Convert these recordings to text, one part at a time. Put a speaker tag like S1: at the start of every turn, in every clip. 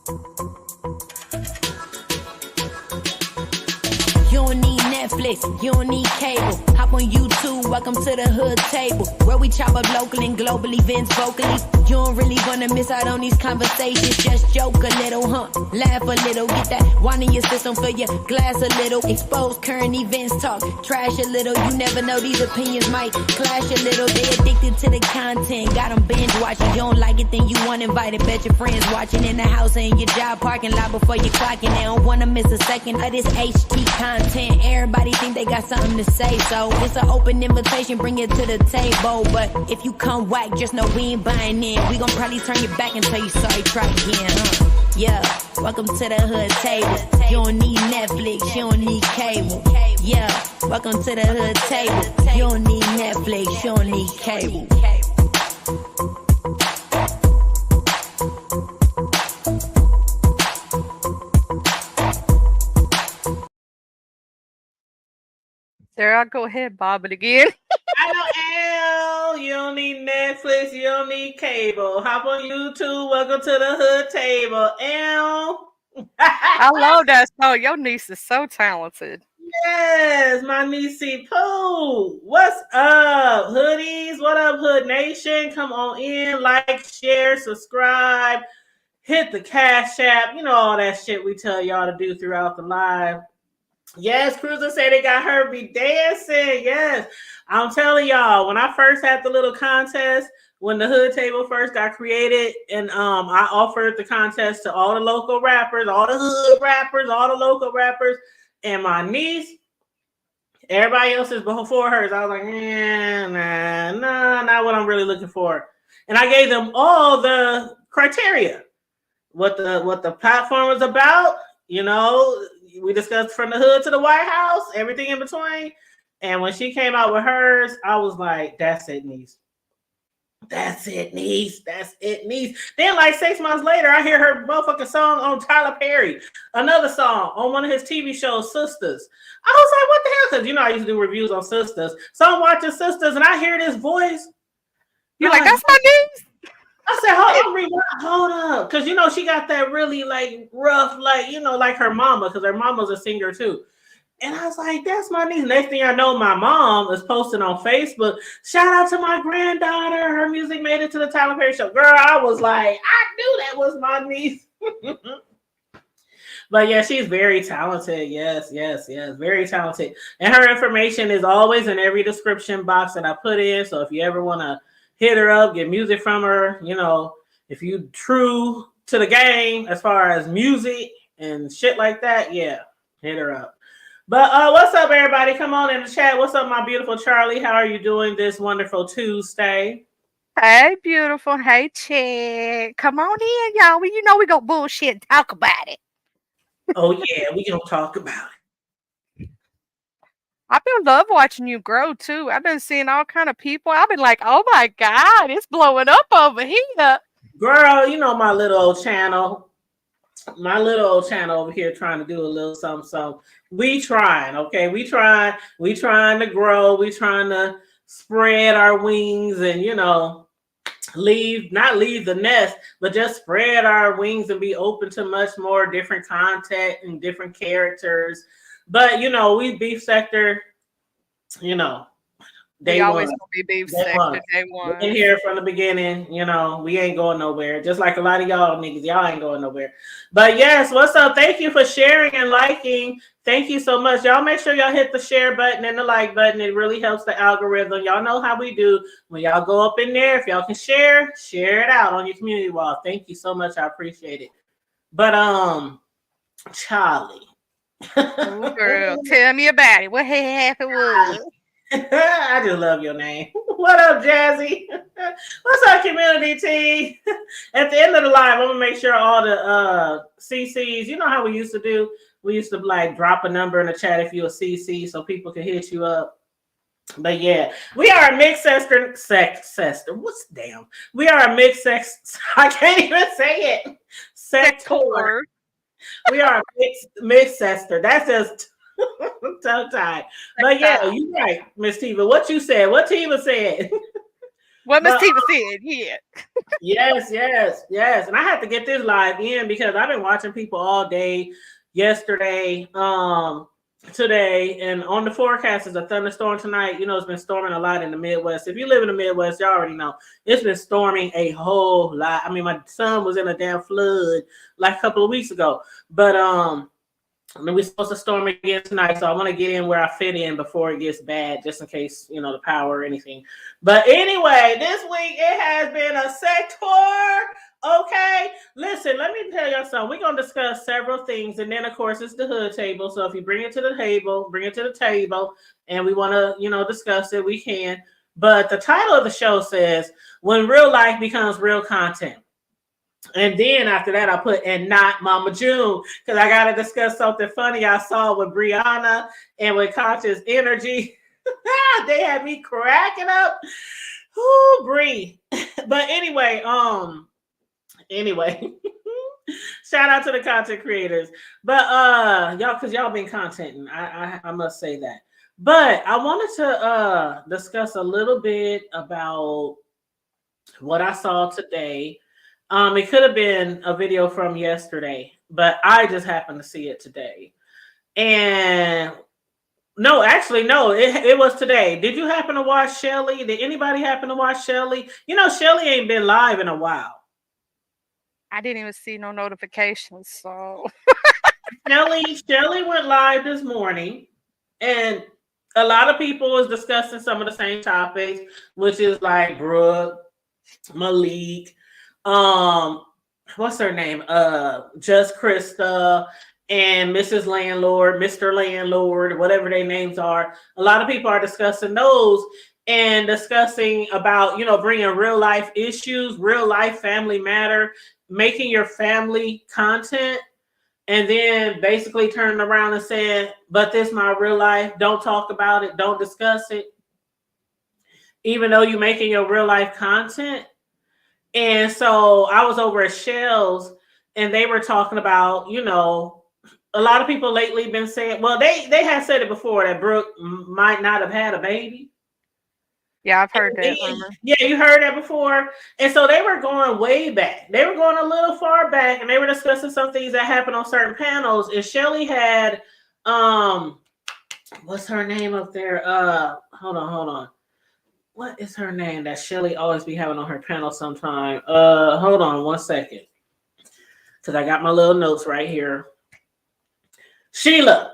S1: You don't need Netflix, you don't need cable. Hop on YouTube, welcome to the hood table, where we chop up local and global events vocally. You don't really wanna miss out on these conversations. Just joke a little, laugh a little, get that wine in your system, fill your glass a little. Expose current events, talk trash a little. You never know, these opinions might clash a little. They addicted to the content, got them binge watching. You don't like it, then you want invited. Bet your friends watching in the house or in your job parking lot before you clocking. They don't wanna miss a second of this HT content. Everybody think they got something to say, so it's an open invitation, bring it to the table. But if you come whack, just know we ain't buying in. We gon' probably turn your back and tell you sorry, try again, Yeah, welcome to the hood table. You don't need Netflix, you don't need cable. Yeah, welcome to the hood table. You don't need Netflix, you don't need cable.
S2: There, I'll go ahead, bob it again.
S3: I know, L. You don't need Netflix. You don't need cable. Hop on YouTube. Welcome to the hood table, L.
S2: I love that song. Your niece is so talented.
S3: Yes, my niece Pooh. What's up, hoodies? What up, Hood Nation? Come on in, like, share, subscribe, hit the Cash App. You know all that shit we tell y'all to do throughout the live. Yes, Cruiser said they got her be dancing. Yes, I'm telling y'all, when I first had the little contest, when the hood table first got created, and I offered the contest to all the local rappers, all the hood rappers, all the local rappers, and my niece, everybody else is before hers. I was like, nah, not what I'm really looking for. And I gave them all the criteria, what the platform was about, you know. We discussed from the hood to the White House, everything in between. And when she came out with hers, I was like, that's it, niece. That's it, niece. That's it, niece. Then, like 6 months later, I hear her motherfucking song on Tyler Perry. Another song on one of his TV shows, Sisters. I was like, what the hell? Because, you know, I used to do reviews on Sisters. So I'm watching Sisters, and I hear this voice.
S2: You're like, that's my niece?
S3: I said, hold up. Because, you know, she got that really, like, rough, like, you know, like her mama, because her mama's a singer, too. And I was like, that's my niece. Next thing I know, my mom is posting on Facebook, shout out to my granddaughter. Her music made it to the Tyler Perry show. Girl, I was like, I knew that was my niece. But, yeah, she's very talented. Yes, very talented. And her information is always in every description box that I put in. So if you ever want to hit her up, get music from her. You know, if you true to the game as far as music and shit like that, yeah, hit her up. But what's up, everybody? Come on in the chat. What's up, my beautiful Charlie? How are you doing this wonderful Tuesday?
S2: Hey, beautiful. Hey, chick. Come on in, y'all. You know we go bullshit and talk about it.
S3: Oh, yeah, we gonna talk about it.
S2: I've been love watching you grow too. I've been seeing all kind of people. I've been like, oh my God, it's blowing up over here.
S3: Girl, you know my little old channel. My little old channel over here trying to do a little something. So we trying, okay? We trying to grow. We trying to spread our wings and, you know, not leave the nest, but just spread our wings and be open to much more different content and different characters. But, you know, we Beef Sector, you know,
S2: they always gonna be Beef Sector day one.
S3: In here from the beginning, you know, we ain't going nowhere. Just like a lot of y'all niggas, y'all ain't going nowhere. But yes, what's up? Thank you for sharing and liking. Thank you so much. Y'all make sure y'all hit the share button and the like button. It really helps the algorithm. Y'all know how we do. When y'all go up in there, if y'all can share it out on your community wall. Thank you so much. I appreciate it. But Charlie.
S2: Ooh, girl, tell me about it. What happened was?
S3: I just love your name. What up, Jazzy? What's up, community team? At the end of the live, I'm gonna make sure all the CCs, you know how we used to do? We used to like drop a number in the chat if you're a CC so people can hit you up. But yeah, we are a mixed sector. We are a mixed sex. I can't even say it. Sector. We are a mixed sector. That's just tongue tied. But yeah, you're right, Miss Tiva. What you said? What Tiva said?
S2: What Miss
S3: But
S2: Tiva said, yeah.
S3: yes. And I had to get this live in because I've been watching people all day, yesterday, today, and on the forecast is a thunderstorm tonight. You know, it's been storming a lot in the Midwest. If you live in the Midwest, you already know it's been storming a whole lot. I mean, my son was in a damn flood like a couple of weeks ago. But I mean, we're supposed to storm again tonight, so I want to get in where I fit in before it gets bad, just in case, you know, the power or anything. But anyway, this week it has been a sector. Okay, listen, let me tell y'all something. We're gonna discuss several things, and then of course it's the hood table. So if you bring it to the table, and we want to, you know, discuss it, we can. But the title of the show says "When Real Life Becomes Real Content." And then after that, I put "and not Mama June" because I got to discuss something funny I saw with Brianna and with Conscious Energy. They had me cracking up. Ooh, Brie. But anyway, shout out to the content creators. But y'all, because y'all been contenting, I must say that. But I wanted to discuss a little bit about what I saw today. It could have been a video from yesterday, but I just happened to see it today. And no, actually, no, it was today. Did you happen to watch Shelly? Did anybody happen to watch Shelly? You know, Shelly ain't been live in a while.
S2: I didn't even see no notifications, so
S3: Shelly went live this morning, and a lot of people was discussing some of the same topics, which is like Brooke, Malik, what's her name? Just Krista and Mrs. Landlord, Mr. Landlord, whatever their names are. A lot of people are discussing those and discussing about, you know, bringing real life issues, real life family matter, making your family content, and then basically turning around and saying, but this is my real life. Don't talk about it. Don't discuss it. Even though you're making your real life content. And so I was over at Shell's and they were talking about, you know, a lot of people lately been saying, well, they had said it before that Brooke might not have had a baby.
S2: Yeah, I've heard that rumor.
S3: Yeah, you heard that before. And so they were going way back. They were going a little far back and they were discussing some things that happened on certain panels. And Shelly had, what's her name up there? Hold on. What is her name that Shelly always be having on her panel sometime? Hold on 1 second. Because I got my little notes right here. Sheila.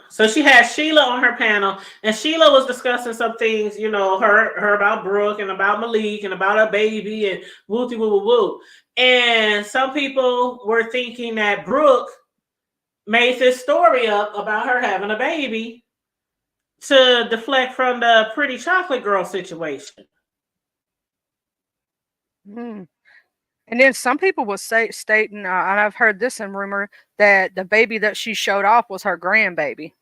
S3: So she had Sheila on her panel, and Sheila was discussing some things, you know, her about Brooke and about Malik and about her baby and woo woo woo woo. And some people were thinking that Brooke made this story up about her having a baby to deflect from the Pretty Chocolate Girl situation.
S2: And then some people will stating, and I've heard this in rumor, that the baby that she showed off was her grandbaby.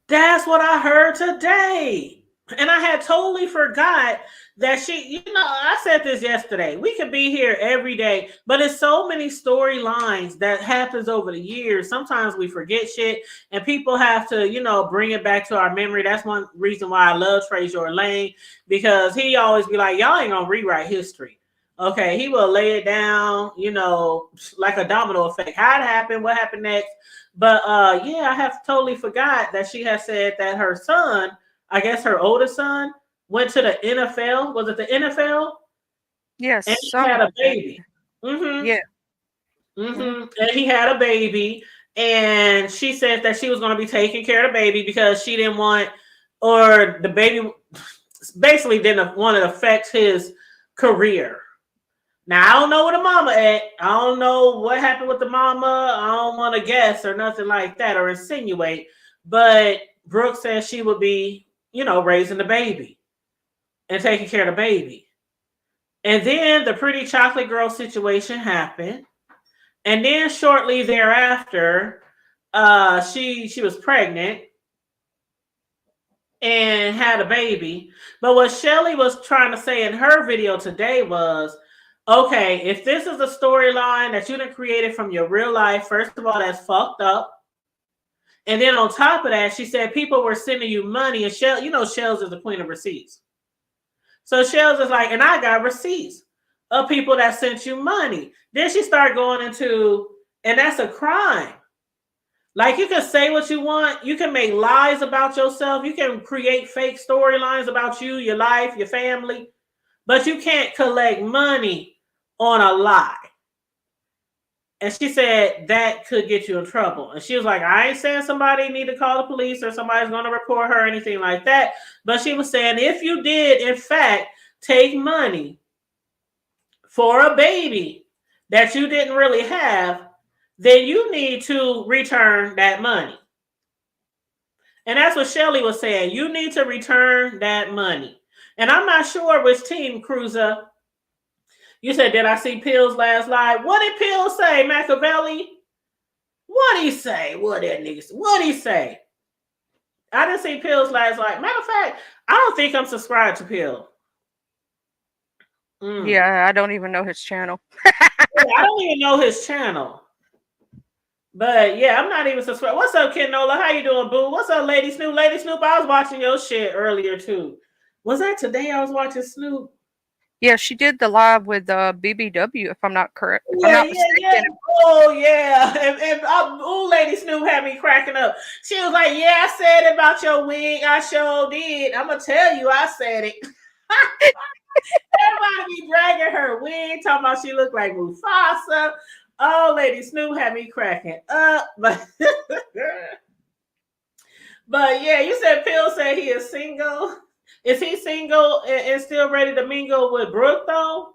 S3: That's what I heard today. And I had totally forgot that she, you know, I said this yesterday. We could be here every day, but it's so many storylines that happens over the years. Sometimes we forget shit and people have to, you know, bring it back to our memory. That's one reason why I love Treasure Lane, because he always be like, y'all ain't gonna rewrite history. Okay, he will lay it down, you know, like a domino effect. How it happened, what happened next. But yeah, I have totally forgot that she has said that her son, I guess her oldest son, went to the NFL. Was it the NFL?
S2: Yes.
S3: And he had a baby. Mm-hmm.
S2: Yeah.
S3: Mm-hmm. And he had a baby. And she said that she was going to be taking care of the baby because she didn't want, or the baby basically didn't want to affect his career. Now, I don't know where the mama at. I don't know what happened with the mama. I don't want to guess or nothing like that or insinuate. But Brooke said she would be, you know, raising the baby and taking care of the baby. And then the Pretty Chocolate Girl situation happened. And then shortly thereafter, she was pregnant and had a baby. But what Shelly was trying to say in her video today was, okay, if this is a storyline that you done created from your real life, first of all, that's fucked up. And then on top of that, she said people were sending you money, and Shell, you know, Shells is the queen of receipts. So Shell's is like, and I got receipts of people that sent you money. Then she started going into, and that's a crime. Like, you can say what you want. You can make lies about yourself. You can create fake storylines about you, your life, your family. But you can't collect money on a lie. And she said that could get you in trouble. And she was like, I ain't saying somebody need to call the police or somebody's going to report her or anything like that. But she was saying, if you did, in fact, take money for a baby that you didn't really have, then you need to return that money. And that's what Shelly was saying. You need to return that money. And I'm not sure which team, Cruiser. You said, did I see Pills last live? What did Pills say, Machiavelli? What did he say? What did he say? I didn't see Pills last live. Matter of fact, I don't think I'm subscribed to Pill.
S2: Yeah, I don't even know his channel.
S3: I don't even know his channel. But yeah, I'm not even subscribed. What's up, Kenola? How you doing, boo? What's up, Lady Snoop? Lady Snoop, I was watching your shit earlier too. Was that today I was watching Snoop?
S2: Yeah, she did the live with BBW, if I'm not correct.
S3: Yeah. Oh, yeah. And Lady Snoop had me cracking up. She was like, yeah, I said it about your wig. I sure did. I'm going to tell you, I said it. Everybody be dragging her wig, talking about she looked like Mufasa. Oh, Lady Snoop had me cracking up. But yeah, you said Phil said he is single. Is he single and still ready to mingle with Brooke, though?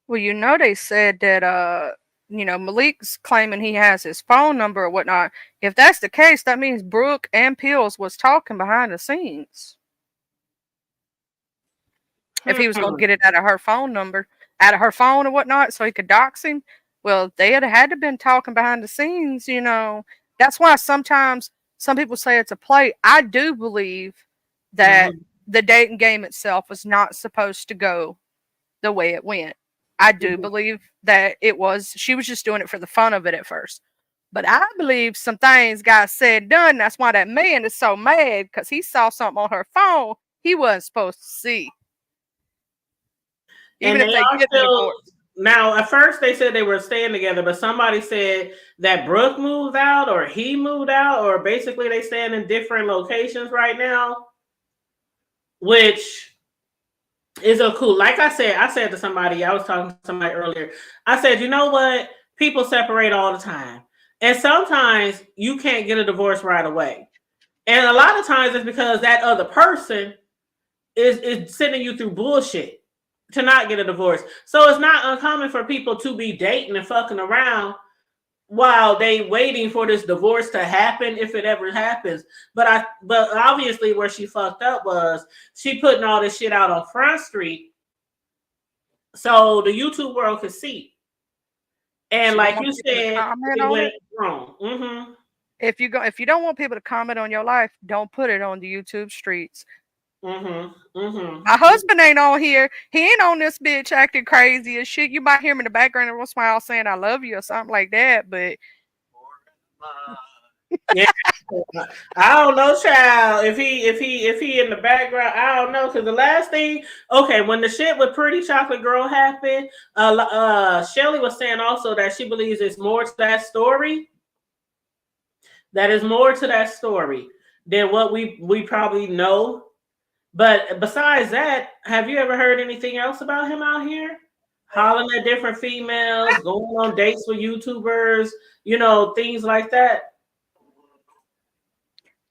S2: Well, you know, they said that, Malik's claiming he has his phone number or whatnot. If that's the case, that means Brooke and Pills was talking behind the scenes. If he was going to get it out of her phone number, out of her phone or whatnot, so he could dox him, well, they had to have been talking behind the scenes, you know. That's why sometimes some people say it's a play. I do believe that the dating game itself was not supposed to go the way it went. I do believe that she was just doing it for the fun of it at first. But I believe some things got said and done. That's why that man is so mad, because he saw something on her phone he wasn't supposed to see.
S3: Even if they get divorced. Now, at first they said they were staying together, but somebody said that Brooke moved out or he moved out, or basically they stand in different locations right now, which is a cool. Like I said to somebody, I was talking to somebody earlier. I said, you know what? People separate all the time. And sometimes you can't get a divorce right away. And a lot of times it's because that other person is sending you through bullshit to not get a divorce. So it's not uncommon for people to be dating and fucking around while they waiting for this divorce to happen, if it ever happens. But obviously where she fucked up was she putting all this shit out on Front Street so the YouTube world could see. And so like you said, it went wrong.
S2: If you don't want people to comment on your life, don't put it on the YouTube streets. My husband ain't on here. He ain't on this bitch acting crazy as shit. You might hear him in the background and smile saying I love you or something like that, but
S3: yeah, I don't know, child. If he in the background, I don't know. Because the last thing, when the shit with Pretty Chocolate Girl happened, Shelly was saying also that she believes there's more to that story. That is more to that story than what we probably know. But besides that, have you ever heard anything else about him out here? Hollering at different females, going on dates with YouTubers, things like that?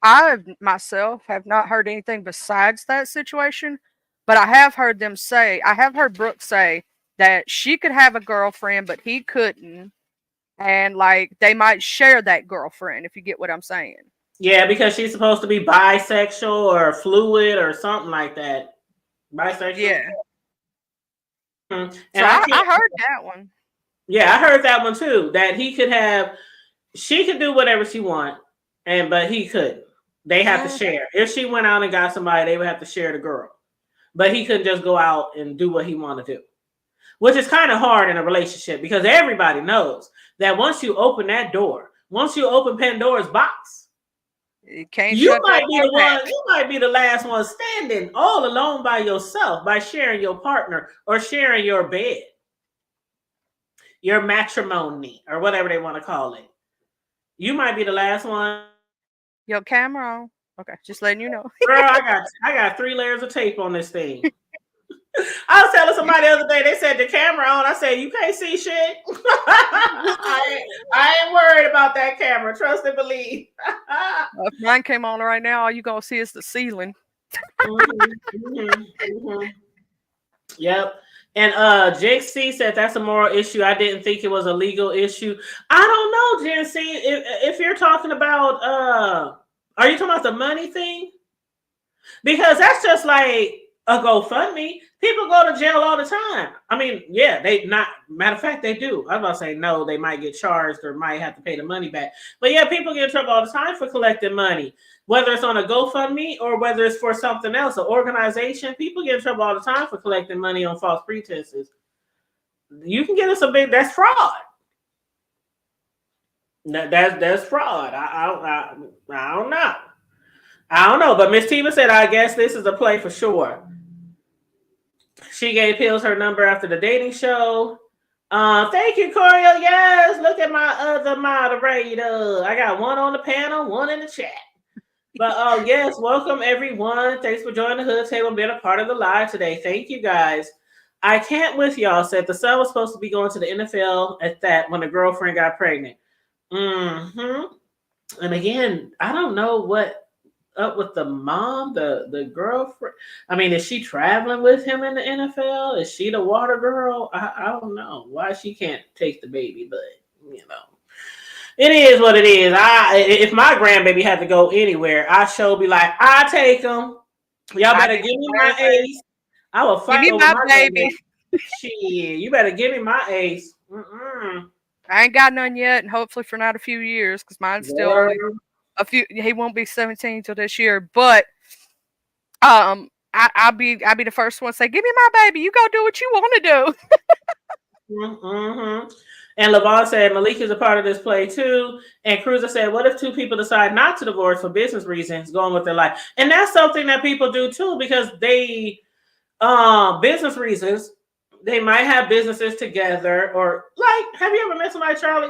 S2: I myself have not heard anything besides that situation, but I have heard Brooke say that she could have a girlfriend, but he couldn't. And like they might share that girlfriend, if you get what I'm saying.
S3: Yeah, because she's supposed to be bisexual or fluid or something like that. Bisexual.
S2: Yeah.
S3: And
S2: so I heard that one.
S3: Yeah, I heard that one too. That she could do whatever she want, but he couldn't. They have to share. If she went out and got somebody, they would have to share the girl. But he couldn't just go out and do what he wanted to do. Which is kind of hard in a relationship because everybody knows that once you open that door, once you open Pandora's box,
S2: You can't
S3: You
S2: shut that
S3: might be
S2: door
S3: the
S2: back.
S3: one. You might be the last one standing all alone by yourself by sharing your partner or sharing your bed, your matrimony, or whatever they want to call it. You might be the last one.
S2: Your camera on. Okay, just letting you know.
S3: Girl, I got 3 layers of tape on this thing. I was telling somebody the other day, they said the camera on. I said, you can't see shit. I ain't worried about that camera. Trust and believe.
S2: If mine came on right now, all you gonna see is the ceiling.
S3: Yep. And Jinx C said that's a moral issue. I didn't think it was a legal issue. I don't know, Jinx C. If you're talking about are you talking about the money thing? Because that's just like a GoFundMe. People go to jail all the time. I mean, yeah, matter of fact, they do. I was about to say no, they might get charged or might have to pay the money back. But yeah, people get in trouble all the time for collecting money, whether it's on a GoFundMe or whether it's for something else, an organization. People get in trouble all the time for collecting money on false pretenses. You can get us that's fraud. That's fraud. I don't know. I don't know, but Miss Tiva said, I guess this is a play for sure. She gave Pills her number after the dating show. Thank you, Corio. Yes, look at my other moderator. I got one on the panel, one in the chat. But yes, welcome everyone. Thanks for joining the Hood Table and being a part of the live today. Thank you guys. I can't with y'all. Said the son was supposed to be going to the NFL at that when the girlfriend got pregnant. And again, I don't know what up with the mom, the girlfriend. I mean, is she traveling with him in the NFL? Is she the water girl? I don't know why she can't take the baby, but you know, it is what it is. If my grandbaby had to go anywhere, I sure be like, I take him. Y'all better give me my ace. I will fight over my baby. Shit, you better give me my ace.
S2: I ain't got none yet, and hopefully for not a few years, because mine's still only a few. He won't be 17 till this year, but I'll be the first one to say, "Give me my baby. You go do what you want to
S3: do." And Lavon said Malik is a part of this play too. And Cruiser said, "What if two people decide not to divorce for business reasons, going with their life?" And that's something that people do too, because they business reasons. They might have businesses together, or like, have you ever met somebody, Charlie,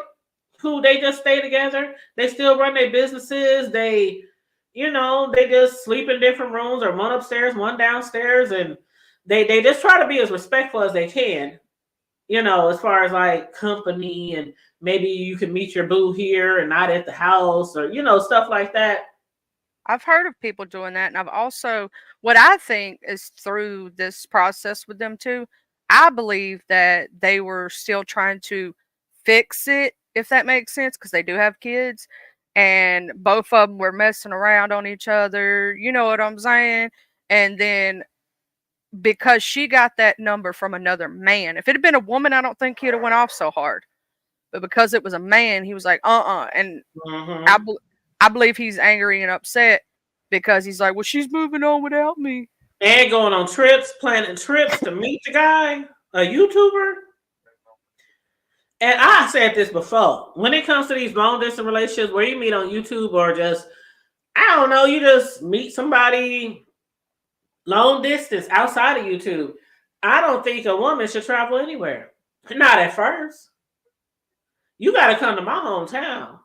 S3: who they just stay together? They still run their businesses. They, they just sleep in different rooms, or one upstairs, one downstairs, and they just try to be as respectful as they can, as far as like company, and maybe you can meet your boo here and not at the house, or, stuff like that.
S2: I've heard of people doing that. And I've also, what I think is through this process with them too, I believe that they were still trying to fix it, if that makes sense, because they do have kids, and both of them were messing around on each other. You know what I'm saying? And then because she got that number from another man, if it had been a woman, I don't think he'd have went off so hard. But because it was a man, he was like, And I believe he's angry and upset because he's like, well, she's moving on without me.
S3: And going on trips, planning trips to meet the guy, a YouTuber. And I said this before. When it comes to these long distance relationships where you meet on YouTube, or just, I don't know, you just meet somebody long distance outside of YouTube, I don't think a woman should travel anywhere. Not at first. You got to come to my hometown.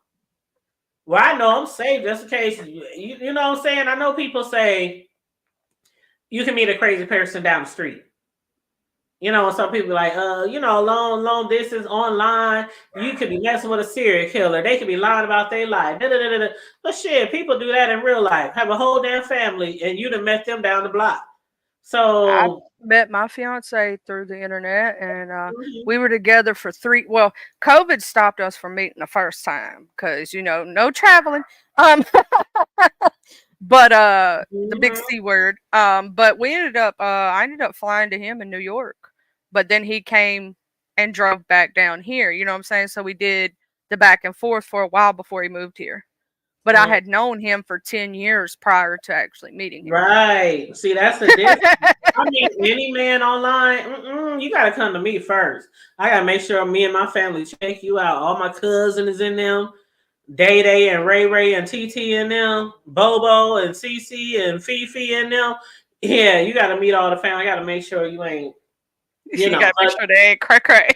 S3: Well, I know I'm safe just in case. You know what I'm saying? I know people say you can meet a crazy person down the street. Some people like, long distance online, you could be messing with a serial killer. They could be lying about their life. But shit, people do that in real life. Have a whole damn family, and you done met them down the block. So
S2: I met my fiance through the internet, and we were together for COVID stopped us from meeting the first time because no traveling. But the big C word. But we ended up I ended up flying to him in New York, but then he came and drove back down here. You know what I'm saying? So we did the back and forth for a while before he moved here. But I had known him for 10 years prior to actually meeting him.
S3: Right. See, that's the difference. I mean, any man online, you got to come to me first. I got to make sure me and my family check you out. All my cousins is in them. Day Day and Ray Ray and TT and them, Bobo and CC and Fifi and them. Yeah, you got to meet all the family. I got to make sure you ain't,
S2: You gotta make sure they ain't cray cray.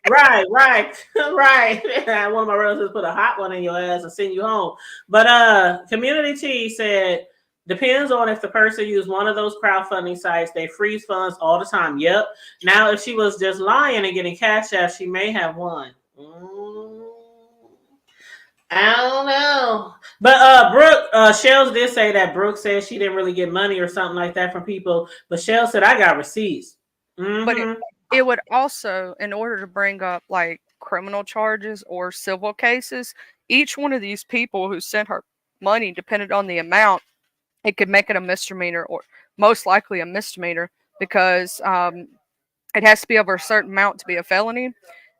S3: Right. One of my relatives put a hot one in your ass and send you home. But Community T said, depends on if the person used one of those crowdfunding sites. They freeze funds all the time. Yep. Now, if she was just lying and getting cash out, she may have won. I don't know. But Brooke, Shells did say that Brooke said she didn't really get money or something like that from people. But Shells said, I got receipts.
S2: But it would also, in order to bring up like criminal charges or civil cases, each one of these people who sent her money, depended on the amount, it could make it a misdemeanor or most likely a misdemeanor because it has to be over a certain amount to be a felony.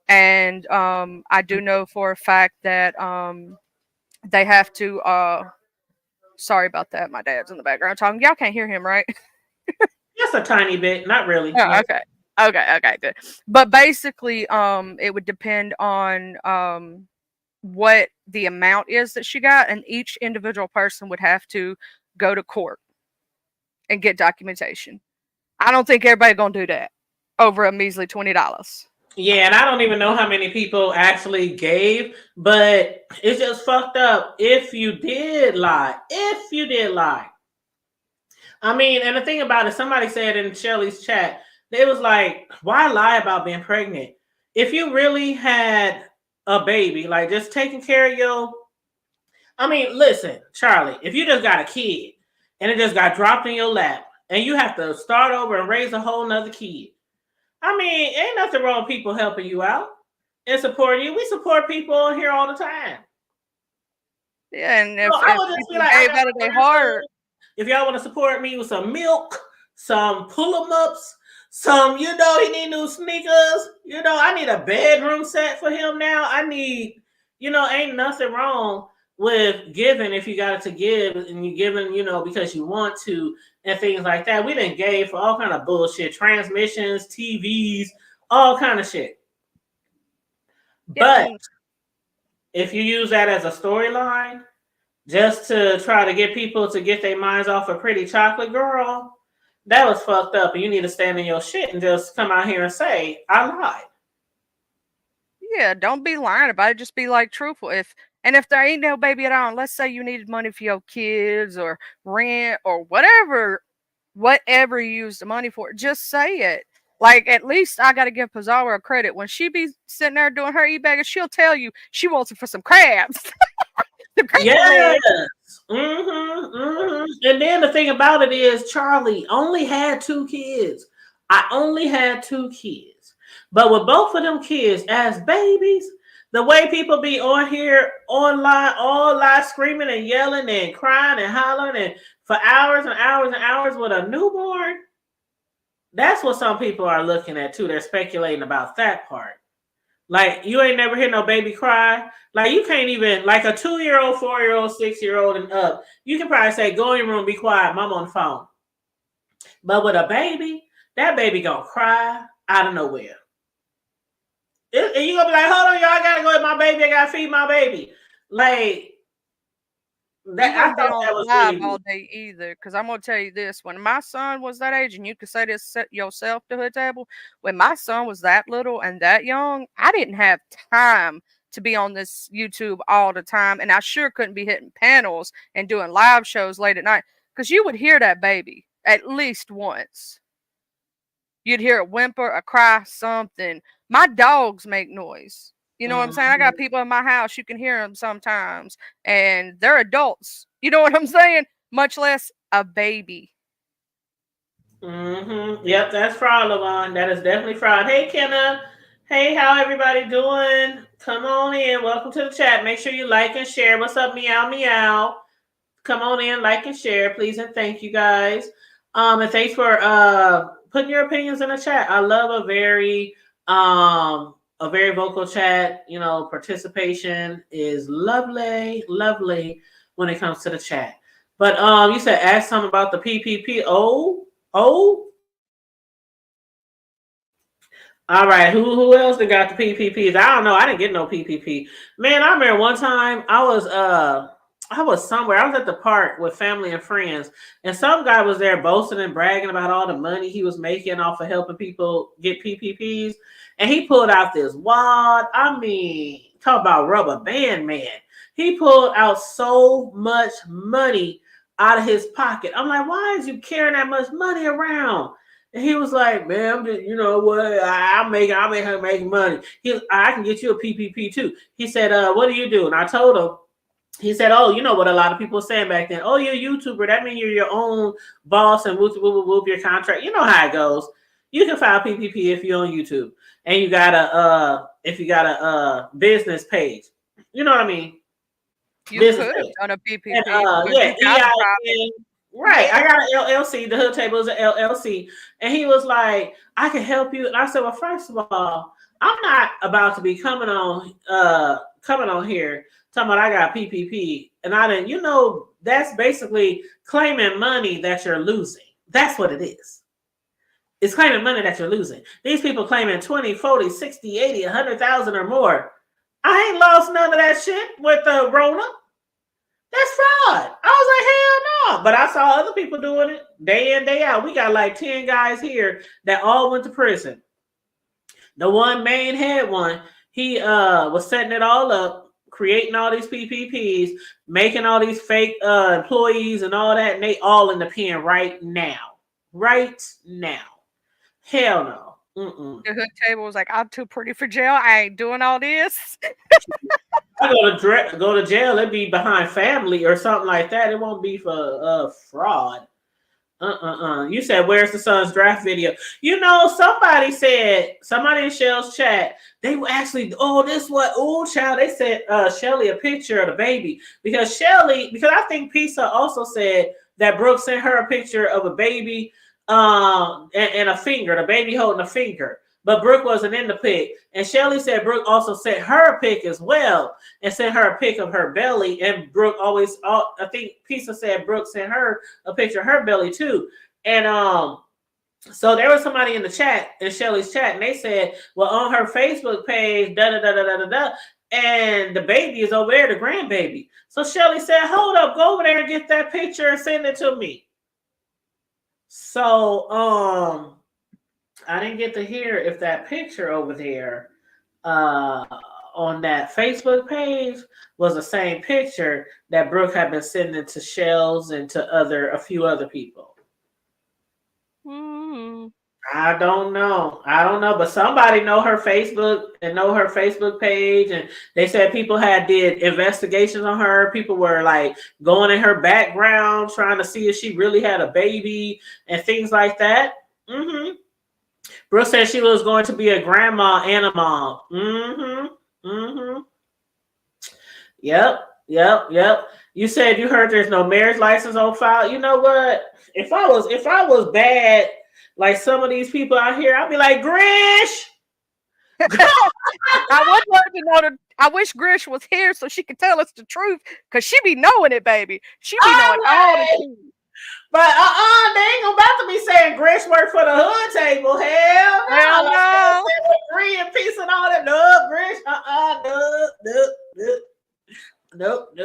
S2: And I do know for a fact that they have to. Sorry about that. My dad's in the background talking. Y'all can't hear him, right?
S3: Just a tiny bit, not really.
S2: Oh, okay, good. But basically, it would depend on what the amount is that she got, and each individual person would have to go to court and get documentation. I don't think everybody gonna do that over a measly $20.
S3: Yeah, and I don't even know how many people actually gave, but it's just fucked up if you did lie. I mean, and the thing about it, somebody said in Shelly's chat, they was like, why lie about being pregnant? If you really had a baby, like just taking care of your... I mean, listen, Charlie, if you just got a kid and it just got dropped in your lap and you have to start over and raise a whole nother kid, I mean, ain't nothing wrong with people helping you out and supporting you. We support people on here all the time.
S2: Yeah, and if people gave out of their heart,
S3: if y'all want to support me with some milk, some pull-em-ups, some, he need new sneakers. I need a bedroom set for him now. I need, ain't nothing wrong with giving if you got it to give and you giving, because you want to and things like that. We done gave for all kind of bullshit, transmissions, TVs, all kind of shit. But if you use that as a storyline just to try to get people to get their minds off a pretty chocolate girl, that was fucked up. And you need to stand in your shit and just come out here and say, I lied.
S2: Yeah, don't be lying about it. Just be like truthful. If there ain't no baby at all, and let's say you needed money for your kids or rent or whatever you use the money for, just say it. Like, at least I got to give Pizarro credit. When she be sitting there doing her e-bag, she'll tell you she wants it for some crabs.
S3: Yes. And then the thing about it is, Charlie only had 2 kids. I only had 2 kids. But with both of them kids as babies, the way people be on here, online, all live screaming and yelling and crying and hollering and for hours and hours and hours with a newborn, that's what some people are looking at too. They're speculating about that part. Like, you ain't never hear no baby cry. Like, you can't even, like a 2-year-old, 4-year-old, 6-year-old and up, you can probably say, go in your room, be quiet, mom on the phone. But with a baby, that baby gonna cry out of nowhere. And you gonna be like, hold on, y'all, I gotta go with my baby, I gotta feed my baby. Like,
S2: that, I thought that was live all day either, because I'm gonna tell you this: when my son was that age, and you could say this yourself to hood table, when my son was that little and that young, I didn't have time to be on this YouTube all the time, and I sure couldn't be hitting panels and doing live shows late at night, because you would hear that baby at least once. You'd hear a whimper, a cry, something. My dogs make noise. You know what I'm saying? I got people in my house, you can hear them sometimes, and they're adults. You know what I'm saying? Much less a baby.
S3: Yep, that's fraud, Lavon. That is definitely fraud. Hey, Kenna. Hey, how everybody doing? Come on in. Welcome to the chat. Make sure you like and share. What's up, meow, meow? Come on in, like and share, please, and thank you, guys. And thanks for putting your opinions in the chat. I love a very vocal chat. Participation is lovely when it comes to the chat. But you said ask something about the PPP. All right, who else that got the PPPs? I don't know. I didn't get no PPP. Man, I remember one time I was somewhere. I was at the park with family and friends, and some guy was there boasting and bragging about all the money he was making off of helping people get PPPs. And he pulled out this wad. I mean, talk about rubber band man. He pulled out so much money out of his pocket. I'm like, why is you carrying that much money around? And he was like, "Man, I'm just, you know what? I make her make money. I can get you a PPP too." He said, "What do you do?" And I told him. He said, "Oh, you know what a lot of people were saying back then. Oh, you're a YouTuber. That means you're your own boss and whoop, whoop, whoop, whoop, your contract. You know how it goes. You can file PPP if you're on YouTube and you got a business page. You know what I mean?
S2: You
S3: Business
S2: could have
S3: page.
S2: done a PPP.
S3: And,
S2: because you got a problem.
S3: EIN. Right. I got an LLC. The Hood Table is an LLC. And he was like, I can help you. And I said, well, first of all, I'm not about to be coming on here talking about I got PPP. And I didn't, that's basically claiming money that you're losing. That's what it is. It's claiming money that you're losing. These people claiming 20, 40, 60, 80, 100,000 or more. I ain't lost none of that shit with the Rona. That's fraud. I was like, hell no. But I saw other people doing it day in, day out. We got like 10 guys here that all went to prison. The one main head one, he was setting it all up, creating all these PPPs, making all these fake employees and all that, and they all in the pen right now. Right now. Hell no. Mm-mm.
S2: The Hood Table was like, I'm too pretty for jail. I ain't doing all this.
S3: I go to jail. It'd be behind family or something like that. It won't be for fraud. You said, where's the son's draft video? Somebody in Shell's chat, they were actually, child, they sent Shelly a picture of the baby because I think Pisa also said that Brooke sent her a picture of a baby and a finger, the baby holding a finger. But Brooke wasn't in the pic. And Shelly said Brooke also sent her a pic as well and sent her a pic of her belly. And Brooke I think Pisa said Brooke sent her a picture of her belly too. And so there was somebody in the chat, in Shelly's chat, and they said, well, on her Facebook page, and the baby is over there, the grandbaby. So Shelly said, hold up, go over there and get that picture and send it to me. So I didn't get to hear if that picture over there on that Facebook page was the same picture that Brooke had been sending to Shells and to a few other people.
S2: Mm-hmm.
S3: I don't know, but somebody know her Facebook and know her Facebook page, and they said people did investigations on her. People were like going in her background trying to see if she really had a baby and things like that. Mm-hmm. Brooke said she was going to be a grandma and a mom. Mm-hmm. Mm-hmm. Yep. You said you heard there's no marriage license on file. You know what? If I was bad like some of these people out here, I'd be like, Grish.
S2: I would love to know I wish Grish was here so she could tell us the truth, because she be knowing it, baby. She be knowing all the truth.
S3: But they ain't about to be saying Grish work for the Hood Table. Hell
S2: no.
S3: Free and peace and all that. No, Grish. Nope.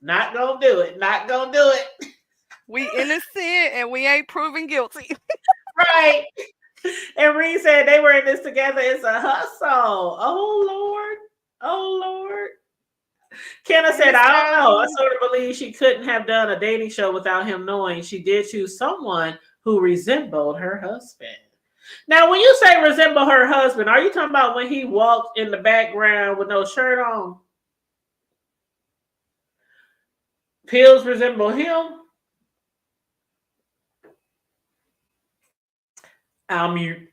S3: Not gonna do it.
S2: We innocent and we ain't proven guilty.
S3: Right. And Reed said they were in this together. It's a hustle. Oh Lord. Kenna said, I don't know. I sort of believe she couldn't have done a dating show without him knowing she did choose someone who resembled her husband. Now, when you say resemble her husband, are you talking about when he walked in the background with no shirt on? Pills resemble him? I'll mute.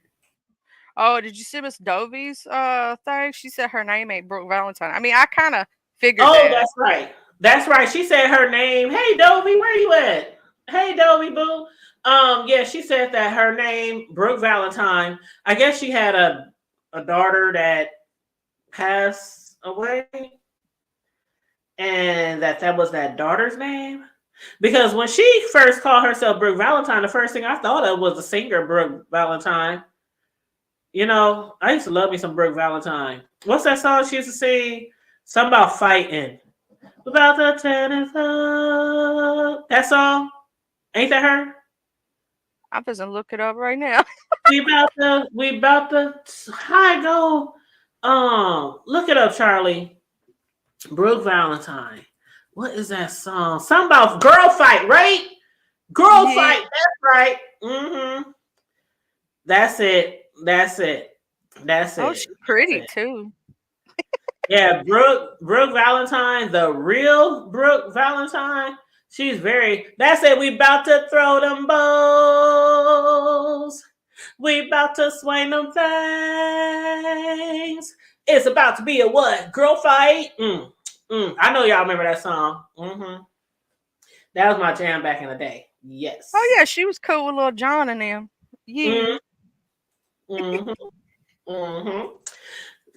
S2: Oh, did you see Miss Dovey's thing? She said her name ain't Brooke Valentine. I mean, I kind of figured that.
S3: That's right. She said her name. Hey, Dovey, where you at? Hey, Dovey, boo. Yeah, she said that her name, Brooke Valentine. I guess she had a daughter that passed away, and that was that daughter's name. Because when she first called herself Brooke Valentine, the first thing I thought of was the singer Brooke Valentine. You know, I used to love me some Brooke Valentine. What's that song she used to sing? Something about fighting. About the tennis up. That song? Ain't that her?
S2: I'm just gonna look it up right now.
S3: we about to hi go. Look it up, Charlie. Brooke Valentine. What is that song? Something about girl fight, right? Girl fight. That's right. Mm-hmm. That's it. That's it. That's it.
S2: Oh, she's pretty too.
S3: Yeah, Brooke Valentine, the real Brooke Valentine. She's very. That's it. We about to throw them balls. We about to swing them things. It's about to be a what? Girl fight. I know y'all remember that song. Mm-hmm. That was my jam back in the day. Yes.
S2: Oh yeah, she was cool with Lil Jon and them. Yeah.
S3: Mm-hmm. Mm-hmm.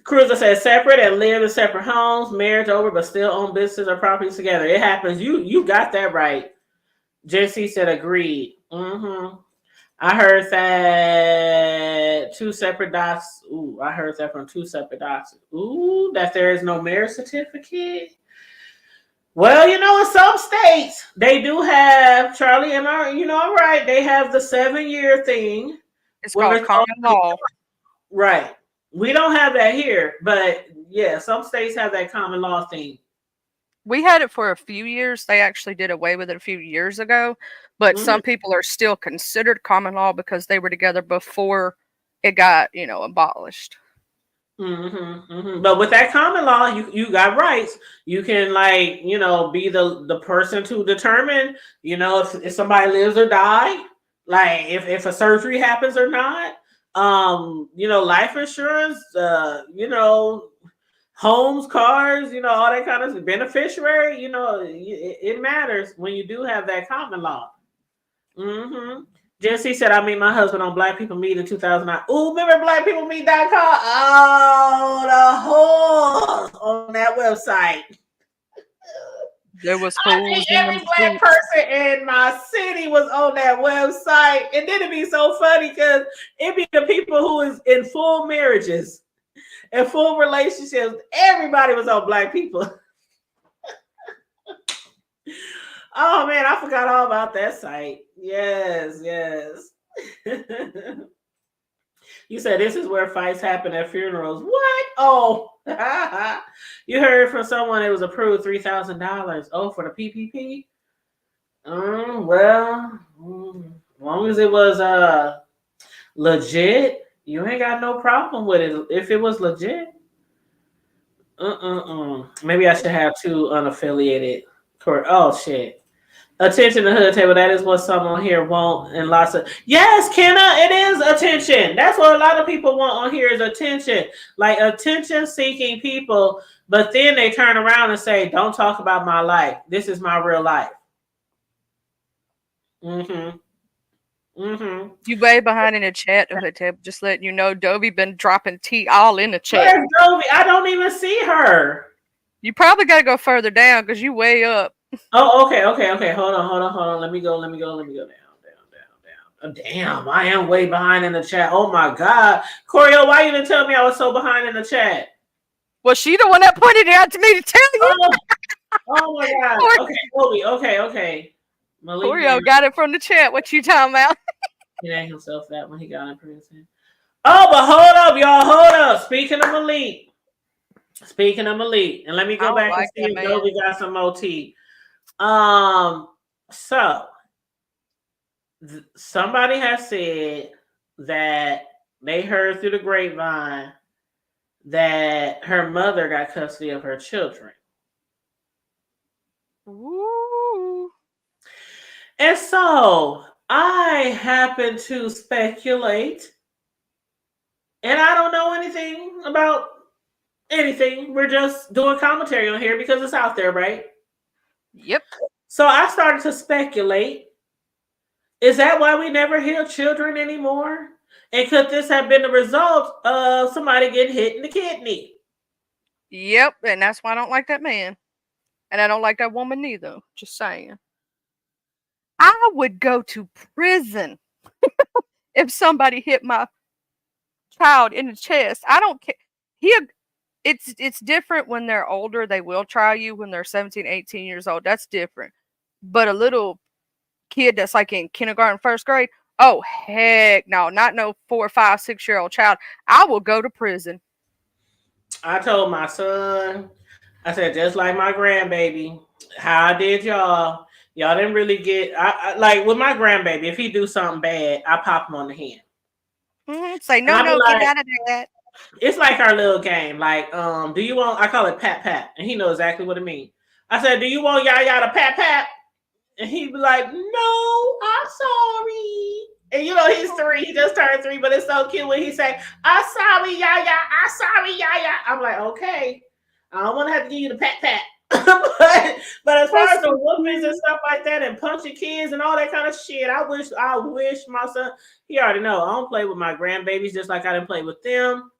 S3: Cruiser says separate and live in separate homes, marriage over, but still own businesses or properties together. It happens. You got that right. Jesse said agreed. Mm-hmm. I heard that two separate docs. Ooh, I heard that from two separate docs. Ooh, that there is no marriage certificate. Well, you know, in some states they do have, Charlie, and I'm right. They have the 7-year thing.
S2: It's called common law.
S3: Right. We don't have that here, but yeah, some states have that common law thing.
S2: We had it for a few years. They actually did away with it a few years ago, but some people are still considered common law because they were together before it got, abolished.
S3: But with that common law, you got rights. You can be the person to determine, if somebody lives or die, like if a surgery happens or not. Life insurance, homes, cars, all that kind of beneficiary, it matters when you do have that common law. Jesse said, I meet my husband on Black People Meet in 2009. Ooh, remember blackpeoplemeet.com? Oh, the whole on that website.
S2: There was
S3: every Black person in my city was on that website. And then it'd be so funny because it'd be the people who is in full marriages and full relationships. Everybody was on Black People. Oh man, I forgot all about that site. Yes. You said this is where fights happen at funerals. What? Oh, you heard from someone it was approved $3,000. Oh, for the PPP? As long as it was legit, you ain't got no problem with it. If it was legit, maybe I should have two unaffiliated. Oh shit. Attention to hood table. That is what someone here want, and lots of yes, Kenna. It is attention. That's what a lot of people want on here is attention, like attention-seeking people. But then they turn around and say, "Don't talk about my life. This is my real life."
S2: You way behind in the chat, hood table. Just letting you know, Dovey been dropping tea all in the chat.
S3: Where's Dovey? I don't even see her.
S2: You probably got to go further down because you way up.
S3: Oh, okay. Hold on. Let me go down. Damn, I am way behind in the chat. Oh my God. Corio, why you didn't tell me I was so behind in the chat?
S2: Well, she the one that pointed it out to me to tell you.
S3: Oh my God. Okay.
S2: Corio got it from the chat. What you talking about?
S3: He named himself that when he got in prison. Oh, but hold up, y'all. Hold up. Speaking of Malik. And let me go back and see if Dovey got some OT. So somebody has said that they heard through the grapevine that her mother got custody of her children.
S2: Ooh.
S3: And so I happen to speculate, and I don't know anything about anything. We're just doing commentary on here because it's out there, right?
S2: Yep.
S3: So I started to speculate. Is that why we never heal children anymore? And could this have been the result of somebody getting hit in the kidney?
S2: Yep. And that's why I don't like that man. And I don't like that woman neither. Just saying. I would go to prison if somebody hit my child in the chest. I don't care. It's different when they're older. They will try you when they're 17, 18 years old. That's different. But a little kid that's like in kindergarten, first grade, oh heck no, not no 4, 5, 6-year-old child. I will go to prison.
S3: I told my son, I said, just like my grandbaby, how I did y'all didn't really get. I like with my grandbaby, if he do something bad, I pop him on the hand.
S2: Say no, get out of that.
S3: It's like our little game. Like, do you want? I call it pat pat, and he knows exactly what it means. I said, do you want Yaya to pat pat? And he'd be like, no, I'm sorry. And you know, he's 3. He just turned 3, but it's so cute when he say, I'm sorry, Yaya. I'm sorry, Yaya. I'm like, okay. I don't want to have to give you the pat pat. but as far as the whoopings and stuff like that and punching kids and all that kind of shit, I wish my son, he already know. I don't play with my grandbabies just like I didn't play with them.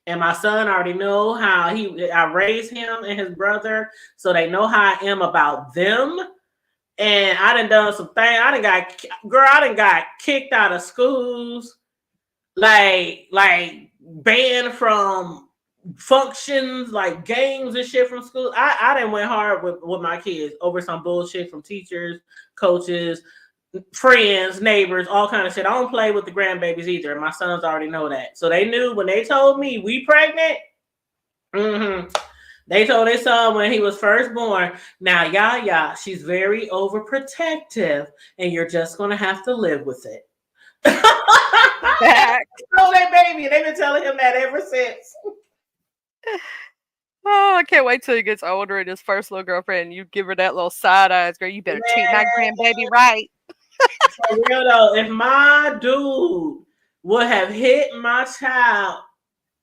S3: And my son already know how I raised him and his brother, so they know how I am about them. And I done some things. I done got kicked out of schools, like banned from functions, like games and shit from school. I done went hard with my kids over some bullshit from teachers, coaches, friends, neighbors, all kind of shit. I don't play with the grandbabies either, and my sons already know that. So they knew when they told me we pregnant. They told their son when he was first born, now Yaya, she's very overprotective, and you're just gonna have to live with it. So that baby, they've been telling him that ever since.
S2: Oh, I can't wait till he gets older and his first little girlfriend, and you give her that little side eyes, girl. You better treat my grandbaby right.
S3: For real though, if my dude would have hit my child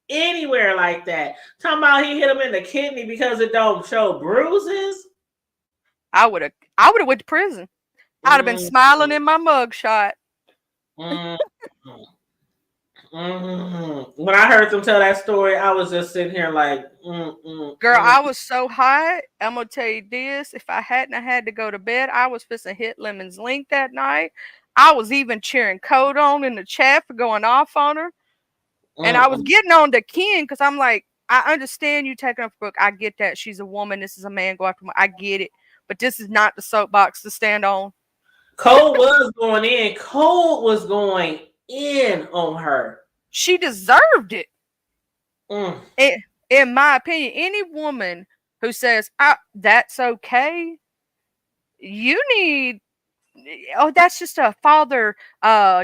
S3: anywhere like that, talking about he hit him in the kidney because it don't show bruises,
S2: I would have went to prison. I'd have been smiling in my mugshot.
S3: When I heard them tell that story, I was just sitting here like,
S2: girl, I was so hot. I'm gonna tell you this: if I hadn't had to go to bed, I was fixing to hit Lemon's link that night. I was even cheering Code on in the chat for going off on her, and I was getting on to Ken because I'm like, I understand you taking up Brooke. I get that she's a woman. This is a man. Go after me. I get it, but this is not the soapbox to stand on.
S3: Cole was going in. Cole was going in on her.
S2: She deserved it. In my opinion, any woman who says that's okay, you need. Oh, that's just a father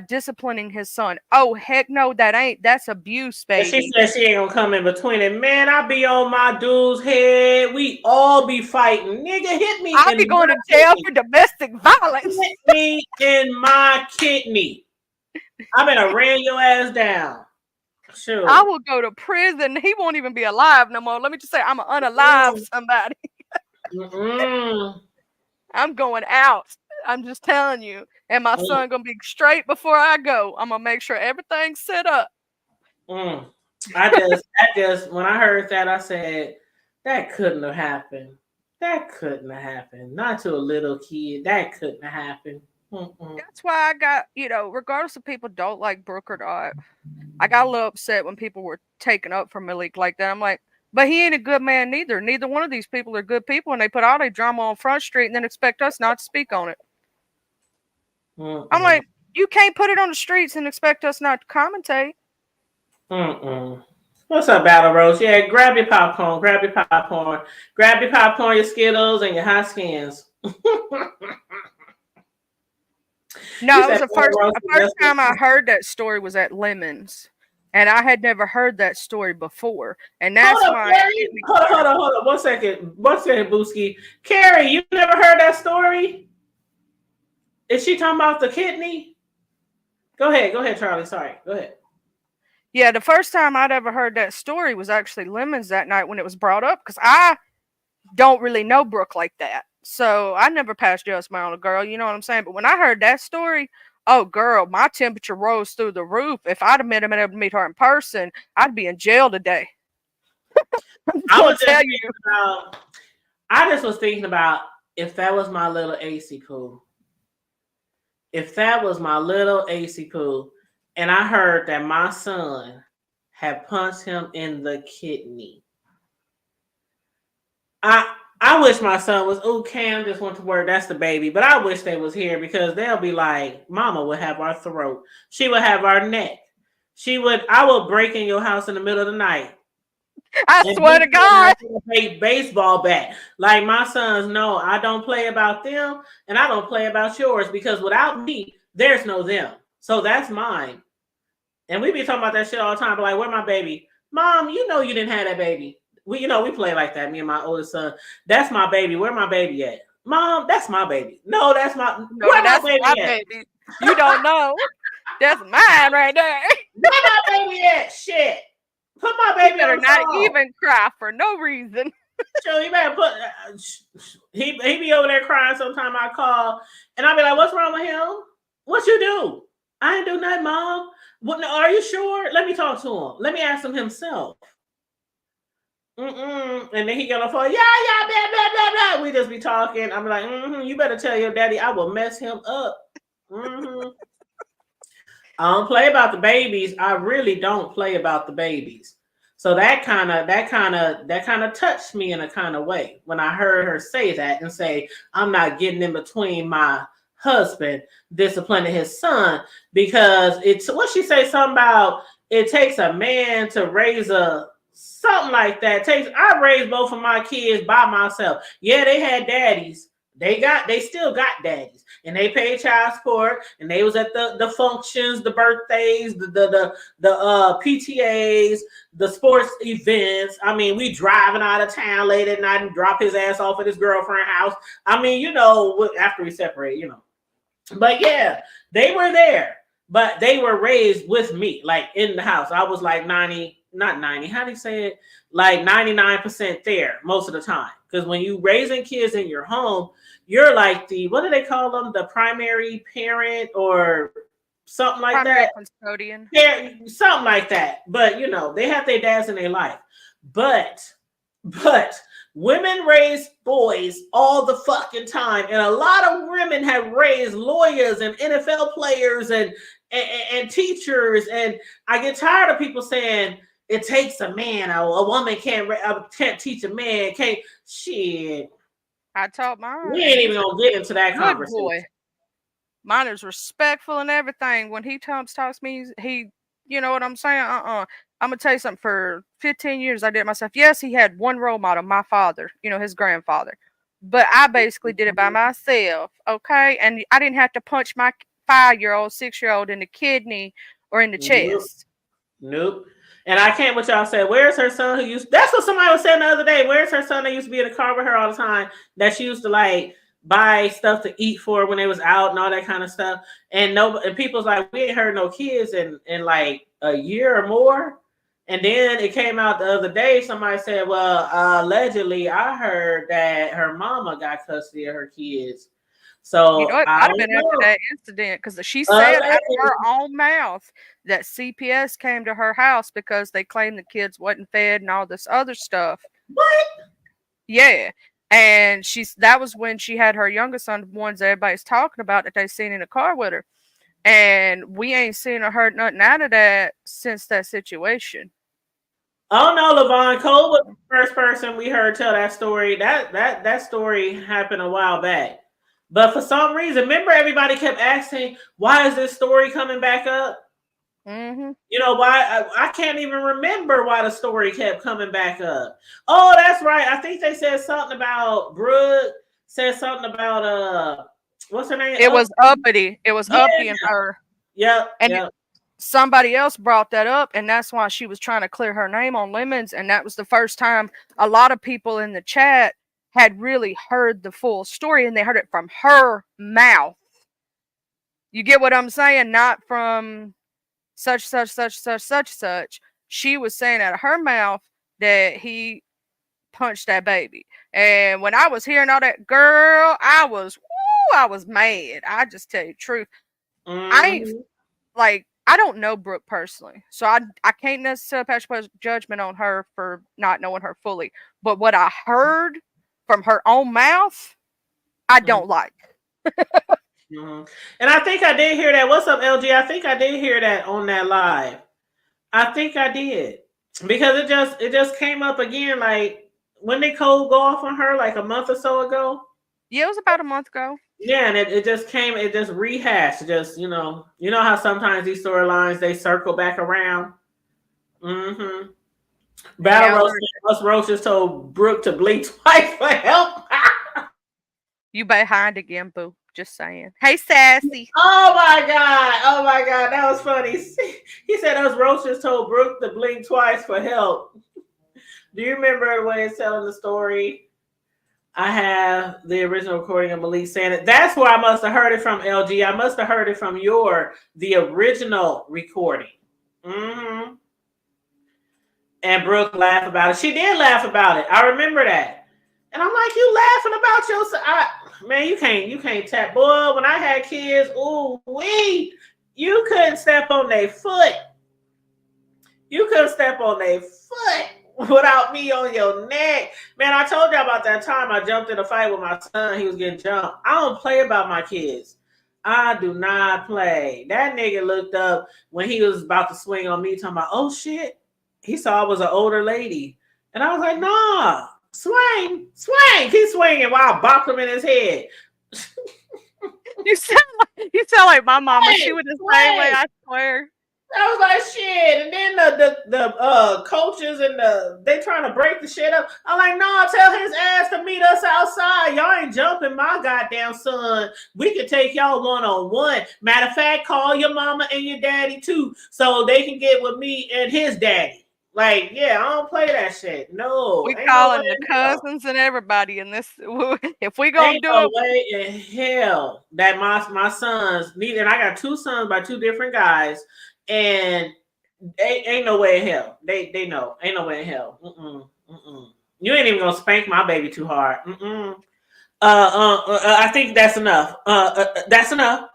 S2: disciplining his son. Oh, heck no, that ain't. That's abuse, baby.
S3: She said she ain't gonna come in between it. Man, I be on my dude's head. We all be fighting. Nigga, hit me.
S2: I'll be going to jail for domestic violence.
S3: Hit me in my kidney. I'm gonna ran your ass down. Sure.
S2: I will go to prison. He won't even be alive no more. Let me just say, I'm gonna unalive somebody. I'm going out. I'm just telling you. And my son gonna be straight before I go. I'm gonna make sure everything's set up.
S3: I just when I heard that, I said, that couldn't have happened. That couldn't have happened. Not to a little kid. That couldn't have happened.
S2: That's why I got, regardless of people don't like Brooke or not, I got a little upset when people were taking up for Malik like that. I'm like, but he ain't a good man neither. Neither one of these people are good people, and they put all their drama on Front Street and then expect us not to speak on it. I'm like, you can't put it on the streets and expect us not to commentate.
S3: What's up, Battle Rose? Yeah, grab your popcorn, your Skittles, and your hot skins.
S2: No, it was the first time I heard that story was at Lemons, and I had never heard that story before, and that's why.
S3: Hold on, 1 second, Booski. Carrie, you never heard that story? Is she talking about the kidney? Go ahead, Charlie. Sorry, go ahead.
S2: Yeah, the first time I'd ever heard that story was actually Lemons that night when it was brought up, because I don't really know Brooke like that. So I never passed judgment on a girl, you know what I'm saying? But when I heard that story, oh girl, my temperature rose through the roof. If I'd have been able to meet her in person, I'd be in jail today.
S3: I just was thinking about if that was my little AC Pooh. If that was my little AC Pooh, and I heard that my son had punched him in the kidney. I wish my son was, oh, Cam just went to work. That's the baby. But I wish they was here because they'll be like, Mama would have our throat. She would have our neck. I will break in your house in the middle of the night.
S2: I swear to God.
S3: A baseball bat. Like my sons know I don't play about them and I don't play about yours because without me, there's no them. So that's mine. And we be talking about that shit all the time. But like, where my baby? Mom, you know you didn't have that baby. We play like that. Me and my oldest son. That's my baby. Where my baby at? Mom, that's my baby. No, that's my.
S2: No, where that's my baby? You don't know. That's mine right there.
S3: Where my baby at? Shit. Put my baby
S2: on the phone. Not even cry for no reason.
S3: So he better put. He be over there crying. Sometime I call and I be like, "What's wrong with him? What you do? I ain't do nothing, Mom. What? Are you sure? Let me talk to him. Let me ask him himself." And then he get on the phone, yeah, blah, blah, blah, blah. We just be talking. I'm like, you better tell your daddy I will mess him up. I don't play about the babies. I really don't play about the babies. So that kind of touched me in a kind of way when I heard her say that and say, I'm not getting in between my husband disciplining his son because it's what she say something about it takes a man to raise a something like that. I raised both of my kids by myself. Yeah, they had daddies. They still got daddies, and they paid child support, and they was at the functions, the birthdays, the PTAs, the sports events. I mean, we driving out of town late at night and drop his ass off at his girlfriend's house. I mean, after we separate, But yeah, they were there, but they were raised with me, like in the house. I was like 90. Not 90, how do you say it? Like 99% there most of the time. Because when you raising kids in your home, you're like what do they call them? The primary parent or something like primary that.
S2: Custodian.
S3: Yeah, something like that. But they have their dads in their life. But women raise boys all the fucking time. And a lot of women have raised lawyers and NFL players and teachers. And I get tired of people saying, it takes a man. A woman can't teach a man. Can't shit.
S2: I taught mine.
S3: We ain't even gonna get into that conversation. Boy.
S2: Mine is respectful and everything. When he talks to me, he, you know what I'm saying? I'm gonna tell you something. For 15 years, I did it myself. Yes, he had one role model, my father. His grandfather. But I basically did it by myself. Okay, and I didn't have to punch my 5-year-old, 6-year-old in the kidney or in the chest.
S3: Nope. And I can't what y'all said. Where's her son who used? That's what somebody was saying the other day. Where's her son that used to be in the car with her all the time? That she used to like buy stuff to eat for when they was out and all that kind of stuff. And people's like, we ain't heard no kids in like a year or more. And then it came out the other day. Somebody said, well, allegedly, I heard that her mama got custody of her kids. So
S2: it might have been after that incident because she said out of her own mouth that CPS came to her house because they claimed the kids wasn't fed and all this other stuff.
S3: What?
S2: Yeah. And that was when she had her youngest son, the ones everybody's talking about that they seen in the car with her. And we ain't seen or heard nothing out of that since that situation.
S3: Oh no, LaVon Cole was the first person we heard tell that story. That story happened a while back. But for some reason, remember everybody kept asking, why is this story coming back up?
S2: Mm-hmm.
S3: Why? I can't even remember why the story kept coming back up. Oh, that's right. I think they said something about Brooke, said something about, what's her name?
S2: It was Uppity. It was Uppity and her.
S3: Yep.
S2: And somebody else brought that up, and that's why she was trying to clear her name on Lemons. And that was the first time a lot of people in the chat had really heard the full story, and they heard it from her mouth. You get what I'm saying? Not from such. She was saying out of her mouth that he punched that baby. And when I was hearing all that, girl, I was mad. I just tell you the truth.
S3: Mm-hmm.
S2: I don't know Brooke personally, so I can't necessarily pass judgment on her for not knowing her fully. But what I heard from her own mouth, I don't like.
S3: Mm-hmm. And I think I did hear that. What's up, LG? I think I did hear that on that live. I think I did because it just came up again. Like when did Cole go off on her? Like a month or so ago.
S2: Yeah, it was about a month ago.
S3: Yeah, and it just came. It just rehashed. Just you know how sometimes these storylines they circle back around. Mm-hmm. Battle Roach just told Brooke to blink twice for help.
S2: You behind again, boo. Just saying. Hey, Sassy.
S3: Oh my God, that was funny. He said us Roaches told Brooke to blink twice for help. Do you remember the way it's telling the story? I have the original recording of Malik saying it. That's where I must have heard it from, LG. I must have heard it from the original recording. Mm-hmm. And Brooke laughed about it. She did laugh about it. I remember that. And I'm like, you laughing about yourself? Man, you can't tap. Boy, when I had kids, you couldn't step on their foot. You couldn't step on their foot without me on your neck. Man, I told you about that time I jumped in a fight with my son. He was getting jumped. I don't play about my kids. I do not play. That nigga looked up when he was about to swing on me, talking about, oh shit. He saw I was an older lady. And I was like, nah. Swing, keep swinging while I bopped him in his head.
S2: You sound like my mama. She was the same way, I swear.
S3: I was like, shit. And then the coaches and they trying to break the shit up. I'm like, no, tell his ass to meet us outside. Y'all ain't jumping my goddamn son. We could take y'all one-on-one. Matter of fact, call your mama and your daddy too, so they can get with me and his daddy. Like, yeah, I don't play that shit. No.
S2: We calling the cousins and everybody in this. If we gonna do
S3: it. Way in hell that my sons need, and I got two sons by two different guys, and ain't no way in hell. They know. Ain't no way in hell. You ain't even gonna spank my baby too hard. I think that's enough. That's enough.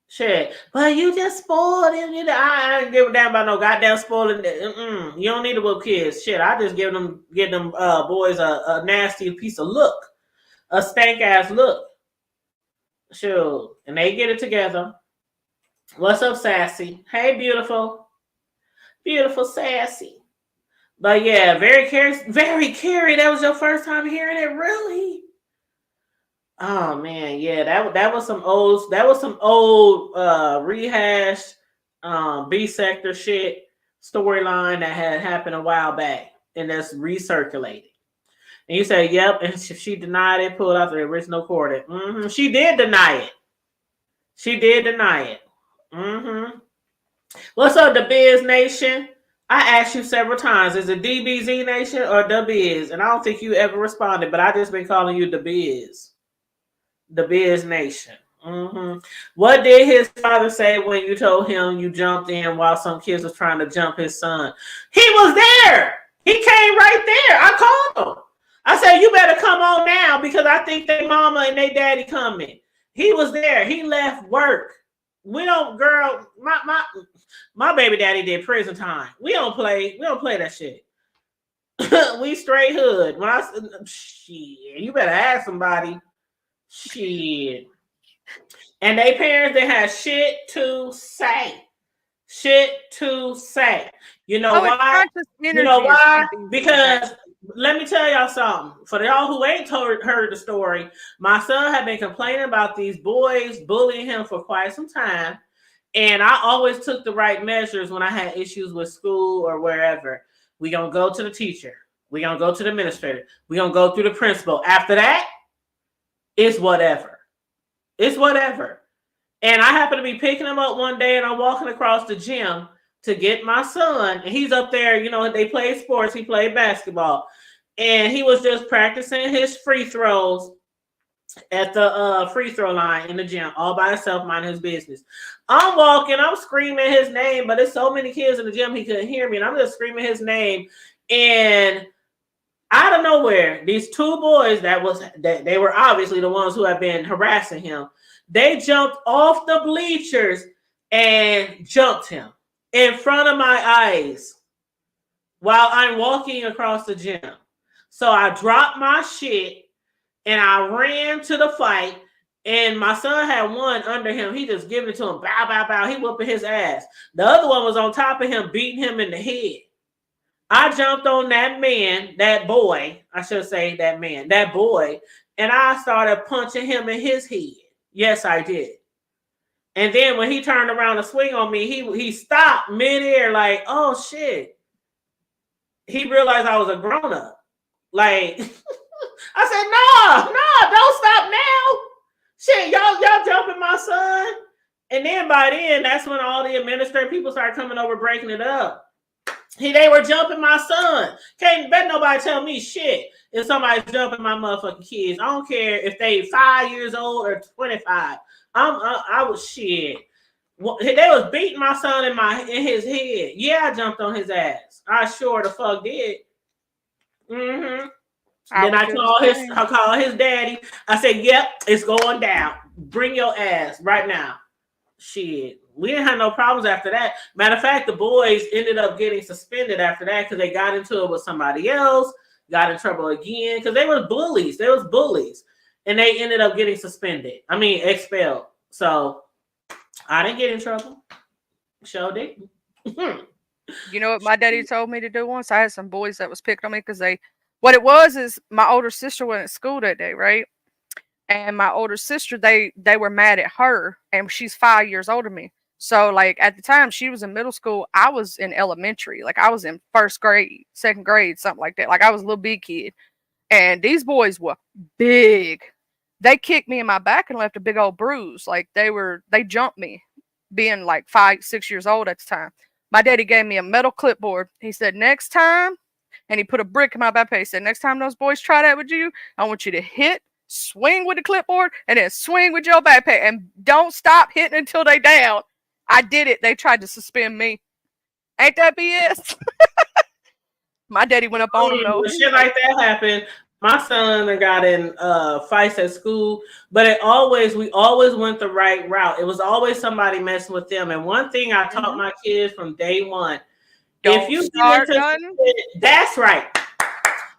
S3: Shit, but you just spoiled him. I ain't give a damn about no goddamn spoiling. You don't need to whoop kids. Shit, I just give them boys a nasty piece of look, a stank ass look. Sure, and they get it together. What's up, Sassy? Hey, beautiful Sassy. But yeah, very Carrie. That was your first time hearing it, really? Oh man, yeah, that was some old rehashed B sector shit storyline that had happened a while back, and that's recirculated. And you say, yep, and she denied it, pulled out the original recording. She did deny it. What's up, the Biz Nation? I asked you several times, is it DBZ Nation or the Biz? And I don't think you ever responded, but I just been calling you the Biz. The Biz Nation. What did his father say when you told him you jumped in while some kids was trying to jump his son? He was there. He came right there. I called him. I said, you better come on now because I think their mama and their daddy coming. He was there. He left work. We don't, girl, my baby daddy did prison time. We don't play that shit. We straight hood. When I said, shit, you better ask somebody. Shit. And they parents, they had shit to say. You know why? You know why? Because let me tell y'all something. For y'all who ain't heard the story, my son had been complaining about these boys bullying him for quite some time. And I always took the right measures when I had issues with school or wherever. We gonna go to the teacher. We gonna go to the administrator. We gonna go through the principal. After that, it's whatever. And I happen to be picking him up one day and I'm walking across the gym to get my son. And he's up there, they play sports. He played basketball. And he was just practicing his free throws at the free throw line in the gym, all by himself, minding his business. I'm walking, I'm screaming his name, but there's so many kids in the gym, he couldn't hear me. And I'm just screaming his name. And out of nowhere, these two boys they were obviously the ones who have been harassing him. They jumped off the bleachers and jumped him in front of my eyes while I'm walking across the gym. So I dropped my shit and I ran to the fight. And my son had one under him. He just giving it to him. Bow, bow, bow. He whooping his ass. The other one was on top of him, beating him in the head. I jumped on that man, that boy. I should say that man, that boy. And I started punching him in his head. Yes, I did. And then when he turned around to swing on me, he stopped midair like, oh, shit. He realized I was a grown-up. Like, I said, no, don't stop now. Shit, y'all jumping my son. And then by then, that's when all the administrative people started coming over, breaking it up. They were jumping my son. Can't bet nobody tell me shit if somebody's jumping my motherfucking kids. I don't care if they 5 years old or 25. I was shit. They was beating my son in his head. Yeah, I jumped on his ass. I sure the fuck did. Mm-hmm. Then I call his daddy. I said, yep, it's going down. Bring your ass right now. Shit. We didn't have no problems after that. Matter of fact, the boys ended up getting suspended after that because they got into it with somebody else, got in trouble again because they were bullies. They was bullies. And they ended up getting expelled. So I didn't get in trouble. Sure didn't.
S2: You know what my daddy told me to do once? I had some boys that was picking on me because what it was is my older sister went to school that day, right? And my older sister, they were mad at her, and she's 5 years older than me. So, like, at the time, she was in middle school. I was in elementary. Like, I was in first grade, second grade, something like that. Like, I was a little big kid. And these boys were big. They kicked me in my back and left a big old bruise. Like, they jumped me, being like 5, 6 years old at the time. My daddy gave me a metal clipboard. He said, next time, and he put a brick in my backpack. He said, next time those boys try that with you, I want you to swing with the clipboard, and then swing with your backpack, and don't stop hitting until they down. I did it. They tried to suspend me. Ain't that BS? My daddy went up on him though.
S3: Shit like that happened. My son got in fights at school, but we always went the right route. It was always somebody messing with them. And one thing I taught my kids from day one: if you start nothing, that's right.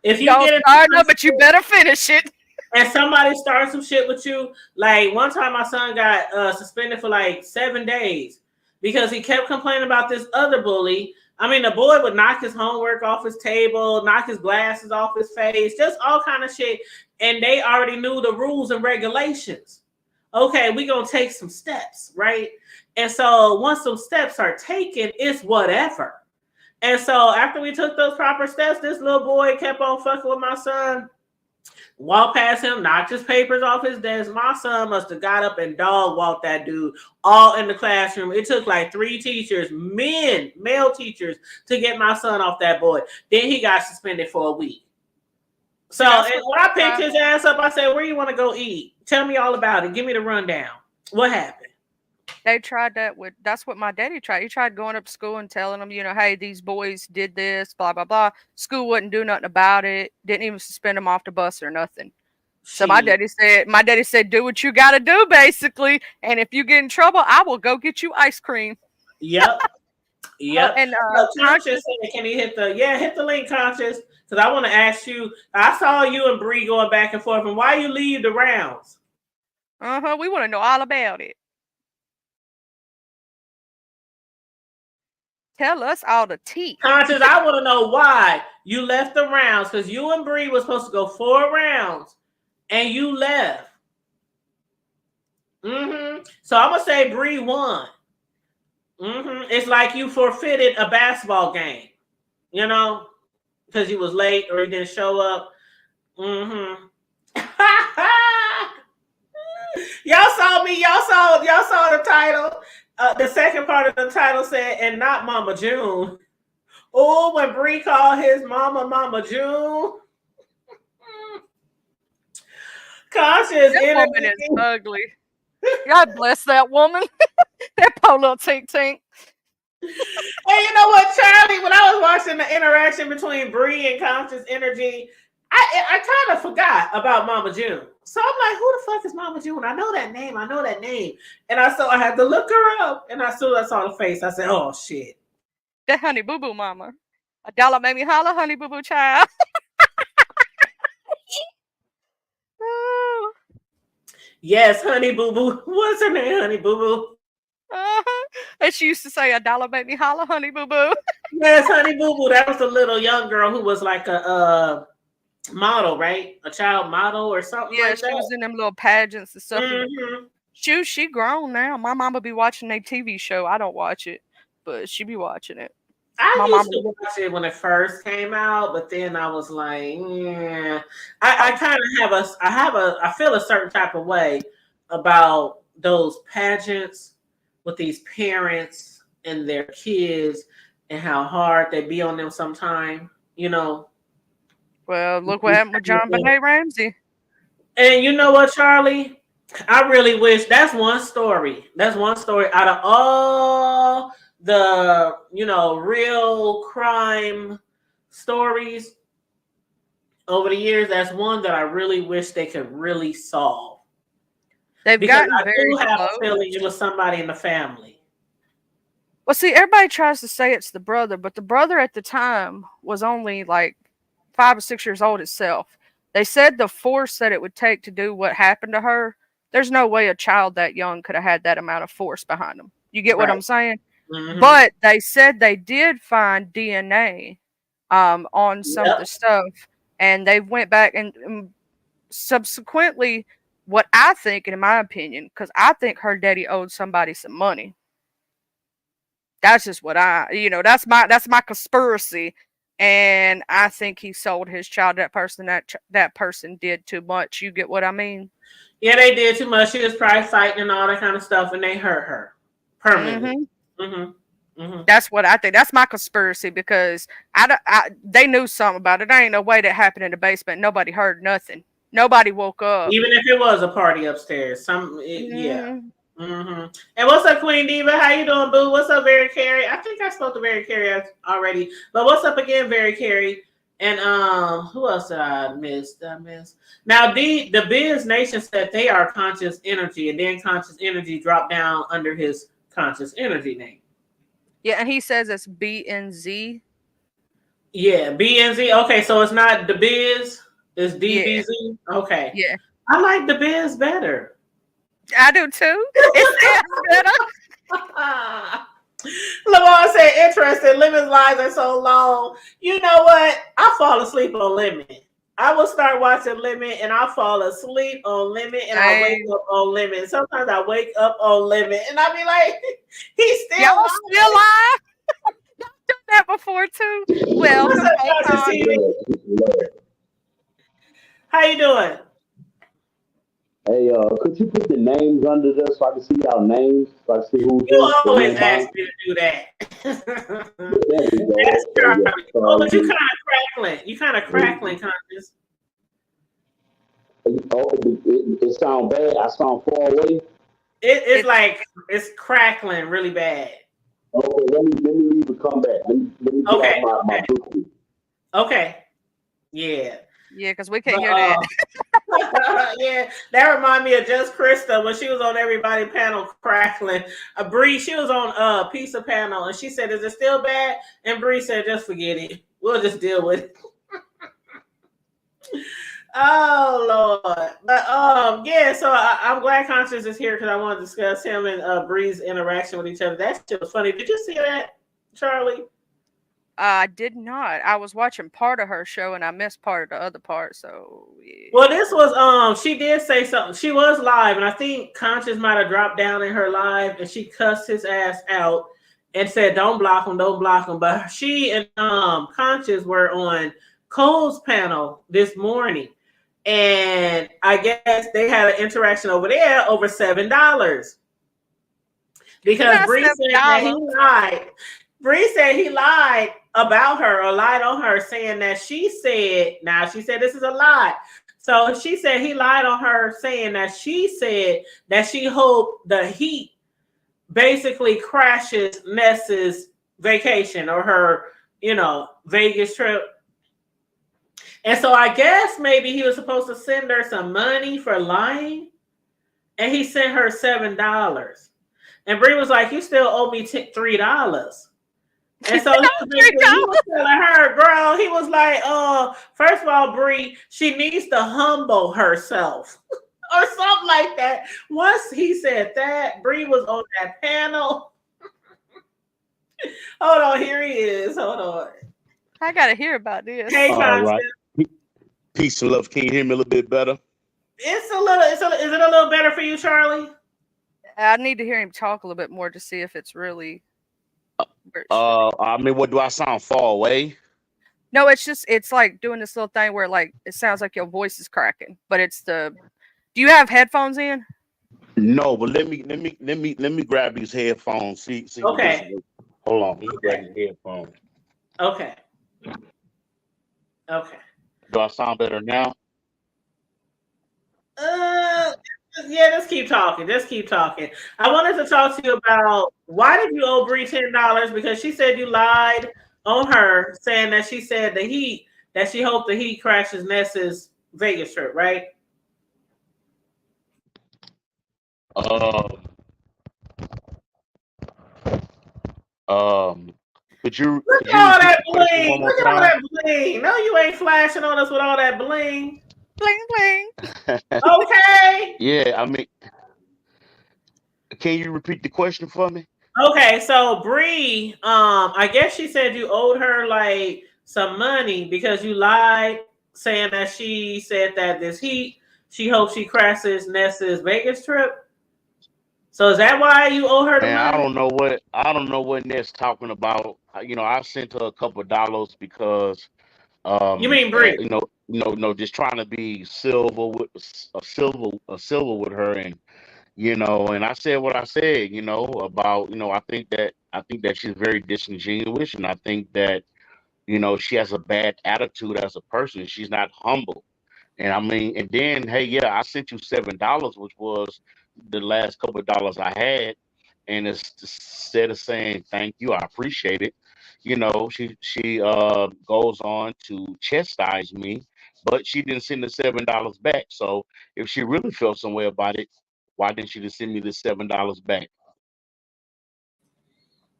S3: If you
S2: don't start nothing, but you better finish it.
S3: And somebody started some shit with you. Like one time my son got suspended for like 7 days because he kept complaining about this other bully. I mean, the boy would knock his homework off his table, knock his glasses off his face, just all kind of shit. And they already knew the rules and regulations. Okay, we're going to take some steps, right? And so once some steps are taken, it's whatever. And so after we took those proper steps, this little boy kept on fucking with my son. Walked past him, knocked his papers off his desk. My son must have got up and dog walked that dude all in the classroom. It took like 3 teachers, male teachers, to get my son off that boy. Then he got suspended for a week. So when I picked his ass up, I said, where you want to go eat? Tell me all about it. Give me the rundown. What happened?
S2: They tried that's what my daddy tried. He tried going up to school and telling them, hey, these boys did this, blah, blah, blah. School wouldn't do nothing about it. Didn't even suspend them off the bus or nothing. So my daddy said, do what you got to do, basically. And if you get in trouble, I will go get you ice cream.
S3: Yep. Yep.
S2: And
S3: Conscious, can you hit the link, Conscious? Because I want to ask you, I saw you and Bree going back and forth, and why you leave the rounds?
S2: We want to know all about it. Tell us all the tea.
S3: Conscious, I want to know why you left the rounds, because you and Bree were supposed to go 4 rounds, and you left. So I'm going to say Bree won. It's like you forfeited a basketball game, because you was late or you didn't show up. Y'all saw me. Y'all saw the title. The second part of the title said, and not Mama June. Oh, when Bree called his Mama June. Conscious.
S2: That woman is ugly. God bless that woman. That poor little tink. Hey,
S3: you know what, Charlie? When I was watching the interaction between Bree and Conscious Energy, I kind of forgot about Mama June. So I'm like, who the fuck is Mama June? I know that name. And I had to look her up. And as soon as I saw the face, I said, oh, shit.
S2: That Honey Boo Boo mama. $1 made me holler, Honey Boo Boo child.
S3: Yes, Honey Boo Boo. What's her name? Honey Boo Boo.
S2: And she used to say, "A dollar make me holler, honey boo boo."
S3: Yes, Honey Boo Boo. That was the little young girl who was like a model, right? A child model or something
S2: Yeah,
S3: like
S2: she was
S3: that.
S2: in them little pageants and stuff.
S3: Mm-hmm.
S2: She grown now. My mama be watching a TV show. I don't watch it, but she be watching it.
S3: I
S2: My
S3: used
S2: mama.
S3: to watch it when it first came out, but then I was like, yeah. I kind of I feel a certain type of way about those pageants with these parents and their kids and how hard they be on them sometime, you know.
S2: Well, look what happened with John Benet Ramsey.
S3: And you know what, Charlie? I really wish that's one story. That's one story out of all the, real crime stories over the years. That's one that I really wish they could really solve.
S2: They've
S3: Because
S2: gotten
S3: I
S2: very
S3: do have
S2: close.
S3: a feeling it was somebody in the family.
S2: Well, see, everybody tries to say it's the brother, but the brother at the time was only like 5 or 6 years old itself. They said the force that it would take to do what happened to her, there's no way a child that young could have had that amount of force behind them. You get what
S3: Right.
S2: I'm saying?
S3: Mhm.
S2: But they said they did find DNA on some of the stuff, and they went back and subsequently, what I think, and in my opinion, because I think her daddy owed somebody some money. That's just what that's my conspiracy, and I think he sold his child to that person. That person did too much. You get what I mean?
S3: Yeah, they did too much. She was probably fighting and all that kind of stuff, and they hurt her permanently.
S2: That's what I think. That's my conspiracy, because they knew something about it. There ain't no way that happened in the basement. Nobody heard nothing. Nobody woke up.
S3: Even if it was a party upstairs, yeah. Mm-hmm. And what's up, Queen Diva? How you doing, boo? What's up, Very Carey? I think I spoke to Very Carey already, but what's up again, Very Carey? And who else did I miss? Now the Biz Nation said they are conscious energy, and then conscious energy dropped down under his conscious energy name.
S2: Yeah, and he says it's BNZ.
S3: Yeah, BNZ. Okay, so it's not the Biz, it's DBZ. Yeah. Okay.
S2: Yeah.
S3: I like the Biz better.
S2: I do too. It sounds better.
S3: Lamar said, interesting. Lemon's lives are so long. You know what? I fall asleep on Lemon. I will start watching Lemon and I'll fall asleep on Lemon and I wake up on Lemon. Sometimes I wake up on Lemon and I'll be like, he's still
S2: Y'all still alive? Y'all done that before too? Well,
S3: how you doing?
S4: Hey, could you put the names under there so I can see y'all names? So I can see who's
S3: You always ask me to do that. That's right. Oh, but you kind of crackling. You kind of crackling, Conscious.
S4: Oh, it sounds bad. I sound far away.
S3: It's like it's crackling really bad.
S4: Okay, let me leave and come back. Let me get out my Bluetooth.
S3: Okay. Yeah.
S2: Yeah, because we can't hear that.
S3: Yeah, that remind me of Just Krista when she was on everybody panel crackling. Bree, she was on Pizza panel and she said, "Is it still bad?" And Bree said, "Just forget it. We'll just deal with it." Oh Lord, but yeah. So I'm glad Conscious is here because I want to discuss him and Bree's interaction with each other. That shit was funny. Did you see that, Charlie?
S2: I did not. I was watching part of her show and I missed part of the other part. So yeah.
S3: Well, this was she did say something. She was live, and I think Conscious might have dropped down in her live, and she cussed his ass out and said, "Don't block him, don't block him." But she and Conscious were on Cole's panel this morning, and I guess they had an interaction over there over $7 because Bree said that he lied. Bree said he lied about her or lied on her, saying that she said, now she said this is a lie. So she said he lied on her, saying that she said that she hoped the heat basically crashes Ness's vacation or her, Vegas trip. And so I guess maybe he was supposed to send her some money for lying, and he sent her $7. And Bree was like, "You still owe me $3. And so he was telling her, girl, he was like, first of all, Bree, she needs to humble herself. or something like that. Once he said that, Bree was on that panel. Hold on, here he is. Hold on.
S2: I gotta hear about this.
S3: Hey,
S4: All
S3: Constance.
S4: right. Peace and love. Can you hear me a little bit better?
S3: Is it a little better for you, Charlie?
S2: I need to hear him talk a little bit more to see if it's really.
S4: I mean, what do I sound far away?
S2: No, it's like doing this little thing where like it sounds like your voice is cracking, but it's the. Do you have headphones in?
S4: No, but let me grab these headphones. See.
S3: Okay.
S4: Hold on. Let me grab these headphones.
S3: Okay.
S4: Do I sound better now?
S3: Yeah, just keep talking. I wanted to talk to you about why did you owe Bree $10? Because she said you lied on her, saying that she said that she hoped the Heat crashes Ness's Vegas trip, right?
S4: Could you
S3: Look at all that
S4: repeat the question
S3: bling.
S4: one more
S3: Look at all
S4: time?
S3: that bling. No, you ain't flashing on us with all that bling.
S2: Bling bling.
S3: Okay.
S4: Yeah, I mean, can you repeat the question for me?
S3: Okay, so Bree, I guess she said you owed her like some money because you lied, saying that she said that this Heat, she hopes she crashes Ness's Vegas trip. So is that why you owe her the
S4: And
S3: money?
S4: I don't know what Ness talking about. You know, I sent her a couple of dollars because
S3: You mean Bree?
S4: just trying to be silver with her, and and I said what I said, about, I think that she's very disingenuous, and I think that, she has a bad attitude as a person. She's not humble. And I mean, and then, hey, yeah, I sent you $7, which was the last couple of dollars I had. And instead of saying thank you, I appreciate it. She goes on to chastise me, but she didn't send the $7 back. So if she really felt some way about it, why didn't she just send me the $7 back?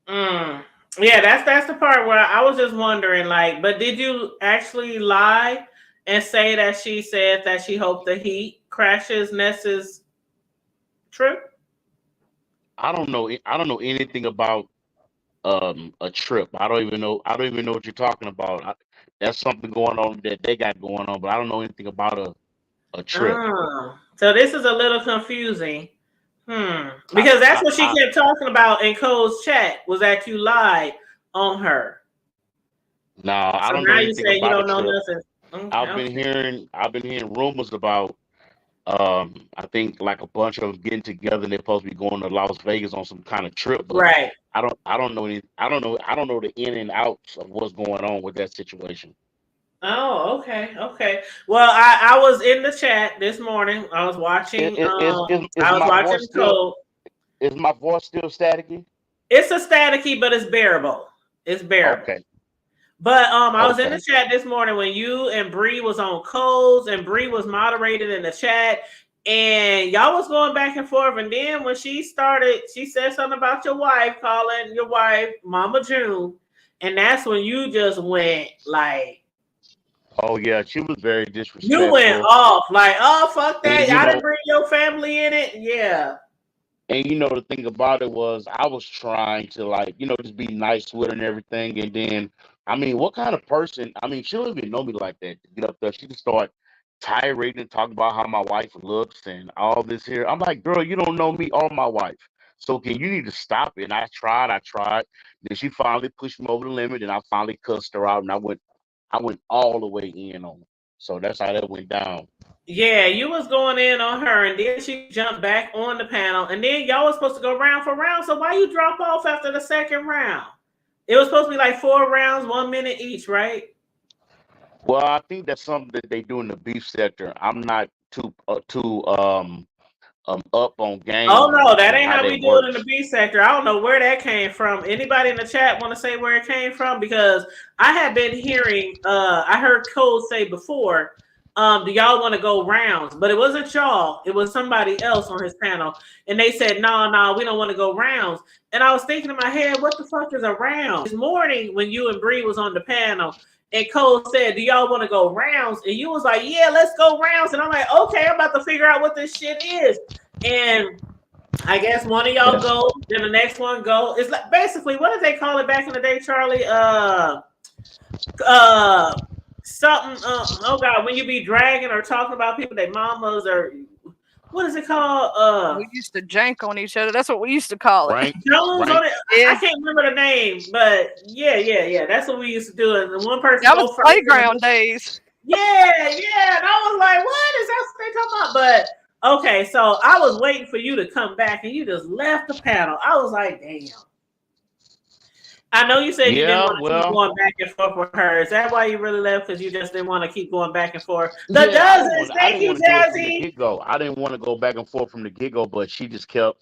S3: Yeah, that's the part where I was just wondering, like, but did you actually lie and say that she said that she hoped the Heat crashes Ness's trip?
S4: I don't know anything about a trip. I don't even know what you're talking about. That's something going on that they got going on, but I don't know anything about a trip.
S3: So this is a little confusing. Because that's what she kept talking about in Cole's chat, was that you lied on her.
S4: No, I don't know anything about you don't know nothing. Okay. I've been hearing rumors about I think like a bunch of them getting together and they're supposed to be going to Las Vegas on some kind of trip. But
S3: right.
S4: I don't know the in and outs of what's going on with that situation.
S3: Oh, okay. Well, I was in the chat this morning. I was watching. Cole.
S4: Is my voice still staticky?
S3: It's a staticky, but it's bearable.
S4: Okay.
S3: But I was in the chat this morning when you and Bree was on Coles, and Bree was moderated in the chat, and y'all was going back and forth. And then when she said something about your wife, calling your wife Mama June, and that's when you just went like,
S4: oh yeah, she was very disrespectful.
S3: You went off like, oh fuck that! Y'all didn't bring your family in it, yeah.
S4: And the thing about it was, I was trying to just be nice with her and everything. And then, I mean, what kind of person? I mean, she don't even know me like that. To get up there, she just start tirading and talking about how my wife looks and all this here. I'm like, girl, you don't know me or my wife. So you need to stop it. And I tried. Then she finally pushed me over the limit, and I finally cussed her out, and I went all the way in on her. So that's how that went down.
S3: Yeah, you was going in on her, and then she jumped back on the panel, and then y'all was supposed to go round for round. So why you drop off after the second round? It was supposed to be like 4 rounds, 1 minute each, right?
S4: Well, I think that's something that they do in the beef sector. I'm not too up on game.
S3: Oh no, that ain't how we do it in the beef sector. I don't know where that came from. Anybody in the chat want to say where it came from? Because I had been hearing, I heard Cole say before do y'all want to go rounds? But it wasn't y'all, it was somebody else on his panel. And they said, no, we don't want to go rounds. And I was thinking in my head, what the fuck is a round? This morning when you and Bree was on the panel, and Cole said, do y'all want to go rounds? And you was like, yeah, let's go rounds. And I'm like, okay, I'm about to figure out what this shit is. And I guess one of y'all go, then the next one go. It's like basically, what did they call it back in the day, Charlie? Something. Oh God, when you be dragging or talking about people, they mamas or what is it called?
S2: We used to jank on each other. That's what we used to call it.
S4: Right.
S3: Jones on it. I can't remember the name, but yeah. That's what we used to do. And one person
S2: that was playground days.
S3: Yeah. And I was like, what is that they talking about? But okay, so I was waiting for you to come back, and you just left the panel. I was like, damn. I know you said you didn't want to keep going back and forth with her. Is that why you really left? Because you just didn't want to keep going back and forth? Thank you, Jazzy.
S4: I didn't want to go back and forth from the get-go, but she just kept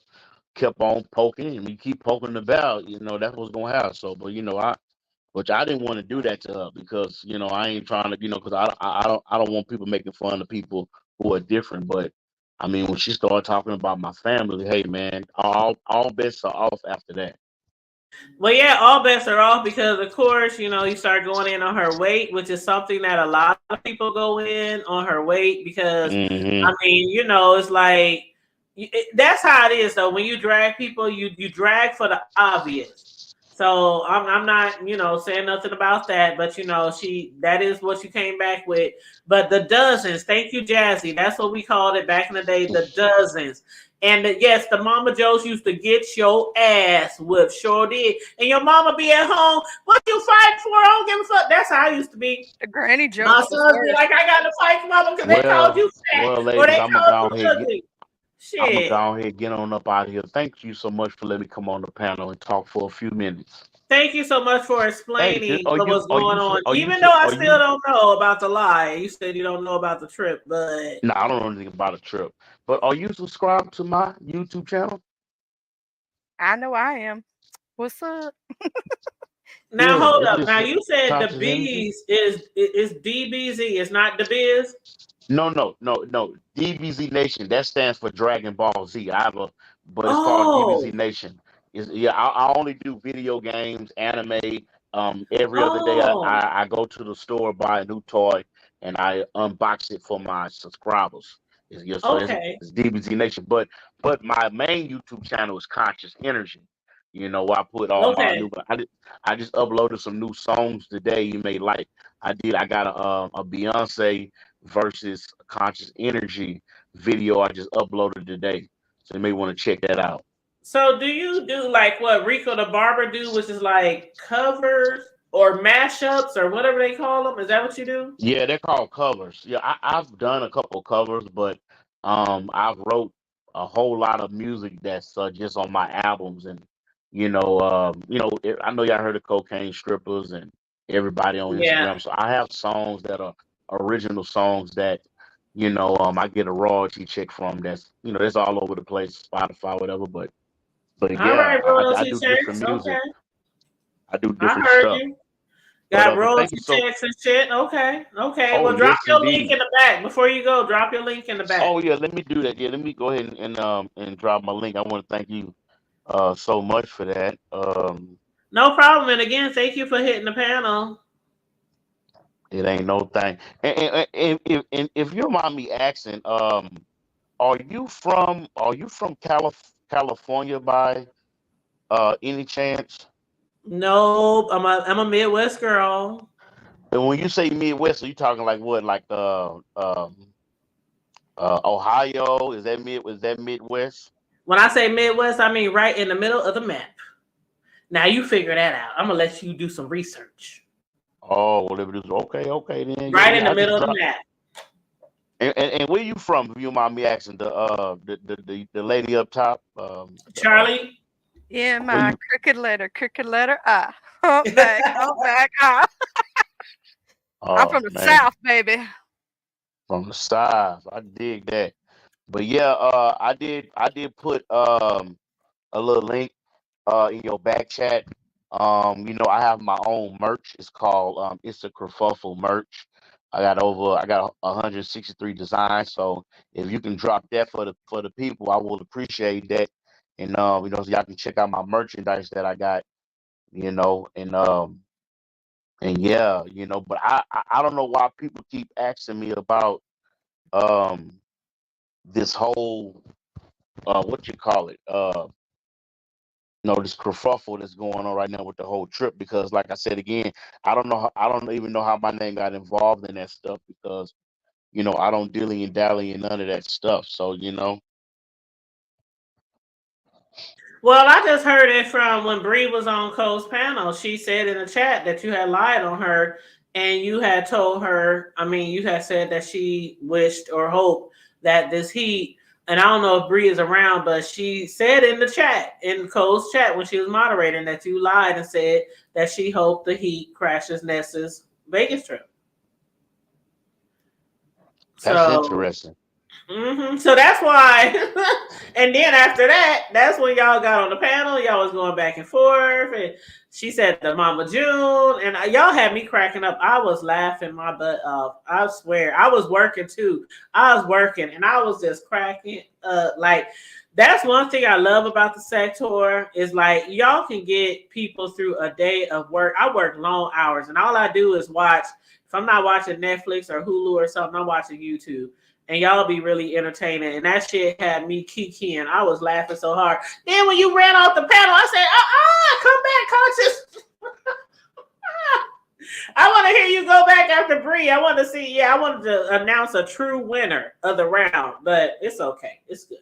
S4: on poking, and we keep poking the bell. That's what's gonna happen. So, but I didn't want to do that to her because I ain't trying to, because I don't want people making fun of people who are different. But I mean, when she started talking about my family, hey man, all bets are off after that.
S3: Well, yeah, all bets are off because, of course, you start going in on her weight, which is something that a lot of people go in on her weight because, I mean, it's like, that's how it is, though. When you drag people, you drag for the obvious. So I'm not, saying nothing about that, but, that is what you came back with. But the dozens, thank you, Jazzy. That's what we called it back in the day, the dozens. And yes, the Mama Joes used to get your ass whipped, sure did. And your mama be at home, what you fighting for? I don't give a fuck. That's how I used to be.
S2: The granny joke.
S3: My son be like, I got to fight mama because they called you fat.
S4: Well, ladies,
S3: or they called you ugly.
S4: I'm going to go ahead and get on up out of here. Thank you so much for letting me come on the panel and talk for a few minutes.
S3: Thank you so much for explaining what was going on. Even though I still don't know about the lie. You said you don't know about the trip, but...
S4: No, I don't know anything about a trip. But are you subscribed to my YouTube channel?
S2: I know I am. What's up?
S3: Now, hold up. Now, you said the B's is DBZ. It's not the Biz?
S4: No. DBZ Nation. That stands for Dragon Ball Z. But it's called DBZ Nation. I only do video games, anime. Every other day, I go to the store, buy a new toy, and I unbox it for my subscribers. It's DBZ Nation. But my main YouTube channel is Conscious Energy. I put all my new. I just uploaded some new songs today. You may like. I got a Beyonce versus Conscious Energy video. I just uploaded today, so you may want to check that out.
S3: So do you do like what Rico the Barber do, which is like covers or mashups or whatever they call them? Is that what you do?
S4: Yeah, they're called covers. Yeah, I've done a couple covers, but I've wrote a whole lot of music that's just on my albums, and I know y'all heard of Cocaine Strippers and everybody on Instagram. So I have songs that are original songs that I get a royalty check from. That's that's all over the place, Spotify, whatever. But yeah, I do different music. Okay. I do different stuff.
S3: You. Got royalty checks and shit. Okay. Well, drop your link in the back before you go. Drop your link in the back.
S4: Oh yeah, let me do that. Yeah, let me go ahead and drop my link. I want to thank you so much for that.
S3: No problem. And again, thank you for hitting the panel.
S4: It ain't no thing. And if you don't mind me asking, are you from California by any chance?
S3: No, I'm a Midwest girl.
S4: And when you say Midwest, are you talking like what, like Ohio? Is that Midwest?
S3: When I say Midwest, I mean right in the middle of the map. Now you figure that out. I'm gonna let you do some research.
S4: Oh, well, if it is okay then.
S3: Right in the middle of the map.
S4: And where you from? If you don't mind me asking, the lady up top,
S3: Charlie.
S2: Yeah, my crooked letter I. Back I. I'm from the South, baby.
S4: From the South, I dig that. But yeah, I did put a little link in your back chat. I have my own merch. It's called It's a Kerfuffle merch. I got 163 designs. So if you can drop that for the people, I will appreciate that. And so y'all can check out my merchandise that I got, and yeah, but I don't know why people keep asking me about um this whole what you call it, this kerfuffle that's going on right now with the whole trip, because like I said again, I don't even know how my name got involved in that stuff, because I don't dilly and dally in none of that stuff. So
S3: Well, I just heard it from when Bree was on Cole's panel. She said in the chat that you had lied on her and you had told her, you had said that she wished or hoped that this heat, and I don't know if Bree is around, but she said in the chat, in Cole's chat when she was moderating, that you lied and said that she hoped the heat crashes Nessa's Vegas trip.
S4: that's interesting.
S3: So that's why. And then after that, that's when y'all got on the panel. Y'all was going back and forth. And she said the Mama June. And y'all had me cracking up. I was laughing my butt off. I swear. I was working too. I was working and I was just cracking up. Like, that's one thing I love about the sector is like y'all can get people through a day of work. I work long hours and all I do is watch. If I'm not watching Netflix or Hulu or something, I'm watching YouTube. And y'all be really entertaining. And that shit had me kikiing. I was laughing so hard. Then when you ran off the panel, I said, come back, coaches. I want to hear you go back after Bree. I want to see, I wanted to announce a true winner of the round. But it's okay. It's good.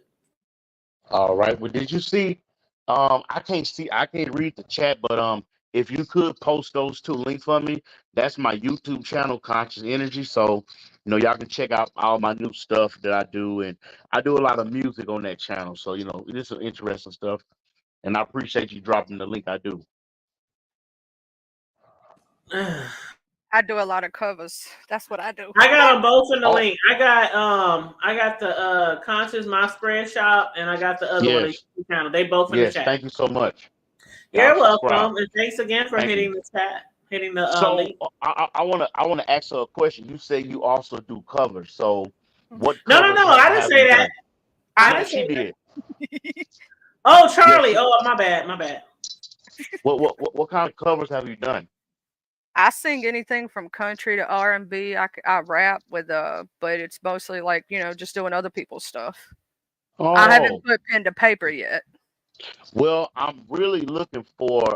S4: All right. Well, did you see? I can't read the chat, but if you could post those two links for me, that's my YouTube channel, Conscious Energy. So, y'all can check out all my new stuff that I do, and I do a lot of music on that channel. So, this is interesting stuff, and I appreciate you dropping the link. I do.
S2: I do a lot of covers. That's what I do.
S3: I got them both in the link. I got the Conscious My Spread Shop, and I got the other one, the channel. They both in the chat.
S4: Thank you so much.
S3: You're welcome, and thanks again for hitting the chat, hitting the link.
S4: I want to ask her a question. You say you also do covers, so what?
S3: No, I didn't say that. I didn't say
S4: did.
S3: Oh, Charlie. Oh, my bad.
S4: What kind of covers have you done?
S2: I sing anything from country to R&B. I rap with but it's mostly like just doing other people's stuff.
S4: Oh.
S2: I haven't put pen to paper yet.
S4: Well, I'm really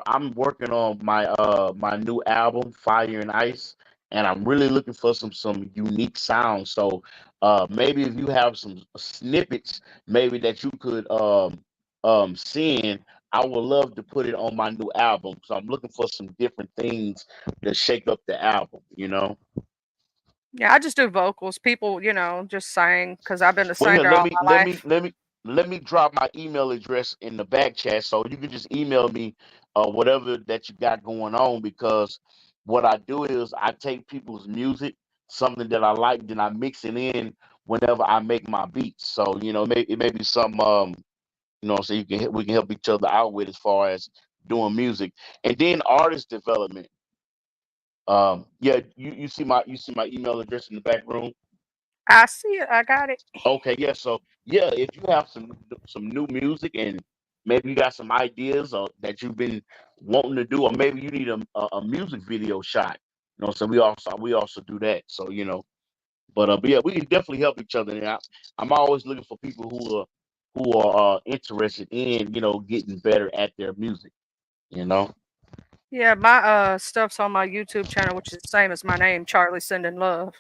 S4: I'm working on my my new album, Fire and Ice, and I'm really looking for some unique sounds. So maybe if you have some snippets, maybe that you could send, I would love to put it on my new album. So I'm looking for some different things to shake up the album,
S2: Yeah, I just do vocals. People, just sing because I've been a singer all my life.
S4: Let me drop my email address in the back chat so you can just email me whatever that you got going on, because what I do is I take people's music, something that I like, then I mix it in whenever I make my beats. So it may be some so we can help each other out with as far as doing music, and then artist development. Yeah, you see my email address in the back room.
S2: I see it. I got it.
S4: Okay, yeah. So yeah, if you have some new music and maybe you got some ideas or that you've been wanting to do, or maybe you need a music video shot, so we also do that. So but yeah, we can definitely help each other. And I'm always looking for people who are interested in getting better at their music.
S2: Yeah, my stuff's on my YouTube channel, which is the same as my name, Charlie Sending Love.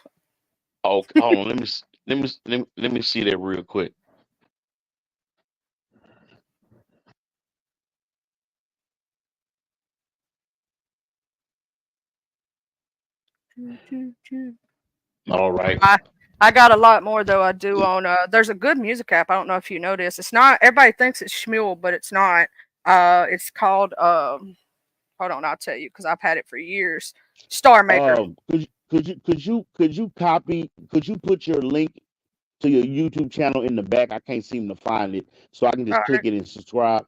S4: Okay, hold on. Let me see that real quick. All right.
S2: I got a lot more though. I do on there's a good music app. I don't know if you know this. It's not, everybody thinks it's Shmuel, but it's not. It's called hold on, I'll tell you because I've had it for years. Star Maker.
S4: Could you put your link to your YouTube channel in the back? I can't seem to find it, so I can just click it and subscribe.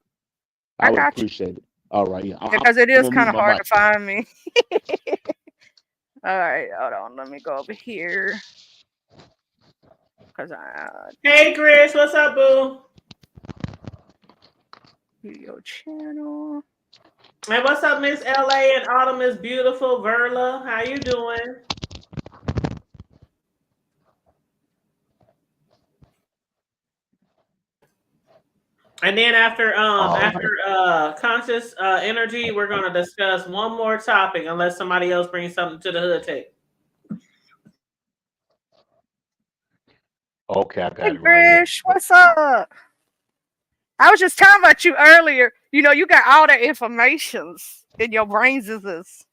S4: I would appreciate it. All right, yeah.
S2: Because it is kind of hard to find me. All right, hold on. Let me go over here. Cause
S3: Hey, Chris, what's up, boo?
S2: video channel.
S3: And what's up, Miss LA and Autumn is beautiful. Verla, how you doing? And then after conscious energy, we're gonna discuss one more topic unless somebody else brings something to the hood tape.
S4: Okay, I got
S2: Hey,
S4: it right
S2: Grish, what's up? I was just talking about you earlier. You know, you got all the informations in your brains. Is this?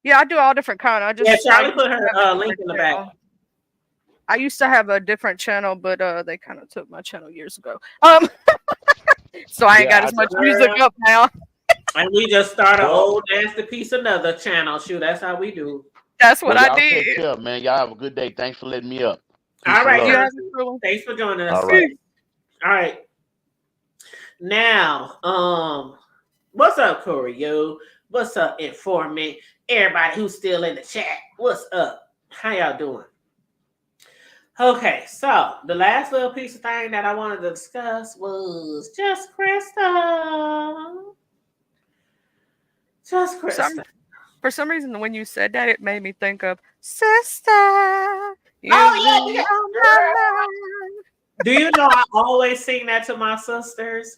S2: Yeah, I do all different kind. I just
S3: Charlie put her link in the back.
S2: I used to have a different channel, but they kind of took my channel years ago. So I ain't got as much music up now.
S3: And we just start an old nasty piece, another channel. Shoot, that's how we do.
S2: That's what I did.
S4: Take care, man. Y'all have a good day. Thanks for letting me up.
S3: Peace all right, thanks for joining us. All right. Now, what's up, Corey? Yo, what's up, informant? Everybody who's still in the chat, what's up? How y'all doing? Okay, so the last little piece of thing that I wanted to discuss was Just Krista. Just Krista.
S2: For some reason, when you said that, it made me think of sister.
S3: Oh, yeah. Do you know I always sing that to my sisters?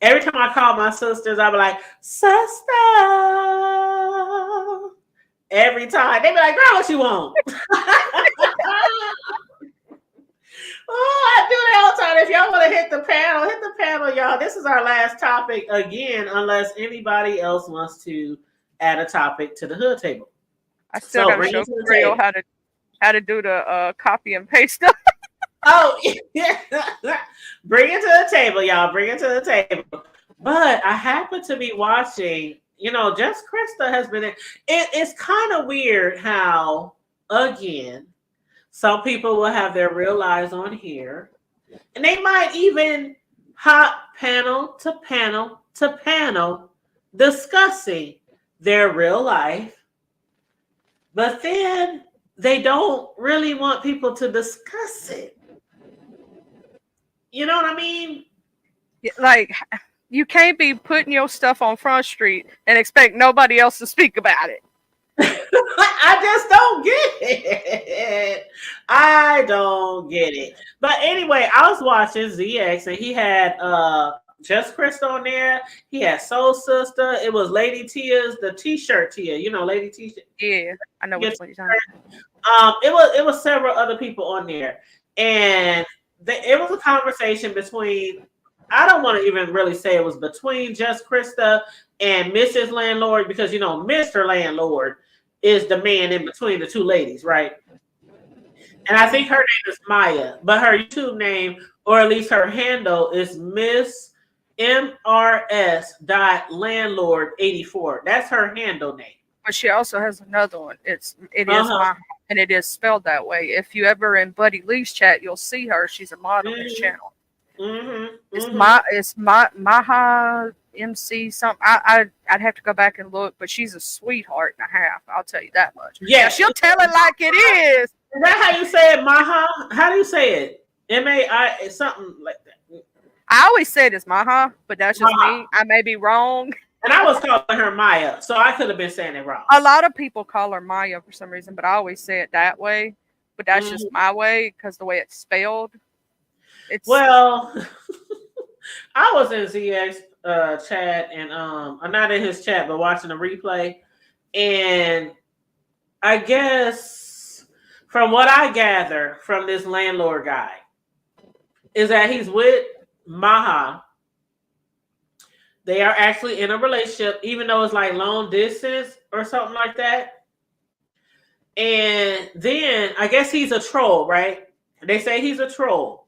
S3: Every time I call my sisters, I'll be like, sister. Every time. They be like, girl, what you want? Oh, I do that all the time. If y'all want to hit the panel, y'all. This is our last topic again, unless anybody else wants to add a topic to the hood table.
S2: I still got to show Creole how to do the copy and paste stuff.
S3: Oh, yeah. Bring it to the table, y'all. Bring it to the table. But I happen to be watching, you know, Just Krista has been in. It's kind of weird how, again, some people will have their real lives on here, and they might even hop panel to panel to panel discussing their real life, but then they don't really want people to discuss it. You know what I mean?
S2: Like, you can't be putting your stuff on Front Street and expect nobody else to speak about it.
S3: I just don't get it. I don't get it. But anyway, I was watching ZX and he had Just Krista on there. He had Soul Sister. It was Lady Tia's, the T-shirt Tia. You know, Lady T-shirt.
S2: Yeah, I know which one you're talking
S3: about. It was several other people on there. And it was a conversation between, I don't want to even really say it was between Just Krista and Mrs. Landlord, because, you know, Mr. Landlord is the man in between the two ladies, right? And I think her name is Maya, but her YouTube name, or at least her handle, is Miss MRS.Landlord84. That's her handle name.
S2: But she also has another one. It is Maha, and it is spelled that way. If you ever in Buddy Lee's chat, you'll see her. She's a model on his channel. It's Maha MC something. I'd have to go back and look, but she's a sweetheart and a half. I'll tell you that much.
S3: Yeah,
S2: now, she'll tell it like it is.
S3: Is that how you say it, Maha? How do you say it? MAI, something like that.
S2: I always said it's Maha, but that's just me. I may be wrong.
S3: And I was calling her Maya, so I could have been saying it wrong.
S2: A lot of people call her Maya for some reason, but I always say it that way. But that's just my way, because the way it's spelled.
S3: Well, I was in ZX chat, and I'm not in his chat, but watching the replay. And I guess from what I gather from this landlord guy is that he's with Maha. They are actually in a relationship, even though it's like long distance or something like that. And then I guess he's a troll, right? They say he's a troll.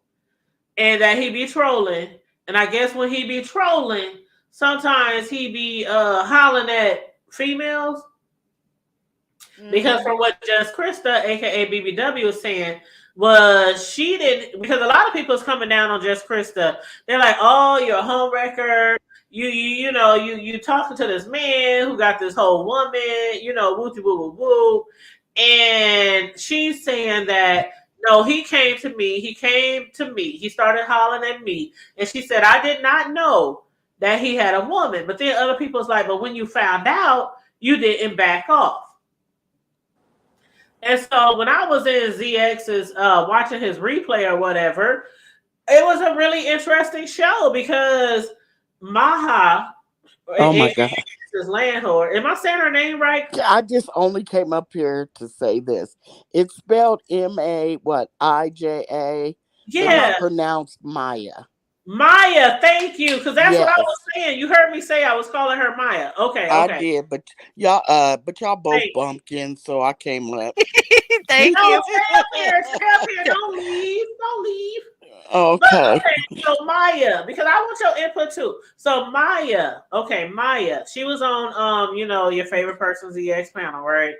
S3: And that he be trolling. And I guess when he be trolling, sometimes he be hollering at females. Because from what Just Krista, aka BBW, was saying, was she didn't, because a lot of people is coming down on Just Krista. They're like, oh, you're a home wrecker. you talking to this man who got this whole woman, woo woo woo woo, and she's saying that no, he came to me. He came to me. He started hollering at me, and she said I did not know that he had a woman. But then other people's like, but when you found out, you didn't back off. And so when I was in ZX's watching his replay or whatever, it was a really interesting show because Maha,
S5: Oh my God.
S3: is Landlord. Am I saying her name right?
S5: I just only came up here to say this. It's spelled Ija.
S3: Yeah.
S5: It's pronounced Maya.
S3: Maya, thank you, because that's what I was saying. You heard me say I was calling her Maya. Okay.
S5: I did, but y'all both bumpkins, so I came up.
S2: Thank you.
S3: Stay up here. Don't leave.
S5: Okay.
S3: But, so Maya, because I want your input too. So Maya, she was on your favorite person's ZX panel, right?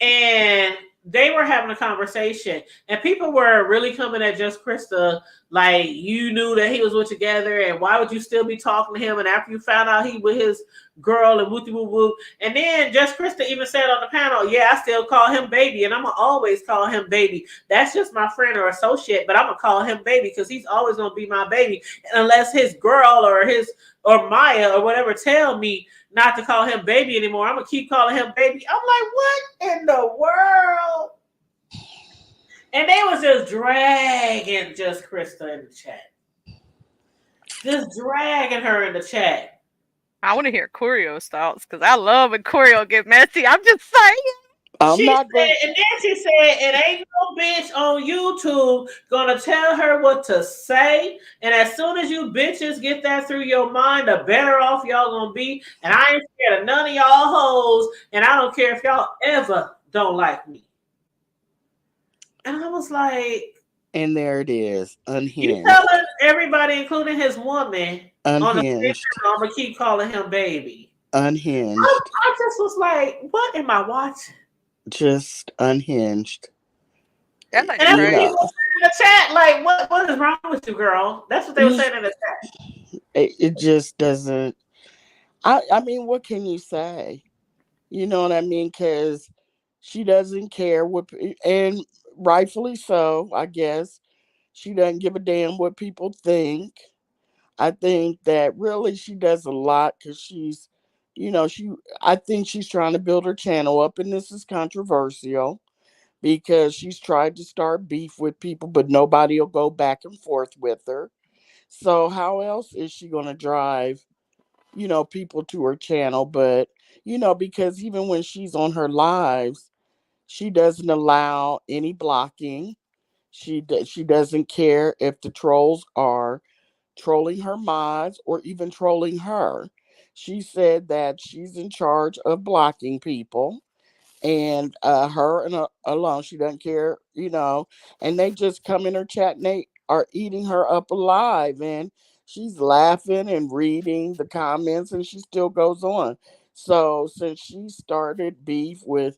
S3: And they were having a conversation, and people were really coming at Just Krista like, you knew that he was with together, and why would you still be talking to him? And after you found out he with his girl and woo woo woo, and then Just Krista even said on the panel, yeah, I still call him baby, and I'm gonna always call him baby. That's just my friend or associate, but I'm gonna call him baby because he's always gonna be my baby, and unless his girl or Maya or whatever tell me not to call him baby anymore, I'm gonna keep calling him baby. I'm like, what in the world? And they was just dragging Just Krista in the chat. Just dragging her in the chat.
S2: I want to hear Corio's thoughts because I love when Corio get messy. I'm just saying.
S3: And then she said, it ain't no bitch on YouTube gonna tell her what to say. And as soon as you bitches get that through your mind, the better off y'all gonna be. And I ain't scared of none of y'all hoes. And I don't care if y'all ever don't like me. And I was like,
S5: and there it is, unhinged.
S3: You telling everybody, including his woman,
S5: unhinged.
S3: On the channel, I'm gonna keep calling him baby.
S5: Unhinged.
S3: I just was like, what am I watching?
S5: Just unhinged.
S2: That's like
S3: and people in the chat, like, what is wrong with you, girl? That's what they were saying in the chat.
S5: It just doesn't. I mean, what can you say? You know what I mean? Because she doesn't care and rightfully so, I guess. She doesn't give a damn what people think. I think that really she does a lot because she's, I think she's trying to build her channel up, and this is controversial because she's tried to start beef with people, but nobody will go back and forth with her. So how else is she going to drive, people to her channel? But, because even when she's on her lives, she doesn't allow any blocking. She doesn't care if the trolls are trolling her mods or even trolling her. She said that she's in charge of blocking people, and her and alone, she doesn't care, and they just come in her chat and they are eating her up alive, and she's laughing and reading the comments, and she still goes on. So since she started beef with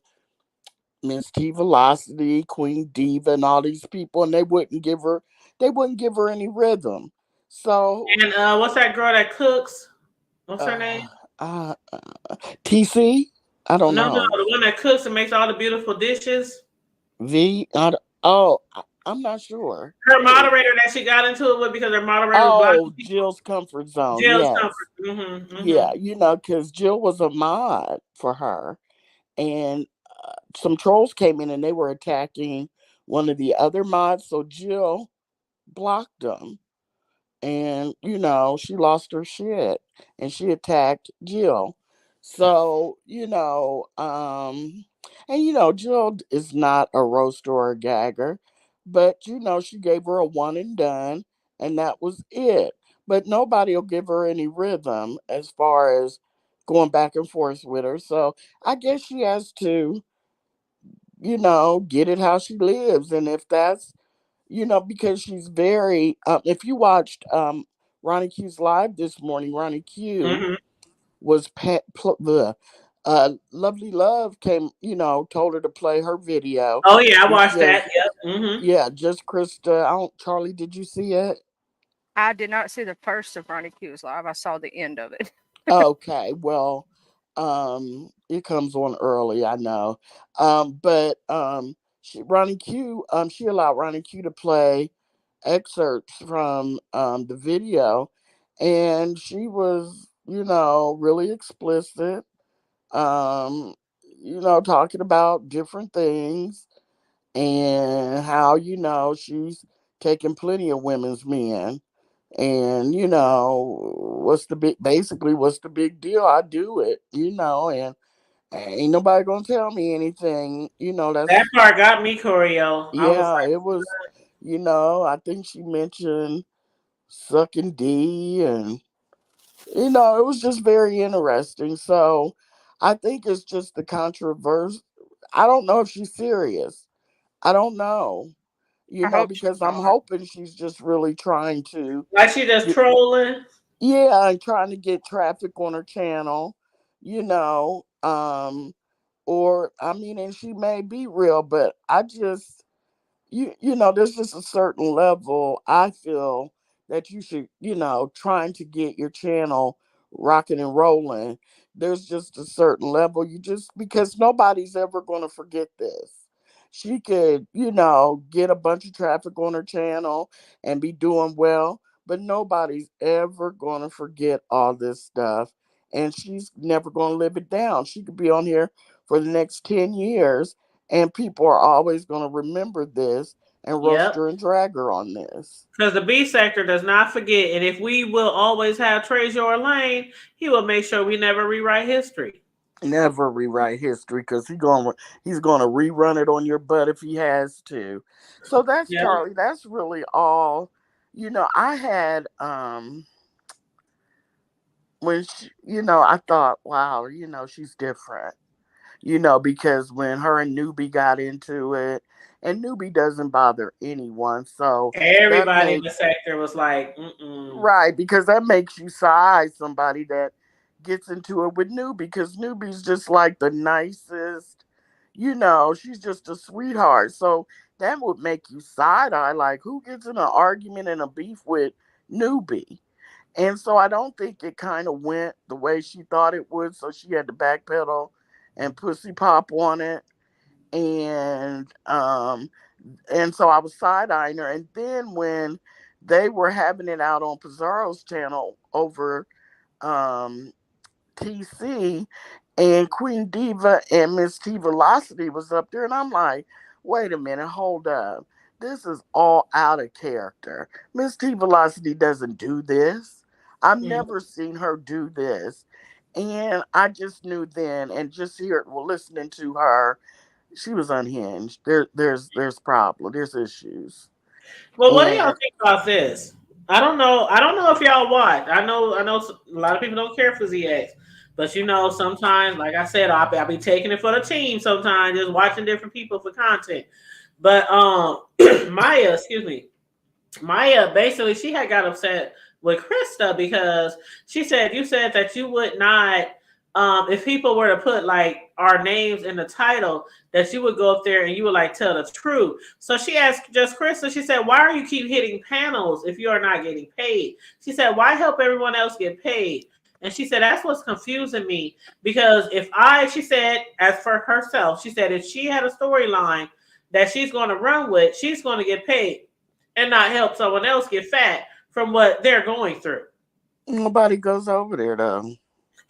S5: Miss T Velocity, Queen Diva, and all these people, and they wouldn't give her any rhythm. So
S3: and what's that girl that cooks? What's her name?
S5: TC. I don't know.
S3: No, the one that cooks and makes all the beautiful dishes.
S5: I'm not sure.
S3: Her moderator that she got into it with because her moderator
S5: was Jill's Comfort Zone.
S3: Jill's Comfort. Mm-hmm.
S5: Yeah, because Jill was a mod for her, and some trolls came in and they were attacking one of the other mods, so Jill blocked them. And, she lost her shit and she attacked Jill. So, Jill is not a roaster or a gagger, but, she gave her a one and done, and that was it. But nobody will give her any rhythm as far as going back and forth with her. So I guess she has to, get it how she lives. And if that's, because she's very, if you watched Ronnie Q's live this morning, Ronnie Q was Lovely Love came, told her to play her video.
S3: Oh yeah, I watched that. Yep.
S5: Yeah, Just Krista. Charlie, did you see it?
S2: I did not see the first of Ronnie Q's live. I saw the end of it.
S5: Okay, well, it comes on early, I know. But Ronnie Q, she allowed Ronnie Q to play excerpts from the video, and she was, really explicit. Um, talking about different things and how, she's taken plenty of women's men. And what's the big deal? I do it, and ain't nobody gonna tell me anything.
S3: That
S5: That's
S3: part got me, Corio. I was
S5: yeah.
S3: like,
S5: It was, I think she mentioned sucking D, and it was just very interesting. So I think it's just the controversy. I don't know if she's serious. I don't know,
S2: I hope she's
S5: because I'm
S2: not.
S5: hoping she's just really trying to,
S3: like she just trolling.
S5: yeah, and trying to get traffic on her channel, you know. Or I mean, and she may be real, but I just, there's just a certain level I feel that you should, trying to get your channel rocking and rolling. There's just a certain level you just, because nobody's ever going to forget this. She could, get a bunch of traffic on her channel and be doing well, but nobody's ever going to forget all this stuff. And she's never going to live it down. She could be on here for the next 10 years, and people are always going to remember this and roast
S3: Yep.
S5: her and drag her on this.
S3: Because the B sector does not forget. And if we will always have Trezor Lane, he will make sure we never rewrite history.
S5: Never rewrite history, because he's gonna rerun it on your butt if he has to. So that's
S3: Yeah.
S5: Charlie. That's really all. I had when she, I thought, wow, she's different. Because when her and Newbie got into it, and Newbie doesn't bother anyone, so that
S3: Everybody in
S5: made
S3: the sector was like, mm-mm.
S5: right, because that makes you side somebody that gets into it with Newbie, because Newbie's just like the nicest, she's just a sweetheart. So that would make you side eye, like, who gets in an argument and a beef with Newbie? And so I don't think it kind of went the way she thought it would. So she had to backpedal and pussy pop on it. And so I was side eyeing her. And then when they were having it out on Pizarro's channel over TC, and Queen Diva and Miss T Velocity was up there, and I'm like, wait a minute, hold up. This is all out of character. Miss T Velocity doesn't do this. I've
S3: Mm.
S5: never seen her do this. And I just knew then, and just listening to her, she was unhinged. There's problem. There's issues.
S3: Well, what do y'all
S5: And
S3: think about this? I don't know. I don't know if y'all watch. I know a lot of people don't care for ZX, but sometimes, like I said, I'll be taking it for the team. Sometimes just watching different people for content. But Maya, excuse me, Maya basically she had got upset with Krista because she said you said that you would not if people were to put like our names in the title that you would go up there and you would like tell the truth. So she asked just Krista, she said, why are you keep hitting panels if you are not getting paid? She said, why help everyone else get paid? And she said, that's what's confusing me because she said, as for herself, she said, if she had a storyline that she's going to run with, she's going to get paid and not help someone else get fat from what they're going through.
S5: nobody goes over there though.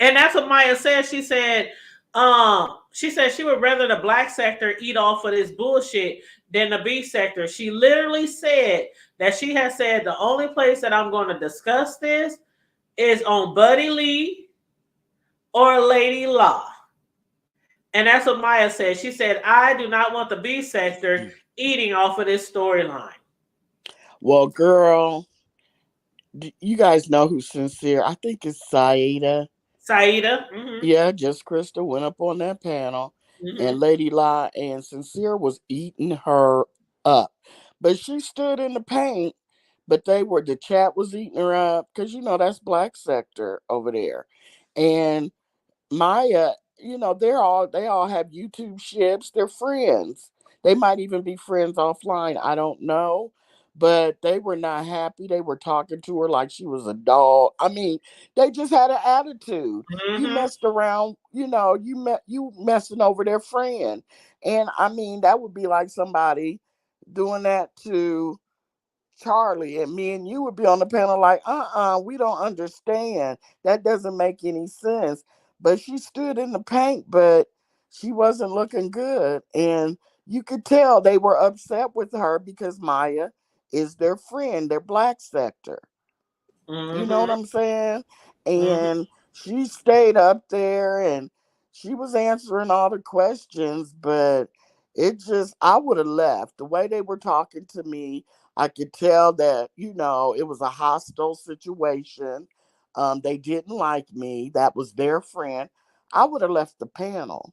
S3: And that's what Maya said. She said she would rather the black sector eat off of this bullshit than the B sector. She literally said that she has said the only place that I'm going to discuss this is on Buddy Lee or Lady Law. And that's what Maya said. She said, I do not want the B sector eating off of this storyline.
S5: Well, girl, you guys know who's sincere. I think it's Saida.
S3: Saida. Mm-hmm.
S5: Yeah, just Crystal went up on that panel, and Lady La and Sincere was eating her up. But she stood in the paint, but the chat was eating her up, because that's black sector over there. And Maya, they all have YouTube ships. They're friends. They might even be friends offline. I don't know. but they were not happy. They were talking to her like she was a dog. I mean, they just had an attitude. You messed around, you messing over their friend. And I mean, that would be like somebody doing that to Charlie, and me and you would be on the panel like, we don't understand. That doesn't make any sense. But she stood in the paint, but she wasn't looking good. And you could tell they were upset with her because Maya is their friend, their black sector. You know what I'm saying? And she stayed up there and she was answering all the questions, but I would have left. The way they were talking to me, I could tell that, it was a hostile situation. They didn't like me. That was their friend. I would have left the panel.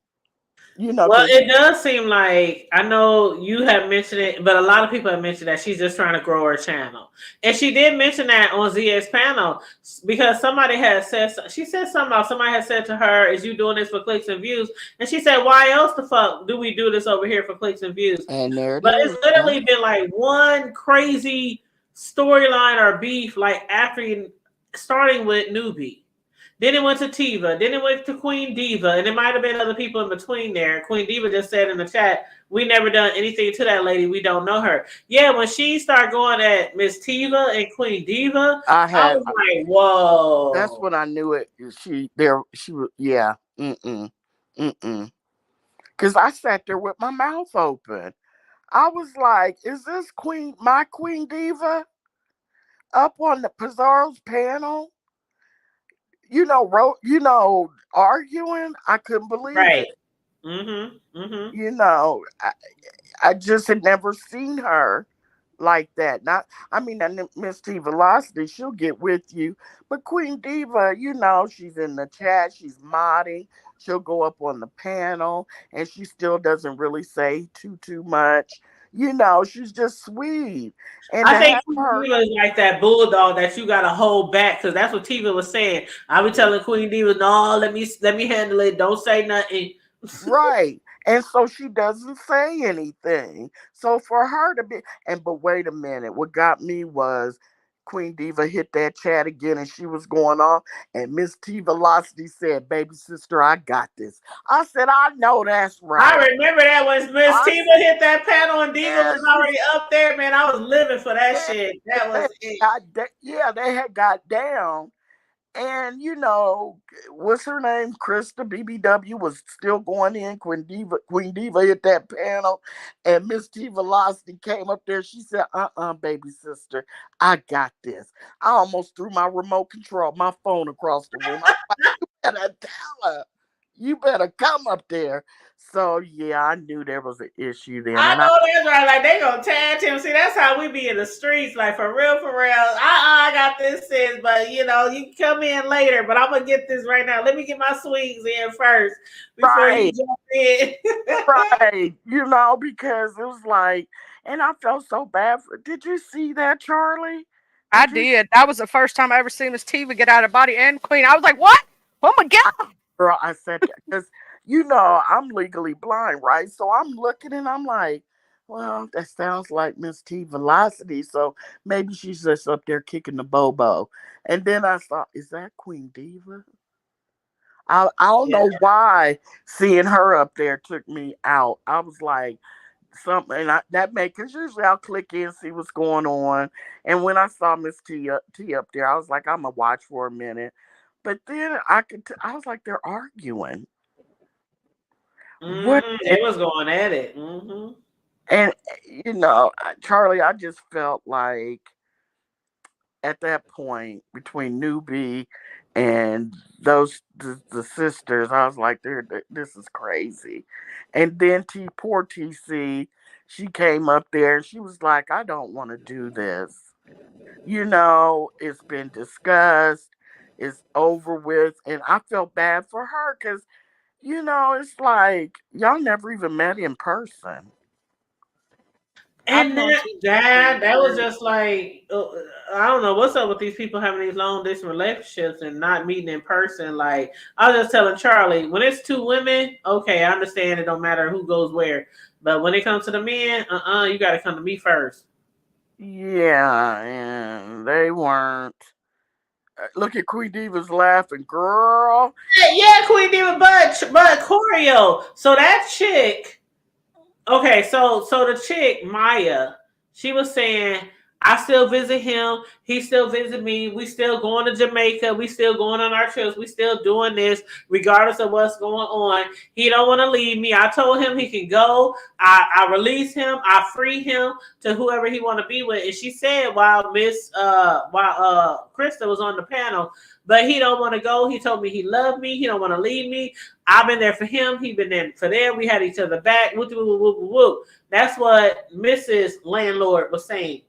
S3: Well, it does seem like, I know you have mentioned it, but a lot of people have mentioned that she's just trying to grow her channel. And she did mention that on ZX panel because somebody had said, she said something about somebody had said to her, is you doing this for clicks and views? And she said, why else the fuck do we do this over here for clicks and views?
S5: And there it
S3: but
S5: is.
S3: It's literally been like one crazy storyline or beef, like starting with Newbie. Then it went to Tiva. Then it went to Queen Diva. And there might have been other people in between there. Queen Diva just said in the chat, we never done anything to that lady. We don't know her. Yeah, when she started going at Miss Tiva and Queen Diva, I was like, whoa.
S5: That's when I knew it. She was, yeah. Because I sat there with my mouth open. I was like, is this my Queen Diva up on the Pizarro's panel? Arguing. I couldn't believe it. I just had never seen her like that. Miss T Velocity, she'll get with you. But Queen Diva, she's in the chat, she's modding, she'll go up on the panel, and she still doesn't really say too much. She's just sweet. And
S3: I think Tiva is like that bulldog that you gotta hold back, because that's what Tiva was saying. I was telling Queen Diva, no, let me handle it. Don't say nothing.
S5: Right. And so she doesn't say anything. So for her to be, but wait a minute, what got me was Queen Diva hit that chat again and she was going off, and Miss T Velocity said, baby sister, I got this. I said, I know that's right.
S3: I remember that when Miss Tiva hit that panel and Diva was already up there, man. I was living for that shit. That was it.
S5: They had got down. And what's her name? Krista BBW was still going in. Queen Diva hit that panel, and Miss T Velocity came up there. She said, baby sister, I got this. I almost threw my remote control, my phone across the room. I was like, you better tell her. You better come up there. So yeah, I knew there was an issue there.
S3: I know that's right. Like, they gonna tag him. See, that's how we be in the streets. Like, for real. I got this, sis, but you can come in later. But I'm gonna get this right now. Let me get my swings in first before you jump in.
S5: Right. Because it was like, and I felt so bad did you see that, Charlie?
S2: I did. That was the first time I ever seen Miss Tiva get out of body and Queen. I was like, what? Oh my God.
S5: Girl, I said that because I'm legally blind, right? So I'm looking and I'm like, well, that sounds like Miss T Velocity. So maybe she's just up there kicking the bobo. And then I thought, is that Queen Diva? I don't know why seeing her up there took me out. I was like, something, and because usually I'll click in, see what's going on. And when I saw Miss T up there, I was like, I'm gonna watch for a minute. But then I was like, they're arguing.
S3: They was going at it.
S5: And Charlie, I just felt like at that point between Newbie and the sisters, I was like, this is crazy. And then poor TC, she came up there and she was like, I don't want to do this. It's been discussed, it's over with, and I felt bad for her because it's like y'all never even met in person.
S3: And that was just like, I don't know what's up with these people having these long distance relationships and not meeting in person. Like, I was just telling Charlie, when it's two women, okay, I understand it don't matter who goes where. But when it comes to the men, you got to come to me first.
S5: Yeah, and they weren't. Look at Queen Diva's laughing, girl.
S3: Yeah, Queen Diva, but Choreo. So that chick. Okay, so the chick Maya, she was saying, I still visit him. He still visit me. We still going to Jamaica. We still going on our trips. We still doing this, regardless of what's going on. He don't want to leave me. I told him he can go. I release him. I free him to whoever he want to be with. And she said while Krista was on the panel, but he don't want to go. He told me he loved me. He don't want to leave me. I've been there for him. He been there for them. We had each other back. Whoop, whoop, whoop, whoop, whoop. That's what Mrs. Landlord was saying.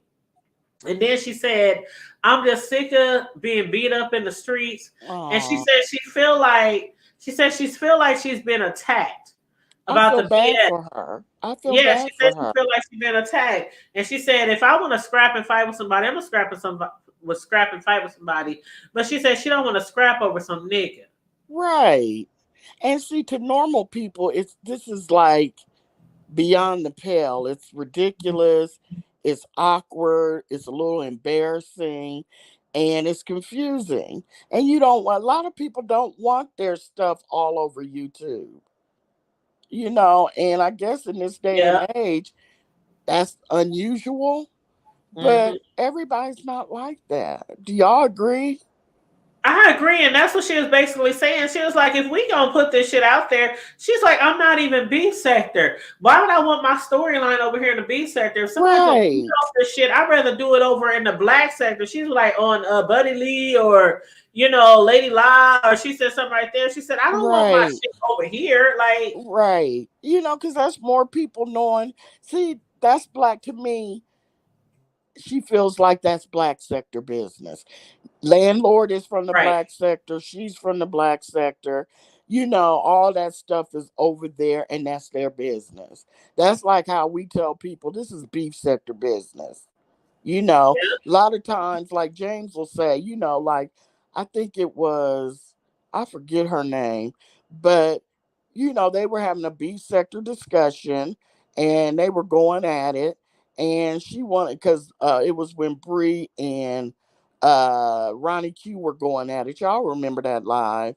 S3: And then she said, I'm just sick of being beat up in the streets.
S5: Aww.
S3: And she said she feel like she's been attacked about
S5: I feel
S3: the
S5: bad
S3: BS.
S5: for her. I feel
S3: Yeah,
S5: bad
S3: she said
S5: for her.
S3: she feel like she's been attacked. And she said, if I want to scrap and fight with somebody, I'm gonna scrap and fight with somebody. But she said she don't want to scrap over some nigga.
S5: Right. And see, to normal people, this is like beyond the pale. It's ridiculous. It's awkward. It's a little embarrassing, and it's confusing. And a lot of people don't want their stuff all over YouTube. And I guess in this day
S3: Yeah.
S5: and age, that's unusual.
S3: Mm-hmm.
S5: But everybody's not like that. Do y'all agree?
S3: I agree, and that's what she was basically saying. She was like, if we gonna put this shit out there, she's like, I'm not even B sector. Why would I want my storyline over here in the B sector? If somebody's gonna beat
S5: Right.
S3: off this shit, I'd rather do it over in the black sector. She's like on Buddy Lee or Lady La, or she said something right there. She said, I don't want my
S5: Right.
S3: shit over here. Like,
S5: Right. Because that's more people knowing. See, that's black to me. She feels like that's black sector business. Landlord is from the
S3: right.
S5: black sector. She's from the black sector. All that stuff is over there, and that's their business. That's like how we tell people this is beef sector business. A lot of times, like James will say, like, I think it was, I forget her name, but, they were having a beef sector discussion and they were going at it. And she wanted, because it was when Bree and Ronnie Q were going at it. Y'all remember that live.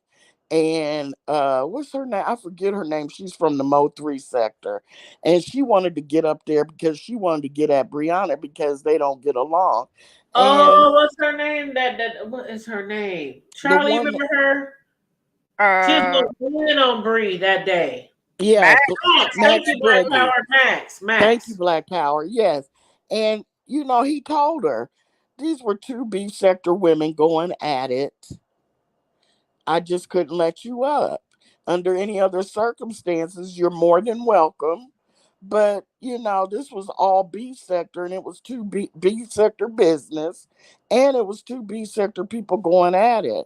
S5: And what's her name? I forget her name. She's from the Mo 3 sector. And she wanted to get up there because she wanted to get at Brianna because they don't get along. And
S3: Oh, what's her name? That what is her name?
S5: the
S3: Charlie, you
S5: one,
S3: remember her? She was
S2: Uh,
S3: gonna win on Bree that day.
S5: yeah,
S2: Max.
S3: Max, thank
S5: Max
S3: you, Black
S5: Boogie.
S3: Power. Max,
S5: Thank you,
S3: Max.
S5: Black Power. Yes. And, he told her these were two B sector women going at it. I just couldn't let you up. Under any other circumstances, you're more than welcome. But, this was all B sector and it was two B sector business and it was two B sector people going at it.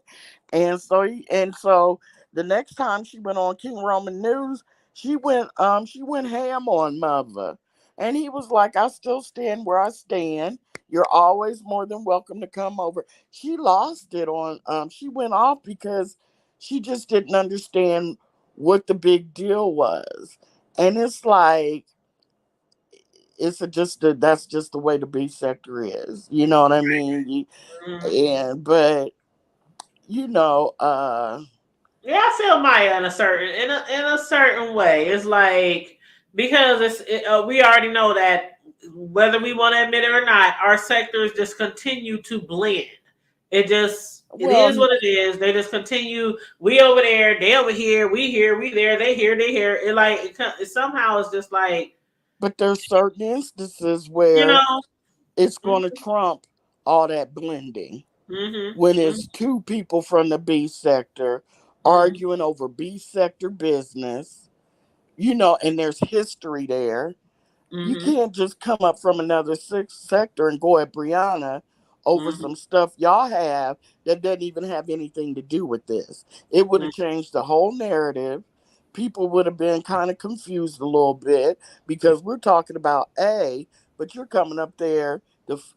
S5: And so the next time she went on King Roman News, she went ham on Mother. And he was like, I still stand where I stand. You're always more than welcome to come over. She lost it she went off because she just didn't understand what the big deal was. And it's like, that's just the way the B sector is. You know what I mean?
S3: Mhm.
S5: But you know, uh
S3: Yeah, I feel Maya in a certain way. It's like because we already know that whether we want to admit it or not, our sectors just continue to blend. It is
S5: well,
S3: what it is. They just continue. We over there, they over here, we there, they here, they here. Somehow it's just like
S5: but there's certain instances
S3: you
S5: where
S3: know.
S5: it's going to
S3: Mm-hmm,
S5: trump all that blending. When
S3: mm-hmm,
S5: it's two people from the B sector
S3: mm-hmm,
S5: arguing over B sector business, and there's history there. You
S3: mm-hmm,
S5: can't just come up from another sector and go at Brianna over
S3: mm-hmm,
S5: some stuff y'all have that doesn't even have anything to do with this. It would have changed the whole narrative. People would have been kind of confused a little bit because we're talking about A, but you're coming up there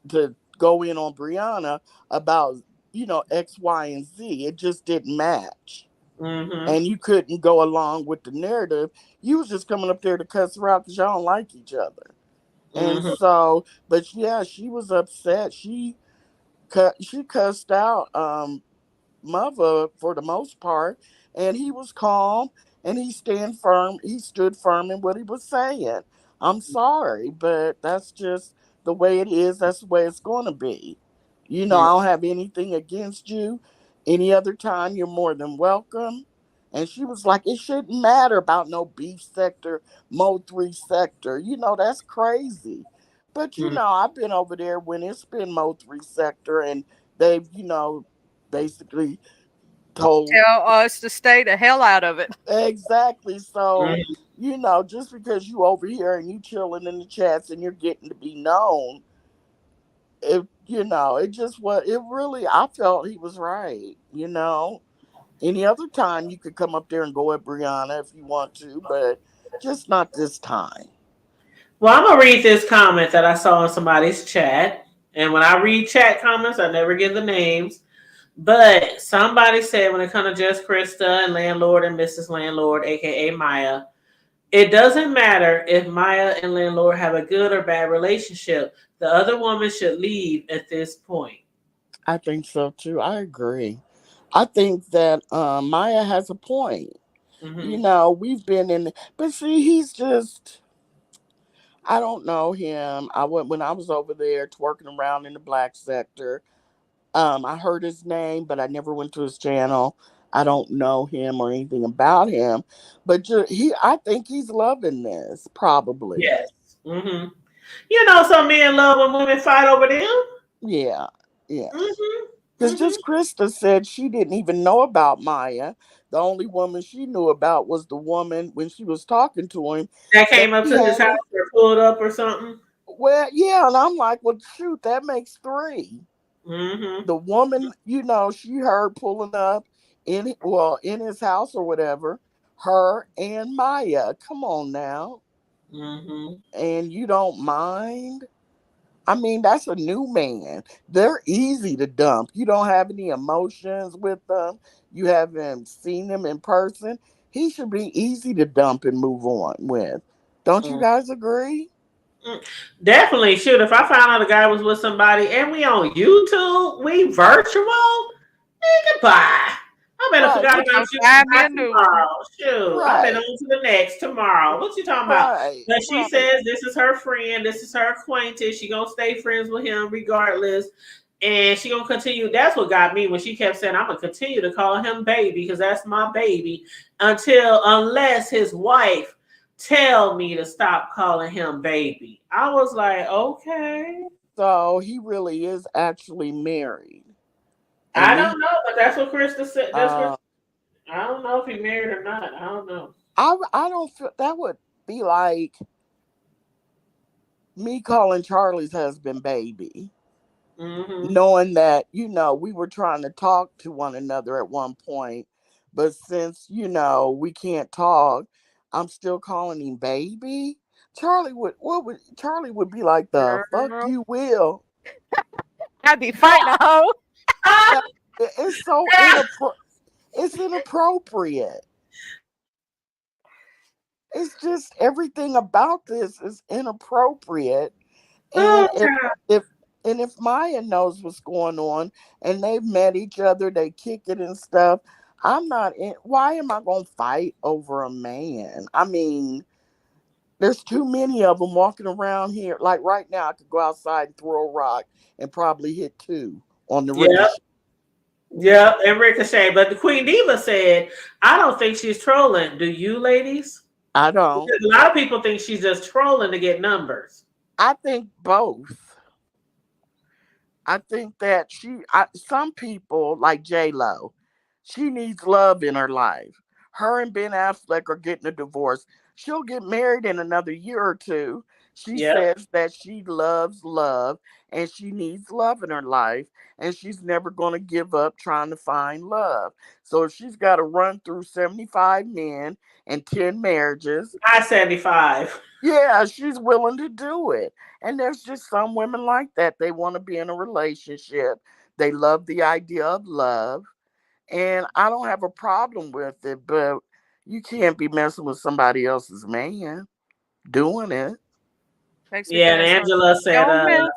S5: to go in on Brianna about, X, Y, and Z. It just didn't match.
S3: mm-hmm.
S5: And you couldn't go along with the narrative. You was just coming up there to cuss her out because y'all don't like each other. And
S3: Mm-hmm.
S5: so, but yeah, she was upset. She cussed out mother for the most part, and he was calm and he stood firm in what he was saying. I'm sorry, but that's just the way it is. That's the way it's going to be. I don't have anything against you. Any other time, you're more than welcome. And she was like, it shouldn't matter about no beef sector, Mo 3 sector. That's crazy. But I've been over there when it's been Mo 3 sector, and they've, basically told
S2: Tell us to stay the hell out of it.
S5: exactly. So,
S3: Mm-hmm.
S5: just because you over here and you chilling in the chats and you're getting to be known, it just what it really. I felt he was right. Any other time you could come up there and go at Brianna if you want to, but just not this time.
S3: Well, I'm gonna read this comment that I saw in somebody's chat. And when I read chat comments, I never give the names. But somebody said when it comes to Just Krista and Landlord and Mrs. Landlord, aka Maya, it doesn't matter if Maya and Landlord have a good or bad relationship. The other woman should leave at this point.
S5: I think so too. I agree. I think that Maya has a point.
S3: Mm-hmm.
S5: We've been in, but see, he's just. I don't know him. I went when I was over there twerking around in the black sector. I heard his name, but I never went to his channel. I don't know him or anything about him, but I think he's loving this probably.
S3: Yes. Mm-hmm. Some men love when women fight over them.
S5: Yeah, yes.
S3: Mm-hmm.
S5: Because
S3: Mm-hmm.
S5: just Krista said she didn't even know about Maya. The only woman she knew about was the woman when she was talking to him
S3: That
S5: that
S3: came up
S5: he
S3: to his
S5: had.
S3: house or pulled up or something.
S5: Well, yeah, and I'm like, well, shoot, that makes three.
S3: Mm-hmm.
S5: The woman, she heard pulling up in his house or whatever, her and Maya. Come on now.
S3: Mm-hmm.
S5: And you don't mind? I mean, that's a new man. They're easy to dump. You don't have any emotions with them. You haven't seen them in person. He should be easy to dump and move on with. Don't you guys agree?
S3: Definitely shoot. If I found out a guy was with somebody and we on YouTube, we virtual, goodbye. I better
S5: Right.
S3: forgot
S5: What?
S3: about
S2: Go
S3: you
S2: find me
S3: by
S2: a new one.
S3: tomorrow. Shoot, I've been
S5: Right.
S3: on to the next tomorrow. What you talking about?
S5: Right.
S3: But she
S5: Right.
S3: says this is her friend, this is her acquaintance. She gonna stay friends with him regardless, and she gonna continue. That's what got me when she kept saying, "I'm gonna continue to call him baby because that's my baby unless his wife tell me to stop calling him baby." I was like, okay.
S5: So he really is actually married,
S3: I
S5: and he.
S3: don't know, but that's what Krista said. That's what
S5: Uh,
S3: I don't know if he married or not. I don't know.
S5: I don't feel that would be like me calling Charlie's husband baby,
S3: Mm-hmm.
S5: knowing that we were trying to talk to one another at one point, but since we can't talk, I'm still calling him baby. Charlie would be like, the fuck
S2: Girl,
S5: you will.
S2: I'd be fighting a hoe.
S5: Yeah, it's so it's inappropriate. It's just everything about this is inappropriate. And
S3: Oh,
S5: if if Maya knows what's going on and they've met each other, they kick it and stuff. I'm not in. Why am I gonna fight over a man? I mean, there's too many of them walking around here. Like right now, I could go outside and throw a rock and probably hit two on the
S3: yeah,
S5: ricochet.
S3: yeah, and Ricochet. But the Queen Diva said, I don't think she's trolling. Do you, ladies?
S5: I don't.
S3: Because a lot of people think she's just trolling to get numbers.
S5: I think both. I think that some people like J Lo, she needs love in her life. Her and Ben Affleck are getting a divorce. She'll get married in another year or two. She
S3: Yep.
S5: says that she loves love and she needs love in her life, and she's never going to give up trying to find love. So if she's got to run through 75 men and 10 marriages,
S3: I 75.
S5: yeah, she's willing to do it. And there's just some women like that. They want to be in a relationship. They love the idea of love. And I don't have a problem with it, but you can't be messing with somebody else's man doing it.
S2: Makes me
S3: Yeah, and
S2: feel so.
S3: Angela said,
S2: Don't mess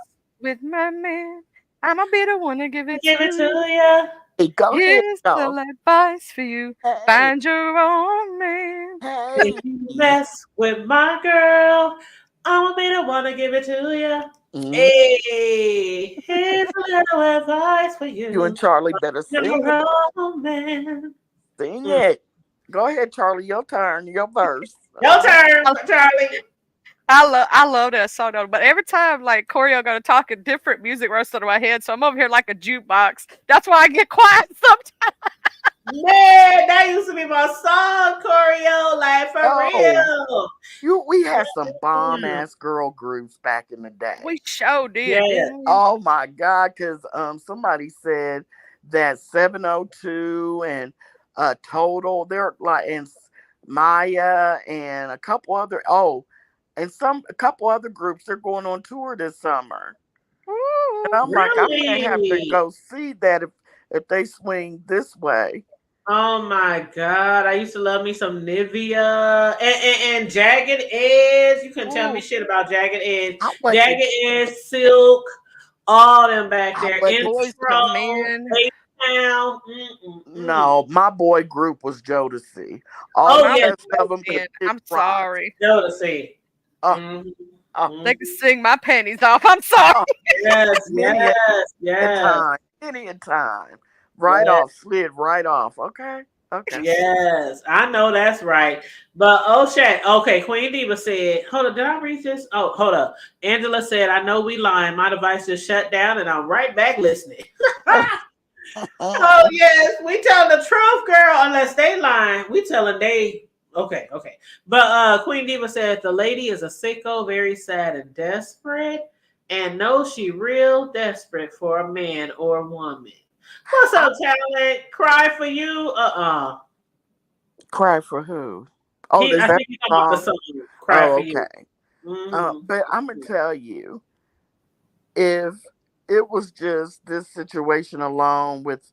S2: with my man. I'ma be the one to give it
S3: give
S2: to
S3: it to
S2: you.
S3: you.
S5: Hey, go ahead,
S2: Here's the
S5: y'all.
S2: advice for you.
S5: Hey,
S2: Find your own man.
S3: If
S5: hey.
S3: you mess with my girl, I'ma be the one to give it to you.
S5: Mhm.
S3: Hey, here's a little advice for
S5: You and
S3: you.
S5: Charlie better sing it.
S3: Your own man.
S5: Sing
S3: Mm.
S5: it. Go ahead, Charlie. Your turn. Your verse.
S3: Your turn, Charlie.
S2: I love that song though. But every time like Choreo gonna talk, a different music runs through my head, so I'm over here like a jukebox. That's why I get quiet sometimes.
S3: Man, that used to be my song, choreo, like for
S5: Oh,
S3: real.
S5: we had some bomb
S3: Mm.
S5: ass girl groups back in the day.
S2: We sure did,
S3: Yeah.
S2: didn't we?
S5: Oh my God, because somebody said that 702 and Total, they're like, and Maya and a couple other, and a couple other groups, they're going on tour this summer. And
S2: Ooh.
S5: I'm like, I may have to
S3: Really?
S5: go see that if they swing this way.
S3: Oh my God. I used to love me some Nivea and Jagged Edge. You couldn't tell me
S2: Ooh.
S3: shit about Jagged Edge.
S5: I wasn't,
S3: Jagged Edge, Silk, all them back
S5: I
S3: there.
S5: wasn't,
S2: Boys to
S3: Intro,
S2: men.
S3: A-Town.
S5: no, my boy group was Jodeci. All
S3: Oh,
S5: the
S2: My
S3: yes.
S5: rest of them could
S2: man,
S5: have kicked
S2: I'm
S5: rocks.
S2: sorry.
S3: Jodeci.
S5: Uh,
S3: Mhm,
S5: uh,
S2: They can
S3: mhm.
S2: sing my panties off. I'm sorry.
S5: uh,
S3: Yes,
S5: many a
S3: yes.
S5: time, many a time. Right
S3: Yes.
S5: off, slid right off. Okay, okay.
S3: Yes, I know that's right. But Shaq, okay, Queen Diva said, hold up, did I read this? Oh, hold up. Angela said, I know we lying. My device just shut down and I'm right back listening. Oh yes, we tell the truth, girl, unless they lying. We telling they okay. But Queen Diva said the lady is a sicko, very sad and desperate, and knows she real desperate for a man or woman. What's
S5: I
S3: up, talent? Cry for you?
S5: cry for who? Oh,
S3: I
S5: is that
S3: think he's talking about the
S5: song?
S3: song "Cry
S5: Oh,
S3: for You."
S5: okay.
S3: Hmm.
S5: But I'm gonna tell you, if it was just this situation alone with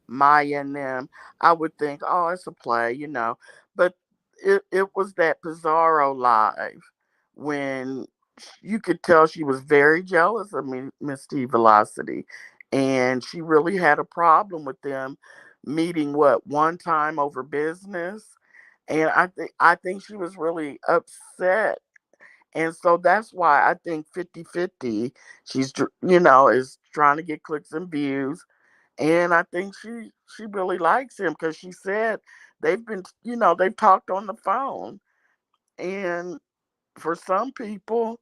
S5: Maya and them, I would think, oh, it's a play, But it was that Pizarro live when you could tell she was very jealous of me, Miss T Velocity, and she really had a problem with them meeting one time over business, and I think she was really upset, and so that's why I think 50-50, is trying to get clicks and views, and I think she really likes him because she said they've talked on the phone, and for some people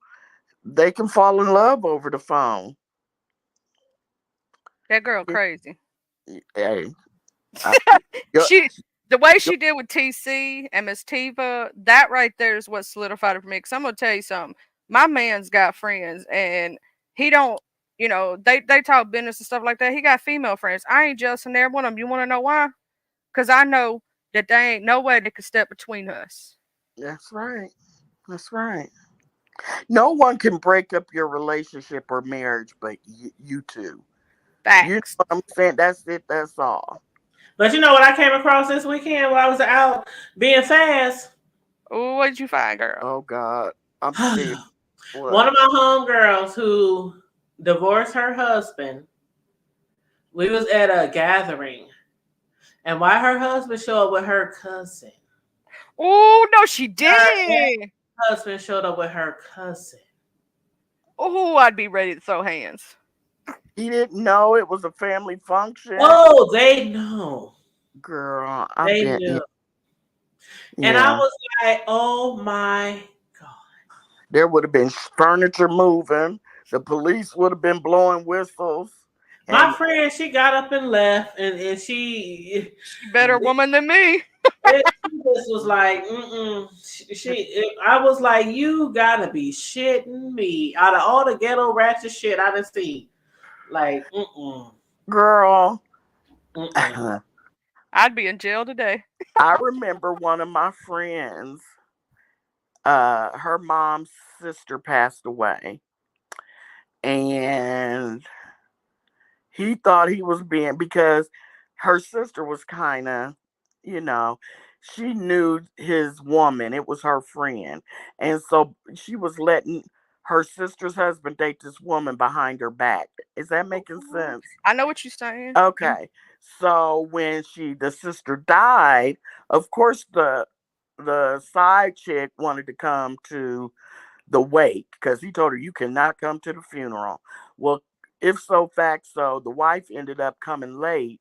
S5: they can fall in love over the phone.
S2: That girl crazy.
S5: Hey, I, you're,
S2: She the way
S5: you're,
S2: she did with TC and Miss Tiva, that right there is what solidified it for me. Cause I'm gonna tell you something. My man's got friends and he don't, they talk business and stuff like that. He got female friends. I ain't jealous in every one of them. You wanna know why? Cause I know that they ain't no way they could step between us.
S5: that's right. That's right. No one can break up your relationship or marriage, but you two. You know
S2: Facts.
S5: what I'm saying? That's it. That's all.
S3: But you know what I came across this weekend while I was out being fast?
S2: Oh, what did you find, girl?
S5: Oh God, I'm scared.
S3: One
S5: What?
S3: of my homegirls who divorced her husband. We was at a gathering, and why her husband showed up with her cousin?
S2: Oh no, she
S3: Her
S2: did.
S3: husband showed up with her cousin.
S2: Oh, I'd be ready to throw hands.
S5: He didn't know it was a family function.
S3: Oh, they know.
S5: Girl, I've
S3: They
S5: been.
S3: knew. And I
S5: Yeah,
S3: was like, oh my God.
S5: there would have been furniture moving. The police would have been blowing whistles,
S3: My
S5: and
S3: friend, she got up and left, and she
S2: She better woman than me.
S3: she just was like, mm-mm. I was like, you gotta be shitting me. Out of all the ghetto ratchet shit I done seen. Like,
S5: girl,
S3: mm-mm.
S5: I
S2: I'd be in jail today.
S5: remember one of my friends. Her mom's sister passed away, and he thought he was being because her sister was kind of, you know, she knew his woman. It was her friend, and so she was letting her sister's husband date this woman behind her back. Is that making sense?
S2: I know what you're saying.
S5: Okay. So when the sister died, of course the side chick wanted to come to the wake because he told her you cannot come to the funeral. Well, if so fact so, the wife ended up coming late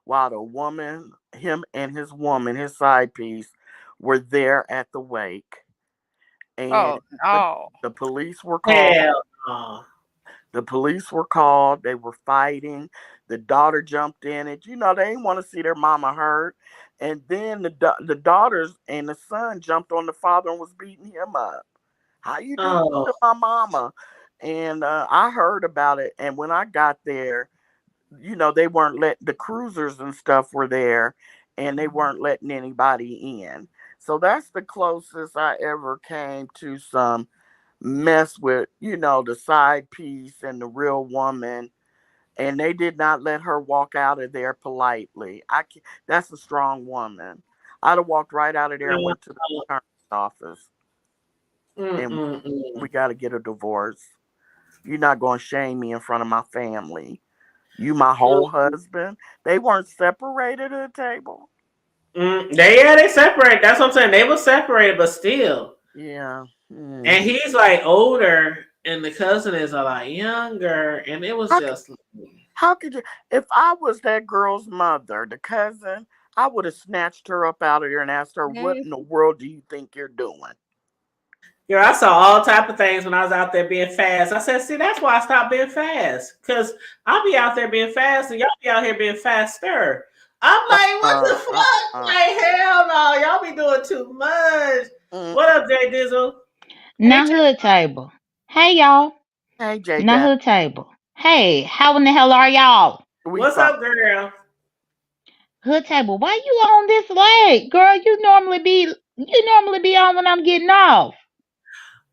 S5: while the woman, him and his woman, his side piece, were there at the wake. And
S2: Oh no.
S5: the police were called.
S3: Hell no.
S5: The police were called. They were fighting. The daughter jumped in it. You know, they didn't want to see their mama hurt. And then the daughters and the son jumped on the father and was beating him up. How you doing
S3: Oh.
S5: to my mama? And I heard about it. And when I got there, you know, they weren't letting the cruisers and stuff were there, and they weren't letting anybody in. So that's the closest I ever came to some mess with, you know, the side piece and the real woman. And they did not let her walk out of there politely. That's a strong woman. I'd have walked right out of there and went to the attorney's office. And we got to get a divorce. You're not going to shame me in front of my family. You my whole husband. They weren't separated at the table.
S3: They separated. That's what I'm saying. They were separated, but still.
S5: Yeah.
S3: And he's like older, and the cousin is a lot younger, and it was just.
S5: How could you? If I was that girl's mother, the cousin, I would have snatched her up out of there and asked her, "What in the world do you think you're doing?"
S3: Girl, I saw all type of things when I was out there being fast. I said, see, that's why I stopped being fast. Because I'll be out there being fast and y'all be out here being faster. I'm like, what the fuck? Like, hell no. Y'all be doing too much. What up, Jay Dizzle?
S6: Now hood table. Hey, y'all.
S5: Hey, Jay.
S6: Now hood table. Hey, how in the hell are y'all?
S3: What's up, girl?
S6: Hood table, why you on this late? Girl, you normally be on when I'm getting off.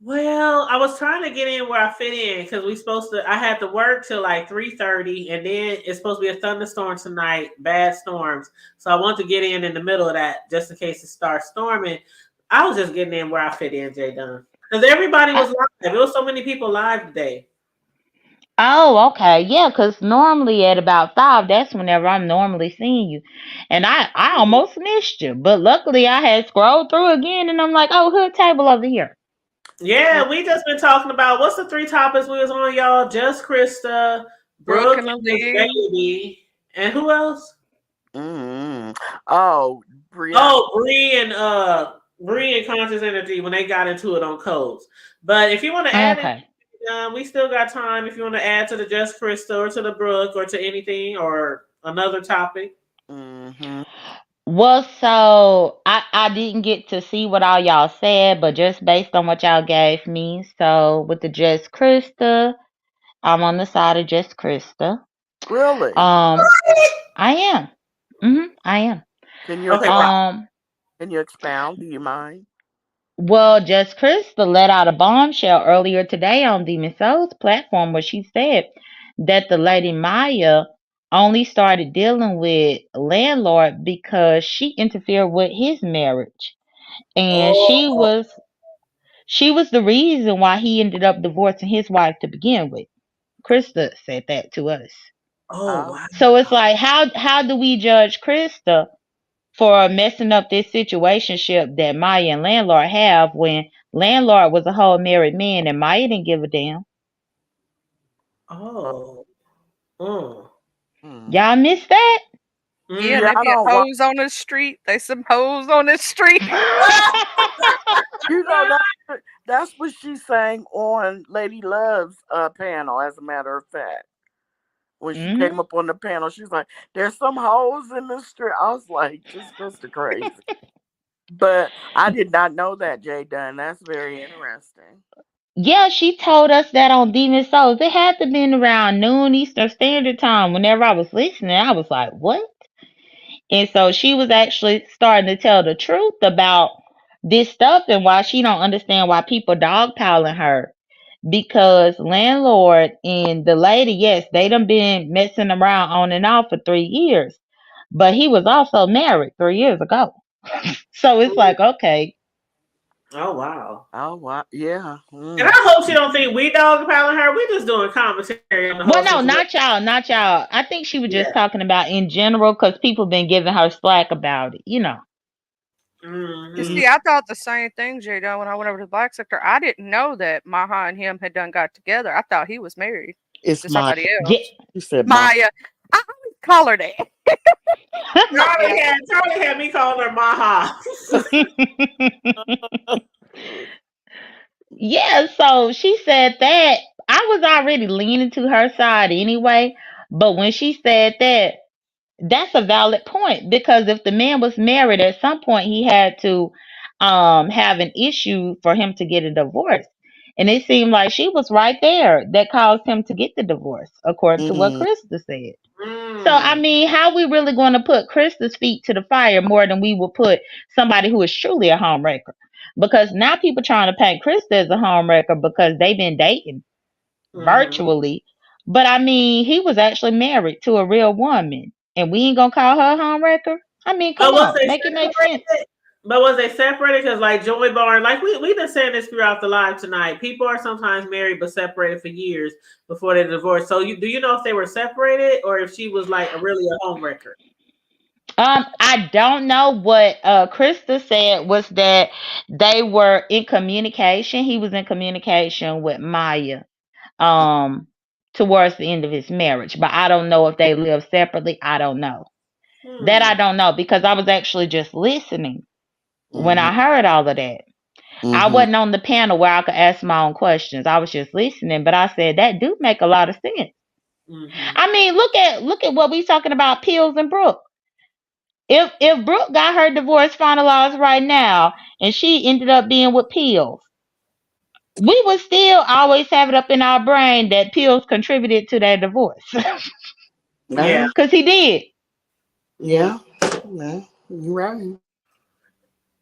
S3: Well, I was trying to get in where I fit in because I had to work till like 3:30, and then it's supposed to be a thunderstorm tonight, bad storms. So I want to get in the middle of that just in case it starts storming. I was just getting in where I fit in, Jay Dunn. Because everybody was live. There was so many people live today.
S6: Oh, okay. Yeah, because normally at about 5, that's whenever I'm normally seeing you. And I almost missed you. But luckily I had scrolled through again and I'm like, oh, hood table over here.
S3: Yeah, we just been talking about what's the 3 topics we was on, y'all? Just Krista, Brooke and Baby, and who else?
S5: Oh, Bree.
S3: Oh, Bree and Conscious Energy when they got into it on codes. But if you want to add it, we still got time. If you want to add to the Just Krista or to the Brooke or to anything or another topic.
S6: Well, so I didn't get to see what all y'all said, but just based on what y'all gave me, so with the Just Krista, I'm on the side of Just Krista.
S5: Really?
S6: I am. I am.
S5: Can you expound? Do you mind?
S6: Well, Just Krista let out a bombshell earlier today on Demon Souls platform where she said that the Lady Maya only started dealing with Landlord because she interfered with his marriage. And she was the reason why he ended up divorcing his wife to begin with. Krista said that to us.
S3: Oh, wow.
S6: So it's like, how do we judge Krista for messing up this situationship that Maya and Landlord have when Landlord was a whole married man and Maya didn't give a damn?
S3: Oh.
S6: Y'all missed that?
S2: Yeah, they get hoes on the street. They some hoes on the street.
S5: You know, that's what she's saying on Lady Love's panel, as a matter of fact. When she came up on the panel, she's like, there's some hoes in the street. I was like, just crazy. But I did not know that, Jay Dunn. That's very interesting.
S6: Yeah, she told us that on Demon Souls. It had to been around noon Eastern Standard Time. Whenever I was listening, I was like, what? And so she was actually starting to tell the truth about this stuff and why she don't understand why people dogpiling her. Because Landlord and the lady, yes, they done been messing around on and off for 3 years. But he was also married 3 years ago. So it's like, okay.
S3: Oh wow.
S5: Oh wow. Yeah.
S3: And I hope she don't think we dog piling her. We just doing commentary on the whole
S6: Well, no,
S3: situation.
S6: not y'all. I think she was just
S3: Yeah.
S6: talking about in general because people been giving her slack about it.
S2: You
S3: Mm-hmm.
S2: see, I thought the same thing, Jada, when I went over to the black sector. I didn't know that Maha and him had done got together. I thought he was married
S5: It's
S2: to
S5: Maya.
S2: somebody
S6: Yeah.
S2: else.
S5: You said Maya.
S2: Maya. I always call her that.
S3: Charlie had me calling her Maha.
S6: Yeah, so she said that. I was already leaning to her side anyway, but when she said that, that's a valid point because if the man was married at some point he had to have an issue for him to get a divorce. And it seemed like she was right there that caused him to get the divorce, according to what
S5: Mm,
S6: Krista said. So I
S3: Mm.
S6: mean, how we really going to put Krista's feet to the fire more than we will put somebody who is truly a homewrecker? Because now people trying to paint Krista as a homewrecker because they've been dating
S3: Mm-hmm.
S6: virtually. But I mean, he was actually married to a real woman, and we ain't gonna call her a homewrecker. I mean,
S3: But
S6: come
S3: was
S6: on,
S3: they
S6: make it make sense.
S3: separated? But was they separated? Because like Joey Barnes, like we've been saying this throughout the live tonight. People are sometimes married but separated for years before they divorce. So do you know if they were separated or if she was like really a homewrecker?
S6: I don't know what Krista said was that they were in communication. He was in communication with Maya um towards the end of his marriage, but I don't know if they live separately. I don't know. That I
S3: Hmm.
S6: don't know because I was actually just listening when
S5: mm-hmm,
S6: I heard all of that. I
S5: mm-hmm.
S6: wasn't on the panel where I could ask my own questions. I was just listening, but I said that do make a lot of sense.
S3: Mm-hmm.
S6: I mean, look at what we talking about, Pills and Brooke. If Brooke got her divorce finalized right now and she ended up being with Pills, we would still always have it up in our brain that Pills contributed to their divorce.
S3: Yeah.
S6: Because he did.
S3: Yeah.
S5: Yeah. Yeah. You're right.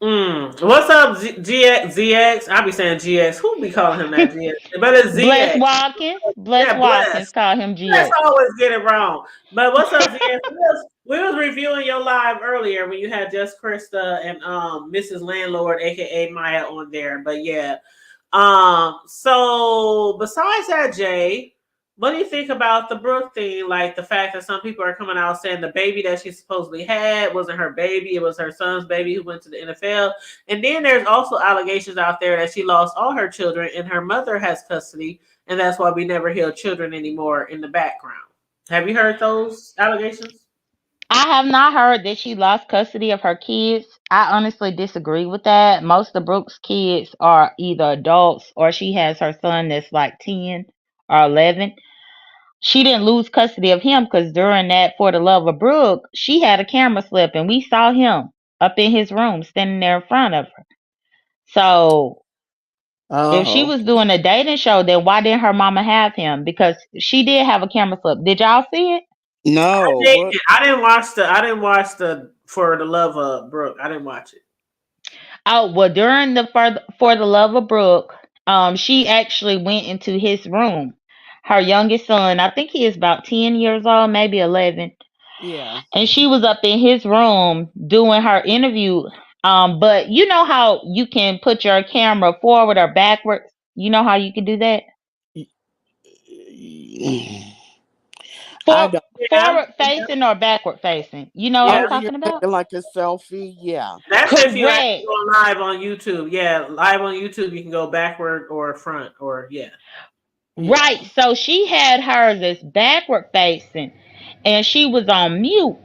S3: What's up, GX? ZX? I be saying GX. Who be calling him that GX? But it's
S6: Bless
S3: ZX.
S6: Watkins. Bless
S3: Yeah,
S6: Watkins
S3: bless.
S6: called him
S3: Let's
S6: GX.
S3: always get it wrong. But what's up, ZX? We was reviewing your live earlier when you had just Krista and Mrs. Landlord, aka Maya, on there. But yeah. So besides that, Jay, what do you think about the Brooke thing? Like the fact that some people are coming out saying the baby that she supposedly had wasn't her baby, it was her son's baby who went to the NFL. And then there's also allegations out there that she lost all her children and her mother has custody, and that's why we never hear children anymore in the background. Have you heard those allegations?
S6: I have not heard that she lost custody of her kids. I honestly disagree with that. Most of Brooke's kids are either adults or she has her son that's like 10 or 11. She didn't lose custody of him because during that For the Love of Brooke, she had a camera slip and we saw him up in his room standing there in front of her. So if she
S5: Oh.
S6: was doing a dating show, then why didn't her mama have him? Because she did have a camera slip. Did y'all see it?
S5: No.
S3: I
S5: What?
S3: didn't. I didn't watch the For the Love of Brooke. I didn't watch it.
S6: Oh, well, during the For the Love of Brooke, she actually went into his room. Her youngest son, I think he is about 10 years old, maybe 11.
S5: Yeah.
S6: And she was up in his room doing her interview. But you know how you can put your camera forward or backwards? You know how you can do that?
S5: I
S6: For
S5: don't.
S3: Yeah.
S6: forward facing or backward facing. You know what I'm
S5: Oh,
S3: Yeah.
S5: you're
S6: talking about?
S5: taking like a selfie? Yeah.
S3: That's if you actually
S6: Correct.
S3: go live on YouTube. Yeah, live on YouTube, you can go backward or front or yeah.
S5: Yeah.
S6: Right. So she had hers as backward facing and she was on mute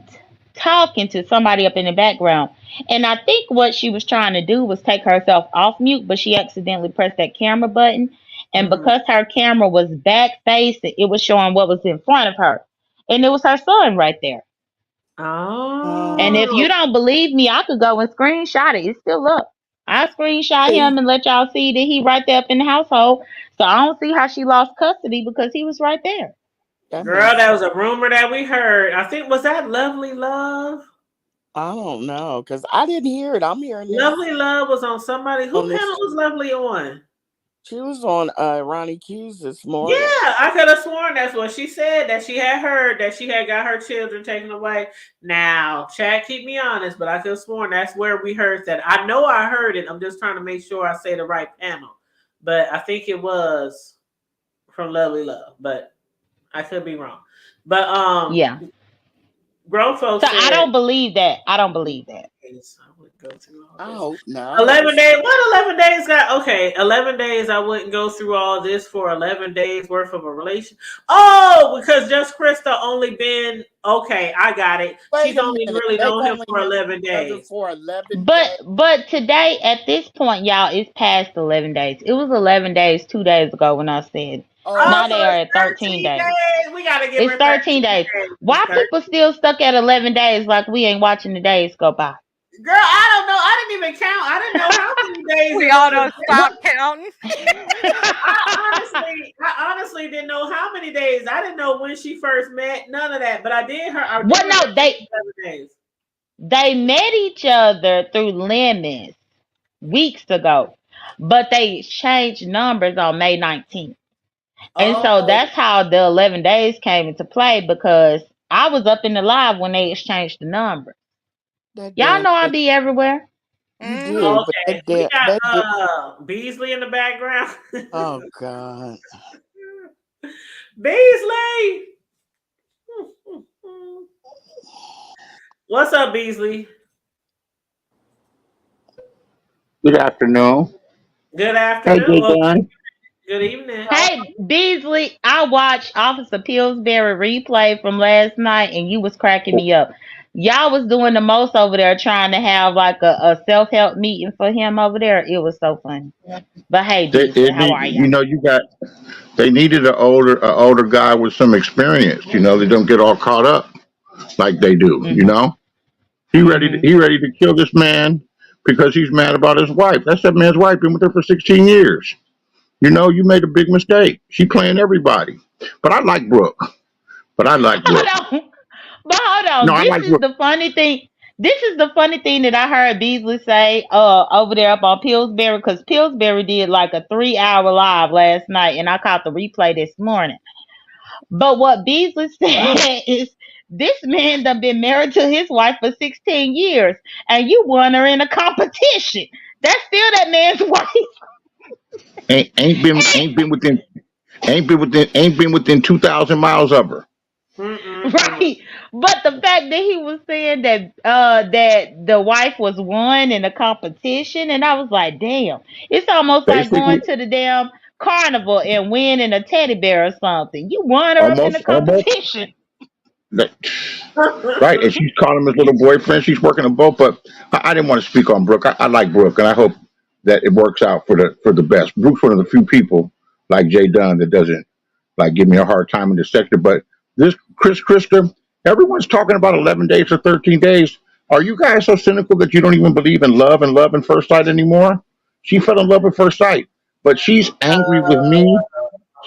S6: talking to somebody up in the background. And I think what she was trying to do was take herself off mute, but she accidentally pressed that camera button. And
S3: Mm-hmm.
S6: because her camera was back facing, it was showing what was in front of her. And it was her son right there. And if
S3: Oh,
S6: you don't believe me, I could go and screenshot it. It's still up. I screenshot
S5: Hey,
S6: him and let y'all see that he right there up in the household. So I don't see how she lost custody because he was right there.
S5: that
S3: girl,
S5: makes
S3: that
S5: sense.
S3: was a rumor that we heard. I think was that Lovely Love.
S5: I don't know because I didn't hear it. I'm hearing this
S3: Lovely Love was on somebody. Who
S5: on
S3: panel
S5: this.
S3: was Lovely on?
S5: She was on Ronnie Q's this
S3: Yeah,
S5: morning.
S3: I could have sworn that's what she said, that she had heard that she had got her children taken away. Now, Chad, keep me honest, but I could have sworn that's where we heard that. I know I heard it. I'm just trying to make sure I say the right panel. But I think it was from Lovely Love, but I could be wrong. But
S6: Yeah.
S3: grown folks
S6: So
S3: said,
S6: I don't believe that. I don't believe that.
S3: I wouldn't go through all
S5: I
S3: this.
S5: hope not.
S3: 11 days. What 11 days got? Okay, 11 days. I wouldn't go through all this for 11 days worth of a relation. Oh, because Just Krista only been okay. I got it.
S5: Wait
S3: She's
S5: a
S3: only
S5: minute.
S3: really
S5: They've
S3: known him
S5: only
S3: for
S5: known
S3: 11
S5: each other
S3: days.
S5: for 11
S6: But
S5: days.
S6: today at this point, y'all, it's past 11 days. It was 11 days 2 days ago when I said.
S5: Oh,
S6: Now
S3: So
S6: they are
S3: it's
S6: at 13 days.
S3: We gotta give
S6: It's
S3: her
S6: 13 days.
S3: days.
S6: Why
S3: It's 13.
S6: people still stuck at 11 days like we ain't watching the days go by?
S3: Girl, I don't know. I didn't even count. I didn't know how many days.
S2: We
S3: it
S2: all
S3: was.
S2: done stop counting.
S3: I honestly didn't know how many days. I didn't know when she first met. None of that. But I did her. I did
S6: Well, no,
S3: her
S6: they
S3: 7 days.
S6: they met each other through Lemons weeks ago, but they exchanged numbers on May 19th. And so
S3: Oh,
S6: that's how the 11 days came into play because I was up in the live when they exchanged the numbers.
S5: that
S6: Y'all
S5: damn
S6: know I
S5: thing.
S6: be everywhere.
S5: You
S2: Mhm.
S5: do, but
S3: okay.
S5: that
S3: We
S5: damn
S3: got Beasley in the background.
S5: oh God.
S3: Beasley. What's up, Beasley?
S4: Good afternoon.
S3: Good
S4: Hey,
S3: afternoon. Well,
S4: J-Don.
S3: good evening.
S6: Hey, Beasley, I watched Officer Pillsbury replay from last night and you was cracking me up. Y'all was doing the most over there trying to have like a self-help meeting for him over there. It was so funny. But hey, Beasley, how are ya?
S7: They needed an older guy with some experience. They don't get all caught up like they do.
S6: Mm-hmm.
S7: He
S6: Mm-hmm.
S7: ready to kill this man because he's mad about his wife. That's that man's wife. Been with her for 16 years. You made a big mistake. She playing everybody. But I like Brooke.
S6: Hold on. But hold on.
S7: No, I
S6: This
S7: like
S6: is
S7: Brooke.
S6: the funny thing. This is the funny thing that I heard Beasley say over there up on Pillsbury because Pillsbury did like a 3-hour live last night and I caught the replay this morning. But what Beasley said is this man done been married to his wife for 16 years and you won her in a competition. That's still that man's wife.
S7: Ain't been within 2,000 miles of her.
S6: Right. But the fact that he was saying that that the wife was won in a competition and I was like, damn. It's almost like
S7: Basically,
S6: going to the damn carnival and winning a teddy bear or something. You won her up in a
S7: almost.
S6: competition.
S7: Right, and she's calling him his little boyfriend. She's working them both, but I didn't want to speak on Brooke. I like Brooke, and I hope that it works out for the best. Brooke's one of the few people like Jay Dunn that doesn't like give me a hard time in this sector. But this Chris Christer, everyone's talking about 11 days or 13 days. Are you guys so cynical that you don't even believe in love and love at first sight anymore? She fell in love at first sight, but she's angry with me.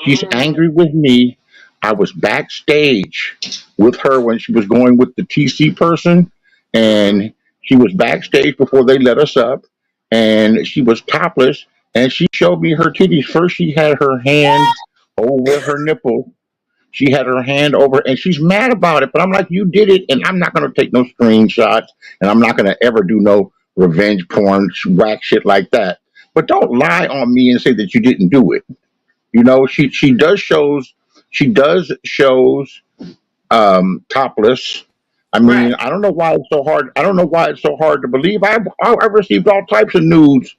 S7: She's angry with me. I was backstage with her when she was going with the TC person, and she was backstage before they let us up, and she was topless, and she showed me her titties. First, she had her hand over her nipple. She had her hand over, and she's mad about it. But I'm like, you did it, and I'm not going to take no screenshots, and I'm not going to ever do no revenge porn, whack shit like that. But don't lie on me and say that you didn't do it. She does shows. She does shows topless. I mean,
S3: Right.
S7: I don't know why it's so hard. I don't know why it's so hard to believe. I've received all types of nudes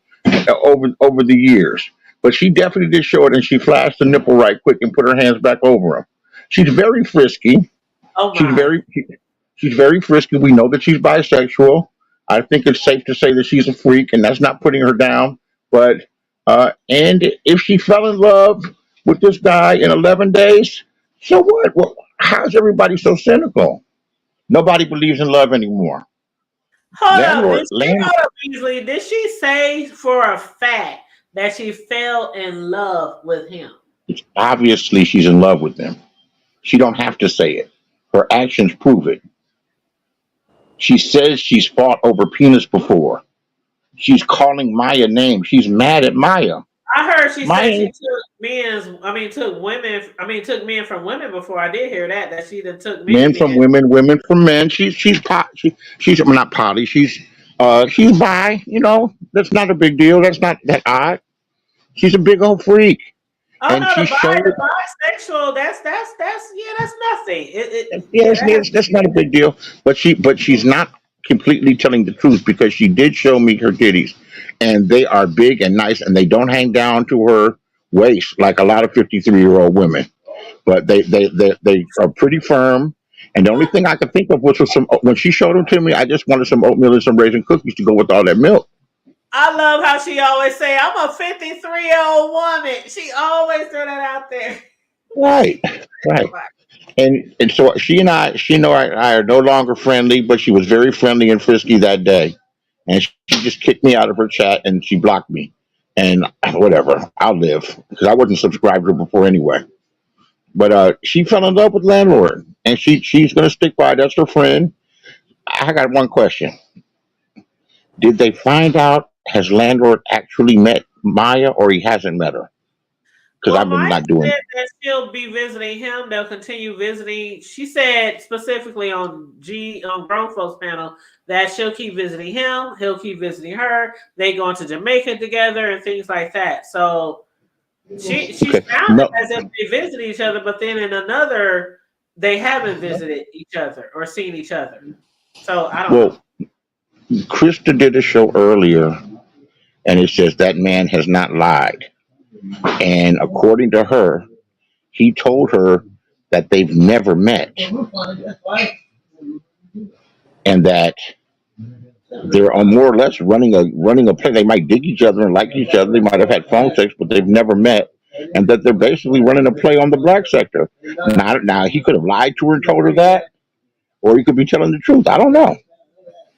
S7: over the years, but she definitely did show it, and she flashed the nipple right quick and put her hands back over him. She's very frisky.
S3: Oh
S7: She's
S3: my.
S7: very frisky. We know that she's bisexual. I think it's safe to say that she's a freak, and that's not putting her down. But and if she fell in love with this guy in 11 days, so what? Well, how's everybody so cynical? Nobody believes in love anymore.
S3: Hold up.
S7: Landlord,
S3: Hold up, Beasley. Did she say for a fact that she fell in love with him?
S7: obviously she's in love with him. She don't have to say it. Her actions prove it. She says she's fought over penis before. She's calling Maya names. She's mad at Maya.
S3: I heard she said
S7: Maya,
S3: she took women. Took men from women before. I did hear that she done took many
S7: men from
S3: men.
S7: women, women from men. She's not poly. She's bi. That's not a big deal. That's not that odd. She's a big old freak,
S3: Oh
S7: and
S3: no,
S7: she
S3: the
S7: showed.
S3: bisexual. That's nothing. Yeah,
S7: Yes, yes, that's not a big deal. But she's not completely telling the truth because she did show me her titties, and they are big and nice, and they don't hang down to her waist like a lot of 53-year-old women. But they are pretty firm. And the only thing I could think of was some when she showed them to me, I just wanted some oatmeal and some raisin cookies to go with all that milk.
S3: I love how she always say, "I'm a 53-year-old woman." She always throw that out there.
S7: Right, right. And so she know I are no longer friendly, but she was very friendly and frisky that day, and she just kicked me out of her chat and she blocked me, and whatever, I'll live because I wasn't subscribed to her before anyway. But she fell in love with landlord, and she's gonna stick by. That's her friend. I got one question: did they find out has landlord actually met Maya, or he hasn't met her? Because
S3: Well,
S7: I've been
S3: Maya
S7: not doing.
S3: said that she'll be visiting him. They'll continue visiting. She said specifically on Grown Folks panel that she'll keep visiting him. He'll keep visiting her. They going to Jamaica together and things like that. So she
S7: Okay,
S3: sounded
S7: no.
S3: as if they visit each other, but then in another they haven't visited each other or seen each other. So I don't know.
S7: Well, Krista did a show earlier, and it says that man has not lied. And according to her, he told her that they've never met, and that they're more or less running a play. They might dig each other and like each other. They might have had phone sex, but they've never met, and that they're basically running a play on the black sector. Now he could have lied to her and told her that, or he could be telling the truth. I don't know.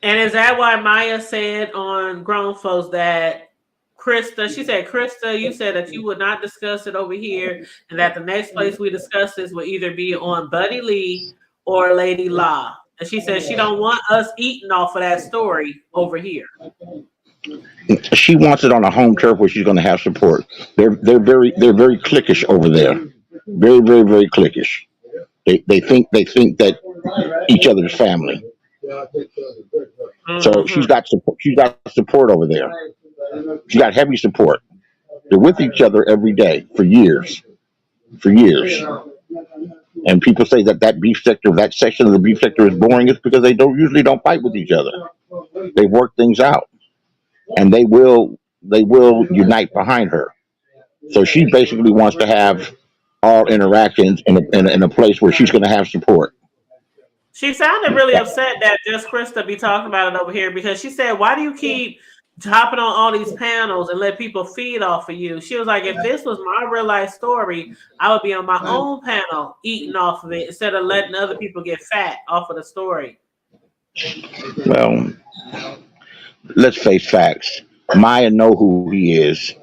S3: And is that why Maya said on Grown Folks that she said, Krista, you said that you would not discuss it over here, and that the next place we discuss this will either be on Buddy Lee or Lady La. And she said she don't want us eating off of that story over here.
S7: She wants it on a home turf where she's going to have support. They're very cliquish over there. Very, very, very cliquish. They think that each other's family. So she's got support. She's got support over there. She got heavy support. They're with each other every day for years. For years. And people say that section of the beef sector is boring. It's because they usually don't fight with each other. They work things out, and they will unite behind her. So she basically wants to have all interactions in a place where she's going to have support.
S3: She sounded really upset that just Krista be talking about it over here because she said, "Why do you keep hopping on all these panels and let people feed off of you?" She was like, "If this was my real life story, I would be on my own panel eating off of it instead of letting other people get fat off of the story."
S7: Well, let's face facts. Maya know who he is.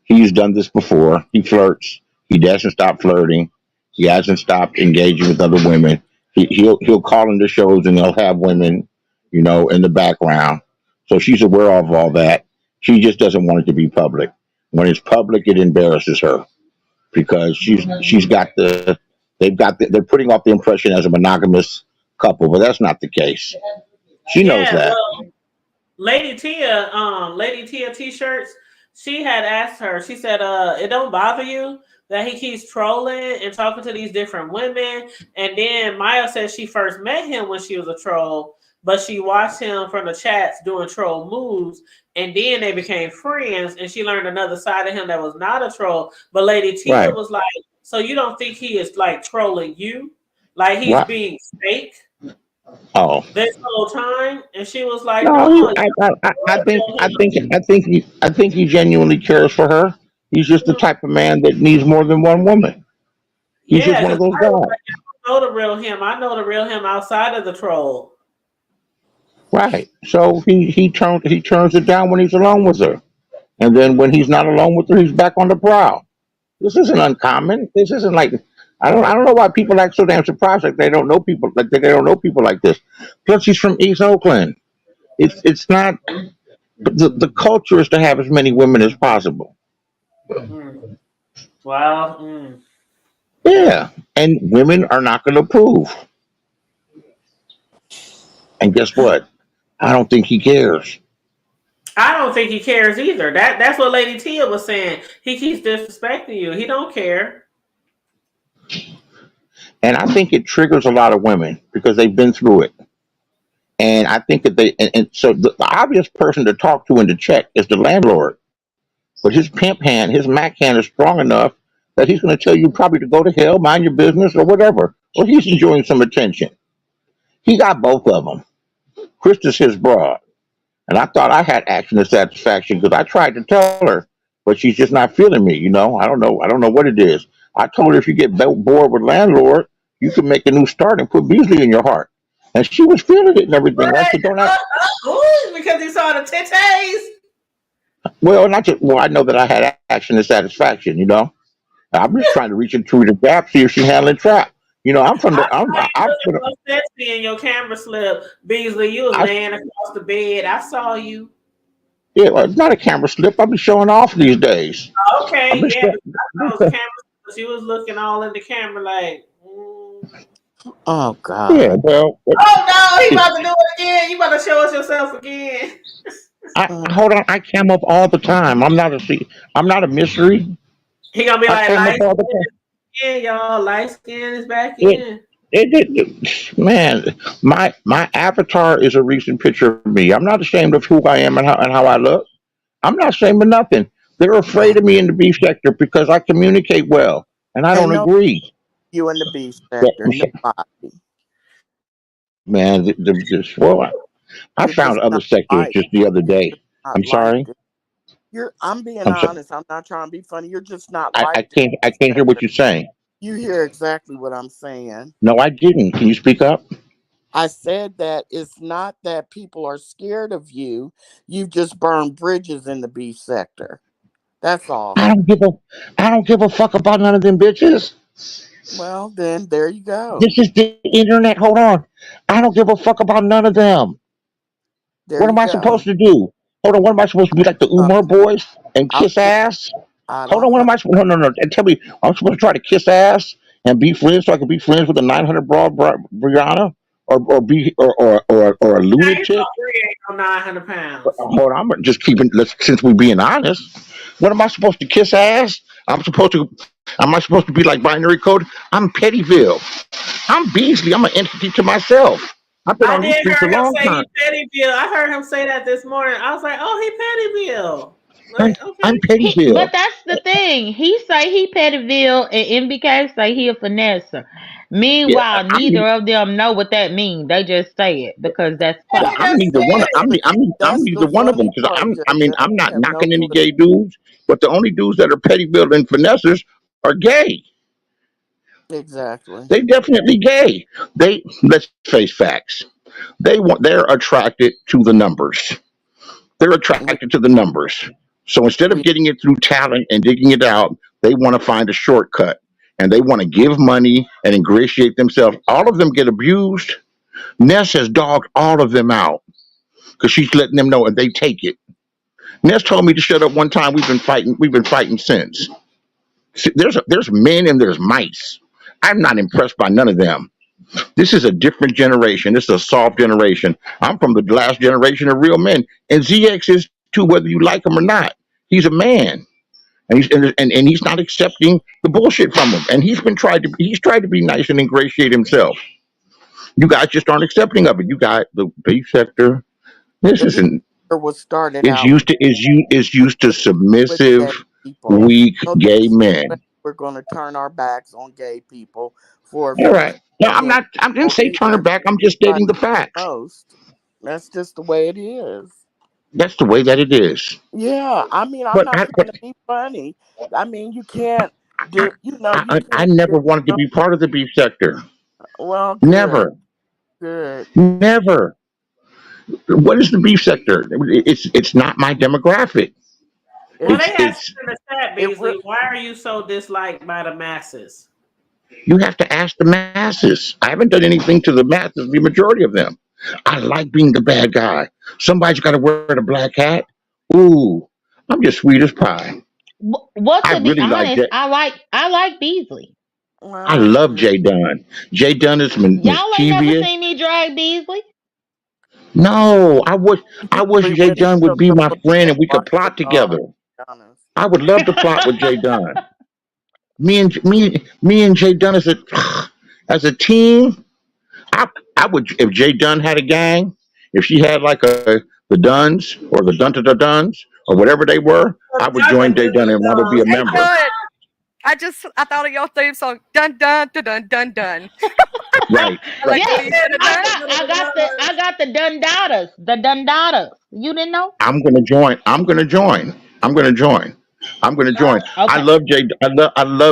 S7: He's done this before. He flirts. He doesn't stop flirting. He hasn't stopped engaging with other women. He'll call into shows and he'll have women, in the background. So she's aware of all that. She just doesn't want it to be public. When it's public, it embarrasses her because they're putting off the impression as a monogamous couple, but that's not the case. She knows that.
S3: Well, Lady Tia T-shirts, she had asked her, she said, it don't bother you that he keeps trolling and talking to these different women. And then Maya said she first met him when she was a troll, but she watched him from the chats doing troll moves. And then they became friends and she learned another side of him that was not a troll. But Lady Tia was like, so you don't think he is like trolling you? Like he's being fake?
S7: Oh,
S3: This whole time, and she was like,
S7: no. I think he genuinely cares for her. He's just the type of man that needs more than one woman. He's just one of those guys.
S3: I know the real him. I know the real him outside of the troll.
S7: Right. So he turns it down when he's alone with her, and then when he's not alone with her, he's back on the prowl. This isn't uncommon. This isn't like I don't know why people act so damn surprised like they don't know people like this. Plus, he's from East Oakland. It's not the culture is to have as many women as possible.
S3: Mm. Well,
S7: Yeah, and women are not going to approve. And guess what? I don't think he cares.
S3: I don't think he cares either. That's what Lady Tia was saying. He keeps disrespecting you. He don't care.
S7: And I think it triggers a lot of women because they've been through it. And I think that and so the obvious person to talk to and to check is the landlord. But his pimp hand, his Mac hand is strong enough that he's going to tell you probably to go to hell, mind your business, or whatever. Or he's enjoying some attention. He got both of them. Krista's his broad. And I thought I had action and satisfaction because I tried to tell her, but she's just not feeling me. I don't know. I don't know what it is. I told her if you get bored with landlord, you can make a new start and put Beasley in your heart. And she was feeling it and everything. I said, don't act.
S3: Because he saw the titties.
S7: Well, not just. Well, I know that I had action and satisfaction. I'm just trying to reach into the gap, see if she's handling trap. I'm from the. I'm from the,
S3: so sexy in your camera slip, Beasley. You was laying across the bed. I saw you.
S7: Yeah, well, it's not a camera slip. I'll be showing off these days.
S3: Okay, yeah. I saw those camera slips. You was looking all in the camera like.
S5: Oh God.
S7: Yeah, well.
S3: Oh no, he about to do it again. You about to show us yourself again.
S7: Hold on, I cam up all the time. I'm not a mystery.
S3: He gonna be like light skin, y'all. Light skin is back in.
S7: Man, my avatar is a recent picture of me. I'm not ashamed of who I am and how I look. I'm not ashamed of nothing. They're afraid of me in the B sector because I communicate well, and I don't agree.
S5: You in the B sector, nobody.
S7: Man, I found other sectors just the other day. I'm sorry.
S5: I'm being honest. I'm not trying to be funny. You're just not
S7: I can't hear what you're saying.
S5: You hear exactly what I'm saying.
S7: No, I didn't. Can you speak up?
S5: I said that it's not that people are scared of you. You've just burned bridges in the B sector. That's all.
S7: I don't give a fuck about none of them bitches.
S5: Well, then there you go.
S7: This is the internet. Hold on. I don't give a fuck about none of them. What am I supposed to do? Hold on. What am I supposed to be like the Umar boys and kiss ass? Hold on. What am I supposed? No. And tell me, I'm supposed to try to kiss ass and be friends so I can be friends with a 900 broad Brianna, or a lunatic.
S3: No, you ain't 900 pounds.
S7: Hold on. I'm just keeping. Since we're being honest, what am I supposed to kiss ass? Am I supposed to be like binary code? I'm Pettyville. I'm Beasley. I'm an entity to myself. I've been on these streets a long time.
S3: Pettyville. I heard him say that this morning. I was like, oh, he Pettyville.
S7: I'm Pettyville.
S6: But that's the thing. He say he Pettyville and MBK say he a finesser. Meanwhile, neither of them know what that means. They just say it because that's
S7: popular. I'm neither one. I'm neither one of them because I'm not knocking any gay dudes, but the only dudes that are Pettyville and finessers are gay.
S5: Exactly.
S7: They definitely gay. Let's face facts. They're attracted to the numbers. They're attracted to the numbers. So instead of getting it through talent and digging it out, they want to find a shortcut. And they want to give money and ingratiate themselves. All of them get abused. Ness has dogged all of them out because she's letting them know, and they take it. Ness told me to shut up one time. We've been fighting since. See, there's men and there's mice. I'm not impressed by none of them. This is a different generation. This is a soft generation. I'm from the last generation of real men, and ZX is too, whether you like him or not. He's a man. And he's not accepting the bullshit from him. And he's tried to be nice and ingratiate himself. You guys just aren't accepting of it. You got the B sector. This isn't. Is used to submissive, weak gay men.
S5: We're going to turn our backs on gay people for.
S7: All right. No, I'm not. I didn't say turn it back. I'm just stating the facts.
S5: That's just the way it is.
S7: That's the way that it is.
S5: Yeah, I mean, I'm not trying to be funny. I mean, you can't do.
S7: I never wanted to be part of the B sector.
S5: Well, good.
S7: Never.
S5: Good.
S7: Never. What is the B sector? It's not my demographic.
S3: Well, they asked in the chat, Beasley, why are you so disliked by the masses?
S7: You have to ask the masses. I haven't done anything to the masses, the majority of them. I like being the bad guy. Somebody's got to wear the black hat. Ooh, I'm just sweet as pie.
S6: Well,
S7: I
S6: to be
S7: really like
S6: honest,
S7: that.
S6: I like Beasley.
S7: I
S5: Well,
S7: love Jay Dunn. Jay Dunn is
S6: Y'all ain't never
S7: mischievous.
S6: seen me drag Beasley.
S7: No, I wish
S5: usually
S7: Jay
S5: when
S7: Dunn
S5: he
S7: would
S5: shows
S7: be
S5: up
S7: my
S5: on
S7: friend
S5: the
S7: and we could
S5: watch the
S7: plot
S5: dog,
S7: together.
S5: to be honest.
S7: I would love to plot with Jay Dunn. Me and Jay Dunn as a team. I would if Jay Dunn had a gang. If she had like the Duns or the Duns or whatever they were, I would join Jay Dunn and I would be a
S2: Hey,
S7: member.
S2: good. I thought of your theme song. Dun dun dun dun dun dun.
S7: Right,
S2: I
S7: right.
S2: like the
S6: Yeah,
S2: way you said it. Dun.
S6: I got the Dundadas. The Dundadas. You didn't know?
S7: I'm gonna join. I'm gonna join. I'm gonna join. I'm gonna join.
S6: Okay.
S7: I love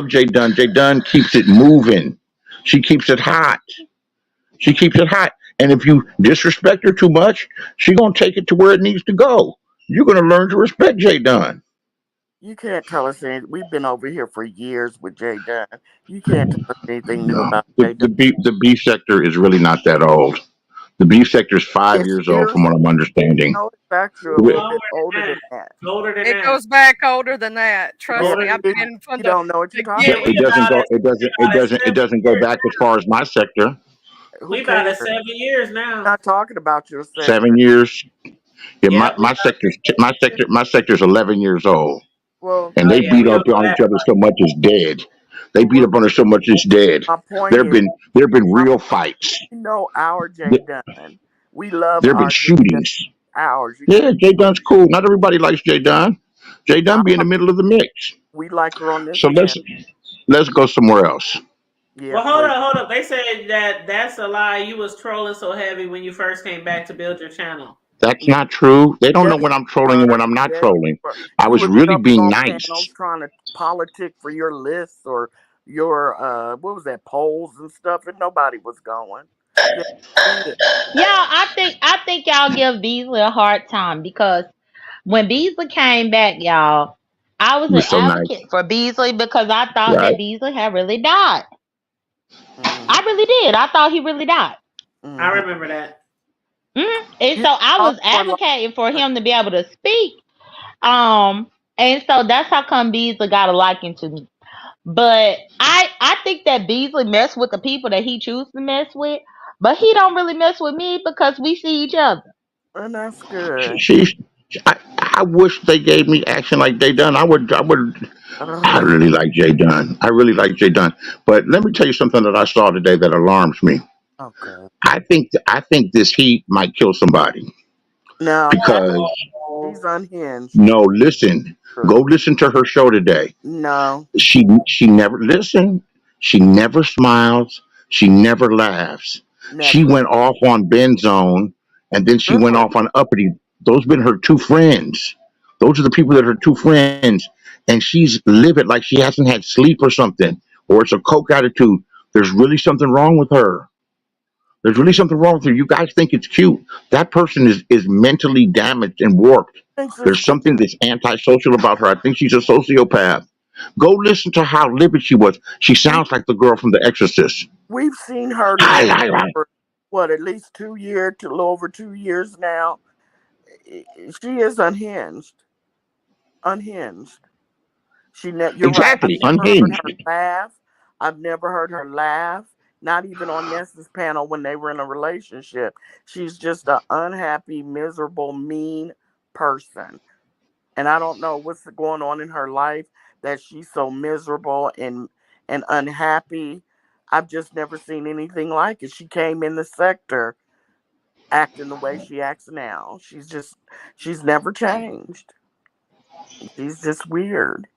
S7: Jay Dunn. Jay Dunn keeps it moving. She keeps it hot. She keeps it hot. And if you disrespect her too much, she gonna take it to where it needs to go. You're gonna learn to respect Jay Dunn.
S5: You can't tell us anything. We've been over here for years with Jay Dunn. You can't tell us anything new
S7: No,
S5: about Jay Dunn.
S7: the beef sector is really not that old. The beef sector is 5 years old,
S5: It's
S7: from what I'm understanding.
S5: no, it's actually a
S7: Wi-
S5: little bit older than that.
S3: Older than
S2: It
S3: that.
S2: goes back older than that. Trust
S5: Yeah,
S2: me.
S3: Older
S2: I've
S3: than
S5: you,
S2: been from
S5: you
S2: the
S5: don't know what you're talking
S3: Yeah,
S5: about.
S3: we
S7: It
S2: beginning.
S7: doesn't
S3: about
S7: go.
S3: at
S7: It
S3: 7
S7: doesn't go
S3: years
S7: back as
S3: now.
S7: far as my sector.
S5: Who
S3: We about at
S5: cares?
S3: 7 years
S5: I'm
S3: now.
S5: not talking about your sector.
S7: 7 years. Yeah,
S3: Yep, we about
S7: my sector's 11 years old,
S5: Well,
S7: and
S3: Oh
S7: they
S3: yeah,
S7: beat
S3: we
S7: up
S3: don't go
S7: on
S3: that
S7: each other so much it's dead. They beat
S5: well,
S7: up on her so much it's dead.
S5: my point
S7: There
S5: is,
S7: been there been
S5: my,
S7: real fights.
S5: we know our Jay
S7: There
S5: Dunn. We love
S7: have been
S5: our Jay Dunn.
S7: shootings.
S5: Ours. You
S7: Yeah,
S5: can't.
S7: Jay Dunn's cool. Not everybody likes Jay Dunn. Jay
S5: I
S7: Dunn be in the
S5: like.
S7: middle of the mix.
S5: We like her on this
S7: So
S5: channel.
S7: let's go somewhere else.
S5: Yeah,
S3: Well,
S5: please.
S3: hold up. They said that that's a lie. You was trolling so heavy when you first came back to build your channel.
S7: That's
S5: Yeah.
S7: not true. They don't know
S5: Yes,
S7: when
S5: you
S7: I'm trolling and
S5: were.
S7: when I'm not
S5: Yes,
S7: trolling.
S5: you were.
S7: I
S5: You
S7: was
S5: was
S7: really
S5: jumping
S7: being
S5: on
S7: nice.
S5: panels trying to politic for your lists or your what was that, polls and stuff, and nobody was going. Yeah, we did.
S6: Yeah, I think y'all give Beasley a hard time because when Beasley came back, y'all, I was
S7: He
S6: an
S7: was so nice,
S6: advocate for Beasley because I thought
S7: right?
S6: that Beasley had really died.
S5: Mm-hmm.
S6: I really did. I thought he really died.
S3: I
S5: Mm-hmm.
S3: remember that.
S6: And
S5: You
S6: so I
S5: all
S6: was
S5: for like,
S6: advocating for him to be able to speak. Um, and so that's how come Beasley got a liking to me. But I think that Beasley mess with the people that he chooses to mess with, but he don't really mess with me because we see each other.
S5: and that's good.
S7: She's. I wish they gave me action like they done. I
S5: They
S7: really like Jay Dunn. I really like Jay Dunn. But let me tell you something that I saw today that alarms me.
S5: okay.
S7: I think this heat might kill somebody
S5: Now
S7: because
S5: she's unhinged.
S7: no, listen, go
S5: True.
S7: listen to her show today.
S5: No,
S7: She never listen. She never smiles. She never laughs. She
S5: never.
S7: went off on Benzone, and then she went
S5: Really?
S7: off on Uppity. Those been her two friends. Those are the people that are two friends, and she's livid like she hasn't had sleep or something, or it's a coke attitude. There's really something wrong with her. There's really something wrong with her. You guys think it's cute. That person is mentally damaged and warped.
S5: Thinks it's
S7: There's
S5: cute.
S7: something that's antisocial about her. I think she's a sociopath. Go listen to how livid she was. She
S5: We
S7: sounds like the girl from The Exorcist.
S5: we've seen her
S7: Hi,
S5: live
S7: hi, hi.
S5: for what, at least 2 years, to a little over 2 years now. She is unhinged. Unhinged. You're right. I've
S7: Exactly,
S5: never heard
S7: unhinged.
S5: her laugh. I've never heard her laugh. Not even on Nessa's panel when they were in a relationship. She's just an unhappy, miserable, mean person. And I don't know what's going on in her life that she's so miserable and unhappy. I've just never seen anything like it. She came in the sector acting the way she acts now. She's never changed. She's just weird.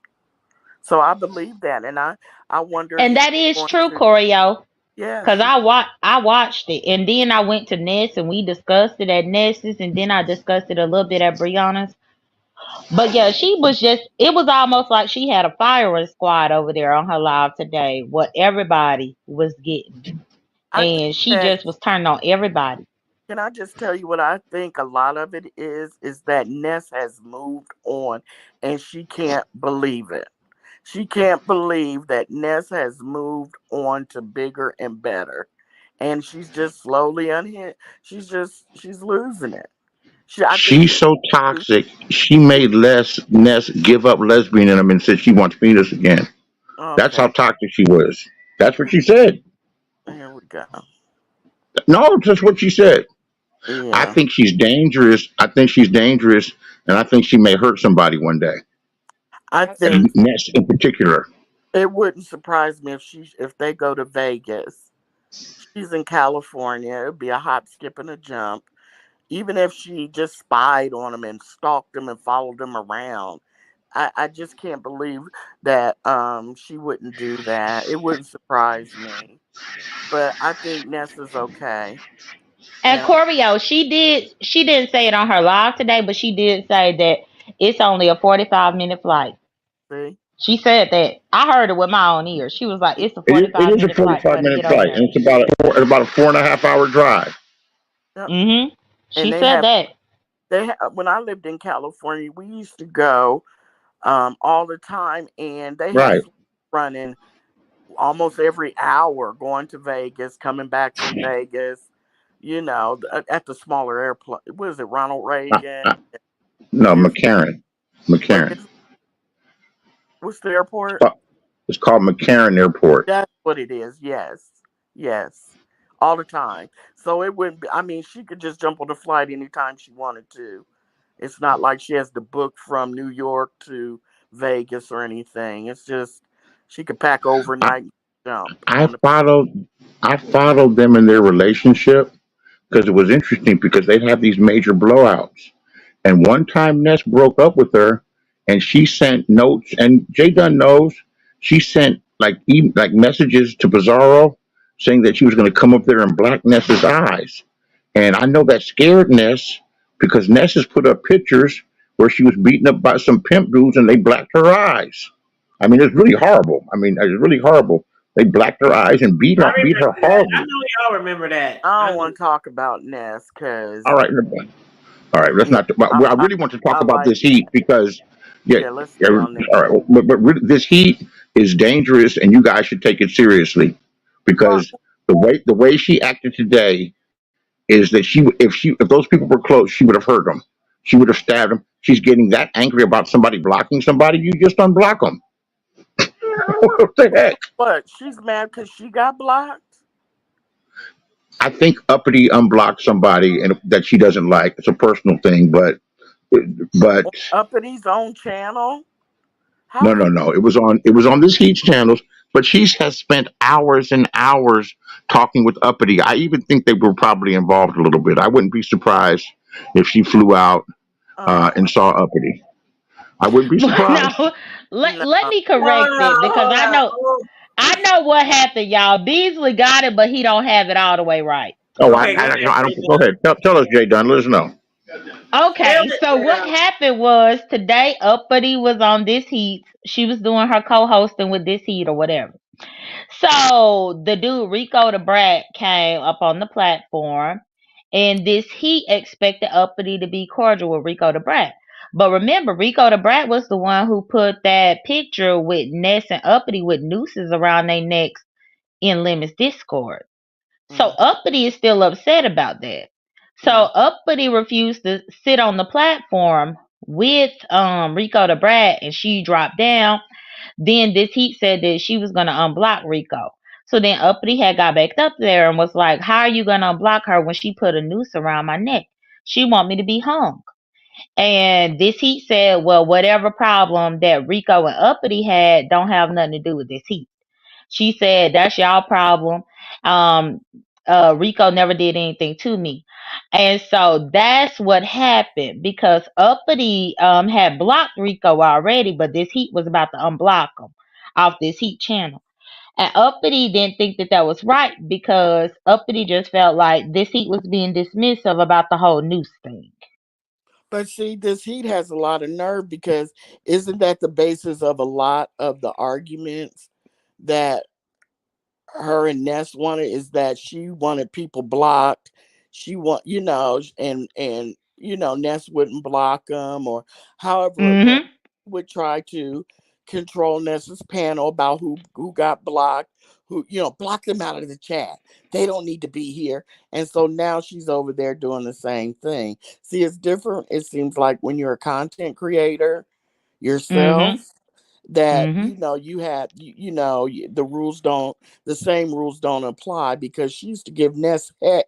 S5: So I believe that, and I wonder if
S6: And
S5: she's
S6: that is
S5: going
S6: true,
S5: to.
S6: Choreo.
S5: Yeah,
S6: Cause
S5: she.
S6: I watched it, and then I went to Ness and we discussed it at Ness's, and then I discussed it a little bit at Brianna's. But yeah, she was just. It was almost like she had a firing squad over there on her live today. What everybody was getting,
S5: I think
S6: and she
S5: that.
S6: just was turning on everybody.
S5: Can I just tell you what I think a lot of it is that Ness has moved on, and she can't believe it. She can't believe that Ness has moved on to bigger and better. And she's just slowly unhinged. She's losing it. I think
S7: She's so toxic. She made Ness give up lesbian in him and said she wants penis again. That's how
S5: okay.
S7: toxic she was. That's what she said.
S5: Here we go.
S7: No, that's what she said. I
S5: Yeah,
S7: think she's dangerous. I think she's dangerous, and I think she may hurt somebody one day.
S5: I
S2: I think
S5: think
S7: Ness in particular.
S5: it wouldn't surprise me if they go to Vegas. She's in California. It'd be a hop, skip, and a jump. Even if she just spied on him and stalked him and followed him around, I just can't believe that she wouldn't do that. It wouldn't surprise me. But I think Ness is okay.
S6: And
S5: And
S6: Corio, she didn't say it on her live today, but she did say that it's only a 45-minute flight.
S5: see,
S6: She said that. I heard it with my own ears. She was like, it's a
S7: It
S6: 45
S7: is a
S6: minute flight for
S7: 45
S6: her to
S7: minute
S6: get over
S7: flight,
S6: there.
S7: and it's about a 4.5 hour drive.
S5: yep.
S6: Mm-hmm.
S5: And
S6: She said that.
S5: when I lived in California, we used to go all the time, and they had
S7: Right.
S5: flights running almost every hour, going to Vegas, coming back from Vegas. At the smaller airport. What is it, Ronald
S7: I,
S5: Reagan?
S7: I, no,
S5: There's
S7: McCarran.
S5: what
S7: McCarran.
S5: is what's the airport?
S7: It's it's called McCarran Airport.
S5: That's what it is. Yes, yes, all the time. So it wouldn't be. I mean, she could just jump on the flight anytime she wanted to. It's not like she has to book from New York to Vegas or anything. It's just she could pack
S7: I,
S5: overnight and jump
S7: I
S5: on the.
S7: followed I followed them in their relationship because it was interesting because they'd have these major blowouts. And one time Ness broke up with her and she sent notes and Jay Dunn knows she sent like messages to Bizarro saying that she was gonna come up there and black Ness's eyes. And I know that scared Ness because Ness has put up pictures where she was beaten up by some pimp dudes and they blacked her eyes. I mean, it's really horrible. I mean, it's really horrible. They blacked her eyes and
S3: I
S7: beat her
S3: remember that. I
S7: horribly.
S3: know y'all remember that.
S5: I
S3: I
S5: don't
S3: know.
S5: want to talk about Ness because
S7: All right, all right. Let's
S5: yeah,
S7: not. But
S5: I,
S7: I
S5: I
S7: really want to talk
S5: I
S7: about
S5: like
S7: this heat because, yeah,
S5: yeah. Let's
S7: yeah.
S5: stay on this.
S7: All right, but really, this heat is dangerous, and you guys should take it seriously
S5: Well,
S7: because the way she acted today is that if those people were close, she would have hurt them. She would have stabbed them. She's getting that angry about somebody blocking somebody. You just unblock them. What the heck?
S5: what? She's mad because she got blocked.
S7: I think Uppity unblocked somebody and that she doesn't like. It's a personal thing, but
S5: Up in his own channel. How
S7: no, no,
S5: could
S7: no. It was on this Heat's channels, but she has spent hours and hours talking with Uppity. I even think they were probably involved a little bit. I wouldn't be surprised if she flew out
S5: oh
S7: and saw Uppity. I wouldn't be
S6: But
S7: surprised.
S6: no,
S5: no.
S6: let me
S3: Hold
S6: correct that
S3: on,
S6: because
S3: hold on. Oh,
S6: I know what happened, y'all. Beasley got it, but he don't have it all the way right.
S7: Oh,
S3: okay, go ahead,
S7: I don't.
S3: Jay
S7: Go
S3: Dunn.
S7: ahead. Tell us, Jay Dunn. Let us know.
S3: Tell
S6: Okay,
S3: it,
S6: so what
S3: girl.
S6: happened was today Uppity was on This Heat. She was doing her co-hosting with This Heat or whatever. So the dude Rico the Brat came up on the platform, and This Heat expected Uppity to be cordial with Rico the Brat. But remember, Rico the Brat was the one who put that picture with Ness and Uppity with nooses around their necks in Lemon's Discord. So
S5: Mm,
S6: Uppity is still upset about that. So
S5: mm.
S6: Uppity refused to sit on the platform with Rico the Brat, and she dropped down. Then This Heat said that she was gonna unblock Rico. So then Uppity had got back up there and was like, "How are you gonna unblock her when she put a noose around my neck? She want me to be hung." And This Heat said, "Well, whatever problem that Rico and Uppity had don't have nothing to do with This Heat." She said, "That's y'all problem. Um, Rico never did anything to me." And so that's what happened because Uppity had blocked Rico already, but This Heat was about to unblock him off This Heat channel. And Uppity didn't think that that was right because Uppity just felt like This Heat was being dismissive about the whole noose thing.
S5: But see, this Heat has a lot of nerve because isn't that the basis of a lot of the arguments that her and Ness wanted? Is that she wanted people blocked. She want and Ness wouldn't block them or however it was
S6: Mm-hmm.
S5: would try to control Nessa's panel about who got blocked, who, block them out of the chat. They don't need to be here. And so now she's over there doing the same thing. See, it's different. It seems like when you're a content creator yourself, that you had the same rules don't apply, because she used to give Ness heck,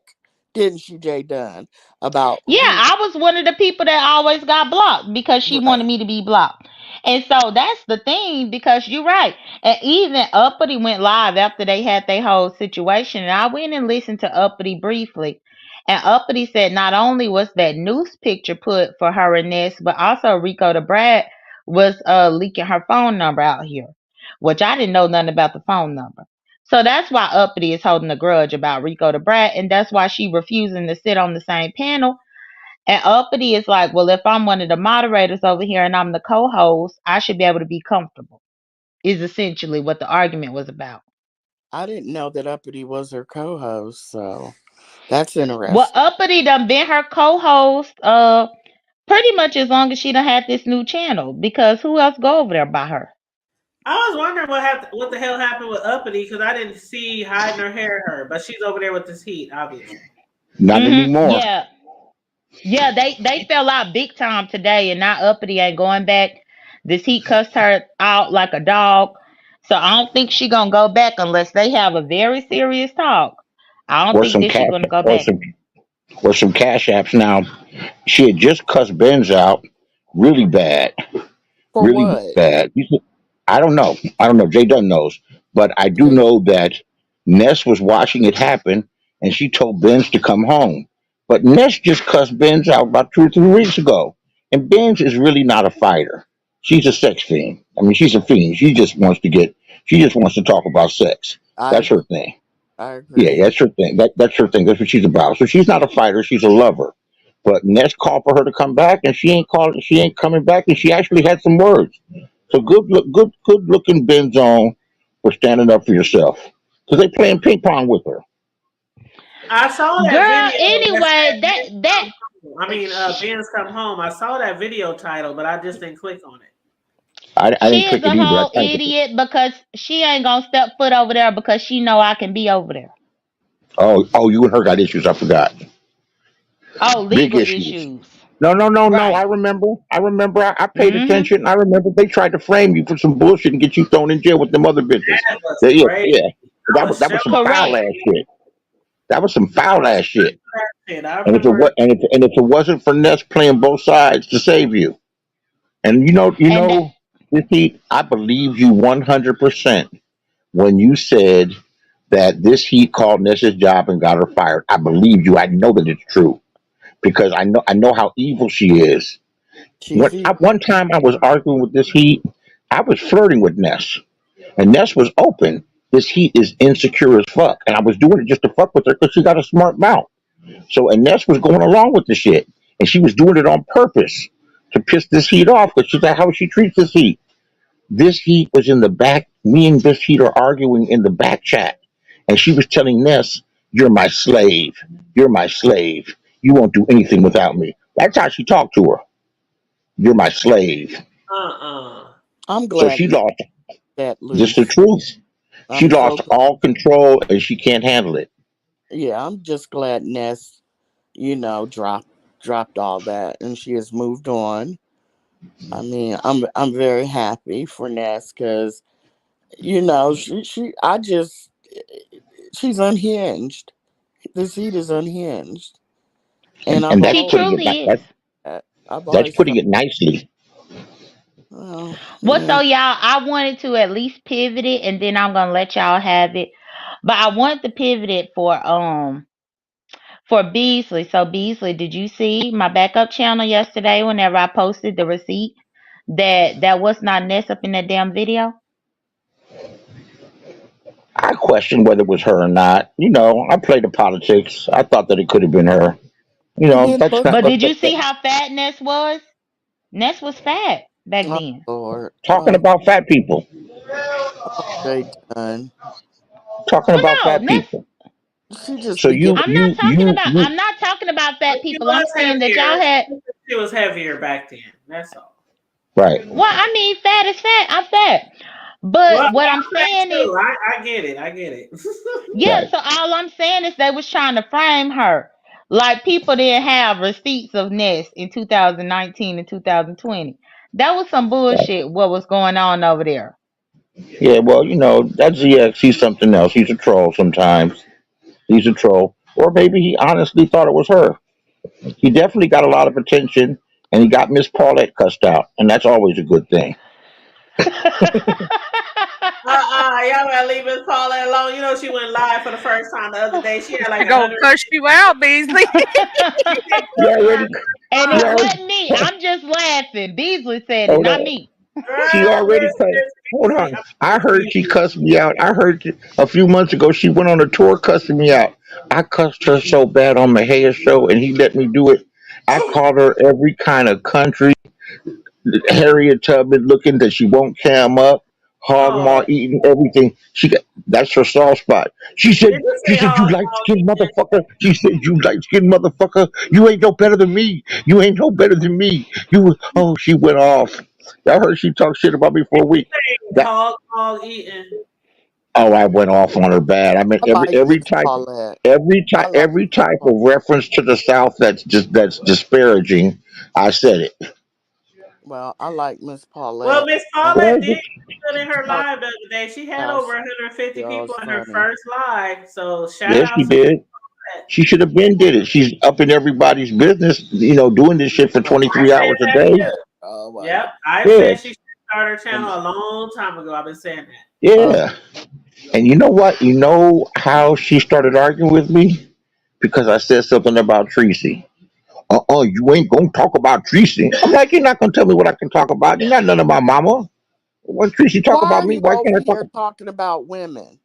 S5: didn't she, Jay Dunn, about
S6: I was one of the people that always got blocked because she wanted me to be blocked. And so that's the thing, because you're right. And even Uppity went live after they had their whole situation. And I went and listened to Uppity briefly. And Uppity said not only was that news picture put for her and Ness, but also Rico the Brat was leaking her phone number out here, which I didn't know nothing about the phone number. So that's why Uppity is holding a grudge about Rico the Brat, and that's why she refusing to sit on the same panel. And Uppity is like, well, if I'm one of the moderators over here and I'm the co-host, I should be able to be comfortable, is essentially what the argument was about.
S5: I didn't know that Uppity was her co-host, so that's interesting.
S6: Well, Uppity done been her co-host pretty much as long as she done had this new channel, because who else go over there by her?
S3: I was wondering what the hell happened with Uppity, because I didn't see hiding her hair, but she's over there with this heat, obviously.
S7: Not anymore.
S6: Yeah, they fell out big time today, and now Uppity ain't going back. This heat cussed her out like a dog, so I don't think she gonna go back unless they have a very serious talk. I don't
S7: Or
S6: think
S7: some
S6: that she
S7: cash,
S6: gonna go
S7: or
S6: back.
S7: some cash apps. Now, she had just cussed Benz out really bad,
S5: For
S7: really
S5: what?
S7: bad. I don't know. Jay Dunn knows, but I do know that Ness was watching it happen, and she told Benz to come home. But Ness just cussed Benz out about 2 or 3 weeks ago, and Benz is really not a fighter. She's a sex fiend. I mean, she's a fiend. She just wants to talk about sex. That's her thing.
S5: I agree.
S7: Yeah, that's her thing. That's her thing. That's what she's about. So she's not a fighter. She's a lover. But Ness called for her to come back, and she ain't called. She ain't coming back, and she actually had some words. So good looking Benzone for standing up for yourself, because they playing ping pong with her.
S3: I saw that
S6: Girl,
S3: video.
S6: anyway,
S3: Ben's come home. I saw that video title, but I just didn't click on it.
S7: I
S6: she
S7: didn't
S6: is
S7: click
S6: a
S7: it either.
S6: whole idiot, because she ain't gonna step foot over there because she know I can be over there.
S7: Oh, you and her got issues. I forgot.
S6: Oh,
S7: Big
S6: legal
S7: issues.
S6: issues.
S7: No.
S6: Right.
S7: I remember. I paid attention. I remember they tried to frame you for some bullshit and get you thrown in jail with them other bitches.
S3: That was
S7: Yeah.
S3: crazy.
S7: That was some foul
S6: Correct.
S7: ass shit. That was some foul ass shit.
S3: I
S7: And if
S3: remember.
S7: if it wasn't for Ness playing both sides to save you, and this heat, I believe you 100% when you said that this heat called Ness's job and got her fired. I believe you. I know that it's true, because I know how evil she is. One time I was arguing with this heat, I was flirting with Ness, and Ness was open. This heat is insecure as fuck, and I was doing it just to fuck with her because she got a smart mouth. So, and Ness was going along with the shit, and she was doing it on purpose to piss this heat off, because she's like, how she treats this heat. This heat was in the back. Me and this heat are arguing in the back chat, and she was telling Ness, "You're my slave. You're my slave. You won't do anything without me." That's how she talked to her. You're my slave.
S5: I'm glad.
S7: So she lost.
S5: That
S7: This is the truth. She lost all control, and she can't handle it.
S5: Yeah, I'm just glad Ness, dropped all that, and she has moved on. I mean, I'm very happy for Ness, because she's unhinged. This heat is unhinged,
S7: and that's putting it. That's putting it nicely.
S6: So y'all, I wanted to at least pivot it, and then I'm gonna let y'all have it. But I wanted to pivot it for Beasley. So Beasley, did you see my backup channel yesterday whenever I posted the receipt that was not Ness up in that damn video?
S7: I questioned whether it was her or not. I played the politics. I thought that it could have been her.
S6: But did you see how fat Ness was? Ness was fat back then.
S7: Talking about fat people.
S5: They done.
S7: Talking about fat people.
S5: I'm
S6: not talking about fat people. I'm saying that y'all had.
S3: She was heavier back then. That's all.
S7: Right.
S6: Well, I mean, fat is fat. I'm fat.
S3: Well,
S6: But what I'm
S3: I'm fat
S6: saying is,
S3: too. I get it. I get it.
S6: yeah,
S7: Right.
S6: so all I'm saying is they was trying to frame her. Like people didn't have receipts of Ness in 2019 and 2020. That was some
S7: Right.
S6: bullshit what was going on over there.
S7: Yeah. Well, that ZX. He's something else. He's a troll sometimes. He's a troll, or maybe he honestly thought it was her. He definitely got a lot of attention, and he got Miss Paulette cussed out, and that's always a good thing.
S3: Y'all gotta leave Miss Paula alone. You know she went live for the first time the other day. She had like
S2: I go
S3: 100.
S2: cuss you out, Beasley.
S7: You already,
S6: And
S7: you
S6: it
S7: already,
S6: wasn't me. I'm just laughing. Beasley said it,
S7: hold
S6: not
S7: on.
S6: me.
S7: She
S3: Girl,
S7: already cussed. Hold on. I heard she cussed me out. I heard a few months ago she went on a tour cussing me out. I cussed her so bad on the Hayes show, and he let me do it. I called her every kind of country, Harriet Tubman looking that she won't cam up, hog maw
S3: Oh,
S7: eating everything. That's her soft spot. She said,
S3: did you
S7: she
S3: say
S7: said, you
S3: hog
S7: light
S3: dog
S7: skinned
S3: eating?
S7: motherfucker. She said, you light skinned motherfucker. You ain't no better than me. You ain't no better than me. She went off. I heard she talked shit about me for a week. That
S3: Hog dog eating.
S7: I went off on her bad. I mean
S5: I
S7: every
S5: like
S7: every
S5: Miss
S7: type
S5: Paulette.
S7: every
S5: I
S7: type
S5: like
S7: every
S5: Miss
S7: type
S5: Paulette.
S7: of reference to the South that's disparaging. I said it.
S5: Well, I like Miss
S3: Well,
S5: Paulette.
S3: Miss
S5: And
S3: Paula did good in her
S5: oh,
S3: live the other day. She had
S5: yeah,
S3: over 150 people
S5: girl's
S3: in her
S5: funny.
S3: first live. So shout
S7: Yes,
S3: out
S7: she
S3: to
S7: did.
S3: that.
S7: She should have been did it. She's up in everybody's business, doing this shit for
S5: Oh my,
S3: I
S7: 23 hours
S3: said
S7: a
S3: that
S7: day.
S3: too.
S5: oh my
S3: Yep.
S5: God.
S3: I
S7: Yeah,
S3: said she should start her
S5: Um,
S3: channel a long time ago. I've been saying that.
S5: uh,
S7: yeah. And you know what? You know how she started arguing with me? Because I said something about Tracy. You ain't gonna talk about Tracy. I'm like, you're not gonna tell me what I can talk about. You're not none of my mama. When Tracy talk
S5: why
S7: about
S5: are
S7: me,
S5: you
S7: why can't
S5: over
S7: I talk?
S5: here talking about women?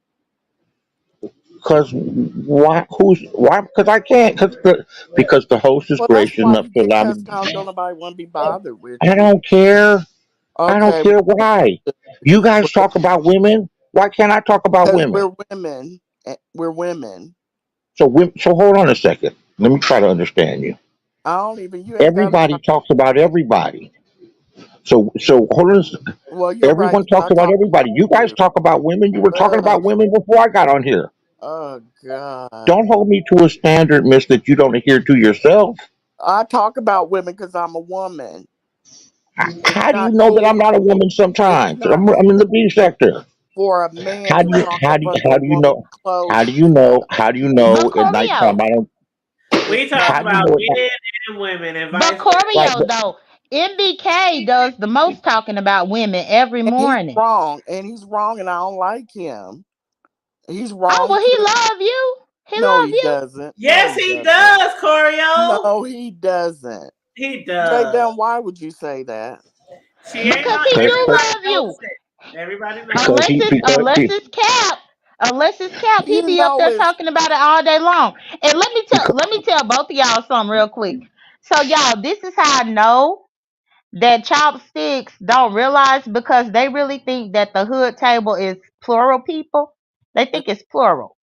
S7: Because why? Why? Because I can't. Because the host is
S5: Well, that's
S7: gracious
S5: why
S7: enough
S5: you
S7: to
S5: get
S7: allow
S5: cussed
S7: me.
S5: out. Don't nobody want to be bothered with
S7: I
S5: you.
S7: don't care. I don't
S5: Okay,
S7: care why. You guys talk about women. Why can't I talk about
S5: because
S7: women?
S5: we're women. We're women.
S7: So hold on a second. Let me try to understand you.
S5: I don't even. You ain't got to try.
S7: Everybody talks about everybody. So hold on.
S5: Well, you're right.
S7: Everyone
S5: 'Cause
S7: talks
S5: I
S7: about
S5: talk
S7: everybody. You
S5: about
S7: guys
S5: you.
S7: talk about women. You were talking about
S5: Ugh.
S7: women before I got on here.
S5: Oh God.
S7: Don't hold me to a standard, miss, that you don't adhere to yourself.
S5: I talk about women because I'm a woman. It's
S7: How do you
S5: not
S7: know that I'm
S5: cool.
S7: not a woman
S5: It's
S7: sometimes?
S5: not
S7: I'm in
S5: cool
S7: the B sector.
S5: for a man
S7: How do
S5: to
S7: you
S5: talk
S7: how
S5: up
S7: do you
S5: under a
S7: how do you
S5: woman's
S7: know
S5: clothes.
S7: how do you
S5: Shut
S7: know
S5: up.
S7: how do you
S6: But
S7: know at nighttime
S6: Corio,
S7: I don't
S3: We talk
S7: how do you
S3: about
S7: know it,
S3: men and women and
S6: but
S3: vice versa.
S7: right
S6: Corio though, MBK does the most talking about women every
S5: And he's
S6: morning.
S5: wrong. And he's wrong. And I don't like him. He's
S6: Oh
S5: wrong
S6: well, he
S5: too.
S6: love you. He
S5: No,
S6: love
S5: he
S6: you
S5: doesn't. No,
S3: Yes,
S5: he
S3: he
S5: doesn't.
S3: does, Corio.
S5: No, he doesn't.
S3: He
S5: Jay
S3: does.
S5: Dunn, why would you say that?
S3: She ain't
S6: because
S3: lying.
S6: he do
S3: Everybody
S6: love
S3: knows
S6: you.
S3: it. Everybody knows
S7: because
S3: it.
S6: Unless
S7: he
S6: it's
S7: because
S6: unless it's cap, he
S5: You
S6: be up
S5: know
S6: there
S5: it's
S6: talking about it all day long. And
S7: because
S6: let me tell both of y'all something real quick. So y'all, this is how I know that chopsticks don't realize because they really think that the hood table is plural people. They think it's plural.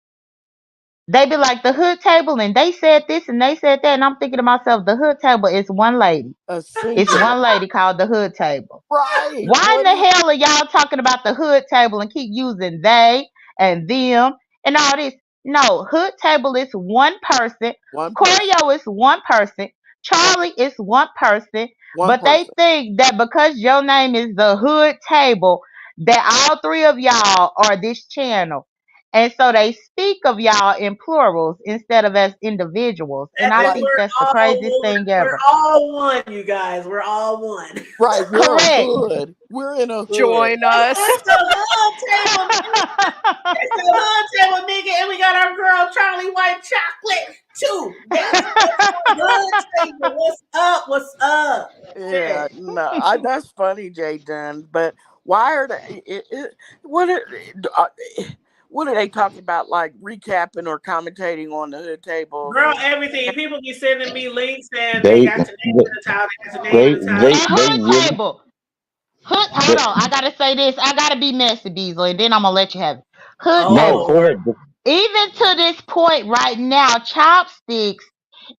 S6: They be like the hood table and they said this and they said that and I'm thinking to myself, the hood table is one lady.
S5: a
S6: It's
S5: singular.
S6: one lady called the hood table.
S5: Right.
S6: Why in
S5: What
S6: the
S5: is
S6: hell are y'all talking about the hood table and keep using they and them and all this? No, hood table is one person.
S5: one person?
S6: Corio is one person. Charlie is one person.
S5: One
S6: But they
S5: person.
S6: think that because your name is the hood table, that all three of y'all are this channel. And so they speak of y'all in plurals instead of as individuals. And
S3: As
S6: I
S3: if
S5: Like
S6: think that's the craziest thing
S3: we're
S6: ever.
S3: all one, you guys. We're all one.
S5: right, we're a
S6: Correct.
S5: hood. We're in a hood.
S2: Join us.
S3: It's the hood table. It's the hood table, nigga, and we got our girl Charlie White Chocolate too. That's the hood table. What's up? What's up?
S5: Yeah,
S3: Shit.
S5: no, that's funny, Jay Dunn. But why are they? What are, what are they talking about? Like recapping or commentating on the hood tables?
S3: Girl, everything. People be sending me links and they
S7: they
S3: got your name in the title, they got your name in the title.
S6: And
S7: they
S6: hood
S7: really
S6: table. Hood, hold
S7: they,
S6: on. I gotta say this. I gotta be messy, Beasley, and then I'm gonna let you have it. Hood
S3: Oh
S7: no,
S6: table.
S7: go
S3: Lord.
S7: ahead.
S6: Even to this point right now, Chopsticks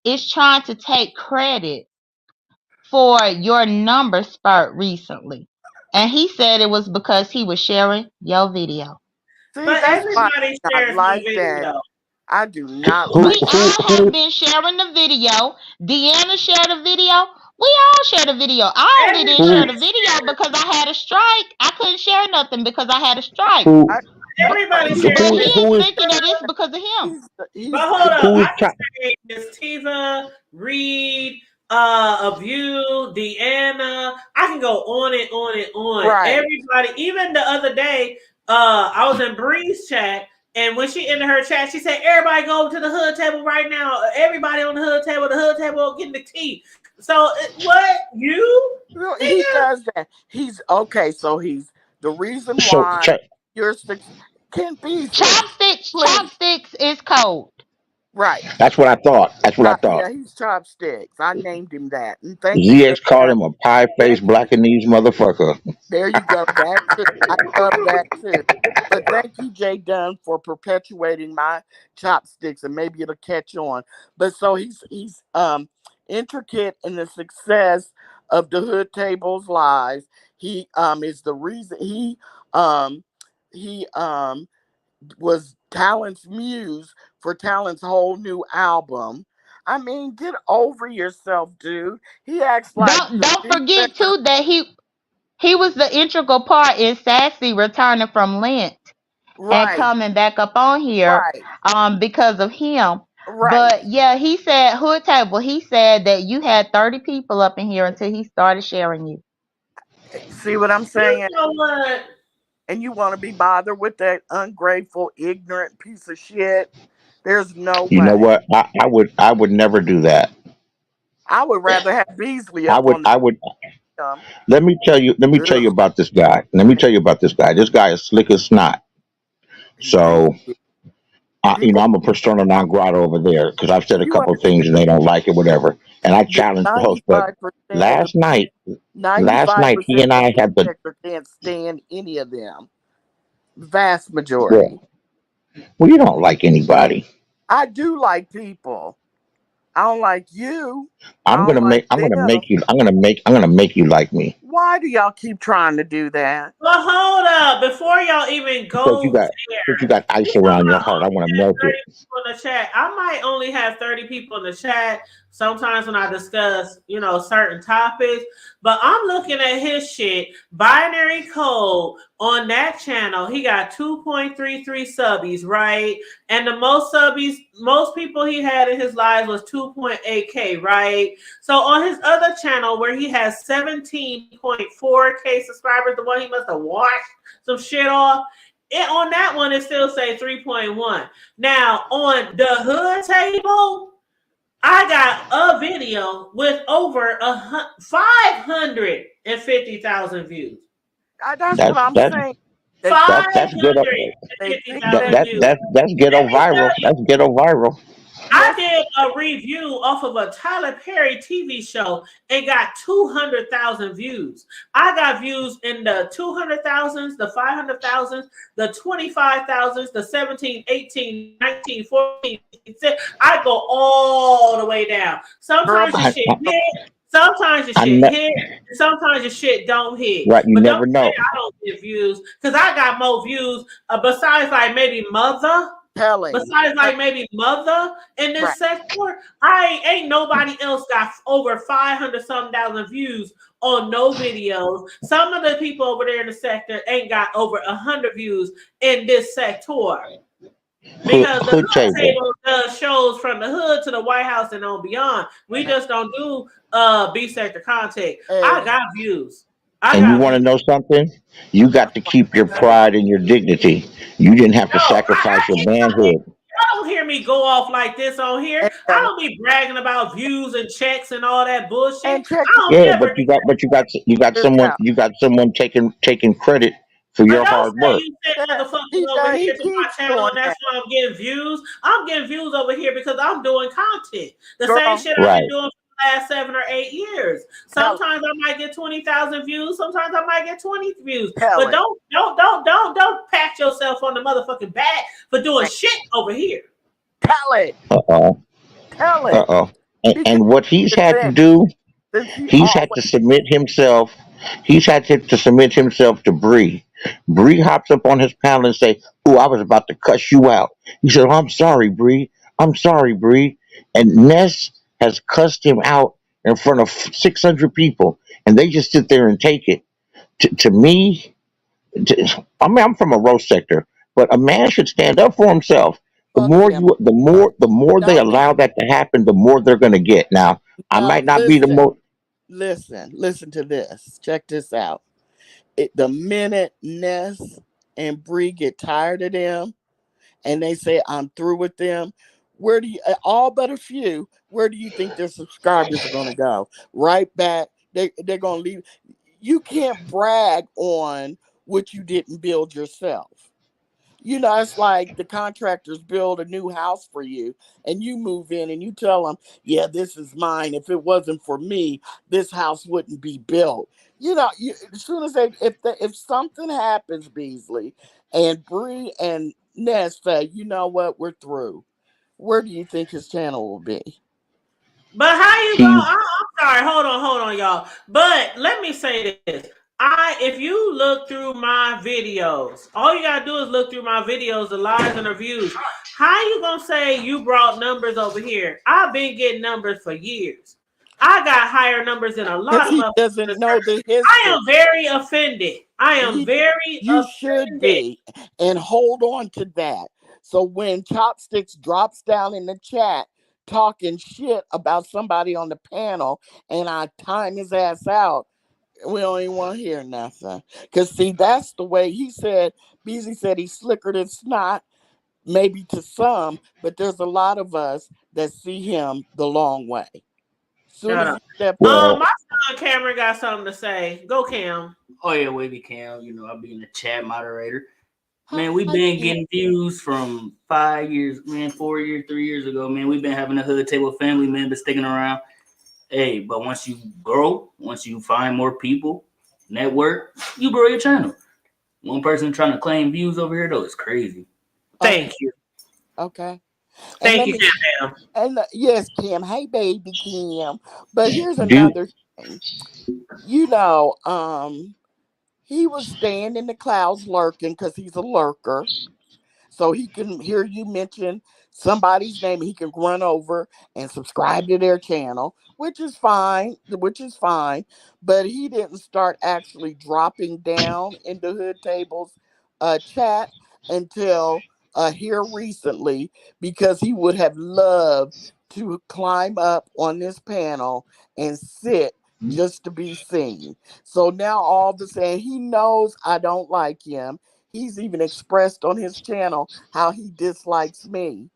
S6: is trying to take credit for your number spurt recently. And he said it was because he was sharing your video.
S5: See,
S3: But
S5: that's why
S3: everybody
S5: I
S3: shares
S5: like
S3: my
S5: that.
S3: video.
S5: I do not
S4: Who
S6: We
S5: like
S4: who
S6: all have
S4: who
S6: been sharing the video. Deanna shared a video. We all shared a video. I only didn't share
S3: Everybody
S6: the
S4: who
S6: video
S3: shares.
S6: because I had a strike. I couldn't share nothing because I had a strike.
S4: who
S5: I,
S6: But,
S3: Everybody
S6: but
S3: shares
S6: he
S3: this.
S6: is
S4: who is
S6: thinking that it's because of him.
S5: he's
S3: But hold up,
S4: who is
S3: I can say Miss Tiva, Reed, a View, Deanna. I can go on and on and on.
S5: right.
S3: Everybody, even the other day, I was in Bree's chat, and when she entered her chat, she said, "Everybody go to the hood table right now. Everybody on the hood table getting the tea." So what you?
S5: Well, he does that. He's okay. So he's the reason
S4: so
S5: why
S4: check.
S5: you're Ken Beasley.
S6: Chopsticks,
S5: Please.
S6: chopsticks is cold.
S5: Right.
S4: That's what I thought. That's what I thought.
S5: Yeah, he's Chopsticks. I named him that. And thank you.
S4: ZX called him a pie-faced blackanese motherfucker.
S5: There you go. That too. I love that too. But thank you, Jay Dunn, for perpetuating my chopsticks, and maybe it'll catch on. But so he's intricate in the success of the Hood Tables Lives. He is the reason he was Talent's muse for Talent's whole new album. I mean, get over yourself, dude. He acts like
S6: Don't forget too that he was the integral part in Sassy returning from Lent and coming back up on here because of him.
S5: Right.
S6: But yeah, he said Hood Table, he said that you had 30 people up in here until he started sharing you.
S5: See what I'm saying?
S3: You know what?
S5: And you want to be bothered with that ungrateful, ignorant piece of shit? There's no way.
S7: You know what? I would never do that.
S5: I would rather have Beasley up on
S7: I would. Let me tell you about this guy. This guy is slick as snot. So, I'm a persona non grata over there because I've said a couple of things and they don't like it, whatever. And I challenge the host. But last night, he and I had the.
S5: Can't stand any of them. Vast majority.
S7: Well, you don't like anybody.
S5: I do like people. I don't like you.
S7: I'm gonna make you like me.
S5: Why do y'all keep trying to do that?
S3: Well, hold up. Before y'all even go
S7: Because you got ice around your heart. I want to melt it.
S3: In the chat, I might only have 30 people in the chat sometimes when I discuss, certain topics. But I'm looking at his shit, binary code on that channel. He got 2.33 subbies, right? And the most people he had in his lives was 2.8K, right? So on his other channel where he has 17.4K subscribers, the one he must have washed some shit off, on that one it still say 3.1. Now on the Hood Table, I got a video with over 550,000 views.
S5: That's what I'm saying.
S7: That's ghetto. That's ghetto viral. That's ghetto viral.
S3: I did a review off of a Tyler Perry TV show and got 200,000 views. I got views in the 200,000s, the 500,000s, the 25,000s, the 17, 18, 19, 14, 15. I go all the way down. Sometimes your shit hit, sometimes your shit hit, sometimes your shit don't hit.
S7: Right, you never know.
S3: I don't get views because I got more views besides like maybe Mother. Besides like maybe Mother in this sector, ain't nobody else got over 500,000 views on no videos. Some of the people over there in the sector ain't got over 100 views in this sector. Because the Hood Table does shows from the hood to the White House and on beyond. We just don't do B sector content. I got views.
S7: And you want to know something? You got to keep your pride and your dignity. You didn't have to sacrifice your manhood.
S3: I don't hear me go off like this on here. I don't be bragging about views and checks and all that bullshit.
S7: But you got someone taking credit for your hard work.
S3: You said motherfuckers over here to my channel, and that's why I'm getting views. I'm getting views over here because I'm doing content. The same shit I've been doing last 7 or 8 years. Sometimes I might get 20,000 views. Sometimes I might get 20 views. But don't pat yourself on the motherfucking back for doing shit over here.
S5: Tell it.
S7: Tell it. And what he's had to do
S5: Since he
S7: He's had to
S5: always
S7: submit himself. He's had to submit himself to Bree. Bree hops up on his panel and say, "Oh, I was about to cuss you out." He said, "I'm sorry, Bree. I'm sorry, Bree." And Ness has cussed him out in front of 600 people, and they just sit there and take it. To me, I mean, I'm from a roast sector, but a man should stand up for himself.
S5: fuck him.
S7: The more they
S5: No,
S7: allow that to happen, the more they're going to get. Now, I
S5: no,
S7: might not be the most.
S5: listen to this. Check this out. The minute Ness and Bree get tired of them and they say, "I'm through with them," where do you, all but a few, where do you think their subscribers are going to go? Right back. They're going to leave. You can't brag on what you didn't build yourself. It's like the contractors build a new house for you and you move in and you tell them, "Yeah, this is mine. If it wasn't for me, this house wouldn't be built." As soon as if something happens, Beasley, and Bree and Ness say, "You know what, we're through," where do you think his channel will be?
S3: But how you go?
S7: He's
S3: I'm sorry. Hold on, y'all. But let me say this. If you look through my videos, all you gotta do is look through my videos, the lives and reviews. How you gonna say you brought numbers over here? I've been getting numbers for years. I got higher numbers than a lot
S5: Because
S3: of
S5: he
S3: motherfuckers.
S5: doesn't know the
S3: I
S5: history.
S3: am very offended. I am very
S5: You should
S3: offended.
S5: be, and hold on to that. So when Chopsticks drops down in the chat talking shit about somebody on the panel and I time his ass out, we don't even want to hear nothing. Because, see, that's the way he said. Beasley said he's slicker than snot, maybe to some, but there's a lot of us that see him the long way. Soon
S3: Shut
S5: as
S3: up.
S5: he stepped
S7: well.
S3: My son Cameron got something to say. Go, Cam.
S8: Oh yeah, Wavy Cam. I'll be in the chat moderator. Man, we've been getting views from 5 years, man, 4 years, 3 years ago, man. We've been having a hood table family member sticking around. Hey, but once you grow, once you find more people, network, you grow your channel. One person trying to claim views over here, though, is crazy.
S3: Thank you.
S5: Okay.
S3: Thank you, Cam.
S5: And yes, Kim. Hey, baby Kim. But here's another thing. He was staying in the clouds lurking because he's a lurker. So he can hear you mention somebody's name. He can run over and subscribe to their channel, which is fine. But he didn't start actually dropping down into Hood Table's chat until here recently, because he would have loved to climb up on this panel and sit just to be seen. So now all of a sudden he knows I don't like him. He's even expressed on his channel how he dislikes me.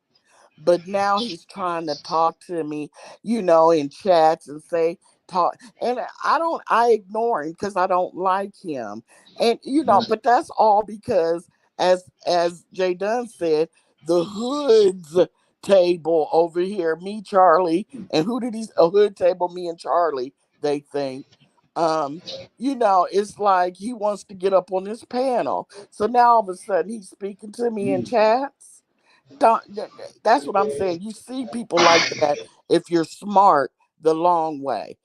S5: But now he's trying to talk to me, in chats and say talk. And I ignore him because I don't like him. And but that's all because as Jay Dunn said, the Hoods table over here, me, Charlie, and who did a Hood table, me and Charlie, they think. It's like he wants to get up on this panel. So now all of a sudden he's speaking to me in chats. That's what I'm saying. You see people like that if you're smart the long way.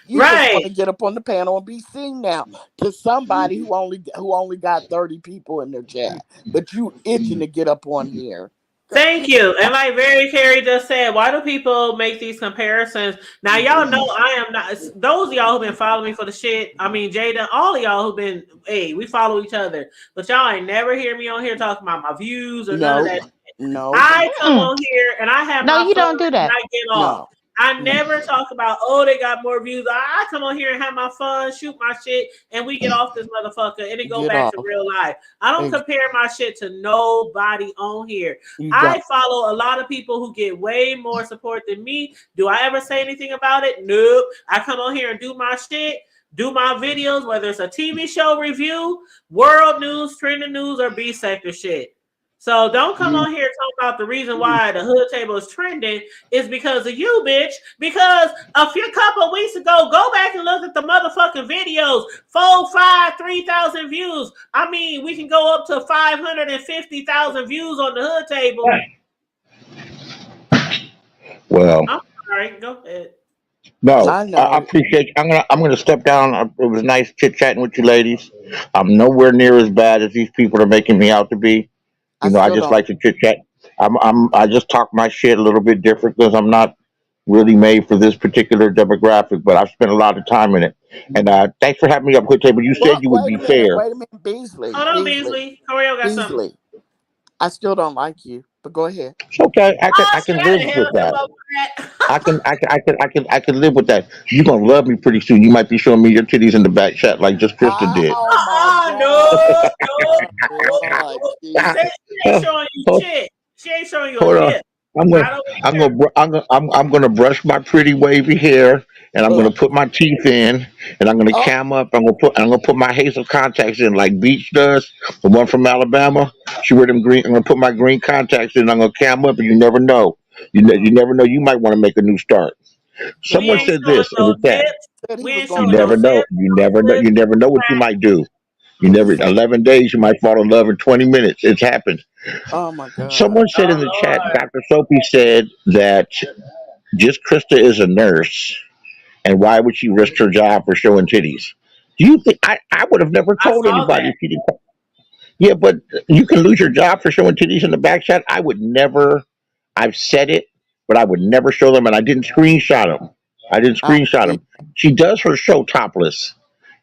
S5: You just want to get up on the panel and be seen now to somebody who only got 30 people in their chat, but you itching to get up on here.
S3: Thank you. And like Very Carey just said, why do people make these comparisons? Now, y'all know I am not. Those of y'all who've been following me for the shit, I mean, Jada, all of y'all who've been, hey, we follow each other. But y'all ain't never hear me on here talking about my views or none of that shit.
S5: No.
S3: I come on here and I have my
S6: you
S3: fun
S6: don't do that.
S3: and I get off. I never talk about, they got more views. I come on here and have my fun, shoot my shit, and we get off this motherfucker and it go back to real life. I don't compare my shit to nobody on here. I follow a lot of people who get way more support than me. Do I ever say anything about it? Nope. I come on here and do my shit, do my videos, whether it's a TV show review, world news, trending news, or B-sector shit. So don't come on here and talk about the reason why the Hood Table is trending is because of you, bitch. Because a couple of weeks ago, go back and look at the motherfucking videos. 4, 5, 3,000 views. I mean, we can go up to 550,000 views on the Hood Table.
S7: Well,
S3: I'm sorry. Go ahead.
S7: No,
S5: I
S7: I
S5: know.
S7: appreciate you. I'm gonna step down. It was nice chit chatting with you ladies. I'm nowhere near as bad as these people are making me out to be.
S5: I
S7: I
S5: still
S7: just
S5: don't.
S7: like to chit chat. I just talk my shit a little bit different because I'm not really made for this particular demographic, but I've spent a lot of time in it. And thanks for having me up, Hood Table. You said
S5: Well,
S7: you would be fair.
S5: wait a minute, Beasley,
S3: Hold on, Beasley. Corey got something.
S5: Beasley. I still don't like you, but go ahead.
S7: It's okay. I
S3: Oh
S7: can
S3: shit! I
S7: live
S3: done
S7: with
S3: held him
S7: that.
S3: up for
S7: I can live with that. You're gonna love me pretty soon. You might be showing me your titties in the back chat like just Krista did.
S5: Oh my
S3: that.
S5: God.
S3: No, no,
S5: Oh
S3: no,
S5: Lord
S3: no. She
S5: Jesus.
S3: ain't showing you shit. She ain't showing you a
S7: Hold on.
S3: hip.
S7: I'm gonna
S3: Not over
S7: I'm
S3: here.
S7: gonna I'm gonna brush my pretty wavy hair, and I'm gonna
S5: Ugh.
S7: put my teeth in, and I'm gonna
S5: Oh,
S7: cam up. I'm gonna put my hazel contacts in like Beach does, the one from Alabama. She wear them green. I'm gonna put my green contacts in. I'm gonna cam up, and you never know. You never know. You might want to make a new start.
S5: the
S3: We
S7: Someone
S3: ain't
S5: post
S7: said
S3: showing
S7: this in
S3: no
S7: the chat.
S3: hips.
S5: said he
S3: We
S5: was
S3: ain't
S7: You
S5: gonna
S3: showing
S5: do
S3: no
S7: never
S5: it.
S7: know.
S3: hips, no lips,
S7: You never know what you
S3: crack.
S7: might do.
S5: He said,
S7: 11 days, you might fall in love in 20 minutes. It's happened.
S5: oh my God.
S7: Someone said in
S3: Oh
S7: the chat,
S3: Lord.
S7: Dr. Sophie said that just Krista is a nurse, and why would she risk her job for showing titties? Do you think I would have never
S3: I
S7: told
S3: saw
S7: anybody
S3: that.
S7: if she didn't? Yeah, but you can lose your job for showing titties in the back chat. I would never. I've said it, but I would never show them, and I didn't screenshot them. I didn't
S5: I
S7: screenshot
S5: believe.
S7: them. She does her show topless,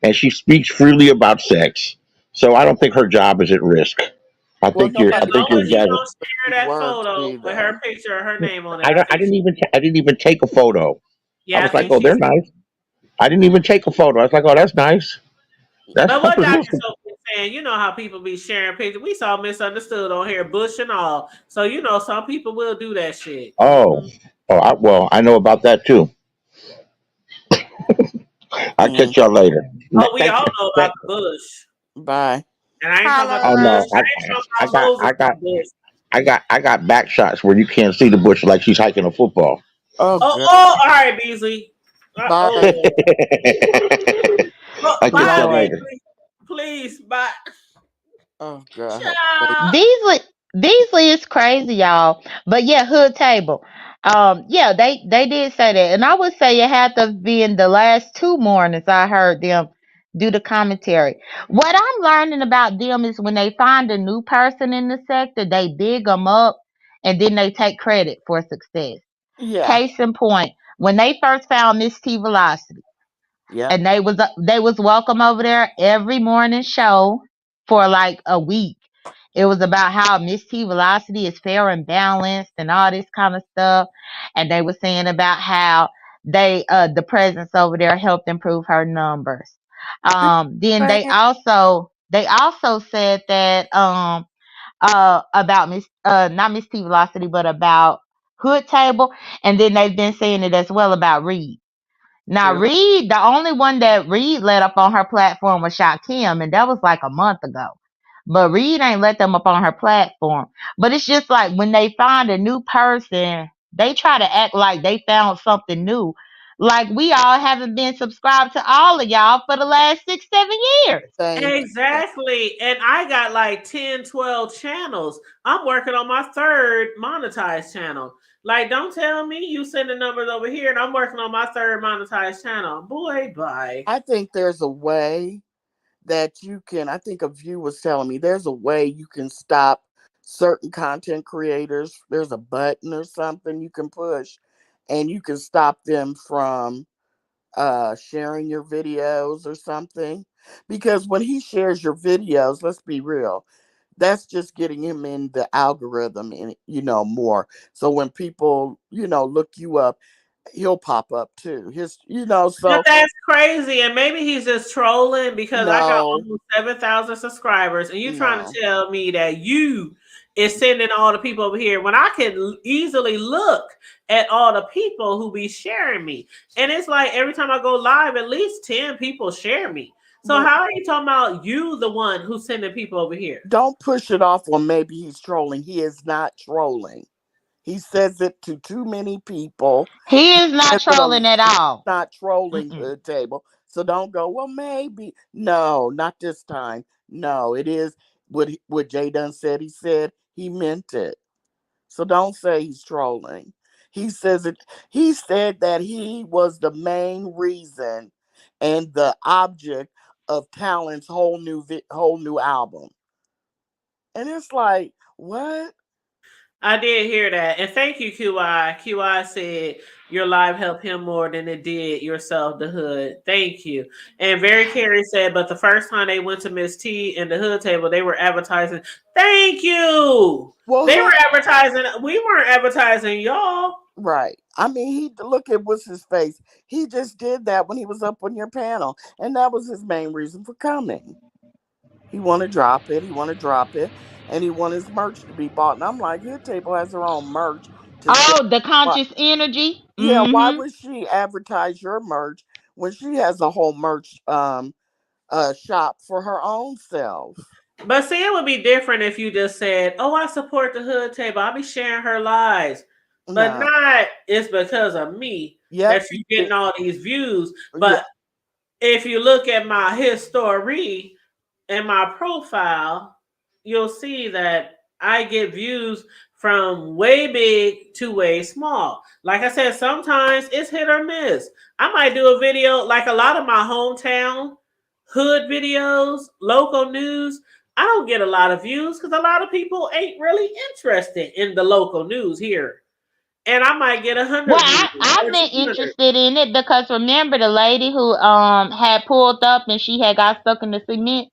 S7: and she speaks freely about sex. So I don't think her job is at risk. I
S5: Well,
S7: think you're.
S3: As
S7: I
S5: nobody
S7: think
S3: long
S7: you're
S3: as you
S5: believes
S7: exaggerating.
S3: don't share
S5: these
S3: that
S5: words
S3: photo with her
S5: either.
S3: picture or her name on it, I
S7: I
S3: think she.
S7: didn't even take a photo. I
S3: Yeah, I
S7: was like,
S3: think
S7: oh, they're
S3: she's.
S7: nice. I didn't even take a photo. I was like, oh, that's nice. That's
S3: But what Dr.
S7: realistic.
S3: Sophie is saying, you know how people be sharing pictures. We saw misunderstood on here, Bush and all. So you know some people will do that shit.
S7: Oh, well, I know about that too. I'll
S5: Mm,
S7: catch y'all later.
S3: Oh, we
S7: Thanks.
S3: all know about
S7: Thank,
S3: the Bush.
S5: bye.
S3: And I ain't talking about the
S7: oh
S2: Holla.
S3: Bush.
S7: no,
S3: I ain't talking
S7: I
S3: about
S7: got,
S3: Moses Bush.
S7: I got back shots where you can't see the bush like she's hiking a football.
S5: Oh
S3: Oh,
S5: God.
S3: oh, all right, Beasley.
S5: Bye.
S3: Oh,
S7: I'll catch
S3: bye,
S7: y'all
S6: Lord.
S7: later.
S3: Beasley. Please, bye.
S5: Oh God.
S3: Ciao.
S6: Beasley is crazy, y'all. But yeah, hood table. Yeah, they did say that, and I would say it had to be in the last two mornings I heard them do the commentary. What I'm learning about them is when they find a new person in the sector, they big them up, and then they take credit for success.
S5: Yeah.
S6: Case in point, when they first found Miss T Velocity
S5: Yep.
S6: and they was welcome over there every morning show for like a week. It was about how Miss T Velocity is fair and balanced and all this kind of stuff. And they were saying about how the presence over there helped improve her numbers. Then
S5: Man,
S6: they also said that about Miss not Miss T Velocity but about Hood Table, and then they've been saying it as well about Reed. Now,
S5: true.
S6: Reed, the only one that Reed let up on her platform was Shaquem, and that was like a month ago. But Reed ain't let them up on her platform. But it's just like when they find a new person, they try to act like they found something new. Like we all haven't been subscribed to all of y'all for the last 6, 7 years.
S5: Thank you.
S3: Exactly. And I got like 10, 12 channels. I'm working on my third monetized channel. Like, don't tell me you sending numbers over here and I'm working on my third monetized channel. Boy, bye.
S5: I think there's a way that you can. I think a view was telling me there's a way you can stop certain content creators. There's a button or something you can push, and you can stop them from sharing your videos or something. Because when he shares your videos, let's be real, that's just getting him in the algorithm and more. So when people look you up, he'll pop up too.
S3: But
S5: So
S3: that's crazy. And maybe he's just trolling because I got
S5: no,
S3: almost 7,000 subscribers. And you trying
S5: no.
S3: to tell me that you is sending all the people over here when I can easily look at all the people who be sharing me. And it's like every time I go live, at least 10 people share me. So
S5: Well,
S3: how are you talking about you, the one who's sending people over here?
S5: don't push it off on maybe he's trolling. He is not trolling. He says it to too many people.
S6: He is not
S5: Says it
S6: trolling at all.
S5: not trolling
S6: Mm-mm.
S5: the table. So don't go, well, maybe. No, not this time. No, it is what Jay Dunn said. He said he meant it. So don't say he's trolling. He says it. He said that he was the main reason and the object of Talent's whole new album. And it's like, what?
S3: I did hear that. And thank you, QI. QI said your live helped him more than it did yourself, the hood. Thank you. And Very Carey said, but the first time they went to Miss T and the hood table, they were advertising. Thank you.
S5: Well,
S3: they were advertising. We weren't advertising y'all.
S5: Right. I mean, he look at what's his face. He just did that when he was up on your panel. And that was his main reason for coming. He want to drop it. He want to drop it. And he want his merch to be bought. And I'm like, Hood Table has her own merch.
S6: The conscious energy.
S5: Yeah, why would she advertise your merch when she has a whole merch shop for her own self?
S3: But see, it would be different if you just said, oh, I support the Hood Table. I'll be sharing her lives. But not it's because of me that you're getting all these views. But if you look at my history and my profile, you'll see that I get views from way big to way small. Like I said, sometimes it's hit or miss. I might do a video like a lot of my hometown hood videos, local news. I don't get a lot of views because a lot of people ain't really interested in the local news here. And I might get 100.
S6: Well, I've been interested in it because remember the lady who had pulled up and she had got stuck in the cement.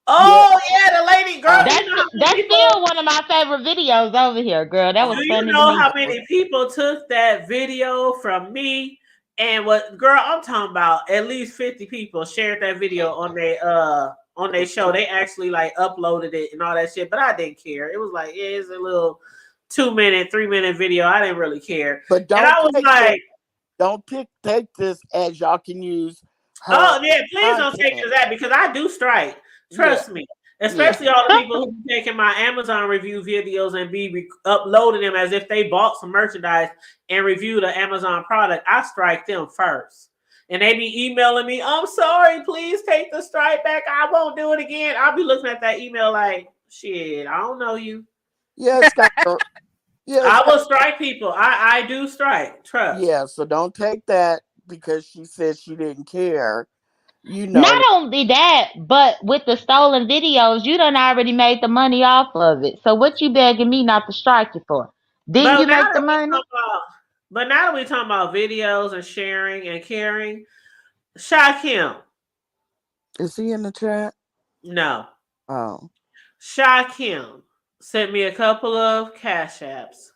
S3: Oh yeah, the lady girl.
S6: That's still one of my favorite videos over here, girl. That was funny.
S3: Do you know how many people took that video from me? And what, girl? I'm talking about at least 50 people shared that video on their show. They actually like uploaded it and all that shit, but I didn't care. It was like, yeah, it's a little 2-minute, 3-minute video. I didn't really care.
S5: But don't take this as y'all can use.
S3: Oh yeah, please don't take it as that because I do strike. Trust me. Especially all the people who be taking my Amazon review videos and be uploading them as if they bought some merchandise and reviewed an Amazon product. I strike them first. And they be emailing me, I'm sorry, please take the strike back. I won't do it again. I'll be looking at that email like, shit, I don't know you.
S5: Yes,
S3: I will strike people. I do strike. Trust.
S5: Yeah, so don't take that because she said she didn't care. You know.
S6: Not only that, but with the stolen videos, you done already made the money off of it. So what you begging me not to strike you for? Didn't you make the money?
S3: But now that we talking about videos and sharing and caring, Shakim.
S5: Is he in the chat?
S3: No.
S5: Oh.
S3: Shakim sent me a couple of Cash Apps.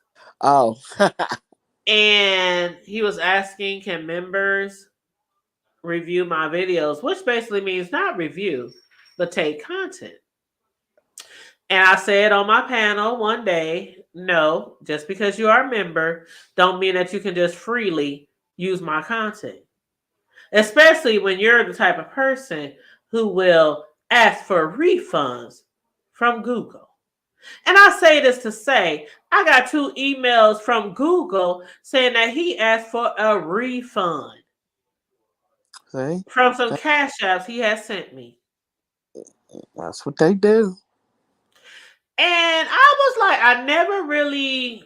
S5: Oh.
S3: And he was asking, can members review my videos, which basically means not review, but take content. And I said on my panel one day, no, just because you are a member don't mean that you can just freely use my content. Especially when you're the type of person who will ask for refunds from Google. And I say this to say, I got 2 emails from Google saying that he asked for a refund. From some Cash Apps he has sent me.
S5: That's what they do.
S3: And I was like, I never really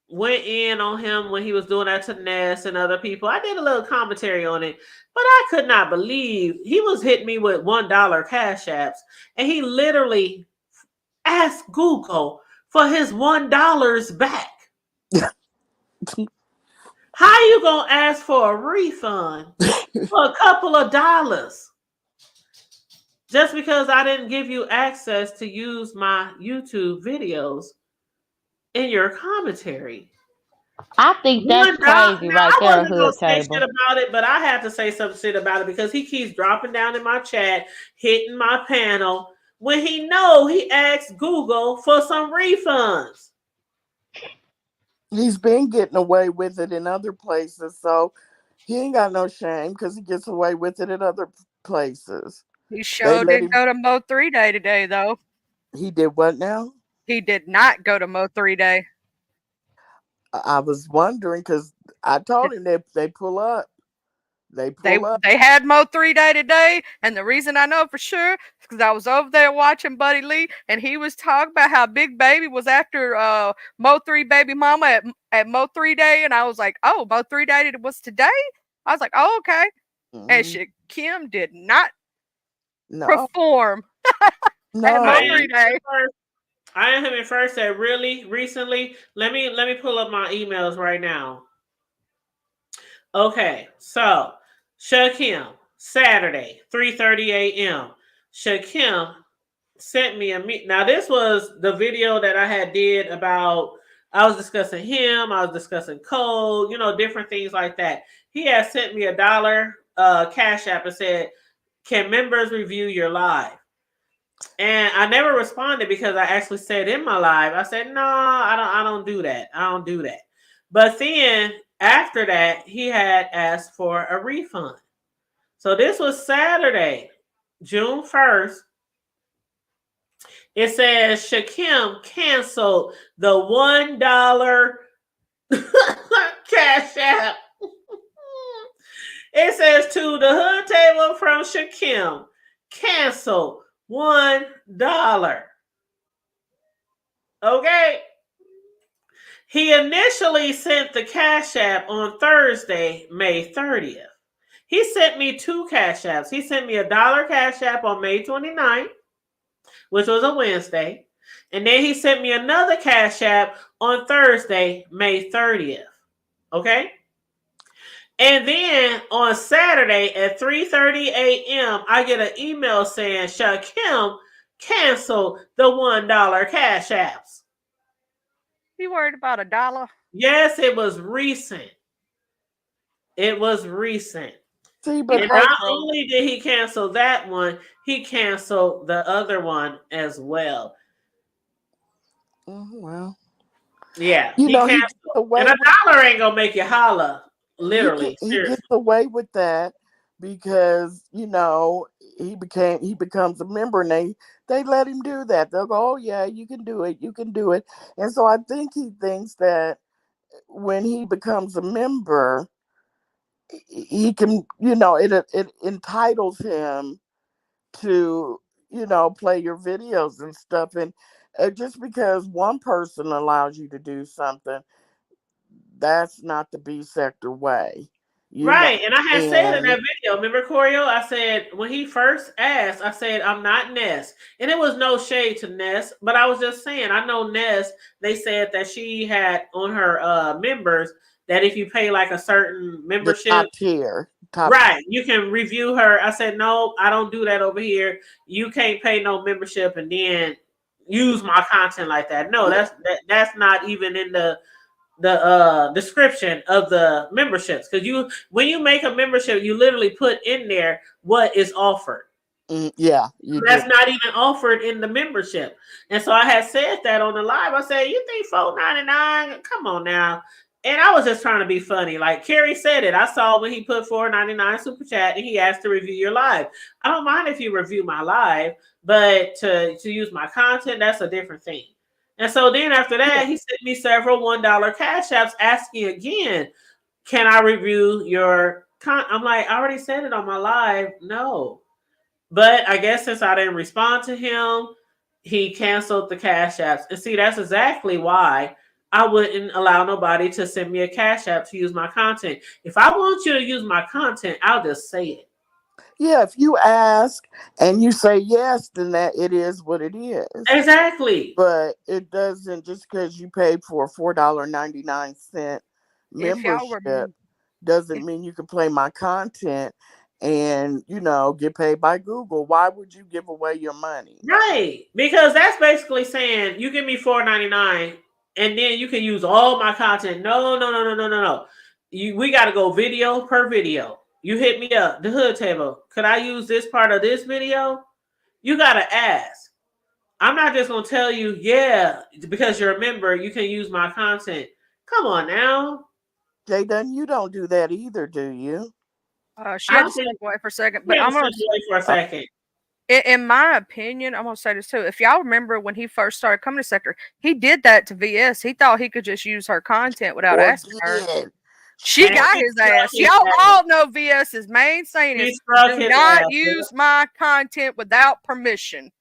S3: went in on him when he was doing that to Ness and other people. I did a little commentary on it, but I could not believe he was hitting me with $1 Cash Apps. And he literally asked Google for his $1 back. How you gonna ask for a refund for a couple of dollars just because I didn't give you access to use my YouTube videos in your commentary?
S6: I think that's crazy right there.
S3: I wasn't gonna say shit about it, but I have to say some shit about it because he keeps dropping down in my chat, hitting my panel when he know he asked Google for some refunds.
S5: He's been getting away with it in other places, so he ain't got no shame because he gets away with it in other places.
S2: He sure didn't go to Mo 3 Day today, though.
S5: He did what now?
S2: He did not go to Mo 3 Day.
S5: I was wondering because I told him they pull up. They pull up.
S2: They had Mo 3 Day today, and the reason I know for sure is because I was over there watching Buddy Lee, and he was talking about how Big Baby was after Mo3 baby mama at Mo3 Day, and I was like, oh, Mo3 Day was today? I was like, oh, okay. And Kim did not perform at Mo3 Day.
S3: I am him first said really recently. Let me pull up my emails right now. Okay, so Shakim, Saturday, 3:30 a.m. Shakim sent me now this was the video that I had did about, I was discussing him, I was discussing code, different things like that. He had sent me $1 Cash App and said, can members review your live? And I never responded because I actually said in my live, I said, no, I don't do that. I don't do that. But then after that, he had asked for a refund. So this was Saturday, June 1st. It says Shakim canceled the $1 Cash App. It says to the hood table from Shakim, cancel $1. Okay. He initially sent the Cash App on Thursday, May 30th. He sent me 2 Cash Apps. He sent me $1 Cash App on May 29th, which was a Wednesday. And then he sent me another Cash App on Thursday, May 30th. Okay? And then on Saturday at 3:30 a.m., I get an email saying Shakim canceled the $1 Cash Apps.
S2: You worried about $1?
S3: Yes, it was recent. It was recent.
S5: See, but
S3: and not only did he cancel that one, he canceled the other one as well.
S5: Well,
S3: yeah,
S5: he
S3: canceled. And $1 ain't gonna make you holla. Literally,
S5: he gets away with that because he becomes a member, and they let him do that. They'll go, oh yeah, you can do it, and so I think he thinks that when he becomes a member, he can, it entitles him to, play your videos and stuff, and just because one person allows you to do something, that's not the B sector way.
S3: Right. And I had said in that video, remember Corio? I said, when he first asked, I said, I'm not Ness. And it was no shade to Ness, but I was just saying, I know Ness, they said that she had on her members that if you pay like a certain membership,
S5: top tier,
S3: you can review her. I said, no, I don't do that over here. You can't pay no membership and then use my content like that. No, that's not even in the description of the memberships, because when you make a membership, you literally put in there what is offered. That's not even offered in the membership. And so I had said that on the live. I said, you think $4.99? Come on now. And I was just trying to be funny. Like Kerry said it. I saw when he put $4.99 super chat and he asked to review your live. I don't mind if you review my live, but to use my content, that's a different thing. And so then after that, he sent me several $1 Cash Apps asking again, can I review your content? I'm like, I already said it on my live. No. But I guess since I didn't respond to him, he canceled the Cash Apps. And see, that's exactly why I wouldn't allow nobody to send me a Cash App to use my content. If I want you to use my content, I'll just say it.
S5: Yeah, if you ask and you say yes, then that it is what it is.
S3: Exactly.
S5: But it doesn't, just because you paid for a $4.99 membership doesn't mean you can play my content and get paid by Google. Why would you give away your money?
S3: Right. Because that's basically saying you give me $4.99 and then you can use all my content. No. We got to go video per video. You hit me up, the hood table. Could I use this part of this video? You got to ask. I'm not just going to tell you, yeah, because you're a member, you can use my content. Come on now.
S5: Jay Dunn, you don't do that either, do you?
S2: She had to step away for a second. But I'm going to
S3: wait for a second.
S2: In my opinion, I'm going to say this too. If y'all remember when he first started coming to Sector, he did that to VS. He thought he could just use her content without asking her. She
S3: And
S2: got
S3: he
S2: his
S3: struck
S2: ass.
S3: his
S2: Y'all
S3: ass.
S2: all know VS's main saying
S3: He
S2: is
S3: struck
S2: do
S3: his
S2: not
S3: ass.
S2: use my content without permission.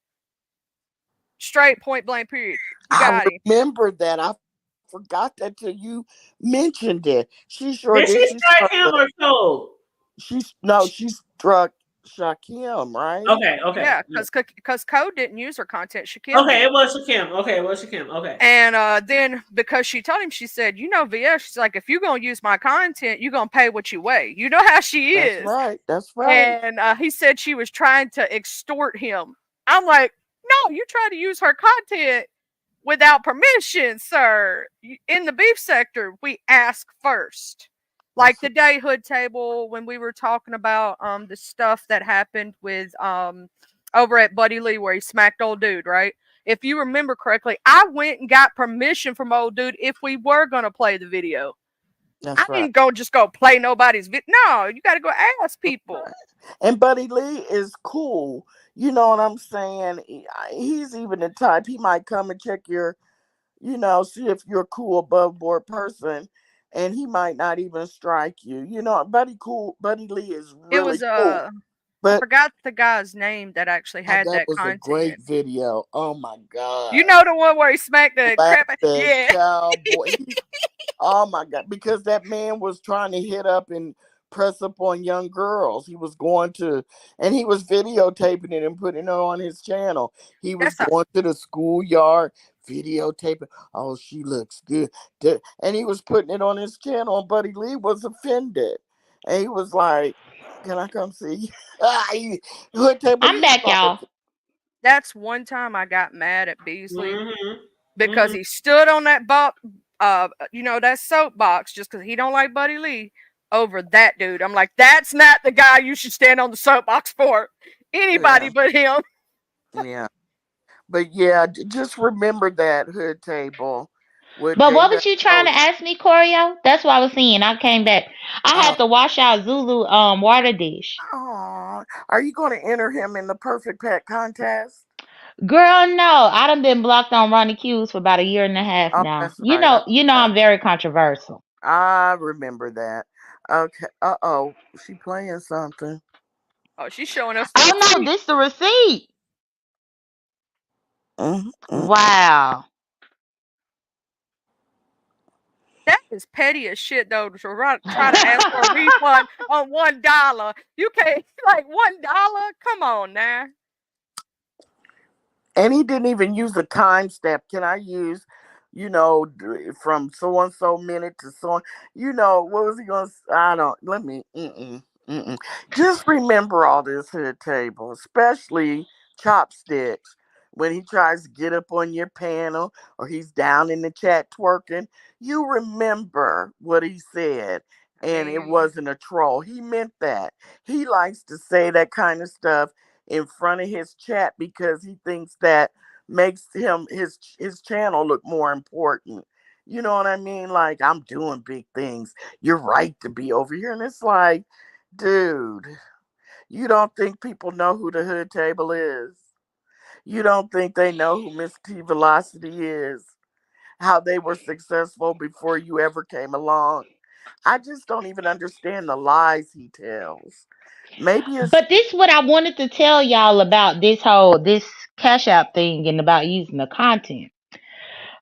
S2: Straight point blank period. You
S5: I
S2: got him.
S5: remember that. I forgot that till you mentioned it. She sure
S3: Did
S5: did.
S3: she
S5: She
S3: strike
S5: struck
S3: him or Cole?
S5: she struck Shakim, right?
S3: Okay.
S2: Yeah, because Code didn't use her content. Shakim
S3: Okay,
S2: did.
S3: it was Shakim. Okay, it was Shakim. Okay.
S2: And then because she told him, she said, you know, VS, she's like, if you're going to use my content, you're going to pay what you weigh. You know how she
S5: That's
S2: is.
S5: right. That's right.
S2: And he said she was trying to extort him. I'm like, no, you try to use her content without permission, sir. In the beef sector, we ask first. Like the day Hood Table, when we were talking about the stuff that happened with over at Buddy Lee where he smacked old dude, right? If you remember correctly, I went and got permission from old dude if we were gonna play the video.
S5: That's
S2: I didn't just go play nobody's video. No, you gotta go ask people.
S5: And Buddy Lee is cool. You know what I'm saying? He's even the type, he might come and check your, see if you're a cool above board person, and he might not even strike you. Buddy Lee is really cool.
S2: But I forgot the guy's name that actually had that
S5: was
S2: content.
S5: A great video. Oh my God.
S2: You know the one where he smacked the crap? Yeah.
S5: Cowboy. Oh my God. Because that man was trying to hit up and press up on young girls. He was going to, and he was videotaping it and putting it on his channel. He was going to the schoolyard, videotaping. Oh, she looks good. And he was putting it on his channel, and Buddy Lee was offended. And he was like, can I come see you?
S6: I'm back, y'all.
S2: That's one time I got mad at Beasley because he stood on that that soapbox just because he don't like Buddy Lee over that dude. I'm like, that's not the guy you should stand on the soapbox for. Anybody but him.
S5: Yeah. But yeah, just remember that Hood Table.
S6: But what was you trying to ask me, Corio? That's what I was seeing. I came back. I had to wash out Zulu water dish.
S5: Oh, are you going to enter him in the Perfect Pet contest?
S6: Girl, no. I done been blocked on Ronnie Q's for about a year and a half now. You know, I'm very controversial.
S5: I remember that. Okay. Uh-oh. She playing something.
S2: Oh, she's showing us.
S6: Oh no, this the receipt. Wow.
S2: That is petty as shit, though, to try to ask for a refund on $1. You can't, like, $1? Come on now.
S5: And he didn't even use a time step. Can I use, from so-and-so minute to so, what was he going to, Just remember all this Hood Table, especially Chopsticks. When he tries to get up on your panel or he's down in the chat twerking, you remember what he said. And it wasn't a troll. He meant that. He likes to say that kind of stuff in front of his chat because he thinks that makes him his channel look more important. You know what I mean? Like, I'm doing big things. You're right to be over here. And it's like, dude, you don't think people know who the Hood Table is? You don't think they know who Miss T Velocity is? How they were successful before you ever came along? I just don't even understand the lies he tells. Maybe it's...
S6: But this is what I wanted to tell y'all about this Cash App thing and about using the content.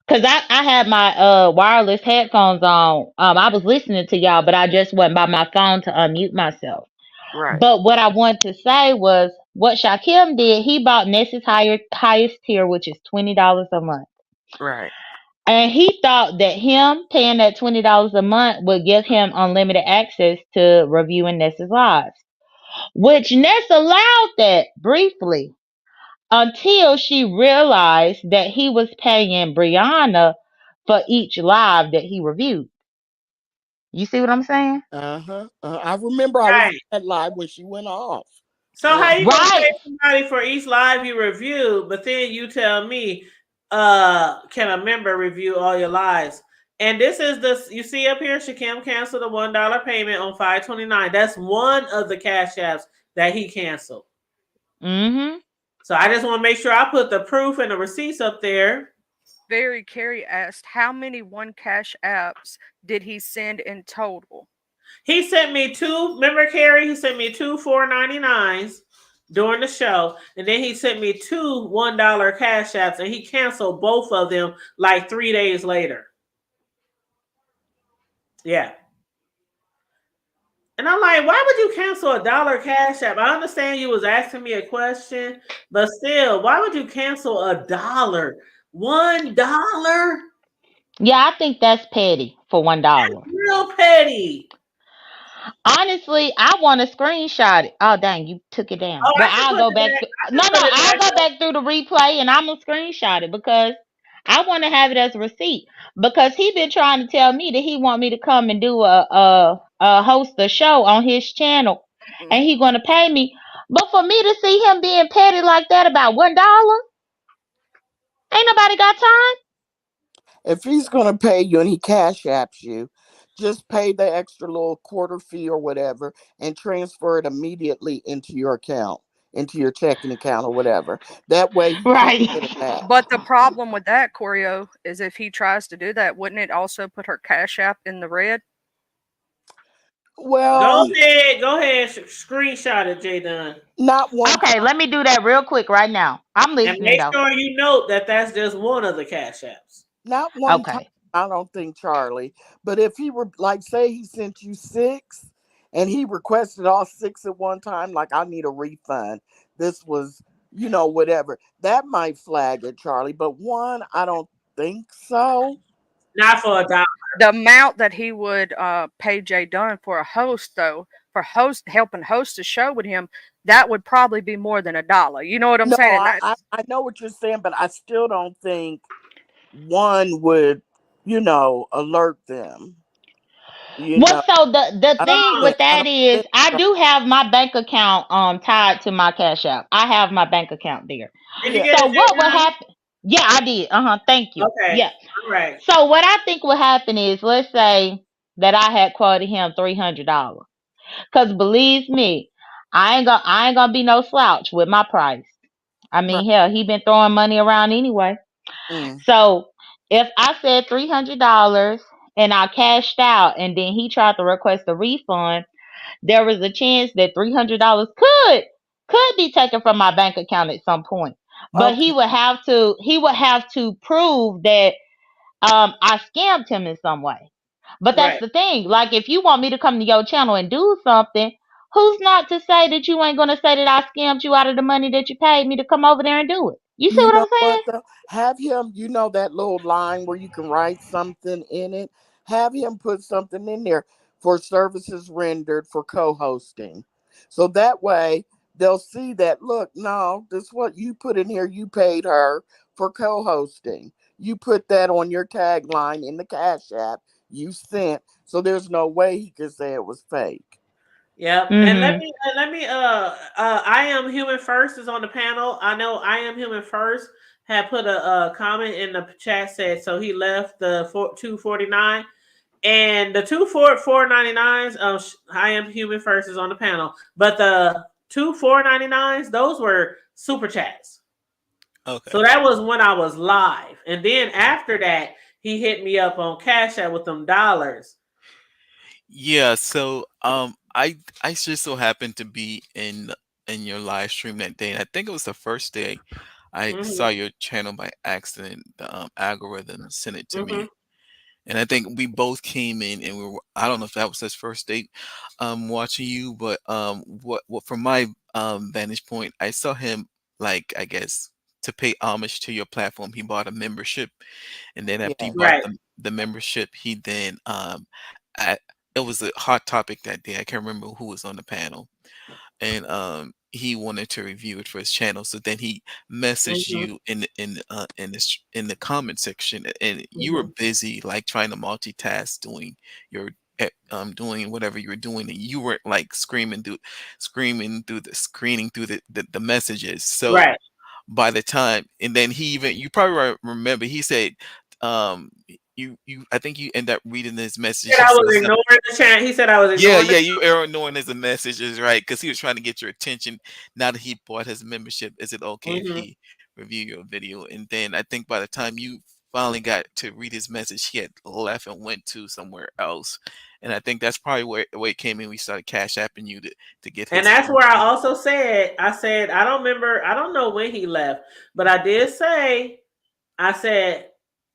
S6: Because I had my wireless headphones on. I was listening to y'all, but I just went by my phone to unmute myself.
S5: Right.
S6: But what I wanted to say was what Shakim did, he bought Ness's highest tier, which is $20 a month.
S5: Right.
S6: And he thought that him paying that $20 a month would give him unlimited access to reviewing Ness's lives. Which Ness allowed that briefly until she realized that he was paying Brianna for each live that he reviewed. You see what I'm saying?
S5: I remember I was at live when she went off.
S3: So how you gonna pay somebody for each live you review, but then you tell me, can a member review all your lives? And this is you see up here, Shakim canceled a $1 payment on 5/29. That's one of the Cash Apps that he canceled.
S6: Mm-hmm.
S3: So I just want to make sure I put the proof and the receipts up there.
S2: Very Carey asked, how many One Cash apps did he send in total?
S3: He sent me two. Remember, Carrie? He sent me two $4.99s during the show, and then he sent me two $1 Cash apps, and he canceled both of them like 3 days later. Yeah. And I'm like, why would you cancel a $1 Cash app? I understand you was asking me a question, but still, why would you cancel $1? $1?
S6: Yeah, I think that's petty for $1.
S3: Real petty.
S6: Honestly, I want to screenshot it. Oh dang, you took it down.
S3: Oh,
S6: Well,
S3: I can
S6: I'll
S3: put
S6: go
S3: it
S6: back.
S3: back.
S6: No,
S3: I can put it
S6: I'll
S3: back
S6: go
S3: up.
S6: back through the replay and I'm gonna screenshot it because I want to have it as a receipt. Because he been trying to tell me that he want me to come and do a host a show on his channel, and he gonna pay me. But for me to see him being petty like that about $1, ain't nobody got time.
S5: If he's going to pay you and he cash apps you, just pay the extra little quarter fee or whatever and transfer it immediately into your account, into your checking account or whatever. That way he
S6: Right.
S5: can't get it back.
S2: But the problem with that, Corio, is if he tries to do that, wouldn't it also put her Cash App in the red?
S5: Well,
S3: Go ahead, screenshot it, J Dunn.
S5: not one.
S6: Okay, let me do that real quick right now. I'm
S3: And
S6: listening
S3: make
S6: though.
S3: sure you note that that's just one of the Cash apps.
S5: Not one time,
S6: Okay.
S5: I don't think, Charlie. But if he were, like, say he sent you 6 and he requested all 6 at one time, like, I need a refund. This was, whatever. That might flag it, Charlie. But one, I don't think so.
S3: Not for $1.
S2: The amount that he would pay Jay Dunn for a host, though, for helping host a show with him, that would probably be more than $1. You know what I'm
S5: No,
S2: saying?
S5: I know what you're saying, but I still don't think one would, alert them.
S6: Well, so the
S5: I don't
S6: thing
S5: think,
S6: with
S5: I
S6: that
S5: don't
S6: is
S5: think
S6: I
S5: so.
S6: do have my bank account tied to my Cash App. I have my bank account there.
S3: Did you
S5: Yeah.
S3: get
S6: So
S3: it,
S6: what will
S3: J Dunn?
S6: happen? Yeah, I did. Thank you.
S3: Okay.
S6: Yeah.
S3: All right.
S6: So what I think will happen is, let's say that I had quoted him $300. Cause believe me, I ain't gonna be no slouch with my price. I
S5: Right.
S6: mean, hell, he been throwing money around anyway.
S5: Mm.
S6: So if I said $300 and I cashed out, and then he tried to request a refund, there was a chance that $300 could be taken from my bank account at some point. But
S5: Okay.
S6: he would have to prove that I scammed him in some way. But that's
S3: Right.
S6: the thing. Like, if you want me to come to your channel and do something, who's not to say that you ain't gonna say that I scammed you out of the money that you paid me to come over there and do it? You see
S5: You
S6: what
S5: know
S6: I'm saying?
S5: what though? Have him, that little line where you can write something in it. Have him put something in there for services rendered for co-hosting. So that way they'll see that, look, no, this is what you put in here. You paid her for co-hosting. You put that on your tagline in the Cash App you sent. So there's no way he could say it was fake.
S3: Yep. And let
S6: Mm-hmm.
S3: me I Am Human First is on the panel. I know I Am Human First had put a comment in the chat, said so he left the 249 and the 499s. I Am Human First is on the panel, but the 499s, those were super chats.
S9: Okay.
S3: So that was when I was live, and then after that he hit me up on Cash App with them dollars.
S9: Yeah, so I just so happened to be in your live stream that day, and I think it was the first day I saw your channel by accident. The algorithm sent it to me, and I think we both came in, and I don't know if that was his first date watching you, but what from my vantage point, I saw him, like, I guess, to pay homage to your platform, he bought a membership, and then after he
S5: Yeah.
S9: bought
S3: Right.
S9: the membership, he then it was a hot topic that day. I can't remember who was on the panel, and he wanted to review it for his channel. So then he messaged you in the comment section, and you were busy, like, trying to multitask, doing your doing whatever you were doing, and you weren't, like, screaming through the screening through the messages. So
S3: Right.
S9: by the time, and then you probably remember, he said, I think you end up reading his message.
S3: He said I was ignoring the chat. He said I was
S9: Yeah,
S3: ignoring
S9: you are ignoring his messages, right? Because he was trying to get your attention. Now that he bought his membership, is it okay if he review your video? And then I think by the time you finally got to read his message, he had left and went to somewhere else. And I think that's probably where it came in. We started cash apping you to get
S3: And
S9: his
S3: that's where I
S9: attention.
S3: also said, I don't remember, I don't know when he left, but I did say, I said,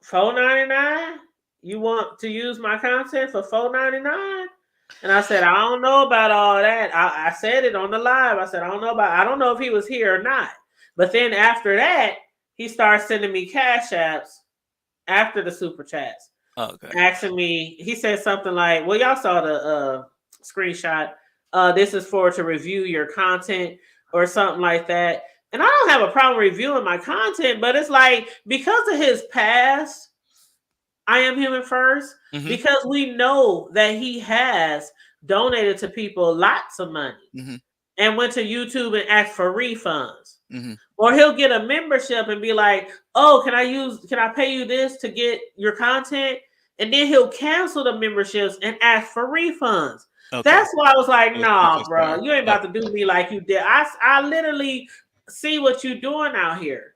S3: $4.99. You want to use my content for $4.99? And I said, I don't know about all that. I said it on the live. I said, I don't know if he was here or not. But then after that, he started sending me cash apps after the super chats.
S9: Okay.
S3: Asking me, he said something like, well, y'all saw the screenshot. This is for to review your content or something like that. And I don't have a problem reviewing my content, but it's like, because of his past, I Am Human First, because we know that he has donated to people lots of money and went to YouTube and asked for refunds. Or he'll get a membership and be like, oh, can I pay you this to get your content? And then he'll cancel the memberships and ask for refunds. Okay. That's why I was like, nah, bro, you ain't about to do me like you did. I literally see what you're doing out here.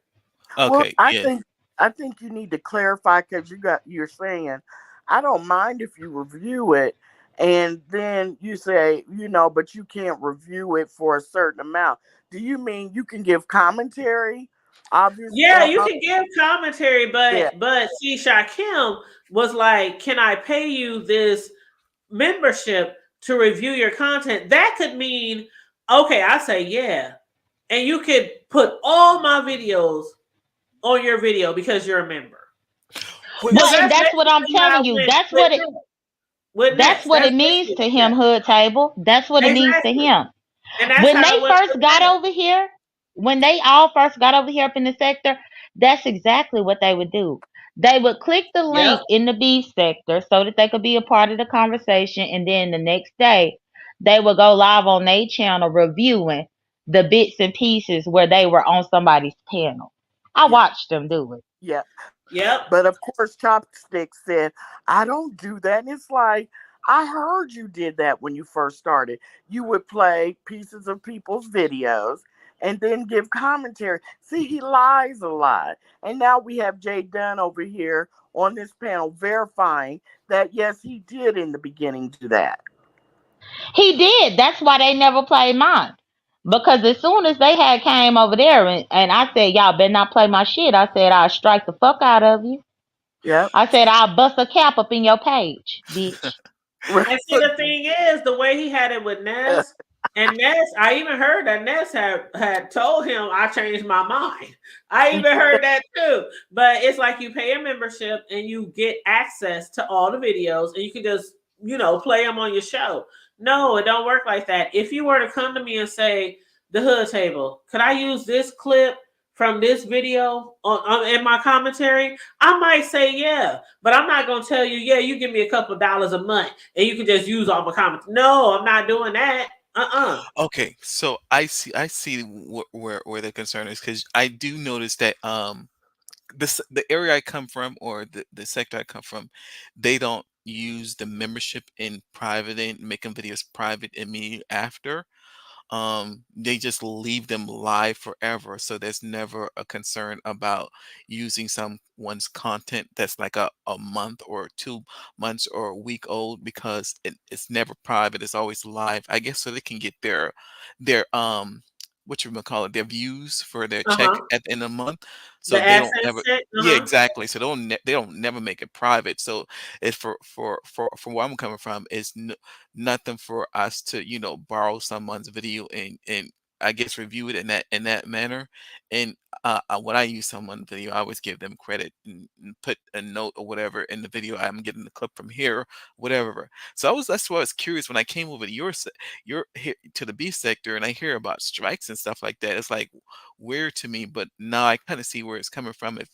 S5: Okay. Well, I think you need to clarify, because you're saying, I don't mind if you review it, and then you say, but you can't review it for a certain amount. Do you mean you can give commentary? Obviously,
S3: yeah, you can give commentary, but see, Shakim was like, can I pay you this membership to review your content? That could mean, okay, I say yeah, and you could put all my videos on your video because you're a member.
S6: Well, and that's what I'm telling you. That's what it means to him, Hood Table. That's what it means to him. When they first got over here, when they all first got over here up in the sector, that's exactly what they would do. They would click the link in the B sector so that they could be a part of the conversation, and then the next day they would go live on their channel reviewing the bits and pieces where they were on somebody's panel. I watched them do it.
S5: Yeah.
S3: Yep.
S5: But of course, Chopstick said, I don't do that. And it's like, I heard you did that when you first started. You would play pieces of people's videos and then give commentary. See, he lies a lot. And now we have Jay Dunn over here on this panel verifying that, yes, he did in the beginning do that.
S6: He did. That's why they never played mine. Because as soon as they had came over there and I said, y'all better not play my shit, I said, I'll strike the fuck out of you.
S5: Yeah.
S6: I said, I'll bust a cap up in your page, bitch.
S3: And see, the thing is, the way he had it with Ness, and Ness, I even heard that Ness had told him, I changed my mind. I even heard that too. But it's like you pay a membership and you get access to all the videos and you can just, play them on your show. No, it don't work like that. If you were to come to me and say, the Hood Table, could I use this clip from this video in my commentary? I might say yeah, but I'm not going to tell you, yeah, you give me a couple of dollars a month and you can just use all my comments. No, I'm not doing that.
S9: Okay, so I see where the concern is, because I do notice that the area I come from, or the sector I come from, they don't use the membership in private and making videos private immediately after. They just leave them live forever, so there's never a concern about using someone's content that's like a month or 2 months or a week old, because it's never private, it's always live, I guess, so they can get their what you call it, their views for their check at the end of the month. So
S3: The
S9: they don't
S3: access
S9: never
S3: check,
S9: yeah, exactly. So they don't never make it private. So it's for where I'm coming from, it's nothing for us to borrow someone's video and I guess review it in that manner. And when I use someone's video, I always give them credit and put a note or whatever in the video. I'm getting the clip from here, whatever. So that's why I was curious when I came over to your here to the B sector and I hear about strikes and stuff like that. It's like weird to me, but now I kind of see where it's coming from. If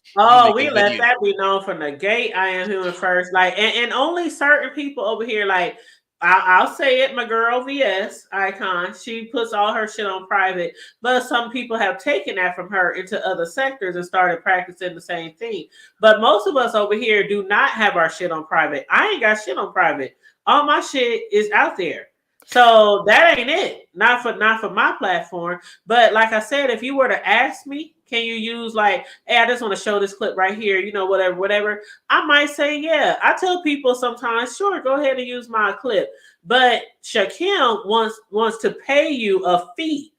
S3: we let that be known from the gate. I Am Human First, like, and only certain people over here, like, I'll say it, my girl VS Icon, she puts all her shit on private, but some people have taken that from her into other sectors and started practicing the same thing. But most of us over here do not have our shit on private. I ain't got shit on private. All my shit is out there. So that ain't it. Not for my platform. But like I said, if you were to ask me can you use like, hey, I just want to show this clip right here, you know, whatever. I might say, yeah. I tell people sometimes, sure, go ahead and use my clip. But Shakim wants to pay you a fee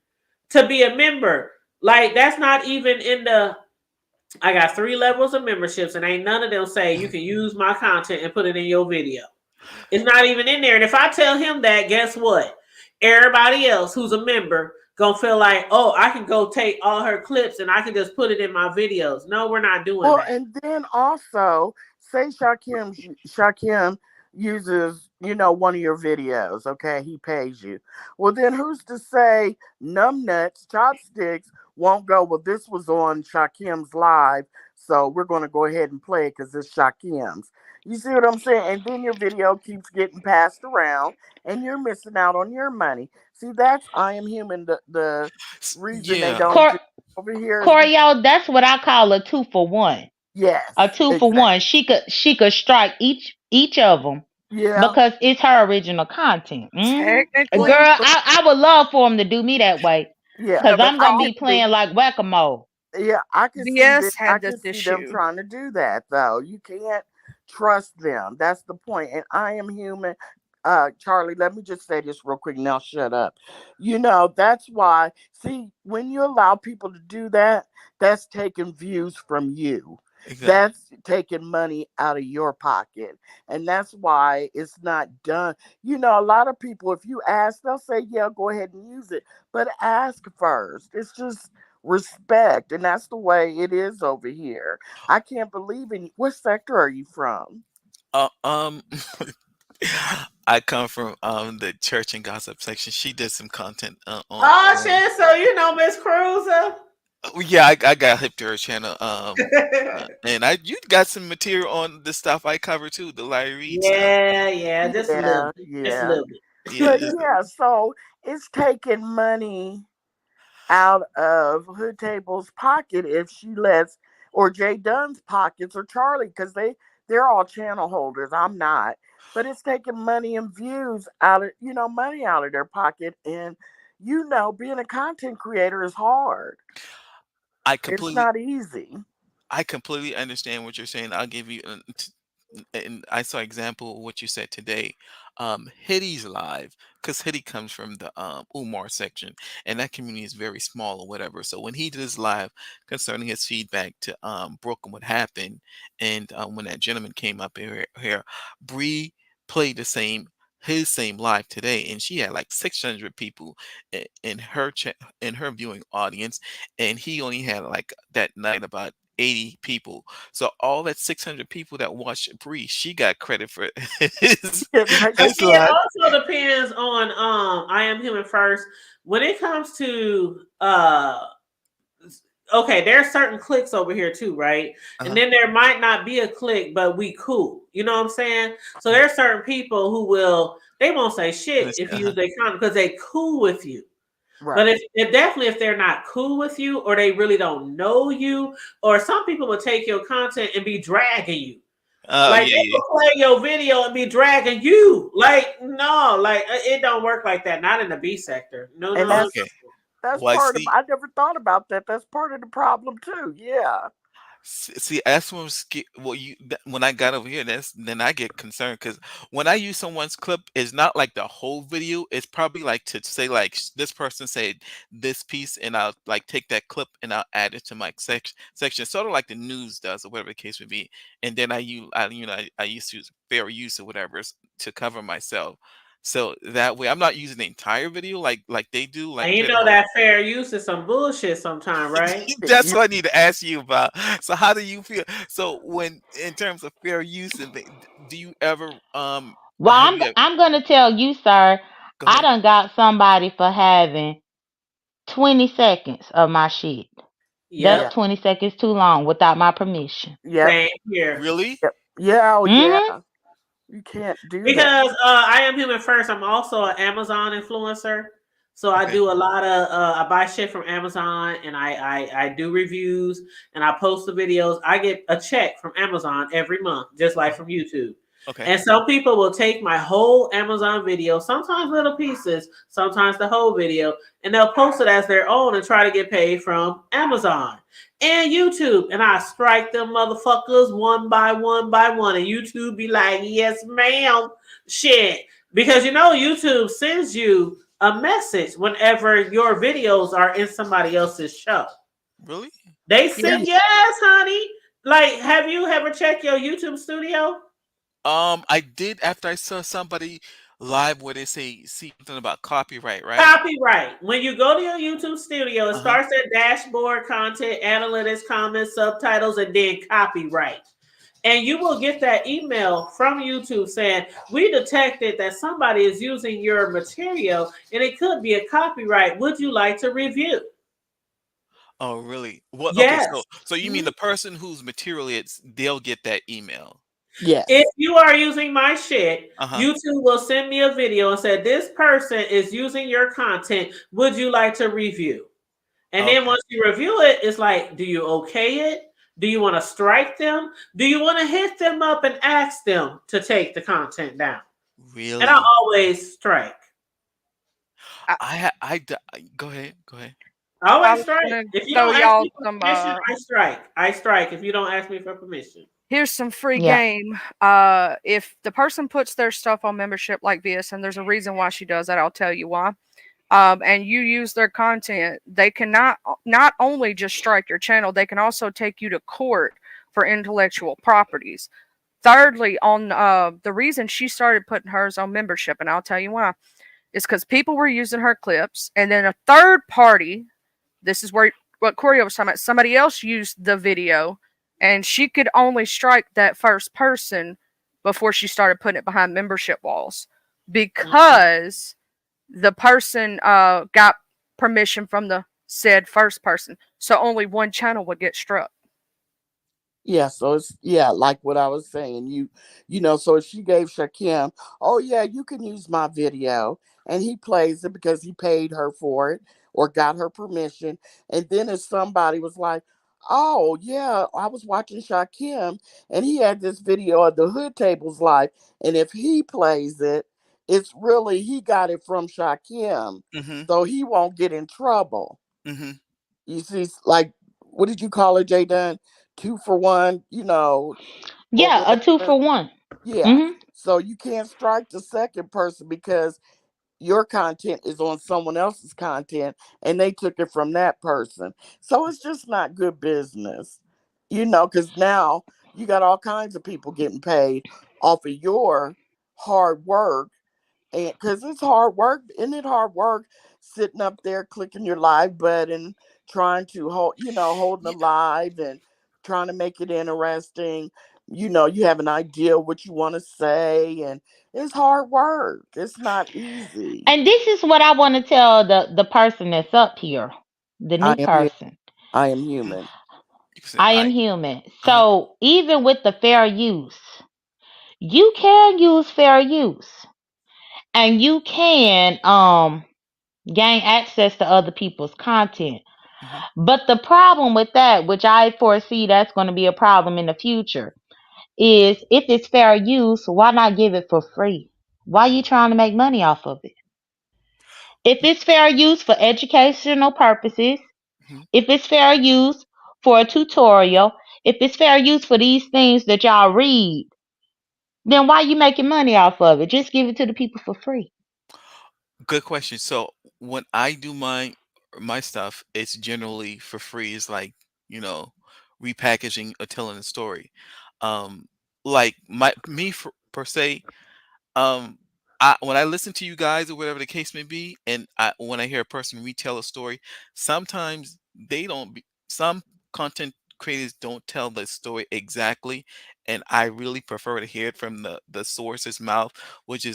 S3: to be a member. Like, that's not even in the, I got 3 levels of memberships, and ain't none of them say you can use my content and put it in your video. It's not even in there. And if I tell him that, guess what? Everybody else who's a member gonna feel like, oh, I can go take all her clips and I can just put it in my videos. No, we're not doing that.
S5: And then also, say Shakim uses, you know, one of your videos, okay? He pays you. Well, then who's to say Numbnuts, Chopsticks won't go, well, this was on Shakim's live, so we're going to go ahead and play it because it's Shakim's. You see what I'm saying? And then your video keeps getting passed around and you're missing out on your money. See, that's I Am Human, the reason they don't do over here.
S6: Corio, that's what I call a 2-for-1.
S5: Yes.
S6: A 2-for-1. She could strike each of them.
S5: Yeah.
S6: Because it's her original content.
S2: Technically.
S6: Girl, I would love for them to do me that way.
S5: Yeah.
S6: Because I'm going to be playing like whack-a-mole.
S5: Yeah, I can
S2: VS
S5: see them trying to do that, though. You can't trust them. That's the point. And I Am Human. Charlie, let me just say this real quick. Now shut up. You know, that's why, see, when you allow people to do that, that's taking views from you. Exactly. That's taking money out of your pocket. And that's why it's not done. You know, a lot of people, if you ask, they'll say, yeah, go ahead and use it. But ask first. It's just respect. And that's the way it is over here. I can't believe in what sector are you from?
S9: I come from the church and gossip section. She did some content
S3: on. Shit! So you know Miss Cruiser?
S9: Yeah, I got hip to her channel. And you got some material on the stuff I cover too, the Larry Reid stuff.
S3: Yeah, just a little bit. Just a little bit.
S5: Yeah, so it's taking money out of Hood Table's pocket if she lets, or Jay Dunn's pockets, or Charlie, because they're all channel holders. I'm not. But it's taking money and views out of, money out of their pocket. And, being a content creator is hard. It's not easy.
S9: I completely understand what you're saying. I'll give you, and I saw example of what you said today. Hitty's live, because Hitty comes from the Umar section, and that community is very small or whatever. So when he did his live concerning his feedback to Brooke and what happened, and when that gentleman came up here, Bree played his same live today, and she had like 600 people in her viewing audience, and he only had like that night about 80 people. So all that 600 people that watched Bree, she got credit for his.
S3: It also depends on I Am Human first. When it comes to okay, there are certain clicks over here too, right? And then there might not be a click, but we cool. You know what I'm saying? So there are certain people who they won't say shit if you use their content because they cool with you. Right. But if they're not cool with you, or they really don't know you, or some people will take your content and be dragging you. They will play your video and be dragging you. No, it don't work like that. Not in the B sector. No.
S5: That's part of. I never thought about that. That's part of the problem too. Yeah.
S9: See, that's when I got over here, then I get concerned, because when I use someone's clip, it's not like the whole video. It's probably like to say like this person said this piece, and I'll like take that clip and I'll add it to my section, sort of like the news does or whatever the case would be. And then I used to use fair use or whatever to cover myself. So that way, I'm not using the entire video like they do.
S3: And that fair use is some bullshit sometimes, right?
S9: That's what I need to ask you about. So how do you feel? So when, in terms of fair use, do you ever
S6: Well, I'm gonna tell you, sir. I done got somebody for having 20 seconds of my shit. Yep. That's 20 seconds too long without my permission.
S5: Yeah.
S3: Same here.
S9: Really?
S5: Yep. Yeah. Yeah. You can't do that.
S3: Because I Am Human first. I'm also an Amazon influencer. So I do a lot of I buy shit from Amazon, and I do reviews, and I post the videos. I get a check from Amazon every month, just like from YouTube.
S9: Okay.
S3: And some people will take my whole Amazon video, sometimes little pieces, sometimes the whole video, and they'll post it as their own and try to get paid from Amazon and YouTube. And I strike them motherfuckers one by one by one. And YouTube be like, yes, ma'am. Shit. Because YouTube sends you a message whenever your videos are in somebody else's show.
S9: Really?
S3: They send, yes, honey. Like, have you ever checked your YouTube studio?
S9: I did after I saw somebody live where they see something about copyright, right?
S3: Copyright. When you go to your YouTube studio, it
S9: Uh-huh.
S3: starts at dashboard, content, analytics, comments, subtitles, and then copyright. And you will get that email from YouTube saying, we detected that somebody is using your material and it could be a copyright. Would you like to review?
S9: Oh, really? What? Okay,
S3: Yes.
S9: so you mean the person whose material they'll get that email?
S5: Yes.
S3: If you are using my shit,
S9: Uh-huh.
S3: YouTube will send me a video and say, this person is using your content. Would you like to review? And then
S9: Okay.
S3: once you review it, it's like, do you okay it? Do you want to strike them? Do you want to hit them up and ask them to take the content down?
S9: Really?
S3: And I always strike.
S9: Go ahead.
S3: I
S2: I
S3: always
S2: was
S3: strike.
S2: gonna
S3: If you
S2: throw
S3: don't ask
S2: y'all
S3: me for
S2: some.
S3: permission, I strike. I strike if you don't ask me for permission.
S2: Here's some free
S6: Yeah.
S2: game. If the person puts their stuff on membership like this, and there's a reason why she does that, I'll tell you why. And you use their content, they can not only just strike your channel, they can also take you to court for intellectual properties. Thirdly, on the reason she started putting hers on membership, and I'll tell you why, is because people were using her clips, and then a third party, this is where what Corey was talking about, somebody else used the video, and she could only strike that first person before she started putting it behind membership walls because the person got permission from the said first person. So only one channel would get struck.
S5: Yeah, so it's like what I was saying. So if she gave Shakim, oh yeah, you can use my video, and he plays it because he paid her for it or got her permission. And then if somebody was like, oh yeah, I was watching Shakim and he had this video of the Hood Tables live, and if he plays it, it's really he got it from Shakim,
S9: Mm-hmm.
S5: so he won't get in trouble.
S9: Mm-hmm.
S5: You see, like, what did you call it, Jay Dunn? 2 for 1, or
S6: Yeah, a 2
S5: whatever.
S6: for 1.
S5: Yeah.
S6: Mm-hmm.
S5: So you can't strike the second person because your content is on someone else's content and they took it from that person. So it's just not good business, because now you got all kinds of people getting paid off of your hard work. And because it's hard work, isn't it hard work sitting up there clicking your live button, trying to holding the live and trying to make it interesting. You have an idea what you want to say, and it's hard work. It's not easy.
S6: And this is what I want to tell the person that's up here, the
S5: I
S6: new
S5: am
S6: person.
S5: I am human.
S9: You can say
S6: I am human.
S9: Uh-huh.
S6: So even with the fair use, you can use fair use, and you can gain access to other people's content.
S9: Mhm.
S6: But the problem with that, which I foresee that's going to be a problem in the future, is if it's fair use, why not give it for free? Why are you trying to make money off of it? If it's fair use for educational purposes,
S9: Mhm.
S6: if it's fair use for a tutorial, if it's fair use for these things that y'all read, then why are you making money off of it? Just give it to the people for free.
S9: Good question. So when I do my stuff, it's generally for free. It's like, repackaging or telling a story. Um, like per se, when I listen to you guys or whatever the case may be, and when I hear a person retell a story, sometimes they don't. Some content creators don't tell the story exactly, and I really prefer to hear it from the source's mouth,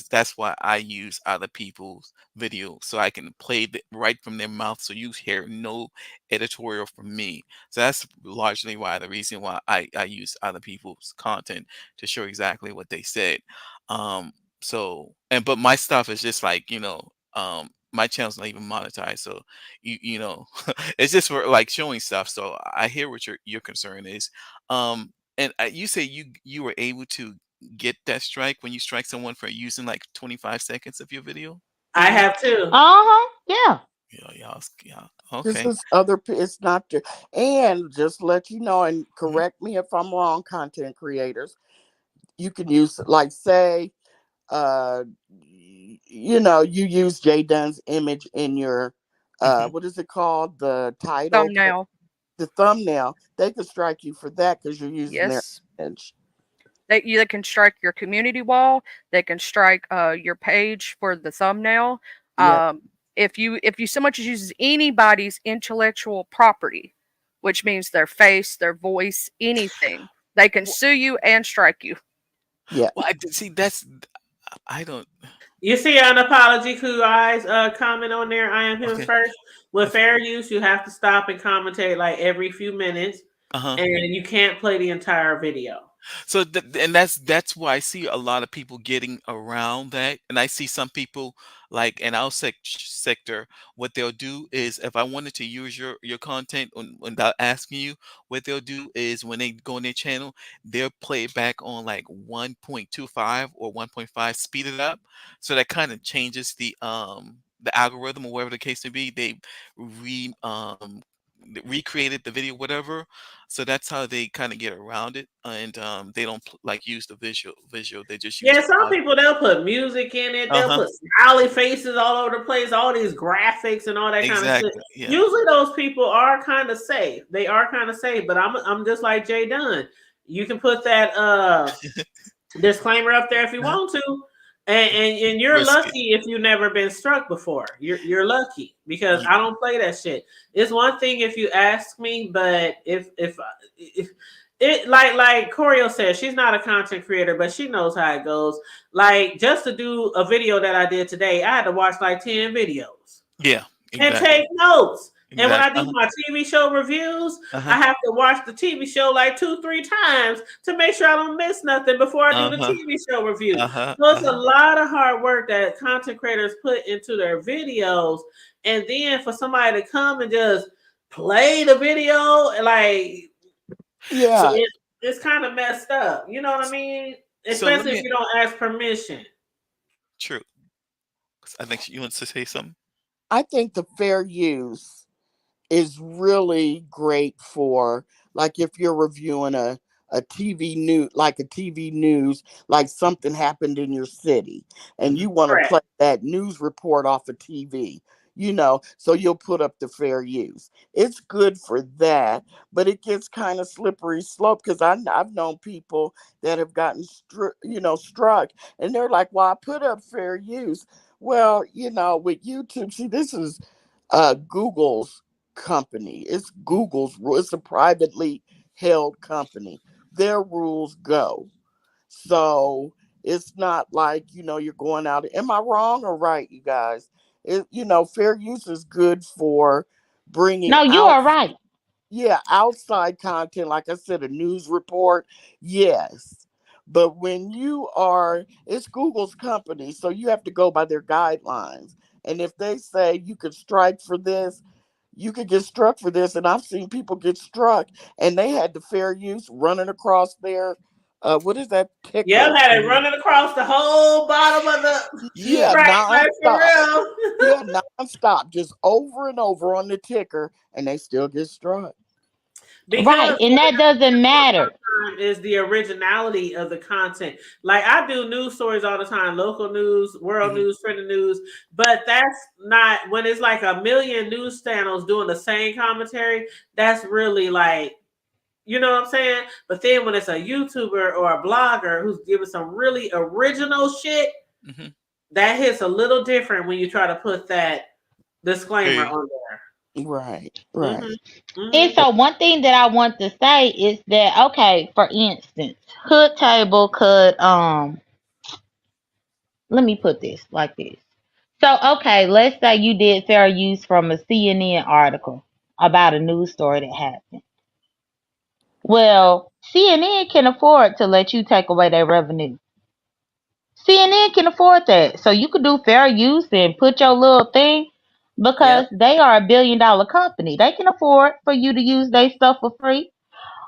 S9: that's why I use other people's video so I can play right from their mouth, so you hear no editorial from me. So that's largely the reason why I use other people's content to show exactly what they said. But my stuff is just like, my channel's not even monetized, so it's just for like showing stuff. So I hear what your concern is. And you say you were able to get that strike when you strike someone for using like 25 seconds of your video?
S3: I have too.
S6: Yeah.
S9: Yeah.
S5: This
S9: Okay.
S5: is it's not, and just let you know, and correct me if I'm wrong, content creators, you can use, like, say, you use Jay Dunn's image in your, what is it called? The title,
S2: Thumbnail.
S5: the thumbnail. They could strike you for that because you're using their
S2: Yes.
S5: image.
S2: They can strike your community wall. They can strike your page for the thumbnail.
S5: Yeah.
S2: If you so much as uses anybody's intellectual property, which means their face, their voice, anything, they can sue you and strike you.
S5: Yeah.
S9: Well, see, I don't.
S3: You see an apology who eyes comment on there. I am him
S9: Okay.
S3: first. With fair use, you have to stop and commentate like every few minutes, and you can't play the entire video.
S9: So and that's why I see a lot of people getting around that, and I see some people like in our sector, what they'll do is if I wanted to use your content without asking you, what they'll do is when they go on their channel, they'll play it back on like 1.25 or 1.5, speed it up, so that kind of changes the algorithm or whatever the case may be. They recreated the video, whatever. So that's how they kind of get around it, and they don't like use the visual. They just use
S3: Yeah,
S9: the
S3: some
S9: audio.
S3: people, they'll put music in it. They'll put smiley faces all over the place, all these graphics and all that kind of shit.
S9: Exactly. Yeah.
S3: Usually those people are kind of safe. They are kind of safe, but I'm just like Jay Dunn. You can put that disclaimer up there if you want to. And you're lucky if you've never been struck before. You're lucky because I don't play that shit. It's one thing if you ask me, but if it like Corio says, she's not a content creator, but she knows how it goes. Like just to do a video that I did today, I had to watch like 10 videos.
S9: Yeah.
S3: Exactly. And take notes.
S9: Exactly.
S3: And when I do my TV show reviews, I have to watch the TV show like 2-3 times to make sure I don't miss nothing before I do the TV show review. So it's a lot of hard work that content creators put into their videos. And then for somebody to come and just play the video, like,
S5: yeah,
S3: so it's kind of messed up. You know what I mean? Especially if you don't ask permission.
S9: True. I think you want to say something.
S5: I think the fair use is really great for, like, if you're reviewing a TV news, like something happened in your city and you want to play that news report off of TV, so you'll put up the fair use. It's good for that, but it gets kind of slippery slope because I've known people that have gotten struck and they're like, well, I put up fair use. Well, with YouTube, see, this is Google's company. It's Google's rule. It's a privately held company. Their rules go. So it's not like, you're going out. Am I wrong or right, you guys? Fair use is good for bringing.
S6: No, you are right.
S5: Yeah, outside content, like I said, a news report, yes. But when it's Google's company, so you have to go by their guidelines. And if they say you could strike for this, you could get struck for this. And I've seen people get struck and they had the fair use running across their, what is that? Pickle?
S3: Yeah, had it running across the whole bottom of the
S5: nonstop, just over and over on the ticker, and they still get struck.
S3: Because
S6: right, and that doesn't matter.
S3: Is the originality of the content. Like I do news stories all the time, local news, world news, trending news, but that's not when it's like a million news channels doing the same commentary. That's really like, you know what I'm saying? But then when it's a YouTuber or a blogger who's giving some really original shit, that hits a little different when you try to put that disclaimer on there.
S5: Right.
S6: And so one thing that I want to say is that, okay, for instance, Hood Table could let me put this like this. So okay, let's say you did fair use from a CNN article about a news story that happened. Well, CNN can afford to let you take away their revenue. CNN can afford that. So you could do fair use and put your little thing because they are a $1 billion company. They can afford for you to use their stuff for free.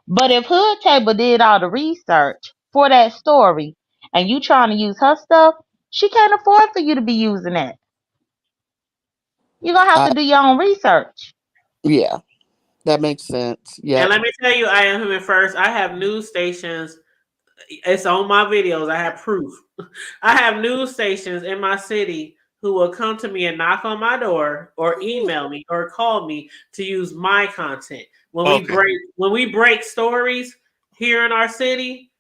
S6: But if Hood Table did all the research for that story and you trying to use her stuff, she can't afford for you to be using it. You're gonna have
S5: I
S6: to do your own research.
S5: Yeah, that makes sense.
S3: And
S5: Yep.
S3: let me tell you, I am human first. I have news stations. It's on my videos. I have proof. I have news stations in my city who will come to me and knock on my door or email me or call me to use my content.
S9: Okay.
S3: When we break stories here in our city,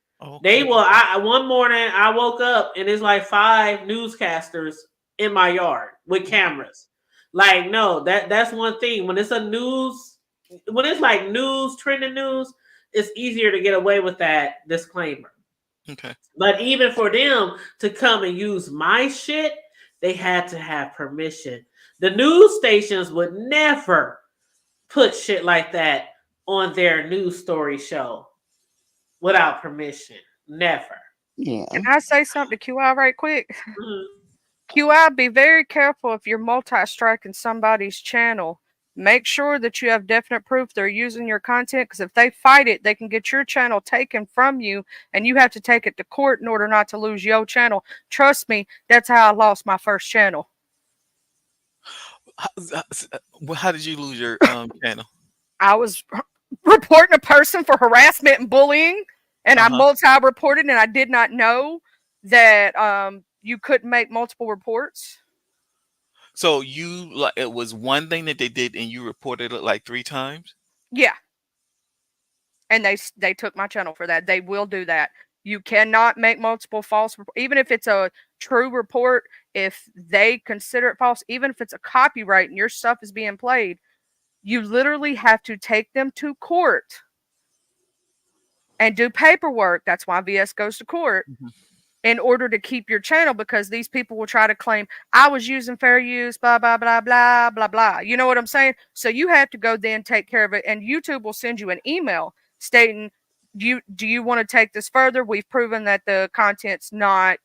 S3: they
S9: Okay.
S3: will. One morning I woke up and it's like 5 newscasters in my yard with cameras. Like, no, that's one thing. When it's when it's like news, trending news, it's easier to get away with that disclaimer.
S9: Okay.
S3: But even for them to come and use my shit, they had to have permission. The news stations would never put shit like that on their news story show without permission. Never.
S5: Yeah.
S2: Can I say something to QI right quick?
S3: Mhm.
S2: QI, be very careful if you're multi-striking somebody's channel. Make sure that you have definite proof they're using your content, because if they fight it, they can get your channel taken from you, and you have to take it to court in order not to lose your channel. Trust me, that's how I lost my first channel.
S9: How did you lose your channel?
S2: I was reporting a person for harassment and bullying, and I multi-reported, and I did not know that you couldn't make multiple reports.
S9: So it was one thing that they did, and you reported it like 3 times.
S2: Yeah, and they took my channel for that. They will do that. You cannot make multiple false, even if it's a true report. If they consider it false, even if it's a copyright and your stuff is being played, you literally have to take them to court and do paperwork. That's why VS goes to court. In order to keep your channel, because these people will try to claim I was using fair use, blah, blah, blah, blah, blah, blah. You know what I'm saying? So you have to go then take care of it. And YouTube will send you an email stating, do you want to take this further? We've proven that the content's not,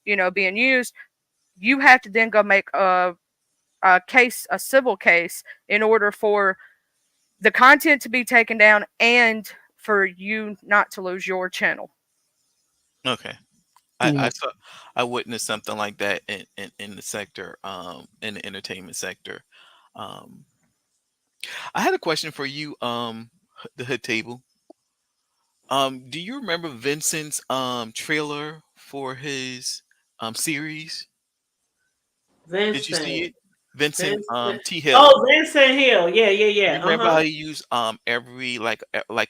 S2: being used. You have to then go make a civil case, in order for the content to be taken down and for you not to lose your channel.
S9: Okay. I witnessed something like that in the sector, in the entertainment sector. I had a question for you, the Hood Table. Do you remember Vincent's trailer for his series? Did you see it? Vincent T. Hill.
S3: Oh, Vincent Hill. Yeah.
S9: You remember how he used every like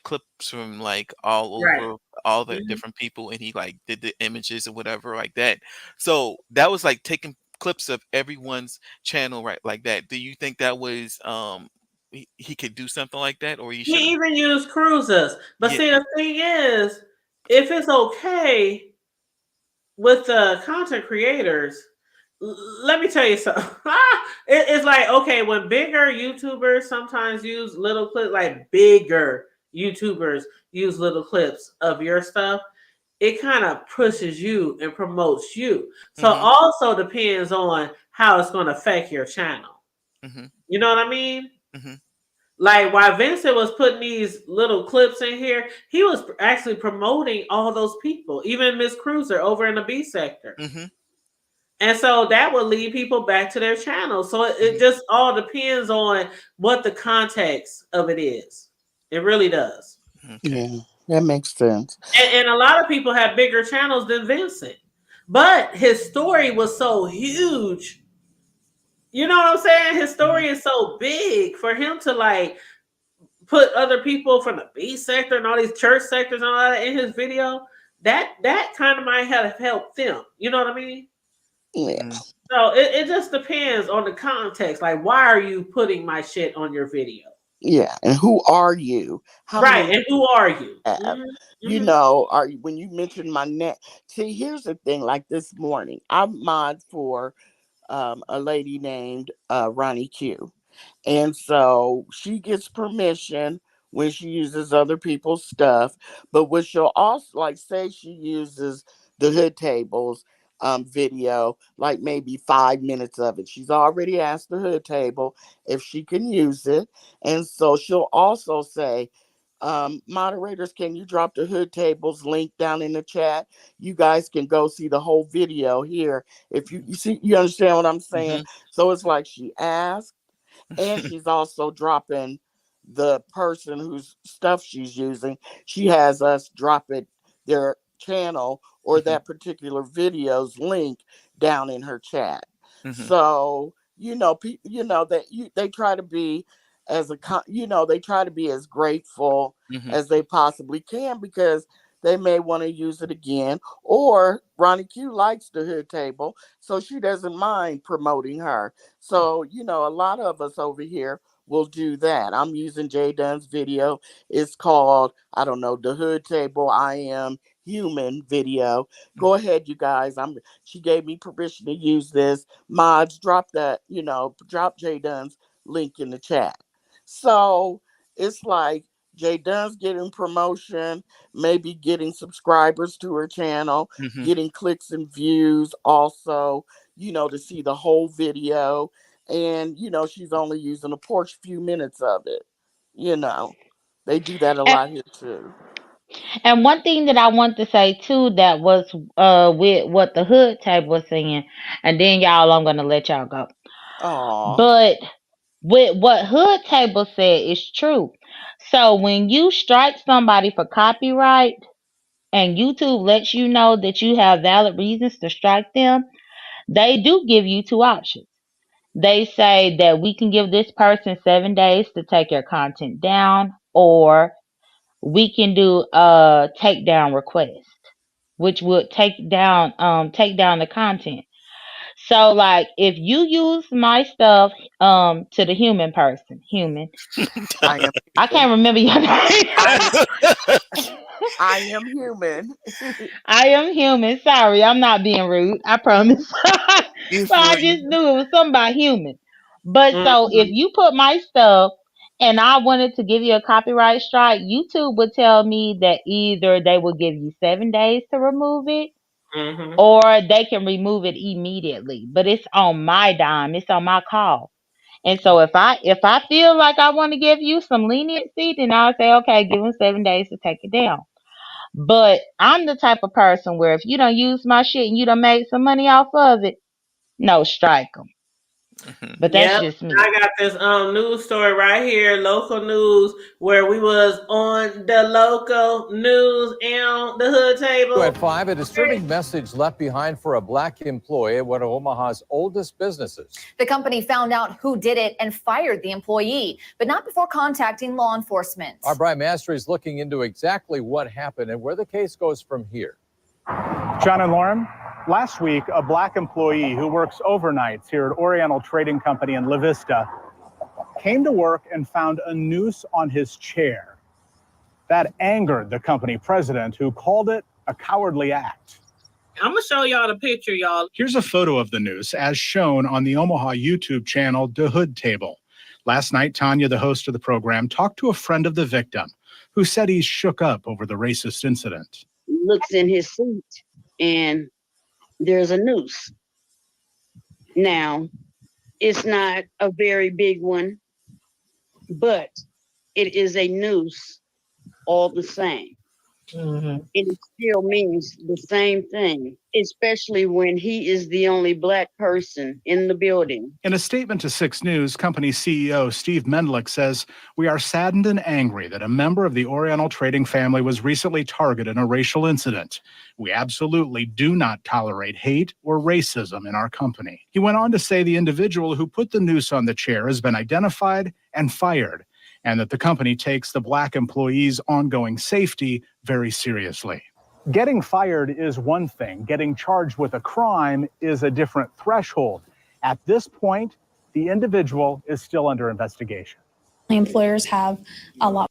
S9: clips from like all
S3: Right.
S9: over all the different people, and he like did the images or whatever like that. So that was like taking clips of everyone's channel, right? Like that. Do you think that was he could do something like that, or he should?
S3: He even used cruisers. But
S9: Yeah.
S3: see, the thing is, if it's okay with the content creators, let me tell you something. It's like, okay, when bigger YouTubers sometimes use little clips, like bigger YouTubers use little clips of your stuff, it kind of pushes you and promotes you. So also depends on how it's going to affect your channel. You know what I mean? Like, while Vincent was putting these little clips in here, he was actually promoting all those people, even Miss Cruiser over in the B sector. And so that would lead people back to their channel. So it just all depends on what the context of it is. It really does.
S5: Yeah, that makes sense.
S3: And a lot of people have bigger channels than Vincent. But his story was so huge. You know what I'm saying? His story is so big for him to like put other people from the B sector and all these church sectors and all that in his video. That kind of might have helped them. You know what I mean?
S5: Yeah.
S3: So it just depends on the context. Like, why are you putting my shit on your video?
S5: Yeah, and who are you?
S3: Right, and who are you?
S5: You know, when you mentioned my net. See, here's the thing. Like this morning, I'm mod for a lady named Ronnie Q, and so she gets permission when she uses other people's stuff. But what she'll also, like, say she uses the Hood Tables video, like maybe 5 minutes of it. She's already asked the Hood Table if she can use it. And so she'll also say, Moderators, can you drop the Hood Tables link down in the chat? You guys can go see the whole video here. If you see, you understand what I'm saying? So it's like she asked, and she's also dropping the person whose stuff she's using. She has us drop it, their channel or that particular video's link down in her chat. So that they try to be as they try to be as grateful as they possibly can, because they may want to use it again. Or Ronnie Q likes the Hood Table, so she doesn't mind promoting her. So, a lot of us over here will do that. I'm using Jay Dunn's video. It's called, I don't know, the Hood Table I Am Human video. Go ahead, you guys. She gave me permission to use this. Mods, drop that, drop Jay Dunn's link in the chat. So it's like Jay Dunn's getting promotion, maybe getting subscribers to her channel, getting clicks and views also, to see the whole video. And, she's only using a few minutes of it. They do that a lot here too.
S6: And one thing that I want to say too, that was with what the Hood Table was saying, and then y'all, I'm gonna let y'all go. But with what Hood Table said is true. So when you strike somebody for copyright and YouTube lets you know that you have valid reasons to strike them, they do give you two options. They say that we can give this person 7 days to take your content down, or we can do a takedown request, which would take down the content. So like if you use my stuff to the human, I can't remember your name.
S5: I am human.
S6: I am human. Sorry, I'm not being rude. I promise. So I just knew it was something about human. But so if you put my stuff and I wanted to give you a copyright strike, YouTube would tell me that either they will give you 7 days to remove it, or they can remove it immediately. But it's on my dime. It's on my call. And so if I feel like I want to give you some leniency, then I'll say, okay, give them 7 days to take it down. But I'm the type of person where if you don't use my shit and you don't make some money off of it, no, strike them. But that's just me.
S3: I got this news story right here, local news, where we was on the local news and the Hood Table.
S10: At 5, a disturbing message left behind for a Black employee at one of Omaha's oldest businesses.
S11: The company found out who did it and fired the employee, but not before contacting law enforcement.
S10: Our Brian Master is looking into exactly what happened and where the case goes from here.
S12: John and Lauren, last week, a Black employee who works overnights here at Oriental Trading Company in La Vista came to work and found a noose on his chair. That angered the company president, who called it a cowardly act.
S3: I'm going to show y'all the picture, y'all.
S12: Here's a photo of the noose as shown on the Omaha YouTube channel, The Hood Table. Last night, Tanya, the host of the program, talked to a friend of the victim who said he's shook up over the racist incident.
S13: Looks in his seat and there's a noose. Now, it's not a very big one, but it is a noose all the same. It still means the same thing, especially when he is the only Black person in the building.
S12: In a statement to 6 News, company CEO Steve Mendlick says, "We are saddened and angry that a member of the Oriental Trading family was recently targeted in a racial incident. We absolutely do not tolerate hate or racism in our company." He went on to say the individual who put the noose on the chair has been identified and fired, and that the company takes the Black employees' ongoing safety very seriously. Getting fired is one thing. Getting charged with a crime is a different threshold. At this point, the individual is still under investigation.
S14: Employers have a lot.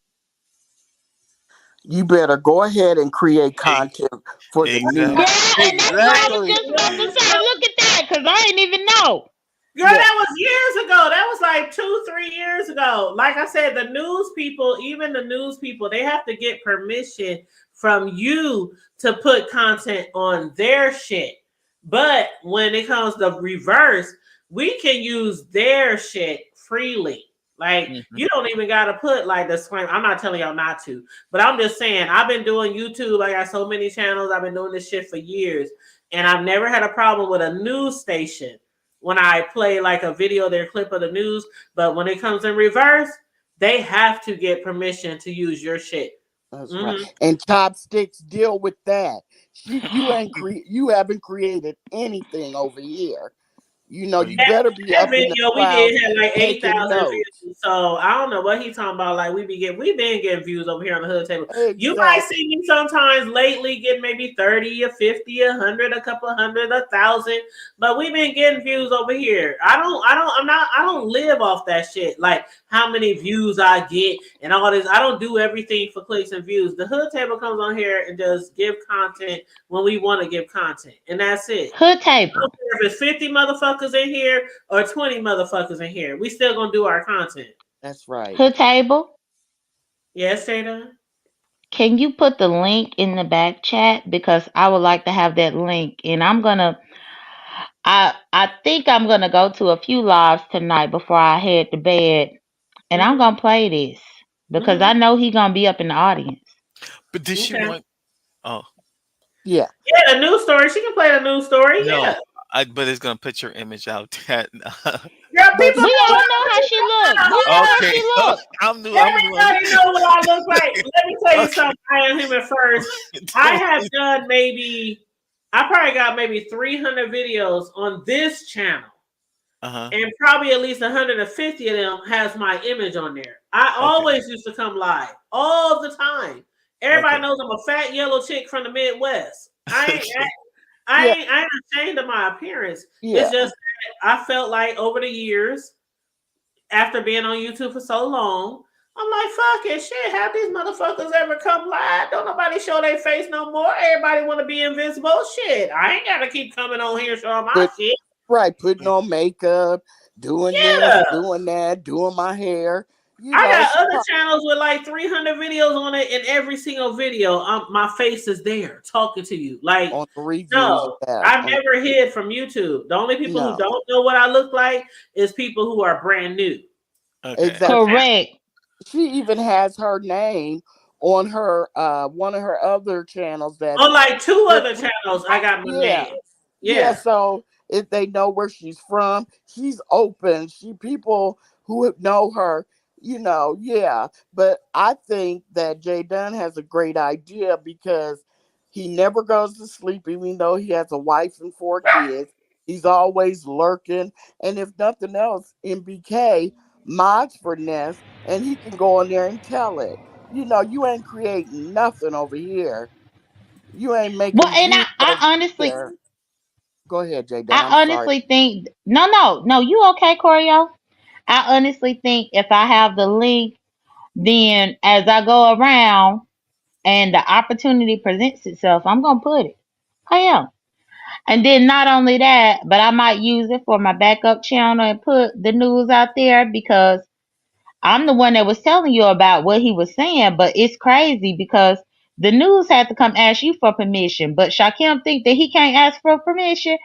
S5: You better go ahead and create content for the news.
S6: Exactly. Look at that, because I didn't even know.
S3: Girl, that was years ago. That was like 2-3 years ago. Like I said, the news people, even the news people, they have to get permission from you to put content on their shit. But when it comes to reverse, we can use their shit freely. Like, you don't even got to put like the disclaimer. I'm not telling y'all not to, but I'm just saying, I've been doing YouTube. I got so many channels. I've been doing this shit for years, and I've never had a problem with a news station when I play like a video, their clip of the news. But when it comes in reverse, they have to get permission to use your shit.
S5: That's right. And Chopsticks deal with that. You haven't created anything over here. You know, you better be
S3: that
S5: up in the
S3: video we
S5: clouds
S3: did had like
S5: taking
S3: 8,000
S5: notes.
S3: views. So I don't know what he's talking about. Like we've been getting views over here on the Hood Table.
S5: Exactly.
S3: You might see me sometimes lately getting maybe 30 or 50, 100, a couple of hundred, 1,000. But we've been getting views over here. I don't live off that shit. Like how many views I get and all this. I don't do everything for clicks and views. The Hood Table comes on here and just give content when we want to give content. And that's it.
S6: Hood Table.
S3: I don't care if it's 50 motherfuckers in here or 20 motherfuckers in here. We still gonna do our content.
S5: That's right.
S6: Hood Table.
S3: Yes, Jada.
S6: Can you put the link in the back chat? Because I would like to have that link. And I think I'm gonna go to a few lives tonight before I head to bed. And I'm gonna play this because I know he's gonna be up in the audience.
S9: But did she want
S5: Yeah.
S3: Yeah, the news story. She can play the news story.
S9: No.
S3: Yeah.
S9: But it's gonna put your image out there.
S3: Girl, people
S6: we all know how she looks. We know how she looks.
S3: Everybody know what I look like. Let me tell you something. I am human first. I have done I probably got maybe 300 videos on this channel. And probably at least 150 of them has my image on there. I always used to come live all the time. Everybody knows I'm a fat yellow chick from the Midwest. I ain't ashamed of my appearance.
S5: Yeah.
S3: It's just that I felt like over the years, after being on YouTube for so long, I'm like, fuck it, shit. Have these motherfuckers ever come live? Don't nobody show their face no more. Everybody want to be invisible. Shit, I ain't got to keep coming on here showing my shit.
S5: Right, putting on makeup, doing this, doing that, doing my hair.
S3: I got other channels with like 300 videos on it, and every single video, my face is there talking to you. Like,
S5: on the reviews,
S3: no, I've never hid from YouTube. The only people who don't know what I look like is people who are brand new.
S5: Exactly.
S6: Correct.
S5: She even has her name on her one of her other channels that
S3: on like 2 other channels. I got my name.
S5: Yeah. So if they know where she's from, she's open. People who know her. But I think that Jay Dunn has a great idea because he never goes to sleep, even though he has a wife and 4 kids. He's always lurking. And if nothing else, MBK mods for Ness, and he can go in there and tell it. You ain't creating nothing over here. You ain't making.
S6: Well, and I honestly.
S5: Go ahead, Jay Dunn.
S6: I honestly think no, you okay, Corio? I honestly think if I have the link, then as I go around and the opportunity presents itself, I'm gonna put it. I am. And then not only that, but I might use it for my backup channel and put the news out there because I'm the one that was telling you about what he was saying, but it's crazy because the news had to come ask you for permission. But Shakim think that he can't ask for permission.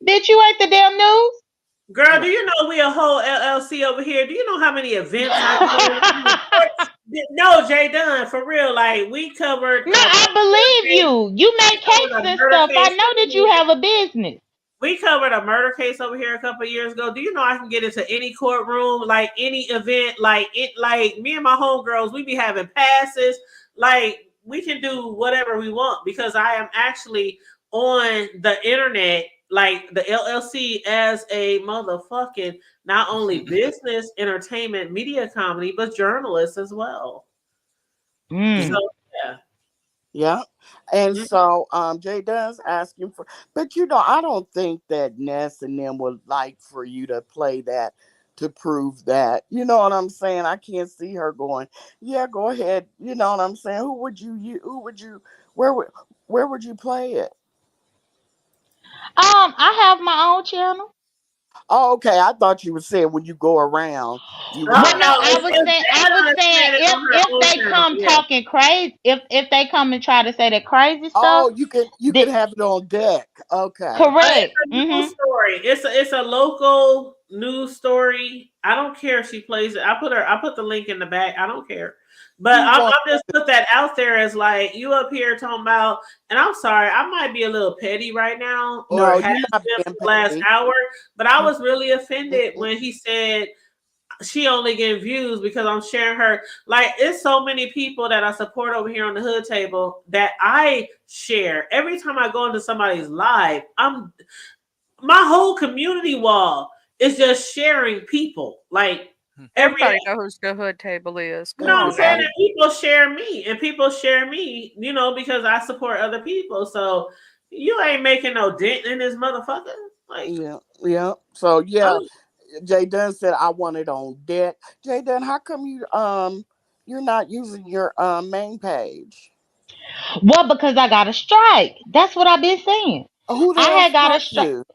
S6: Bitch, you ain't the damn news.
S3: Girl, do you know we a whole LLC over here? Do you know how many events I do? No, Jay Dunn, for real. Like we covered.
S6: No, I believe you. You make cakes and stuff. I know that you have a business.
S3: We covered a murder case over here a couple of years ago. Do you know I can get into any courtroom, like any event, like me and my homegirls, we be having passes. Like we can do whatever we want because I am actually on the internet, like the LLC as a motherfucking not only business, entertainment, media company, but journalist as well. So yeah.
S5: Yeah. And so Jay Dunn's asking for, but I don't think that Ness and them would like for you to play that to prove that. You know what I'm saying? I can't see her going, yeah, go ahead. You know what I'm saying? Where would you play it?
S6: I have my own channel.
S5: Oh, okay. I thought you were saying when you go around, you
S3: Oh
S5: would
S6: Well,
S5: have.
S6: no,
S3: no,
S6: I
S3: it's,
S6: was
S3: it's
S6: saying,
S3: Jada on her
S6: if
S3: own
S6: they
S3: channel.
S6: come
S3: Yeah.
S6: talking crazy, if they come and try to say that crazy stuff,
S5: Oh, you can
S6: that
S5: have it on deck. Okay.
S6: correct.
S3: It's a news story. It's a local news story. I don't care if she plays it. I put the link in the back. I don't care. But
S5: You
S3: I'm
S5: want
S3: just put that out there as like you up here talking about, and I'm sorry, I might be a little petty right now, or
S5: no,
S3: has
S5: you're not
S3: been for
S5: being
S3: the last
S5: petty.
S3: hour, but I was really offended
S5: Mhm.
S3: when he said she only getting views because I'm sharing her. Like, it's so many people that I support over here on the hood table that I share. Every time I go into somebody's live, my whole community wall is just sharing people. Like
S2: Everybody knows who the hood table is.
S3: you
S2: Come
S3: know what I'm
S2: on
S3: saying?
S2: now.
S3: And people share me, and people share me, because I support other people. So you ain't making no dent in this motherfucker. Like,
S5: yeah. So yeah, Jay Dunn said I want it on deck. Jay Dunn, how come you're not using your main page?
S6: Well, because I got a strike. That's what I've been saying.
S5: Who the
S6: I
S5: hell
S6: had got a
S5: struck
S6: strike.
S5: you?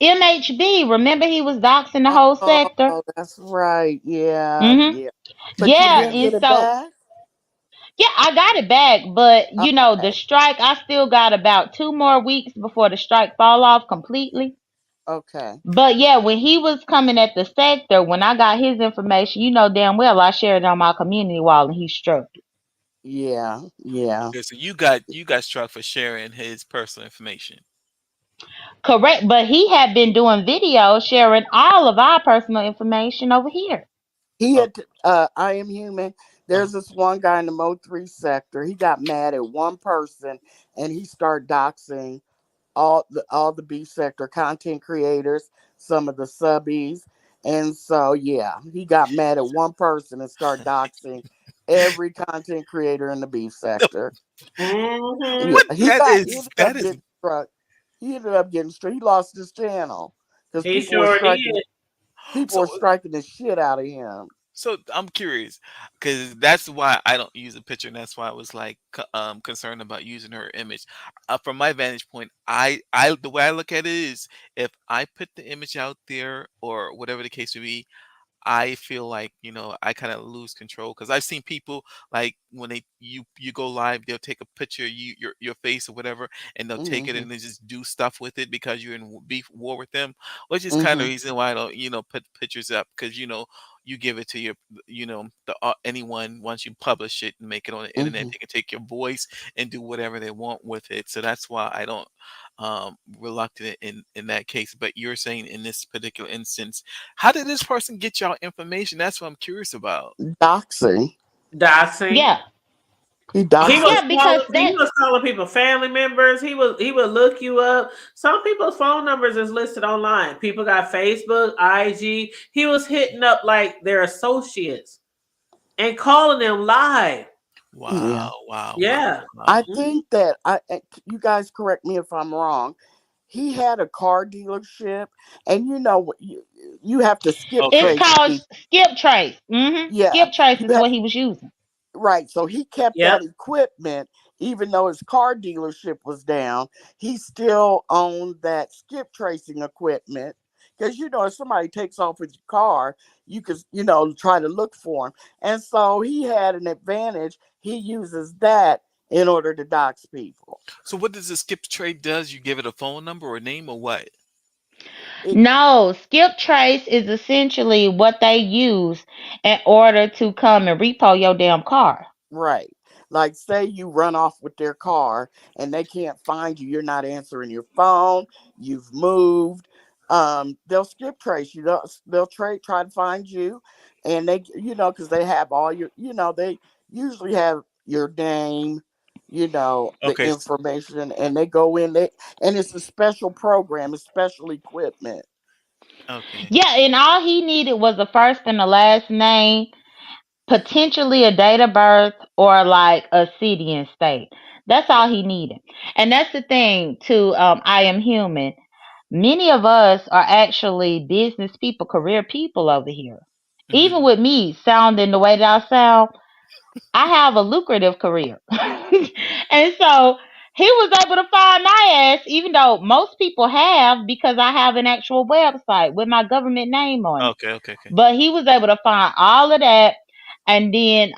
S6: MHB. Remember, he was doxing the whole sector.
S5: Oh, that's right. Yeah,
S6: Mm-hmm.
S5: yeah. But you
S6: Yeah,
S5: didn't
S6: and
S5: get it
S6: so
S5: back?
S6: yeah, I got it back, but the
S5: Okay.
S6: strike, I still got about 2 more weeks before the strike fall off completely.
S5: Okay.
S6: But yeah, when he was coming at the sector, when I got his information, you know damn well I shared it on my community wall and he struck it.
S5: Yeah, yeah.
S9: Okay, so you got struck for sharing his personal information.
S6: Correct, but he had been doing videos sharing all of our personal information over here.
S5: He had I Am Human. There's this one guy in the Mo3 sector. He got mad at one person and he started doxing all the B sector content creators, some of the subbies. And so yeah, he got mad at one person and started doxing every content creator in the B sector.
S3: mm-hmm.
S5: Yeah, he ended up
S9: that is
S5: getting struck. He ended up getting struck. He lost his channel because
S3: He
S5: people were
S3: sure
S5: striking.
S3: did.
S5: People
S9: so
S5: were striking the shit out of him.
S9: so I'm curious because that's why I don't use a picture, and that's why I was like concerned about using her image. From my vantage point, I the way I look at it is if I put the image out there or whatever the case may be, I feel like I kind of lose control because I've seen people like when you go live, they'll take a picture of your face or whatever, and they'll take it
S5: Mm-hmm.
S9: and they just do stuff with it because you're in beef war with them, which is kind of the
S5: Mm-hmm.
S9: reason why I don't put pictures up because you give it to your the anyone once you publish it and make it on the internet,
S5: Mm-hmm.
S9: they can take your voice and do whatever they want with it. So that's why I don't reluctant in that case. But you're saying in this particular instance, how did this person get y'all information? That's what I'm curious about.
S5: Doxing.
S6: Yeah.
S5: He
S3: He
S5: doxed.
S3: was
S6: Yeah, because
S3: calling people family members. He would look you up. Some people's phone numbers is listed online. People got Facebook, IG. He was hitting up like their associates and calling them live.
S5: Yeah.
S9: Wow.
S3: Yeah.
S5: I think that you guys correct me if I'm wrong. He had a car dealership, and you have to skip
S6: it's
S9: Okay.
S5: trace
S6: called
S5: people.
S6: Skip Trace.
S5: Yeah,
S6: Skip Trace
S5: you
S6: is
S5: have
S6: what he was using.
S5: right. So he kept
S3: Yep.
S5: that equipment, even though his car dealership was down. He still owned that skip tracing equipment because if somebody takes off with your car, you could try to look for him. And so he had an advantage. He uses that in order to dox people.
S9: So what does the skip trade does? You give it a phone number or a name or what?
S6: No, Skip Trace is essentially what they use in order to come and repo your damn car.
S5: Right. Like, say you run off with their car and they can't find you. You're not answering your phone. You've moved. They'll skip trace you. They'll try to find you, and they, because they have all your, they usually have your name, the
S9: Okay.
S5: information, and they go in there, and it's a special program, it's special equipment.
S9: Okay.
S6: Yeah, and all he needed was the first and the last name, potentially a date of birth, or like a city and state. That's all he needed. And that's the thing too. I Am Human. Many of us are actually business people, career people over here. Even with me sounding the way that I sound, I have a lucrative career. And so He was able to find my ass, even though most people have, because I have an actual website with my government name on it.
S9: Okay.
S6: But he was able to find all of that and then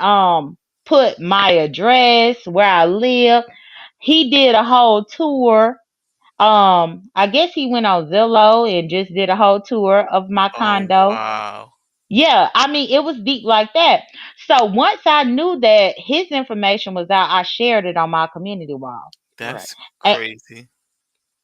S6: put my address, where I live. He did a whole tour. I guess he went on Zillow and just did a whole tour of my
S9: Oh
S6: condo.
S9: wow.
S6: Yeah, I mean, it was deep like that. So once I knew that his information was out, I shared it on my community wall.
S5: Right.
S9: That's
S6: And
S9: crazy.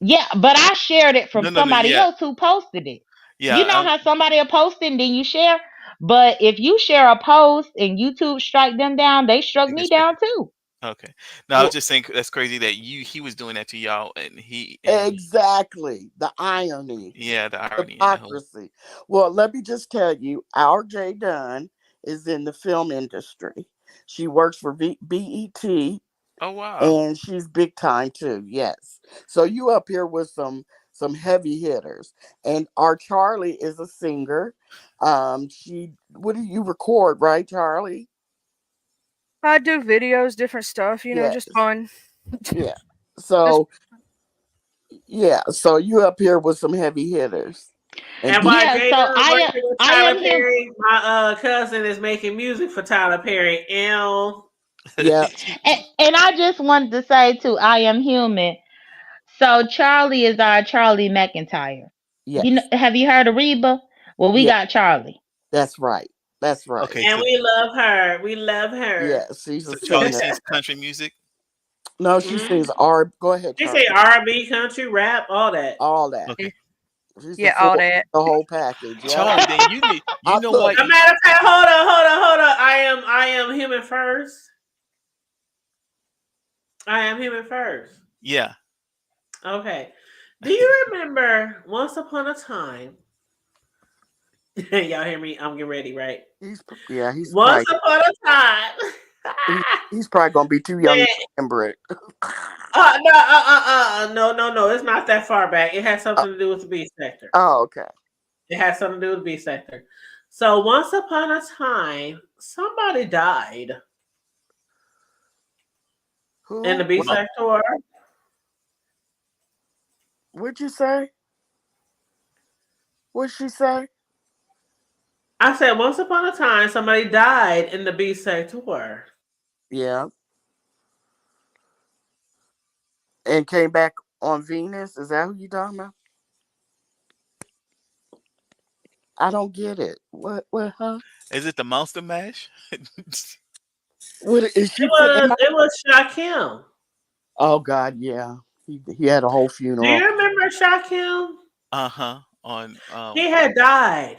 S6: yeah, but I shared it from
S9: No,
S6: somebody
S9: yeah.
S6: else who posted it.
S9: Yeah,
S6: You know how somebody will post it and then you share? But if you share a post and YouTube strike them down, they struck
S9: they
S6: me
S9: just pick
S6: down too.
S9: okay. No, I was
S5: Well,
S9: just saying that's crazy that he was doing that to y'all and he
S5: exactly. The irony,
S9: yeah, the irony in the whole
S5: hypocrisy. Well, let me just tell you, our J Dunn is in the film industry. She works for BET,
S9: oh wow.
S5: and she's big time too. Yes. So you up here with some heavy hitters, and our Charlie is a singer. What do you record, right, Charlie?
S2: I do videos, different stuff, you know,
S5: Yes.
S2: just fun.
S5: Yeah. So yeah, so you up here with some heavy hitters.
S3: And while
S6: Yeah,
S3: Jay
S6: so
S3: Dunn
S6: I
S3: working with
S6: am
S3: Tyler
S6: him.
S3: Perry, my cousin is making music for Tyler Perry.
S5: Yeah.
S6: And I just wanted to say too, I am human. So Charlie is our Charlie McIntyre.
S5: Yes.
S6: You know, have you heard of Reba? Well, we
S5: Yeah.
S6: got Charlie.
S5: That's right. That's right.
S9: Okay,
S3: And
S9: so,
S3: we love her. We love her.
S5: Yes, she's
S9: so
S5: a
S9: Charlie
S5: singer.
S9: sings country music?
S5: No, she sings R. Go ahead,
S3: She
S5: Charlie.
S3: say R&B, country, rap, all that.
S5: All that.
S9: Okay.
S5: She's
S2: Yeah, all that.
S5: the whole package. Yeah.
S9: Charlie, then you know what?
S3: A matter of fact, hold on. I am human first. I am human first.
S9: Yeah.
S3: Okay. Do you remember once upon a time? Y'all hear me? I'm getting ready, right?
S5: He's
S3: once upon a time.
S5: he's probably gonna be too young to remember it.
S3: No. It's not that far back. It has something to do with the B sector.
S5: Oh, okay.
S3: It has something to do with the B sector. So once upon a time, somebody died.
S5: Who?
S3: In the B sector.
S5: What'd you say? What'd she say?
S3: I said once upon a time, somebody died in the B sector.
S5: Yeah. And came back on Venus? Is that who you talking about? I don't get it. What, huh?
S9: Is it the Monster Mash?
S5: What is she?
S3: It was Shaquem.
S5: Oh God, yeah. He had a whole funeral.
S3: Do you remember Shaquem?
S9: Uh-huh. On
S3: he had died.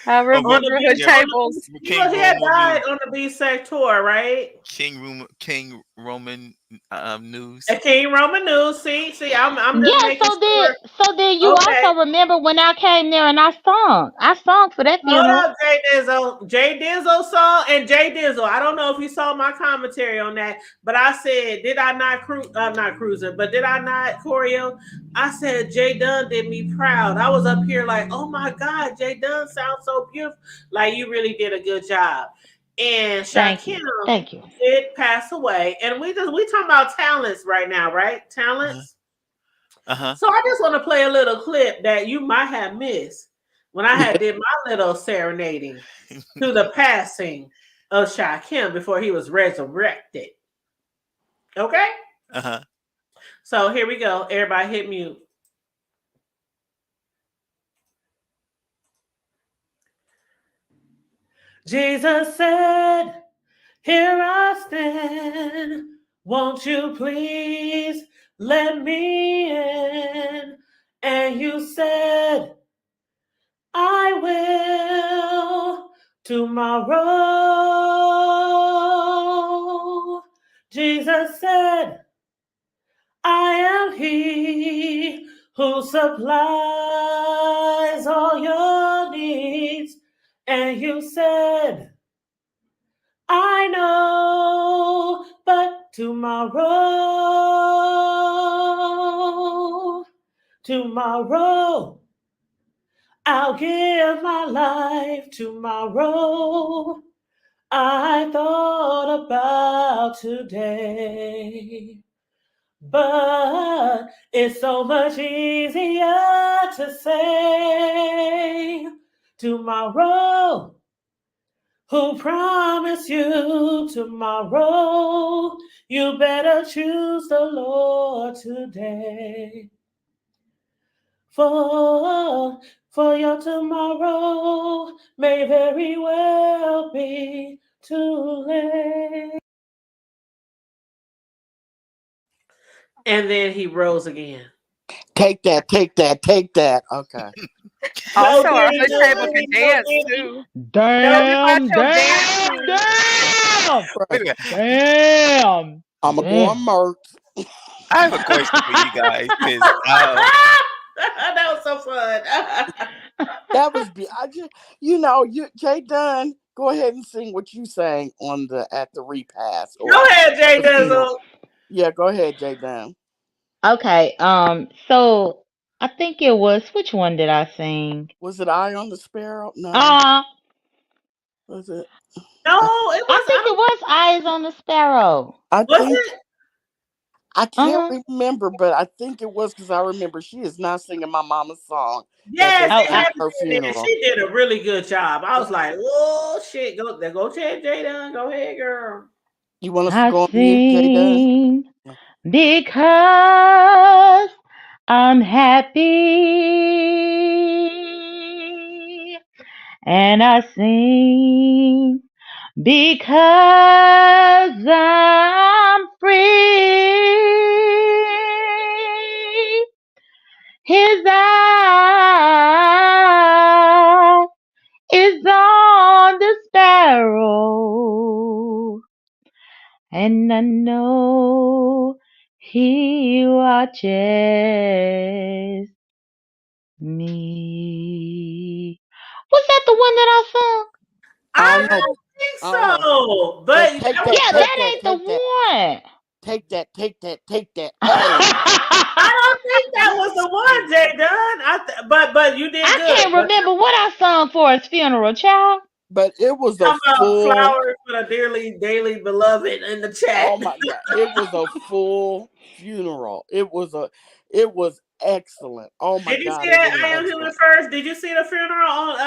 S2: I remember the tables.
S3: He had died on the B sector, right?
S9: King Roman News.
S3: At King Roman News. See, I'm just
S6: yeah.
S3: making sure.
S6: So then you also remember when I came there and I sung for that funeral.
S3: Hold up, Jay Dizzle song and Jay Dizzle. I don't know if you saw my commentary on that, but I said, did I not not cruising, but did I not choreo? I said Jay Dunn did me proud. I was up here like, oh my God, Jay Dunn sounds so beautiful. Like you really did a good job. And Shaquem did pass away. And we talking about talents right now, right? Talents.
S9: Uh-huh.
S3: So I just want to play a little clip that you might have missed when I had did my little serenading to the passing of Shaquem before he was resurrected. Okay?
S9: Uh-huh.
S3: So here we go. Everybody hit mute. Jesus said, here I stand. Won't you please let me in? And you said, I will tomorrow. Jesus said, I am he who supplies all your needs. And you said, I know, but tomorrow, I'll give my life tomorrow. I thought about today. But it's so much easier to say tomorrow. Who promised you tomorrow? You better choose the Lord today. For your tomorrow may very well be too late. And then he rose again.
S5: Take that, take that, take that. Okay.
S2: Also, our
S3: Diddy,
S2: hood
S3: no
S2: table
S3: Diddy,
S2: can
S3: no
S2: dance
S3: Diddy.
S2: too.
S6: Damn,
S2: Your dance
S6: damn,
S2: shoes.
S6: damn,
S9: Wait a minute.
S6: damn.
S5: I'm going to go on Merch.
S9: I have a question for you guys because
S3: That was so fun.
S5: That was I just, you know, Jay Dunn, go ahead and sing what you sang on at the repast.
S3: Go ahead, Jay
S5: the funeral.
S3: Dizzle.
S5: Yeah, go ahead, Jay Dunn.
S6: Okay, so I think it was, which one did I sing?
S5: Was it Eye on the Sparrow? No. Was it?
S3: No, it was.
S6: I think it was Eyes on the Sparrow.
S5: I
S3: Was
S5: think
S3: it?
S5: I can't remember, but I think it was because I remember she is not singing my mama's song.
S3: Yes,
S5: at
S3: it had
S5: her
S3: to be there.
S5: funeral.
S3: She did a really good job. I was like, oh shit, go Jay Dunn. Go ahead, girl.
S5: You want us to
S6: I
S5: go on mute, Jay Dunn?
S6: sing because I'm happy, and I sing because I'm free. His eye is on the sparrow, and I know he watches me. Was that the one that I sung?
S3: I don't think so. But
S5: take that,
S6: yeah, that ain't the one.
S5: Take that. Hey.
S3: I don't think that was the one, Jay Dunn. But you did
S6: I
S3: good.
S6: can't remember what I sung for his funeral, child.
S5: But it was a
S3: Talking about
S5: full
S3: flowers for the dearly beloved in the chat.
S5: Oh my God! It was a full funeral. It was excellent. Oh my
S3: Did you
S5: God!
S3: see
S5: it
S3: that
S5: was
S3: I Am
S5: excellent.
S3: Human First? Did you see the funeral on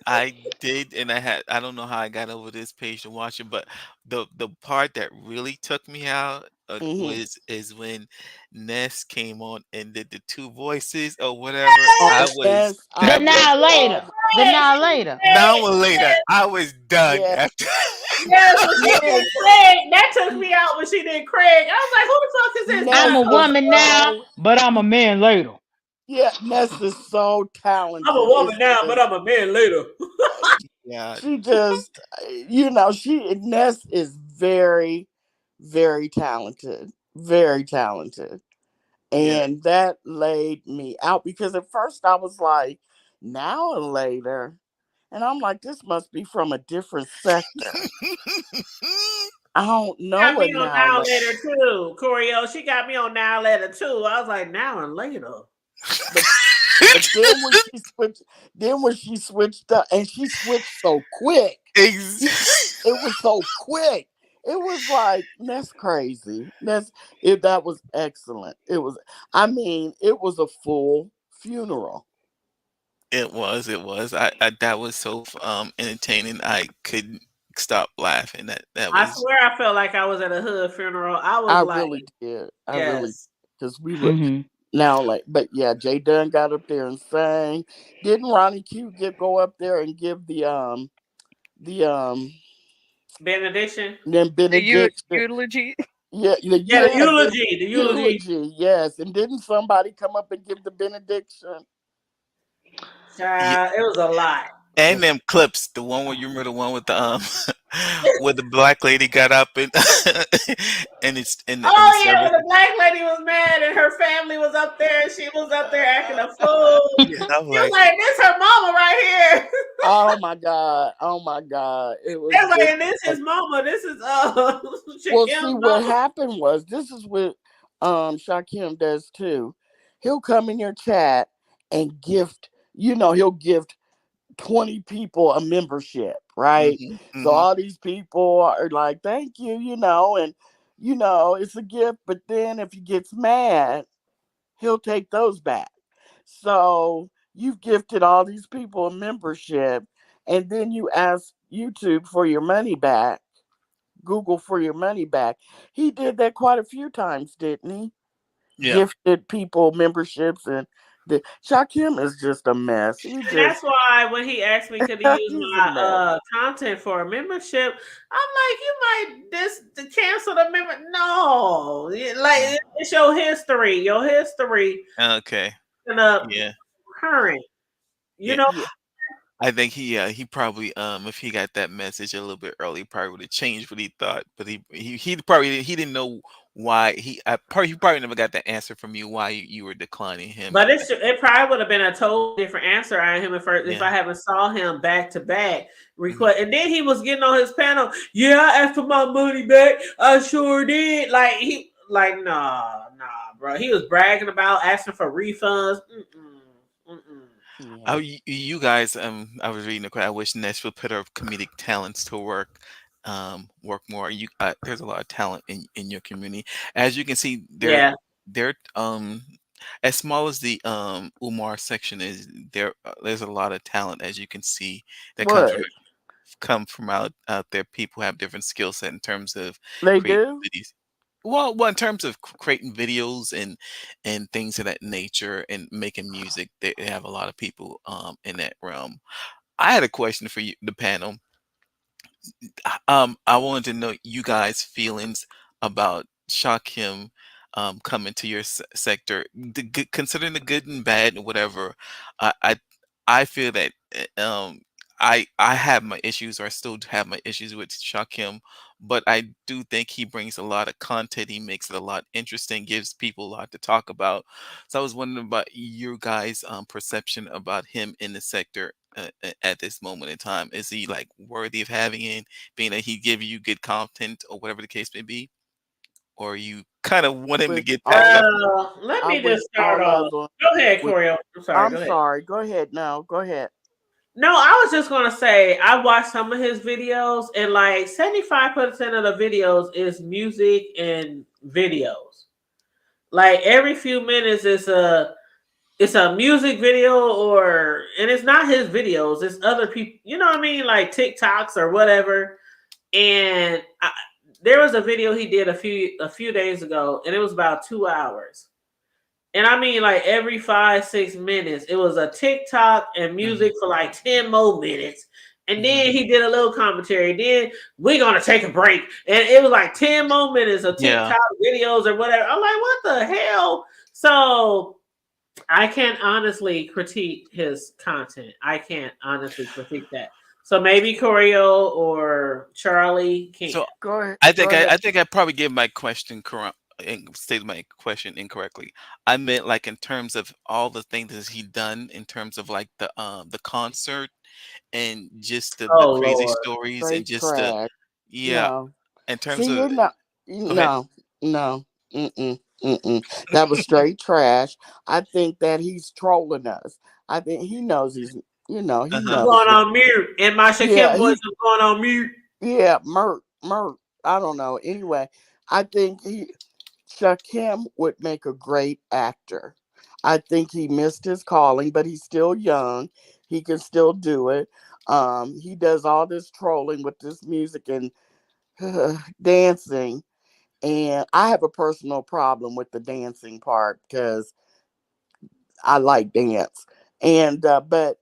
S9: I did, and I don't know how I got over this page to watch it, but the part that really took me out is when Ness came on and did the two voices or whatever. I was
S6: The now later.
S9: Now later, I was done after.
S3: Yes, when she did Craig. That took me out when she did Craig. I was like, who the fuck is this?
S6: I'm a woman now, but I'm a man later.
S5: Yeah, Ness is so talented.
S3: I'm a woman now, but I'm a man later.
S9: Yeah.
S5: She just, Ness is very, very talented. Very talented. And that laid me out because at first I was like, now and later. And I'm like, this must be from a different sector. I don't know.
S3: Got me on Now Later too, Corio. She got me on Now Later too. I was like, now and later.
S5: But then when she switched up, and she switched so quick. It was so quick. It was like, that's crazy. That was excellent. It was a full funeral.
S9: It was. I that was so entertaining. I couldn't stop laughing. That was.
S3: I swear, I felt like I was at a hood funeral. I
S5: really did. Really, because we were but yeah, Jay Dunn got up there and sang. Didn't Ronnie Q go up there and give the
S3: benediction?
S5: Then benediction.
S2: The eulogy.
S5: Yeah,
S3: the eulogy.
S5: Yes, and didn't somebody come up and give the benediction?
S3: It was a lot.
S9: And them clips, the one where you remember the one with the where the black lady got up and it's in the
S3: when the black lady was mad and her family was up there and she was up there acting a fool. She was like, this her mama right here.
S5: Oh my God. It was
S3: like, this is mama. This is
S5: well, see, what happened was, this is what Shakim does too. He'll come in your chat and gift, he'll gift 20 people a membership, right?
S9: Mm-hmm,
S5: So
S9: mm-hmm.
S5: all these people are like, thank you, and it's a gift. But then if he gets mad, he'll take those back. So you've gifted all these people a membership, and then you ask YouTube for your money back, Google for your money back. He did that quite a few times, didn't he?
S9: Yeah.
S5: Gifted people memberships, and the Shakim is just a mess.
S3: And that's why when he asked me could he use
S5: He's a mess.
S3: my content for a membership, I'm like, you might to cancel the member. No, like it's your history. Your history
S9: Okay.
S3: and
S9: Yeah.
S3: current. You
S9: Yeah.
S3: know,
S9: I think he probably if he got that message a little bit early, probably would have changed what he thought. But he probably he didn't know why he probably never got the answer from you why you were declining him.
S3: but it probably would have been a totally different answer on him if I haven't saw him back to back request. And then he was getting on his panel. Yeah, I asked for my money back. I sure did. Nah, bro. He was bragging about asking for refunds.
S9: Oh, you guys, I was reading the quote. I wish Nashville put her comedic talents to work more. There's a lot of talent in your community. As you can see, they're as small as the Umar section is, there's a lot of talent, as you can see, that come from out there. People have different skill set in terms of
S5: They
S9: creating
S5: do?
S9: videos. Well, in terms of creating videos and things of that nature and making music, they have a lot of people in that realm. I had a question for you, the panel. I wanted to know you guys' feelings about Shakim coming to your sector, considering the good and bad and whatever. I feel that I have my issues, or I still have my issues with Shakim, but I do think he brings a lot of content. He makes it a lot interesting, gives people a lot to talk about. So I was wondering about your guys' perception about him in the sector at this moment in time. Is he like worthy of having in, being that he give you good content or whatever the case may be, or you kind of want him to get past that?
S3: Let me just start off. Go ahead, Corio. I'm sorry. Go ahead.
S5: Sorry. Go ahead now. Go ahead.
S3: No, I was just gonna say I watched some of his videos, and like 75% of the videos is music and videos. Like every few minutes it's a music video, and it's not his videos, it's other people, you know what I mean, like TikToks or whatever. And there was a video he did a few days ago, and it was about 2 hours. And I mean, like every 5-6 minutes, it was a TikTok and music for like 10 more minutes. And then he did a little commentary. Then we're going to take a break. And it was like 10 more minutes of TikTok videos or whatever. I'm like, what the hell? So I can't honestly critique his content. I can't honestly critique that. So maybe Corio or Charlie can.
S9: So
S5: go ahead.
S9: I think I probably gave my question correct and stated my question incorrectly. I meant like in terms of all the things that he done in terms of like the concert and just the crazy
S5: Lord.
S9: stories
S5: Straight
S9: and just
S5: trash. No.
S9: in terms
S5: See,
S9: of
S5: you're not. No. That was straight trash. I think that he's trolling us. I think he knows he's. He knows.
S3: I'm going on mute. And my Shakim voice is going on mute.
S5: Yeah, Mert. I don't know. Anyway, I think Shakim would make a great actor. I think he missed his calling, but he's still young. He can still do it. He does all this trolling with this music and dancing. And I have a personal problem with the dancing part because I like dance. And but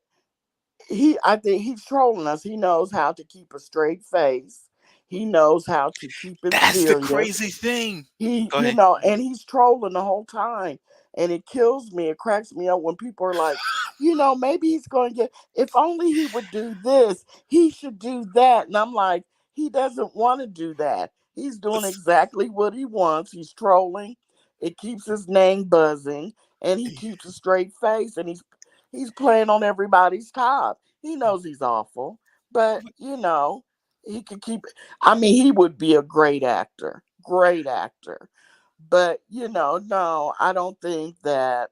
S5: I think he's trolling us. He knows how to keep a straight face. He knows how to keep it
S9: That's
S5: serious.
S9: the crazy thing.
S5: And he's trolling the whole time. And it kills me. It cracks me up when people are like, maybe he's going to get, if only he would do this, he should do that. And I'm like, he doesn't want to do that. He's doing exactly what he wants. He's trolling. It keeps his name buzzing. And he keeps a straight face. And he's playing on everybody's top. He knows he's awful. But, he could keep it. I mean, he would be a great actor. Great actor. But, no, I don't think that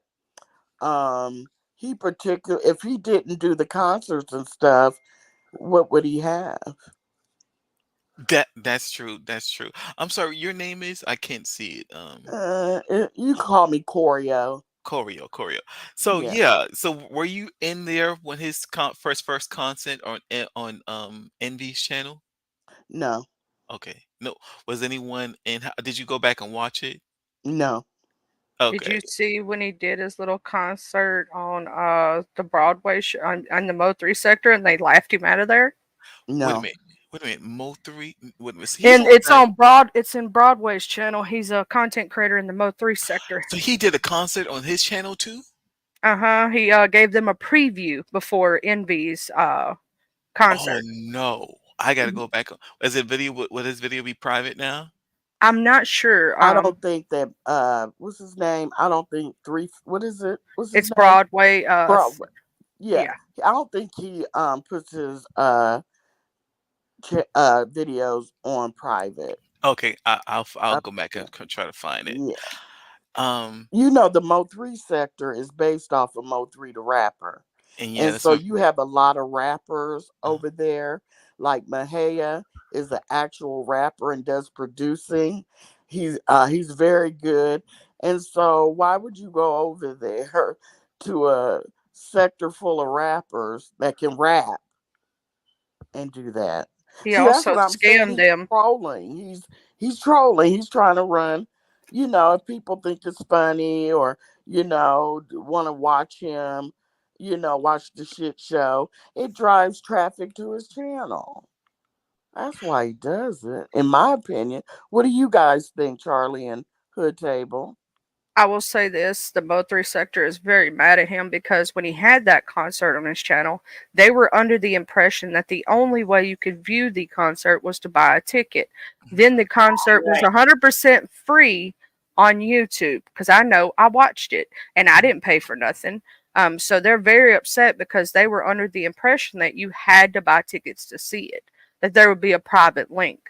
S5: if he didn't do the concerts and stuff, what would he have?
S9: That's true. That's true. I'm sorry, your name is? I can't see it.
S5: You call me Choreo.
S9: Choreo. So
S5: Yeah.
S9: yeah, so were you in there when his first concert on Envy's channel?
S5: No.
S9: Okay. No. Was anyone in? Did you go back and watch it?
S5: No.
S2: Did
S9: Okay.
S2: you see when he did his little concert on the Broadway on the Mo3 sector and they laughed him out of there?
S9: Wait a
S5: No.
S9: minute. Wait a minute. Mo3. Wait a minute.
S2: And it's in Broadway's channel. He's a content creator in the Mo3 sector.
S9: So he did a concert on his channel too?
S2: He gave them a preview before Envy's
S9: Oh
S2: concert.
S9: no. I gotta go back. Is it video? Will his video be private now?
S2: I'm not sure.
S5: I don't think that what's his name? I don't think what is it? What's his
S2: It's
S5: name?
S2: Broadway.
S5: Broadway. Yeah.
S2: Yeah.
S5: I don't think he puts his videos on private.
S9: Okay, I'll go back and try to find it.
S5: Yeah.
S9: Um,
S5: You know, the Mo3 sector is based off of Mo3 the rapper.
S9: and yeah,
S5: And
S9: that's
S5: so
S9: what,
S5: you have a lot of rappers over there. Like Mahia is an actual rapper and does producing. He's very good. And so why would you go over there to a sector full of rappers that can rap and do that?
S2: He
S5: See, that's
S2: also
S5: what I'm saying.
S2: scammed them.
S5: Trolling. He's trolling. He's trying to run. You know, if people think it's funny or, want to watch him, watch the shit show, it drives traffic to his channel. That's why he does it, in my opinion. What do you guys think, Charlie and Hood Table?
S2: I will say this, the Mo3 sector is very mad at him because when he had that concert on his channel, they were under the impression that the only way you could view the concert was to buy a ticket. Then the concert was 100% free on YouTube because I know I watched it and I didn't pay for nothing. So they're very upset because they were under the impression that you had to buy tickets to see it, that there would be a private link.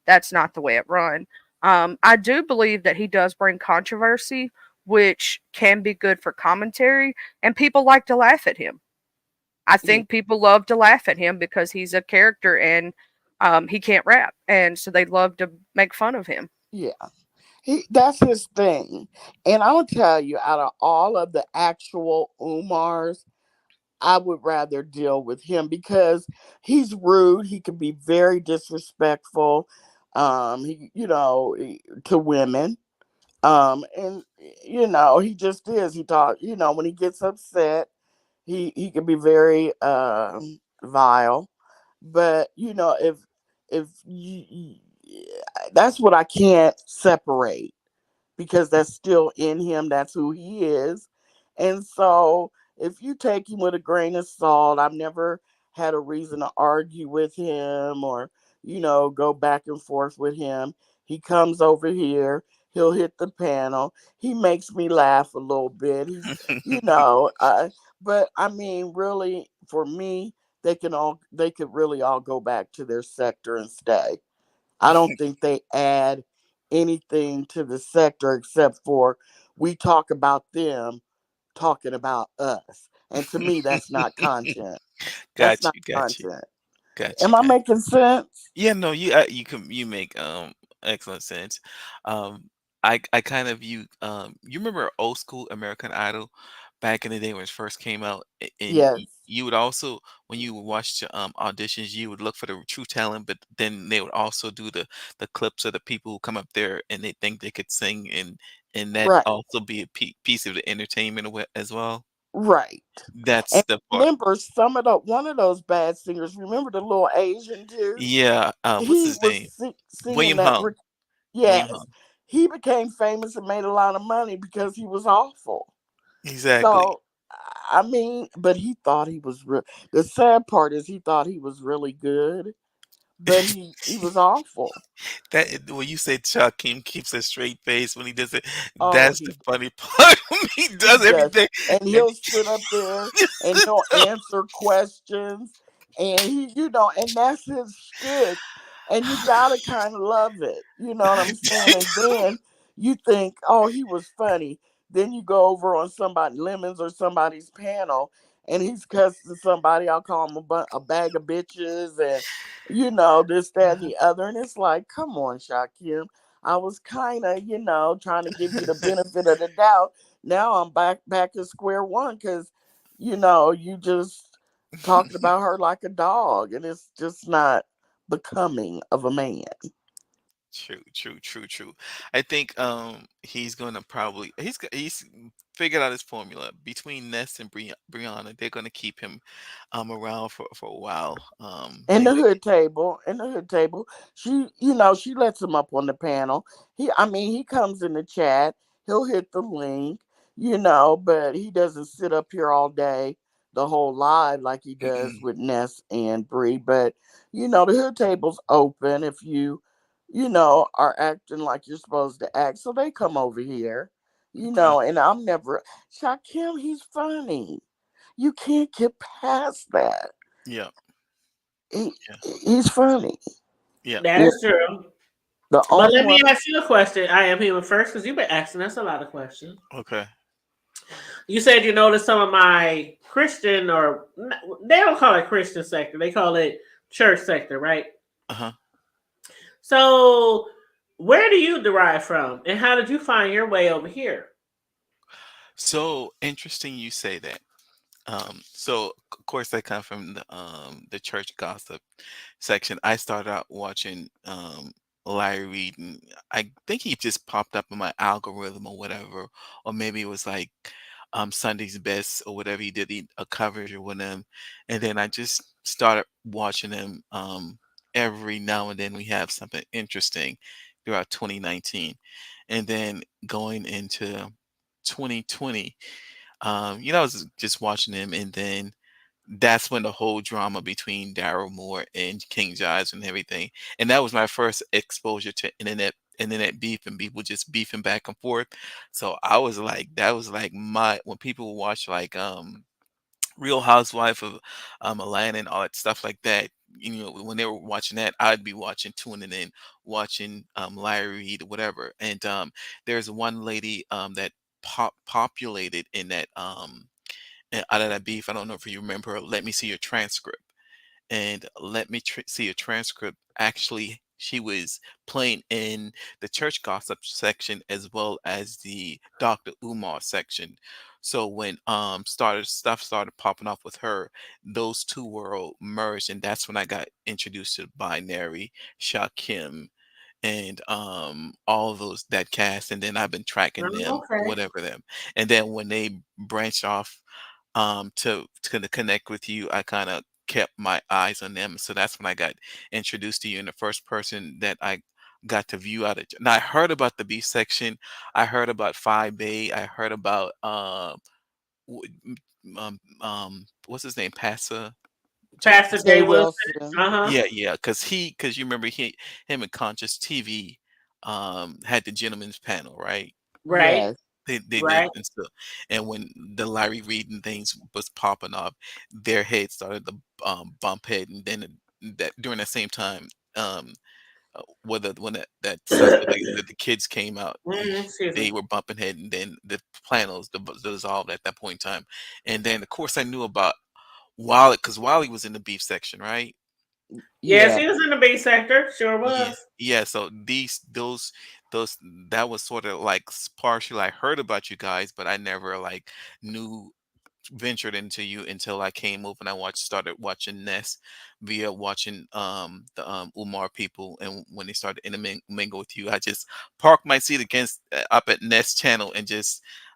S2: That's not the way it run. I do believe that he does bring controversy, which can be good for commentary, and people like to laugh at him. I think people love to laugh at him because he's a character and he can't rap, and so they love to make fun of him.
S5: Yeah. That's his thing. And I'll tell you, out of all of the actual Umars, I would rather deal with him because he's rude. He can be very disrespectful, to women. And he just is. He talk, when he gets upset, he can be very vile. But if you that's what I can't separate because that's still in him. That's who he is. And so if you take him with a grain of salt, I've never had a reason to argue with him or, go back and forth with him. He comes over here, he'll hit the panel. He makes me laugh a little bit. But I mean, really, for me, they could really all go back to their sector and stay. I don't think they add anything to the sector except for we talk about them talking about us. And to me, that's not content. That's not content. Am I making sense?
S9: Yeah, no, you make excellent sense. I kind of view you remember old school American Idol back in the day when it first came out, and
S5: Yes.
S9: you would also when you would watch the auditions, you would look for the true talent, but then they would also do the clips of the people who come up there and they think they could sing, and that
S5: Right.
S9: also be a piece of the entertainment as well.
S5: Right.
S9: That's
S5: And
S9: the part.
S5: remember one of those bad singers, remember the little Asian dude?
S9: Yeah, what's
S5: He
S9: his
S5: was
S9: name?
S5: singing
S9: William
S5: that.
S9: Hung. William
S5: Yes.
S9: Hung.
S5: He became famous and made a lot of money because he was awful.
S9: Exactly.
S5: So, I mean, but he thought he was real. The sad part is he thought he was really good, but he was awful.
S9: That when you say Shaquem keeps a straight face when he does it,
S5: Oh,
S9: that's
S5: he
S9: the funny part. He does
S5: does.
S9: everything.
S5: And he'll sit up there and he'll answer questions. And and that's his shtick. And you gotta kind of love it. You know what I'm saying? And then you think, oh, he was funny. Then you go over on somebody Lemons or somebody's panel, and he's cussing somebody. I'll call him a bag of bitches, and this, that, and the other. And it's like, come on, Shakim. I was kind of, trying to give you the benefit of the doubt. Now I'm back at square one because, you just talked about her like a dog, and it's just not becoming of a man.
S9: True. I think he's gonna probably he's figured out his formula between Ness and Brianna. They're gonna keep him around for a while.
S5: In the hood table, she lets him up on the panel. He comes in the chat. He'll hit the link, but he doesn't sit up here all day, the whole live like he does with Ness and Bree. But the hood table's open if are acting like you're supposed to act. So they come over here, and I'm never Shakim, he's funny. You can't get past that.
S9: Yeah.
S5: He's funny.
S9: Yeah.
S3: That is true.
S5: But
S3: let me ask you a question. I am human first because you've been asking us a lot of questions.
S9: Okay.
S3: You said you noticed some of my Christian, or they don't call it Christian sector, they call it church sector, right?
S9: Uh-huh.
S3: So where do you derive from, and how did you find your way over here?
S9: So interesting you say that. So of course I come from the church gossip section. I started out watching Larry Reed, and I think he just popped up in my algorithm or whatever, or maybe it was like Sunday's Best or whatever. He did a coverage with him, and then I just started watching him. Every now and then we have something interesting throughout 2019, and then going into 2020. I was just watching him, and then that's when the whole drama between Daryl Moore and King Jives and everything, and that was my first exposure to internet beef and people just beefing back and forth. So I was like, that was like when people watch like Real Housewife of Atlanta and all that stuff like that. When they were watching that, I'd be tuning in, watching Larry Reed or whatever. And there's one lady that populated in that out of that beef. I don't know if you remember her. Let me see your transcript. And let me see your transcript. Actually, she was playing in the church gossip section as well as the Dr. Umar section. So when stuff started popping off with her, those two were merged, and that's when I got introduced to Binary, Shakim, and all those that cast, and then I've been tracking them, whatever them. And then when they branched off to connect with you, I kind of kept my eyes on them. So that's when I got introduced to you, and the first person that I got to view out of. Now I heard about the B section, I heard about Phi Bay, I heard about what's his name,
S3: Pastor Jay Wilson.
S9: Yeah, because you remember him and Conscious TV had the gentleman's panel, right?
S3: Right.
S9: They
S3: right.
S9: and stuff. And when the Larry Reed and things was popping up, their head started to bump head, and then that during that same time, when that stuff that the kids came out, they were bumping head, and then the panels dissolved at that point in time. And then of course I knew about Wally, because Wally was in the beef section, right?
S3: Yes, he was in the beef sector. Sure was.
S9: Yeah. So those that was sort of like partially I heard about you guys, but I never like ventured into you until I came over and started watching Ness via watching the Umar people, and when they started intermingle with you, I just parked my seat against up at Ness channel and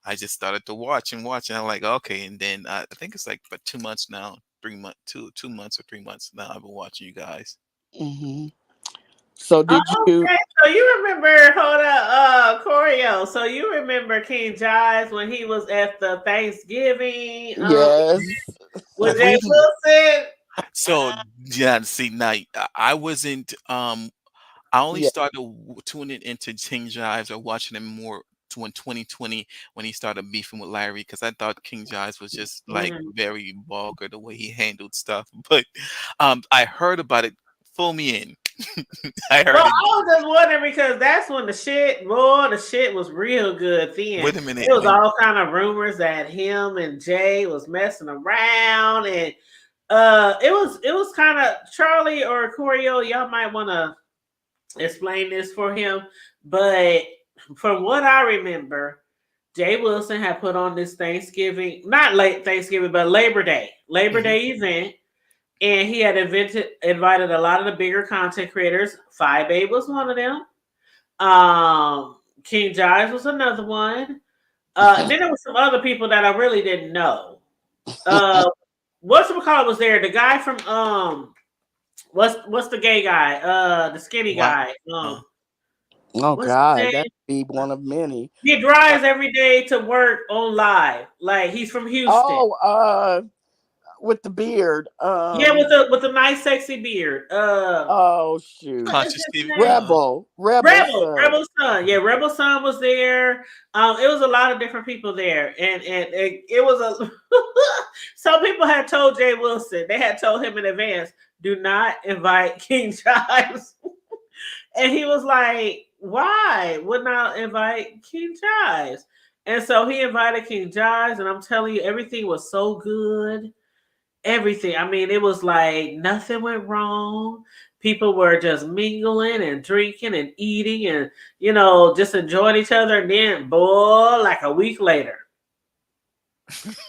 S9: I just started to watch and I'm like, okay. And then I think it's like for 2 months now, 3 months, 2 months or 3 months now, I've been watching you guys.
S5: Mm-hmm. So did you?
S3: Okay, so you remember? Hold up, Corio. So you remember King Jives when he was at the Thanksgiving?
S5: Yes.
S3: With Jay Wilson.
S9: So yeah, see, now I wasn't. I only started tuning into King Jives or watching him more in 2020 when he started beefing with Larry, because I thought King Jives was just like very vulgar the way he handled stuff. But I heard about it. Fill me in. I heard
S3: Well, I
S9: it.
S3: was just wondering because that's when the shit was real good then.
S9: Wait a minute.
S3: It was all kind of rumors that him and Jay was messing around, and it was kind of Charlie or Corio. Y'all might want to explain this for him, but from what I remember, Jay Wilson had put on this Thanksgiving, not late Thanksgiving, but Labor Day Day event. And he had invited a lot of the bigger content creators. 5A was one of them. King Jives was another one. Then there were some other people that I really didn't know. Whatchamacallit was there? The guy from what's the gay guy? The skinny guy.
S5: Oh
S3: What's his
S5: God,
S3: name?
S5: that'd be one of many.
S3: He drives every day to work on live. Like he's from Houston.
S5: Oh, with the beard.
S3: Yeah, with the nice sexy beard.
S5: Oh shoot.
S9: Conscious TV.
S5: Rebel Son.
S3: Yeah, Rebel Son was there. It was a lot of different people there, and it was a. Some people had told Jay Wilson. They had told him in advance, "Do not invite King Jives," and he was like, "Why would not invite King Jives?" And so he invited King Jives, and I'm telling you, everything was so good. Everything. I mean, it was like nothing went wrong. People were just mingling and drinking and eating and, just enjoying each other. And then, boy, like a week later,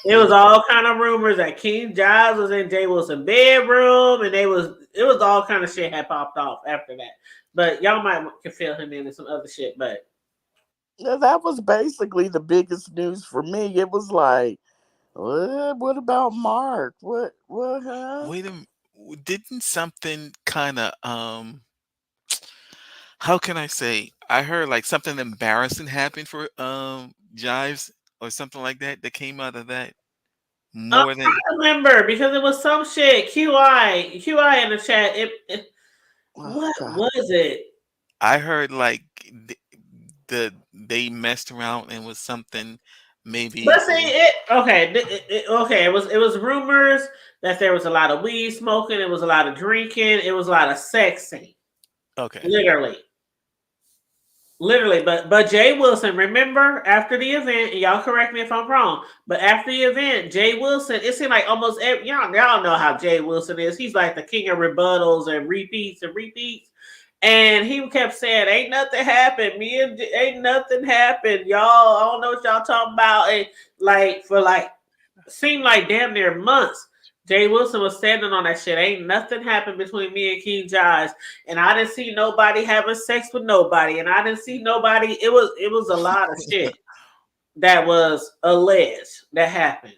S3: it was all kind of rumors that King Jives was in Jay Wilson's bedroom, and it was all kind of shit had popped off after that. But y'all might can fill him in and some other shit. But
S5: yeah, that was basically the biggest news for me. It was like, what about Mark? What? Huh?
S9: Wait a minute. Didn't something kind of how can I say? I heard like something embarrassing happened for Jives or something like that came out of that more than
S3: I remember because it was some shit. QI in the chat. What was it?
S9: I heard like they messed around and was something maybe.
S3: Let's say it. Okay. It was rumors that there was a lot of weed smoking. It was a lot of drinking. It was a lot of sexing.
S9: Okay.
S3: Literally. But Jay Wilson, remember after the event, and y'all correct me if I'm wrong, but after the event, Jay Wilson, it seemed like almost y'all know how Jay Wilson is. He's like the king of rebuttals and repeats. And he kept saying, "Ain't nothing happened. Ain't nothing happened, y'all. I don't know what y'all talking about." And seemed like damn near months, Jay Wilson was standing on that shit. Ain't nothing happened between me and King Jives, and I didn't see nobody having sex with nobody, and I didn't see nobody. It was a lot of shit that was alleged that happened.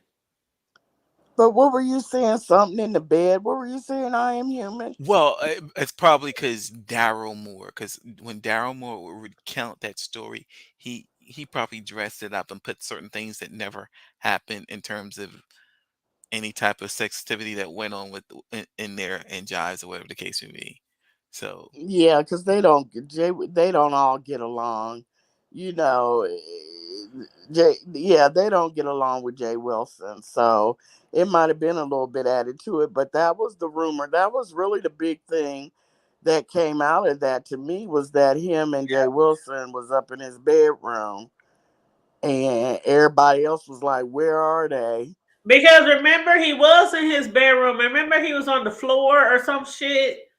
S5: But what were you saying? Something in the bed? What were you saying? I am human.
S9: Well, it's probably because Daryl Moore. Because when Daryl Moore would recount that story, he probably dressed it up and put certain things that never happened in terms of any type of sex activity that went on in there and Jives or whatever the case may be. So
S5: yeah, because they don't all get along. They don't get along with Jay Wilson. So it might have been a little bit added to it, but that was the rumor. That was really the big thing that came out of that to me, was that him and Jay Wilson was up in his bedroom and everybody else was like, where are they?
S3: Because remember, he was in his bedroom. Remember, he was on the floor or some shit.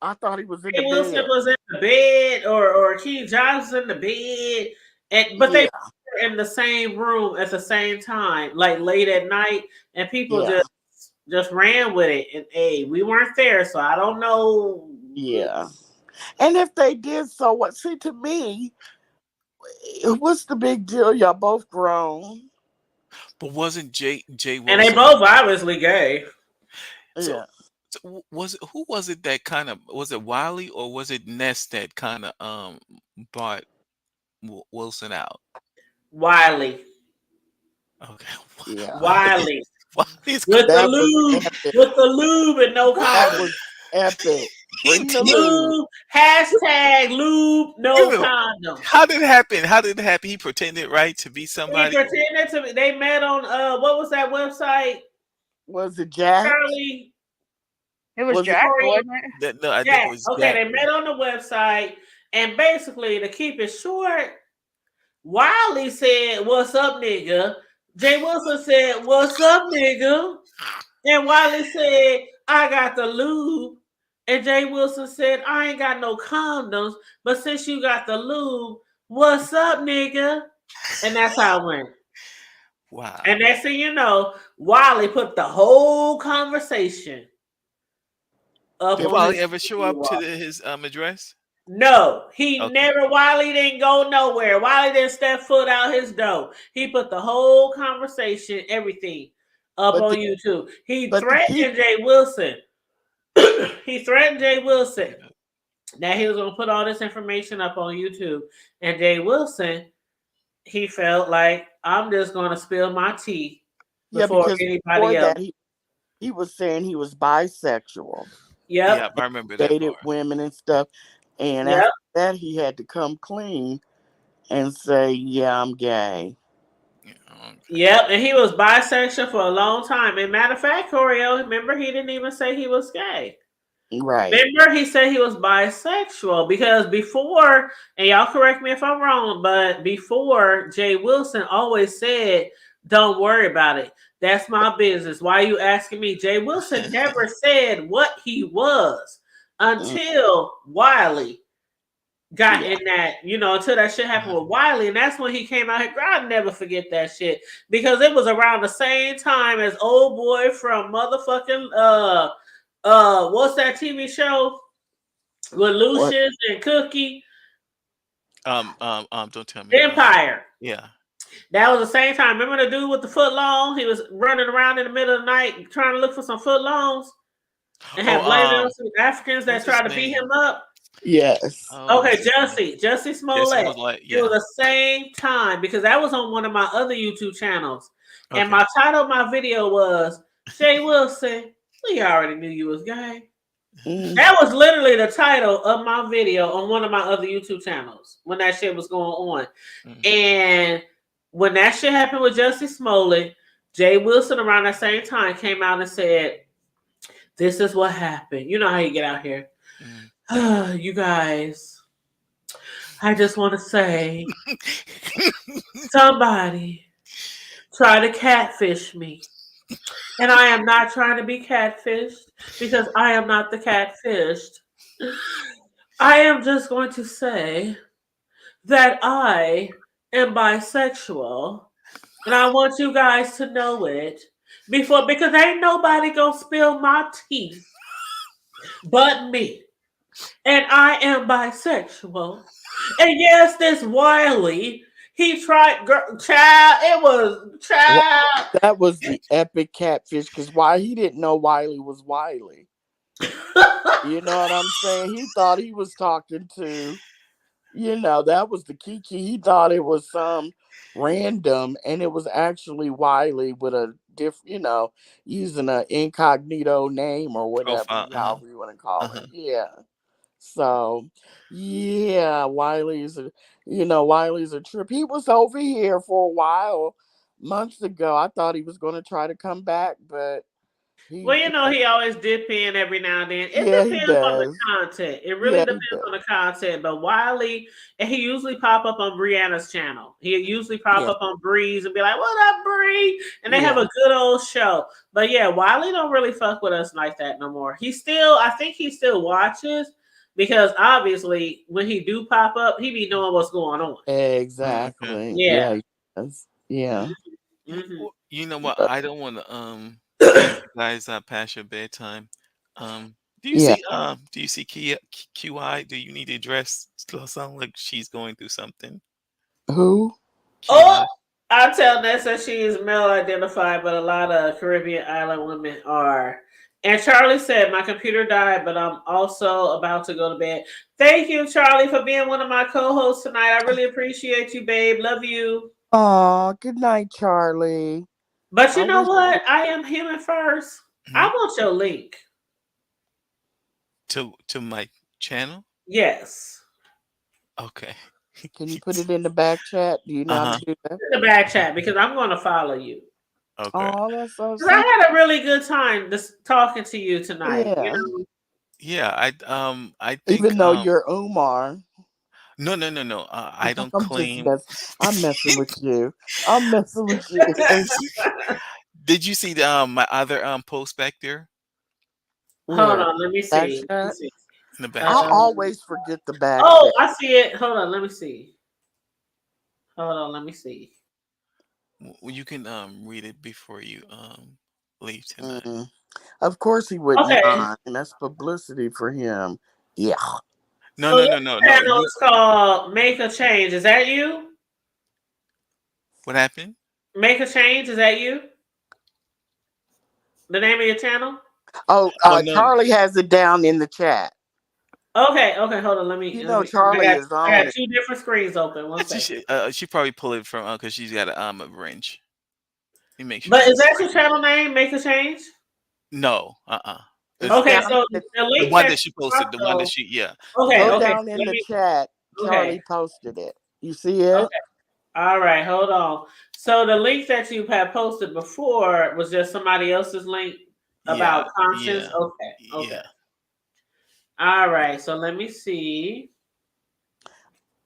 S5: I thought he was in
S3: Jay
S5: the
S3: Wilson
S5: bed.
S3: was in the bed, or King Jives was in the bed, but they were in the same room at the same time, like late at night, and people just ran with it. And we weren't there, so I don't know.
S5: Yeah, and if they did, so what? See, to me, what's the big deal? Y'all both grown.
S9: But wasn't Jay Wilson?
S3: And they both obviously gay.
S5: Yeah.
S9: So who was it that kind of, was it Wiley or was it Ness that kind of bought Wilson out?
S3: Wiley.
S9: Okay.
S5: Yeah.
S3: Wiley.
S9: With
S3: the lube and no condom.
S5: That was epic. Bring the
S3: lube. Hashtag lube, no condom.
S9: How did it happen? He pretended, right, to be somebody?
S3: He pretended to be. They met on what was that website?
S5: Was it Jack?
S3: Charlie.
S2: It was
S5: Was it
S2: Jack,
S3: Corey,
S2: wasn't it?
S9: No, I think it
S3: Jack.
S9: was
S3: Okay,
S9: Jack.
S3: they met on the website, and basically, to keep it short, Wiley said, "What's up, nigga?" Jay Wilson said, "What's up, nigga?" And Wiley said, "I got the lube." And Jay Wilson said, "I ain't got no condoms, but since you got the lube, what's up, nigga?" And that's how it went.
S9: Wow.
S3: And next thing you know, Wiley put the whole conversation up
S9: Did
S3: on
S9: Wally
S3: his
S9: ever show up to
S3: wall.
S9: his address?
S3: No, he
S9: Okay.
S3: never. Wiley didn't go nowhere. Wiley didn't step foot out his door. He put the whole conversation, everything, up
S5: But
S3: on
S5: the
S3: YouTube. He
S5: but the key
S3: threatened Jay Wilson. He threatened Jay Wilson that he was going to put all this information up on YouTube. And Jay Wilson, he felt like, I'm just going to spill my tea
S5: yeah,
S3: before
S5: because
S3: anybody
S5: before
S3: else.
S5: that he was saying he was bisexual,
S3: Yep.
S9: Yeah, I remember that
S5: dated
S9: part.
S5: women and stuff. And
S3: Yep.
S5: after that he had to come clean and say, yeah, I'm gay.
S9: Yeah, okay.
S3: Yep, and he was bisexual for a long time. And matter of fact, Corio, remember he didn't even say he was gay.
S5: Right.
S3: Remember he said he was bisexual because before, and y'all correct me if I'm wrong, but before Jay Wilson always said, "Don't worry about it. That's my business. Why are you asking me?" Jay Wilson never said what he was until Wiley got in that, until that shit happened with Wiley, and that's when he came out here. I'll never forget that shit because it was around the same time as old boy from motherfucking what's that TV show with Lucius and Cookie?
S9: Don't tell me.
S3: Empire.
S9: Yeah.
S3: That was the same time. Remember the dude with the foot long? He was running around in the middle of the night trying to look for some foot longs and had blamed on some Africans that tried to beat him up.
S5: Yes.
S3: Okay, Jussie Smollett.
S9: Yeah.
S3: It was the same time because that was on one of my other YouTube channels.
S9: Okay.
S3: And my title of my video was Jay Wilson, we already knew you was gay. That was literally the title of my video on one of my other YouTube channels when that shit was going on. And when that shit happened with Jussie Smollett, Jay Wilson around that same time came out and said, "This is what happened." You know how you get out here. You guys, I just want to say somebody tried to catfish me. And I am not trying to be catfished because I am not the catfished. I am just going to say that I am bisexual. And I want you guys to know it because ain't nobody gonna spill my tea but me. And I am bisexual. And yes, this Wiley, he tried, child.
S5: That was the epic catfish because he didn't know Wiley was Wiley. You know what I'm saying? He thought he was talking to, that was the Kiki. He thought it was some random, and it was actually Wiley with a different, using an incognito name or whatever, however you want to call it. Yeah. So, yeah, Wiley's a trip. He was over here for a while, months ago. I thought he was going to try to come back, but
S3: he always dip in every now and then. It depends on the content. It really depends on the content. But Wiley, and he usually pop up on Brianna's channel. He usually pop up on Bree's and be like, "What up, Bree?" And they have a good old show. But yeah, Wiley don't really fuck with us like that no more. I think he still watches. Because obviously, when he do pop up, he be knowing what's going on.
S5: Exactly.
S3: Yeah.
S5: Yeah.
S3: Mm-hmm.
S9: You know what? I don't want to guys past your bedtime. Do you see QI? Do you need to address? Still sound like she's going through something.
S5: Who?
S3: Oh, I tell Nessa she is male identified, but a lot of Caribbean island women are. And Charlie said, "My computer died, but I'm also about to go to bed." Thank you, Charlie, for being one of my co-hosts tonight. I really appreciate you, babe. Love you.
S5: Oh, good night, Charlie.
S3: But you know what? I am human first. I want your link.
S9: To my channel?
S3: Yes.
S9: Okay.
S5: Can you put it in the back chat? Do you know how to do that?
S3: In the back chat, because I'm going to follow you.
S9: Okay.
S5: Oh, that's so
S3: 'Cause I
S5: sweet.
S3: had a really good time just talking to you tonight. You
S5: Yeah.
S3: know,
S9: Yeah, I think
S5: Even though you're Umar.
S9: no. I don't claim.
S5: I'm messing with you. I'm messing with you.
S9: Did you see the my other post back there
S3: hold
S5: Where?
S3: on, let me
S5: Back
S3: see. Let me
S5: chat?
S3: see.
S9: in the back
S5: I
S9: chat?
S5: always forget the back
S3: Oh,
S5: chat.
S3: I see it. Hold on, let me see. Hold on, let me see.
S9: You can read it before you leave tonight.
S5: Of course he wouldn't
S3: Okay,
S5: mind. That's publicity for him. Yeah.
S9: No,
S3: so
S9: no,
S3: this
S9: no, no, no.
S3: channel
S9: You
S3: is called Make a Change. Is that you?
S9: what happened?
S3: Make a Change. Is that you? The name of your channel?
S5: Oh,
S9: Oh no.
S5: Charlie has it down in the chat.
S3: Okay, okay. Hold on. Let
S5: You
S3: me.
S5: know Charlie is
S3: I
S5: on
S3: got
S5: it.
S3: two different screens open. One second.
S9: She probably pull it from because she's got a wrench. Let me make sure
S3: But is
S9: she's
S3: that your channel name? Make a Change.
S9: no.
S5: It's
S3: Okay,
S5: down.
S3: so the
S9: The
S3: link
S9: one
S3: that
S9: that she
S3: you
S9: posted. The one that
S3: also.
S9: she yeah.
S3: Okay,
S5: Go
S3: okay.
S5: down in
S3: Let
S5: the
S3: me.
S5: chat.
S3: Okay,
S5: Charlie posted it. You see it?
S3: okay. All right, hold on. So the link that you had posted before was just somebody else's link
S9: Yeah.
S3: about conscience.
S9: Yeah.
S3: Okay, okay.
S9: Yeah.
S3: All right, so let me see.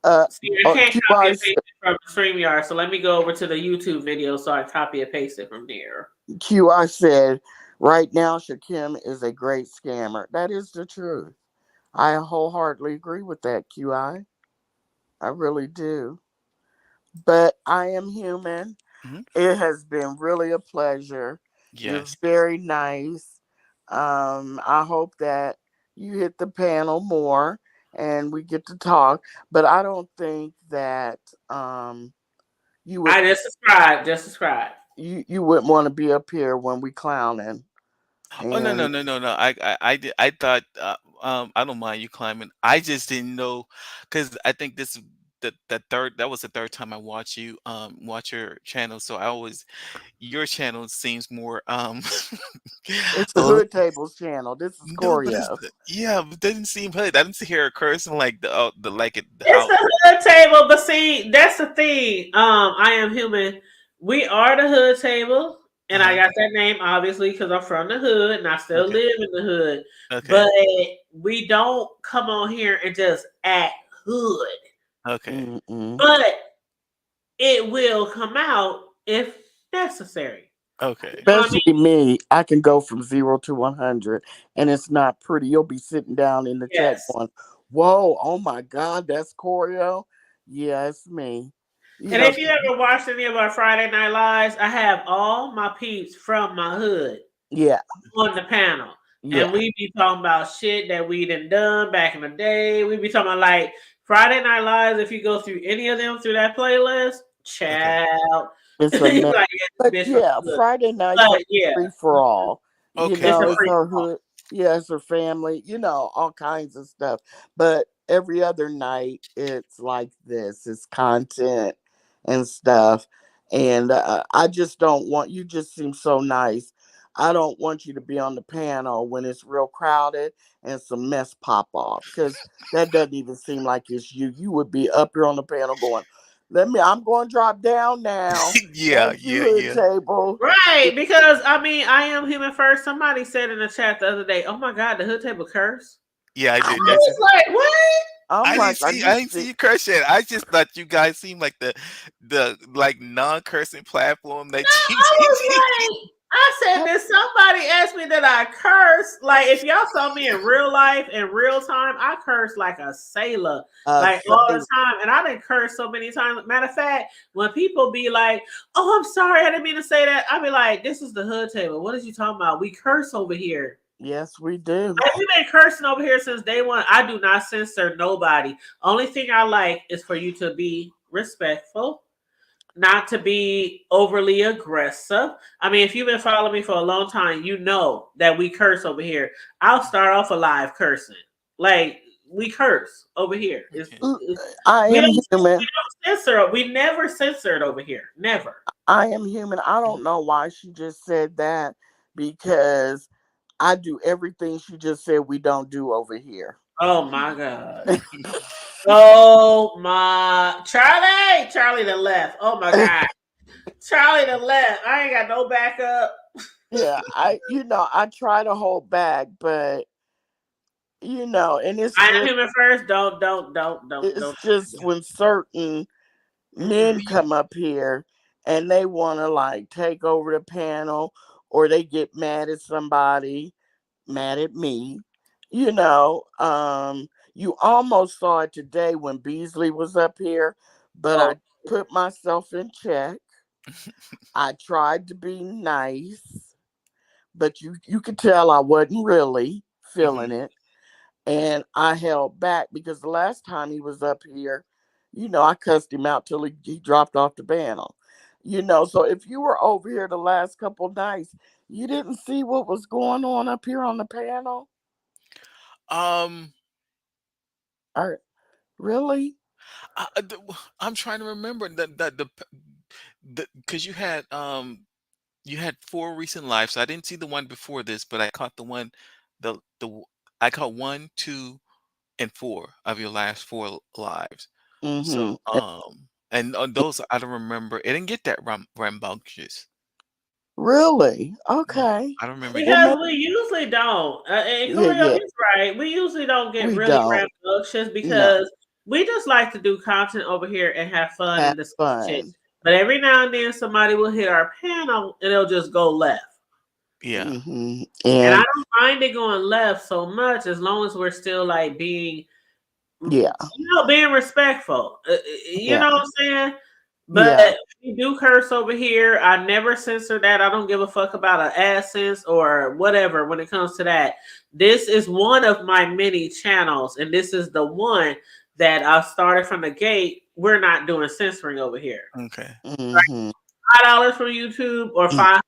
S5: Uh,
S3: See, I can't copy and
S5: QI,
S3: paste it from StreamYard, so let me go over to the YouTube video so I copy and paste it from there.
S5: QI said, right now, Shakim is a great scammer. That is the truth. I wholeheartedly agree with that, QI. I really do. But I am human. It has been really a pleasure. You're
S9: Yes.
S5: very nice. I hope that you hit the panel more and we get to talk. But I don't think that you would.
S3: I just subscribed. Just subscribe.
S5: You wouldn't want to be up here when we clowning.
S9: Oh no no
S5: And
S9: no no no! I thought I don't mind you climbing. I just didn't know because I think this is the third that was the third time I watch you watch your channel. So I always your channel seems more
S5: it's the Hood Tables channel. This is
S9: no, but it's
S5: Corio.
S9: yeah, but it doesn't seem hood. I didn't hear a cursing like the like it
S3: It's
S9: how
S3: the hood table, but see, that's the thing. I am human. We are the hood table, and I got that name obviously because I'm from the hood and I still
S9: okay
S3: live in the hood.
S9: okay
S3: But we don't come on here and just act hood.
S9: okay
S3: But it will come out if necessary.
S9: okay.
S3: You know what I
S5: Especially
S3: mean?
S5: me, I can go from 0 to 100, and it's not pretty. You'll be sitting down in the chat
S3: Yes.
S5: going, "Whoa, oh my God, that's Corio." Yeah, it's me. You
S3: And
S5: know,
S3: if you ever watched any of our Friday Night Lives, I have all my peeps from my hood
S5: yeah,
S3: on the panel.
S5: yeah.
S3: And we be talking about shit that we done back in the day. We be talking about like Friday Night Lives. If you go through any of them through that playlist, child.
S5: It's a mess.
S3: Like,
S5: But
S3: bitch from
S5: yeah,
S3: the hood.
S5: Friday nights are
S3: But yeah,
S5: free for all. You
S9: Okay,
S3: it's
S5: know,
S3: a
S5: it's
S3: free
S5: her
S3: for all.
S5: hood. Yeah, it's her family. You know, all kinds of stuff. But every other night, it's like this. It's content and stuff. And I just don't want you. Just seem so nice. I don't want you to be on the panel when it's real crowded and some mess pop off because that doesn't even seem like it's you. You would be up here on the panel going, I'm going to drop down now.
S9: yeah
S5: Thank you,
S9: yeah
S5: Hood
S9: yeah
S5: Table.
S3: Right, because I mean, I am human first. Somebody said in the chat the other day, "Oh my God, the hood table curse."
S9: yeah I
S3: I
S9: did.
S3: was like, "What?"
S5: I'm like,
S9: I didn't see you curse yet. I just thought you guys seemed like the like non-cursing platform that you
S3: I was like, I said, did somebody ask me that I curse? Like, if y'all saw me in real life, in real time, I curse like a sailor, like all the time. And I didn't curse so many times. Matter of fact, when people be like, "Oh, I'm sorry, I didn't mean to say that," I be like, "This is the hood table. What is you talking about? We curse over here."
S5: Yes, we do.
S3: Like, we've been cursing over here since day one. I do not censor nobody. Only thing I like is for you to be respectful, not to be overly aggressive. I mean, if you've been following me for a long time, you know that we curse over here. I'll start off a live cursing. Like, we curse over here.
S5: I am human.
S3: We don't censor. We never censored over here. Never.
S5: I am human. I don't know why she just said that because I do everything she just said we don't do over here.
S3: Oh my God. Oh my Charlie that left. Oh my God. Charlie the left. I ain't got no backup.
S5: Yeah, I try to hold back, but and it's
S3: I am
S5: just
S3: human first. Don't.
S5: it's just when certain men come up here and they want to like take over the panel, or they get mad at somebody, mad at me. You almost saw it today when Beasley was up here, but I put myself in check. I tried to be nice, but you could tell I wasn't really feeling it. And I held back because the last time he was up here, I cussed him out till he dropped off the panel. So if you were over here the last couple nights, you didn't see what was going on up here on the panel?
S9: Um,
S5: Really?
S9: I'm trying to remember the because you had 4 recent lives. So I didn't see the one before this, but I caught I caught 1, 2, and 4 of your last 4 lives. So and on those I don't remember. It didn't get that rambunctious.
S5: Really?
S9: Yeah,
S5: Okay.
S9: I don't remember it
S3: Because
S9: getting.
S3: we usually don't. And Corio,
S5: Yeah.
S3: he's right. We usually don't get
S5: We
S3: really
S5: don't.
S3: rambunctious
S5: No.
S3: because we just like to do content over here and have fun
S5: Have
S3: and discuss shit.
S5: fun.
S3: But every now and then somebody will hit our panel and it'll just go left.
S9: Yeah.
S3: And I
S5: And
S3: don't mind it going left so much as long as we're still like being
S5: yeah.
S3: being respectful. You
S5: Yeah.
S3: know what I'm saying?
S5: Yeah.
S3: But we do curse over here. I never censor that. I don't give a fuck about an AdSense or whatever when it comes to that. This is one of my many channels, and this is the one that I started from the gate. We're not doing censoring over here.
S9: Okay.
S3: $5 from YouTube or $500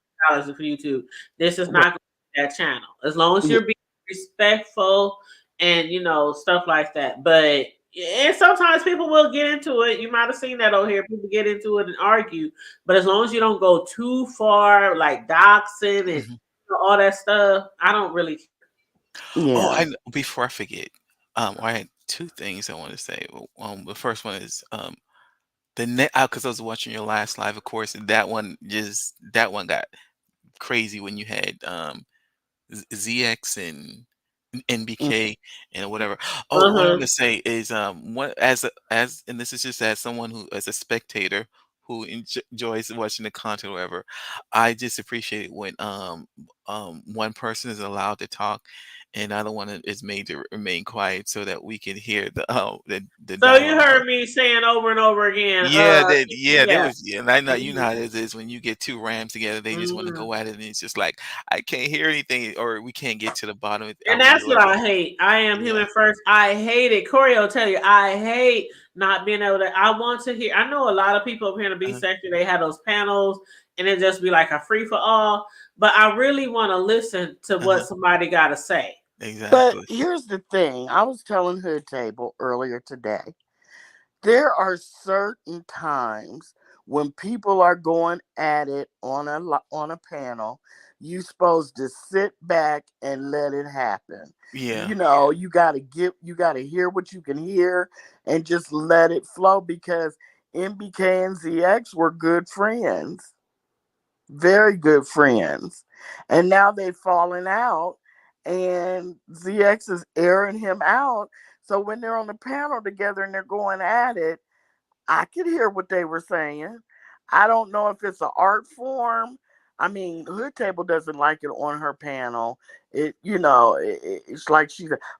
S3: from YouTube. This is not that channel. As long as you're being respectful and stuff like that. But and sometimes people will get into it. You might have seen that over here. People get into it and argue. But as long as you don't go too far, like doxing and all that stuff, I don't really care.
S9: Oh, before I forget, I had 2 things I want to say. The first one is the net because I was watching your last live, of course, and that one got crazy when you had ZX and NBK and whatever. Oh, what I want to say is what and this is just as someone who as a spectator who enjoys watching the content or whatever, I just appreciate it when one person is allowed to talk and the other one is made to remain quiet so that we can hear the
S3: So
S9: dialogue.
S3: you heard me saying over and over again.
S9: There was, and I know you know how it is when you get 2 rams together, they just want to go at it, and it's just like I can't hear anything, or we can't get to the bottom.
S3: And that's what I hate. I am human first. I hate it. Corey will tell you, I hate not being able to. I want to hear. I know a lot of people up here in the B sector, they have those panels, and it just be like a free for all. But I really want to listen to what somebody got to say.
S9: Exactly.
S5: But here's the thing. I was telling Hood Table earlier today. There are certain times when people are going at it on a panel, you're supposed to sit back and let it happen.
S9: Yeah.
S5: You gotta hear what you can hear and just let it flow, because NBK and ZX were good friends. Very good friends. And now they've fallen out, and ZX is airing him out. So when they're on the panel together and they're going at it, I could hear what they were saying. I don't know if it's an art form. I mean, Hood Table doesn't like it on her panel. It's like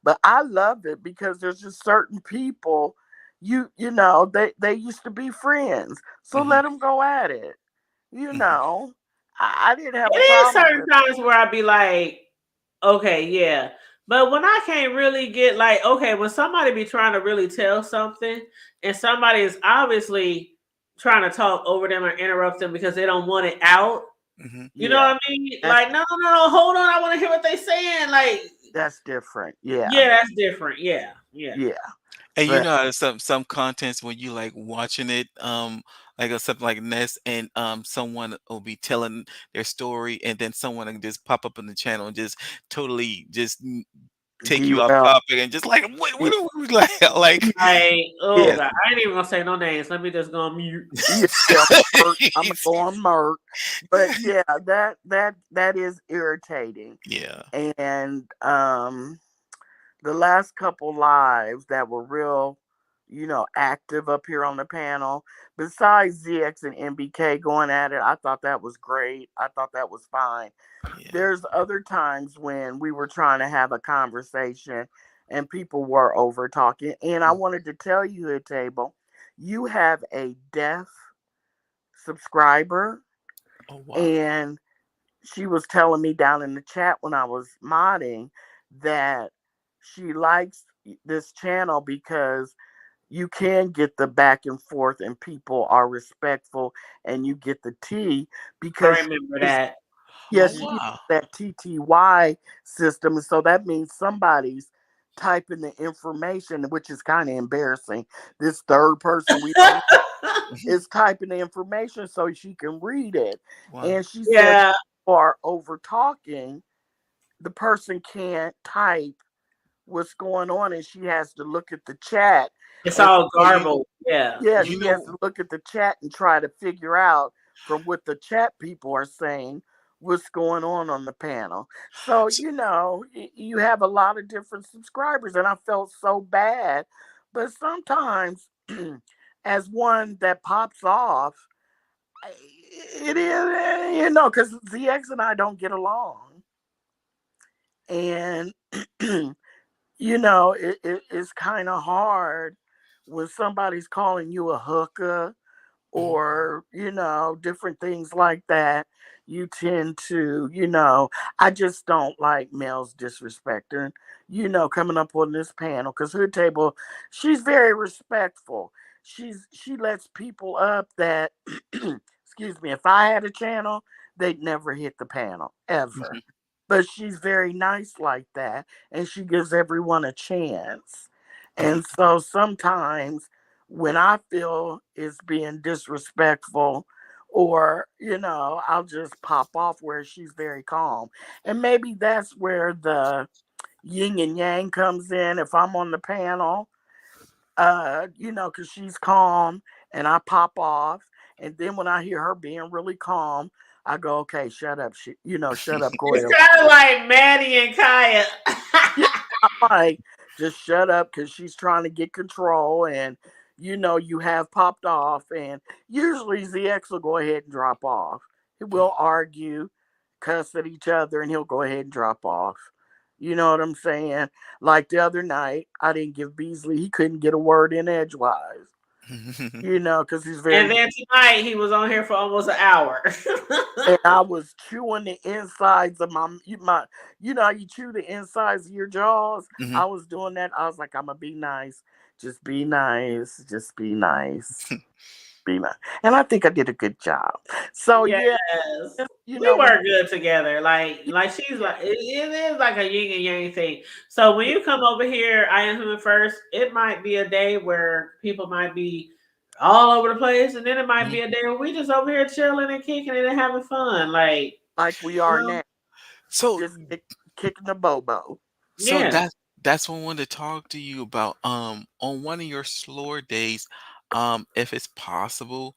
S5: but I love it because there's just certain people, they used to be friends. So let them go at it. I didn't have a
S3: It is
S5: problem
S3: certain
S5: with
S3: times where I be like, okay, yeah. But when I can't really get like, okay, when somebody be trying to really tell something and somebody is obviously trying to talk over them or interrupt them because they don't want it out. You know what I mean? Like, no, hold on. I want to hear what they saying. Like,
S5: that's different. Yeah.
S3: Yeah, that's different. Yeah.
S9: And you know how some contents when you like watching it, like something like Ness, and someone will be telling their story, and then someone will just pop up in the channel and just totally just take you off
S5: Well,
S9: topic and just like what are we like?
S3: Oh
S5: yeah,
S3: God, I ain't even gonna say no names. Let me just go on mute.
S5: yeah, I'm gonna go on Merc, but yeah, that is irritating.
S9: Yeah.
S5: And the last couple lives that were real, active up here on the panel, besides ZX and MBK going at it, I thought that was great. I thought that was fine.
S9: Yeah.
S5: There's other times when we were trying to have a conversation and people were over talking. And I wanted to tell you, Hood Table, you have a deaf subscriber.
S9: Oh wow.
S5: And she was telling me down in the chat when I was modding that she likes this channel because you can get the back and forth and people are respectful and you get the tea because
S3: I remember that.
S5: yes,
S9: Oh
S5: she uses
S9: wow.
S5: that TTY system. And so that means somebody's typing the information, which is kind of embarrassing. This third person we don't is typing the information so she can read it.
S9: Wow.
S5: And she said,
S3: Yeah,
S5: are over talking, the person can't type what's going on and she has to look at the chat.
S3: it's
S5: And
S3: all
S5: so
S3: garbled. Yeah.
S5: yeah,
S9: You
S5: she has
S9: know,
S5: to look at the chat and try to figure out from what the chat people are saying what's going on the panel. So,
S9: so,
S5: you have a lot of different subscribers and I felt so bad. But sometimes as one that pops off, it is, because ZX and I don't get along. And, it's kind of hard when somebody's calling you a hooker or, different things like that. You tend to, I just don't like males disrespecting, coming up on this panel because Hood Table, she's very respectful. She lets people up that, excuse me, if I had a channel, they'd never hit the panel ever. But she's very nice like that, and she gives everyone a chance. And so sometimes when I feel it's being disrespectful, or I'll just pop off where she's very calm. And maybe that's where the yin and yang comes in. If I'm on the panel, because she's calm and I pop off. And then when I hear her being really calm, I go, okay, shut up. Shut up,
S3: It's
S5: Goyle.
S3: kind of like Maddie and Kaya.
S5: Yeah, I'm like, just shut up because she's trying to get control. And, you have popped off. And usually ZX will go ahead and drop off. We'll argue, cuss at each other, and he'll go ahead and drop off. You know what I'm saying? Like the other night, I didn't give Beasley, he couldn't get a word in edgewise. Because he's very.
S3: And then tonight he was on here for almost an hour.
S5: And I was chewing the insides of how you chew the insides of your jaws. I was doing that. I was like, I'm gonna be nice. Just be nice. Just be nice. Be nice. And I think I did a good job. So
S3: yes.
S5: we
S3: work good together. Like she's like it is like a yin and yang thing. So when you come over here, I Am Human First, it might be a day where people might be all over the place, and then it might be a day where we just over here chilling and kicking it and having fun, like
S5: we are now.
S9: So
S5: just kicking the bobo.
S9: So that's what I wanted to talk to you about. On one of your slower days, if it's possible,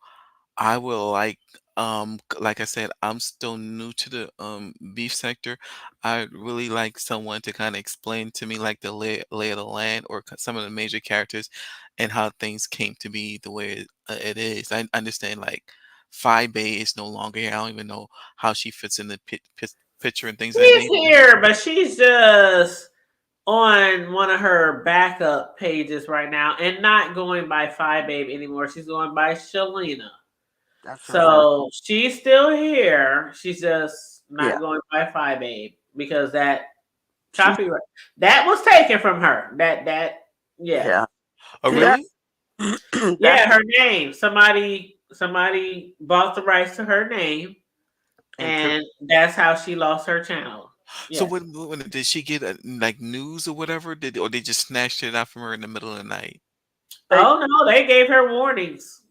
S9: I will like I said, I'm still new to the beef sector. I'd really like someone to kind of explain to me like the lay of the land or some of the major characters and how things came to be the way it is. I understand like Phi Bay is no longer here. I don't even know how she fits in the picture and things like that.
S3: She's here, but she's just on one of her backup pages right now and not going by Phi Babe anymore. She's going by Shalina. So she's still here. She's just not going by Phi Babe because that copyright that was taken from her. Yeah.
S9: Oh really?
S3: Yeah, her name. Somebody bought the rights to her name, and that's how she lost her channel.
S9: So when did she get like news or whatever? Or they just snatched it out from her in the middle of the night?
S3: Oh no, they gave her warnings.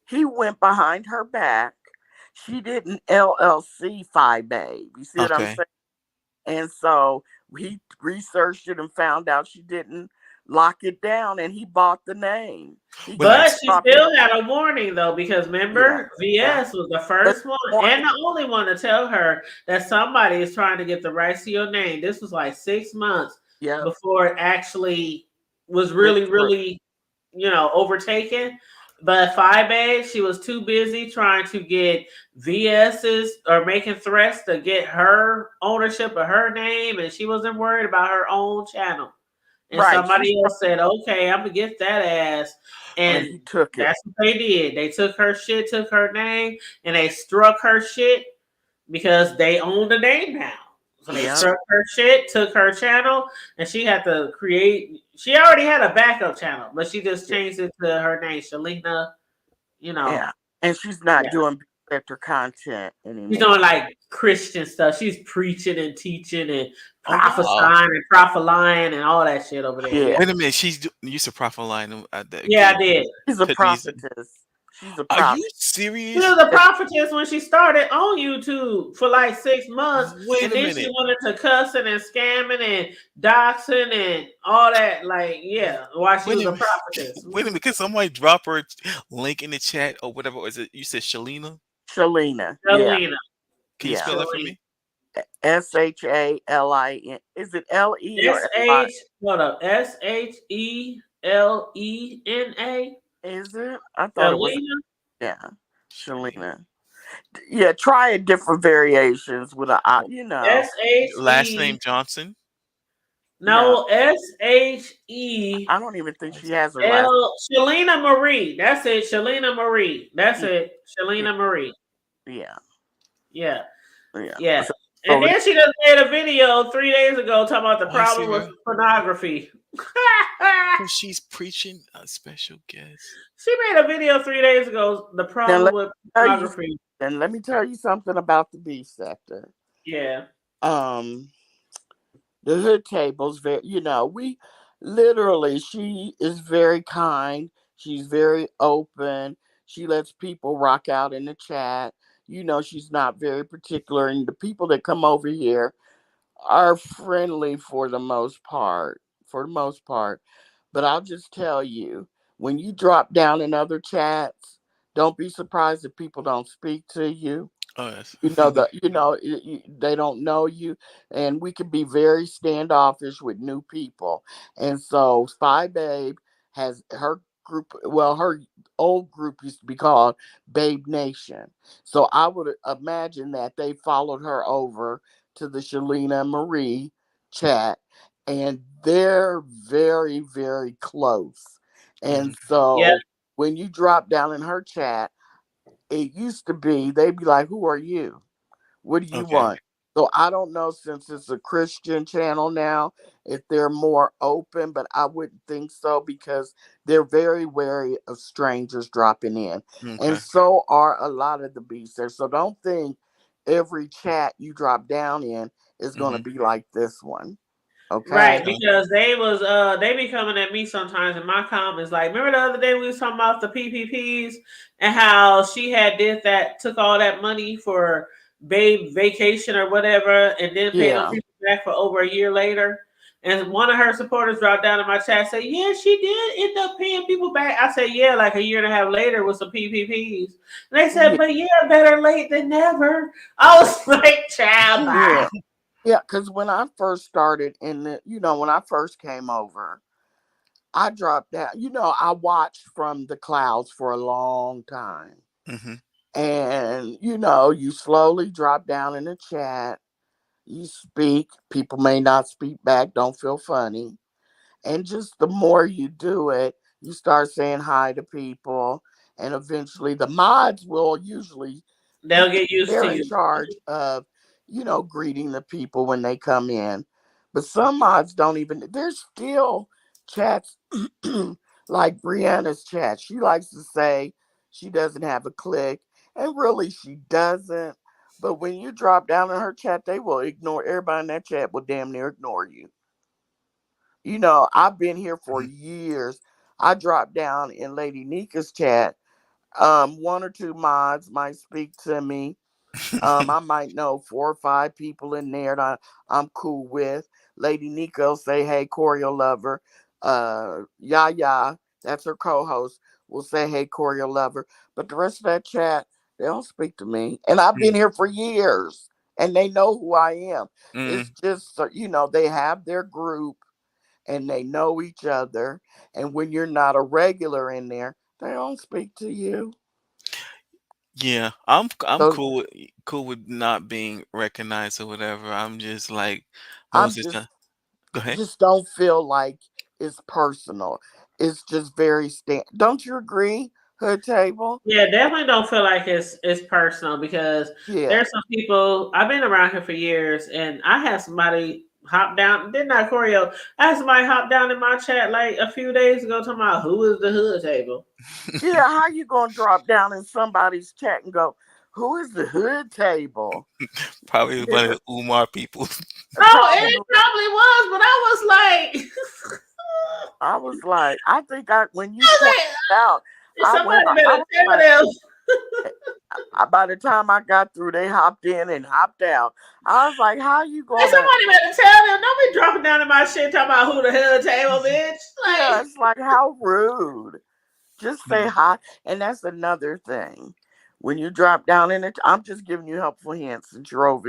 S5: He went behind her back. She didn't LLC Phi Babe. You see what I'm saying? And so he researched it and found out she didn't lock it down, and he bought the name.
S3: But she still had a warning though, because remember,
S5: Yeah.
S3: VS was the first one and the only one to tell her that somebody is trying to get the rights to your name. This was like 6 months before it actually was really, overtaken. But Babe, she was too busy trying to get VS's or making threats to get her ownership of her name, and she wasn't worried about her own channel. And somebody else said, "Okay, I'm gonna get that ass," and
S5: he took it.
S3: That's what they did. They took her shit, took her name, and they struck her shit because they own the name now. So they struck her shit, took her channel, and she had to create. She already had a backup channel, but she just changed it to her name, Shalina.
S5: Yeah, and she's not doing sector content anymore.
S3: She's doing like Christian stuff. She's preaching and teaching and prophesying and prophesying and all that shit over there.
S9: Wait a minute, she's used to prophesying at that.
S3: Yeah, I did.
S5: She's a prophetess. She's a prophet.
S9: Are you serious?
S3: She was a prophetess when she started on YouTube for like 6 months.
S9: Wait a
S3: then
S9: minute.
S3: She went into cussing and scamming and doxing and all that. Like, while she was a prophetess.
S9: Wait a minute, can somebody drop her link in the chat or whatever? Or is it you said Shalina?
S5: Shalina.
S3: Shalina.
S9: Can you spell that for me?
S5: SHALIN. Is it LE or LI?
S3: Hold up. SHELENA.
S5: Is it? I thought
S3: Shalina?
S5: it was. Yeah, Shalina. Yeah, try different variations with a,
S9: Last name Johnson.
S3: No, SHE.
S5: I don't even think she has her last.
S3: Shalina Marie. That's it. Shalina Marie. That's it. Shalina Marie.
S5: Yeah.
S3: Yeah.
S5: Yeah.
S3: Yeah. And then she just made a video 3 days ago talking about the
S9: I
S3: problem
S9: see
S3: with
S9: her.
S3: pornography.
S9: She's preaching a special guest.
S3: She made a video 3 days ago. The problem with pornography.
S5: And let me tell you something about the B sector.
S3: Yeah.
S5: The hood table's very, we literally, she is very kind. She's very open. She lets people rock out in the chat. She's not very particular. And the people that come over here are friendly for the most part. But I'll just tell you, when you drop down in other chats, don't be surprised if people don't speak to you.
S9: Oh, yes.
S5: They don't know you, and we can be very standoffish with new people. And so Babe has her group. Well, her old group used to be called Babe Nation. So I would imagine that they followed her over to the Shalina Marie chat, and they're very, very close. And so when you drop down in her chat, it used to be, they'd be like, "Who are you? What do you want?" So I don't know, since it's a Christian channel now, if they're more open, but I wouldn't think so, because they're very wary of strangers dropping in. And so are a lot of the beasts there. So don't think every chat you drop down in is going to be like this one. Okay.
S3: Right, because they be coming at me sometimes in my comments. Like, remember the other day we was talking about the PPPs and how she took all that money for Babe vacation or whatever, and then paid them people back for over a year later. And one of her supporters dropped down in my chat and said, "Yeah, she did end up paying people back." I said, "Yeah, like a year and a half later with some PPPs." And they said, "But better late than never." I was like, "Child, bye."
S5: Yeah, because when I first started when I first came over, I dropped down. I watched from the clouds for a long time. And, you slowly drop down in the chat. You speak. People may not speak back. Don't feel funny. And just the more you do it, you start saying hi to people. And eventually the mods will
S3: they'll get used to you.
S5: In charge of greeting the people when they come in. But some mods don't even, there's still chats like Brianna's chat. She likes to say she doesn't have a clique, and really she doesn't. But when you drop down in her chat, they will ignore, everybody in that chat will damn near ignore you. I've been here for years. I dropped down in Lady Nika's chat. One or two mods might speak to me. I might know 4 or 5 people in there that I'm cool with. Lady Nico say, hey, Choreo Lover. Yaya, that's her co-host, will say, hey, Choreo Lover. But the rest of that chat, they don't speak to me. And I've been here for years. And they know who I am. It's just, they have their group and they know each other. And when you're not a regular in there, they don't speak to you.
S9: Yeah, I'm
S5: So
S9: cool with not being recognized or whatever. I'm just like
S5: I'm
S9: most of the
S5: just
S9: time. Go ahead.
S5: just don't feel like it's personal. It's just very Don't you agree, Hood Table?
S3: Yeah, definitely don't feel like it's personal because
S5: Yeah.
S3: there's some people. I've been around here for years, and I had somebody hop down. Didn't I, Choreo? I had somebody hop down in my chat like a few days ago talking about who is the Hood Table.
S5: Yeah, how you gonna drop down in somebody's chat and go, who is the Hood Table?
S9: Probably one of the Umar people.
S3: No, it probably was, but
S5: I was like, I think when you pointed it out,
S3: somebody better tell them.
S5: By the time I got through, they hopped in and hopped out. I was like, how you going
S3: Hey, somebody better tell them. Don't be dropping down in my shit talking about who the Hood Table, bitch.
S5: Yeah, it's like, how rude. Just say hi. And that's another thing. When you drop down in it, I'm just giving you helpful hints since you're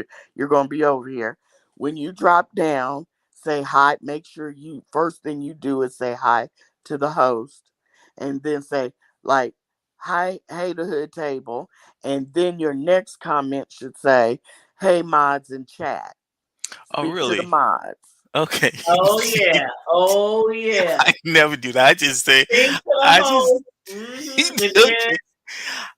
S5: going to be over here. When you drop down, say hi. Make sure first thing you do is say hi to the host. And then say, like, hi, hey, the Hood Table. And then your next comment should say, hey, mods in chat.
S9: Oh,
S5: Speak to the
S9: really?
S5: mods.
S9: Okay.
S3: Oh yeah. Oh yeah.
S9: I never do that. I just say,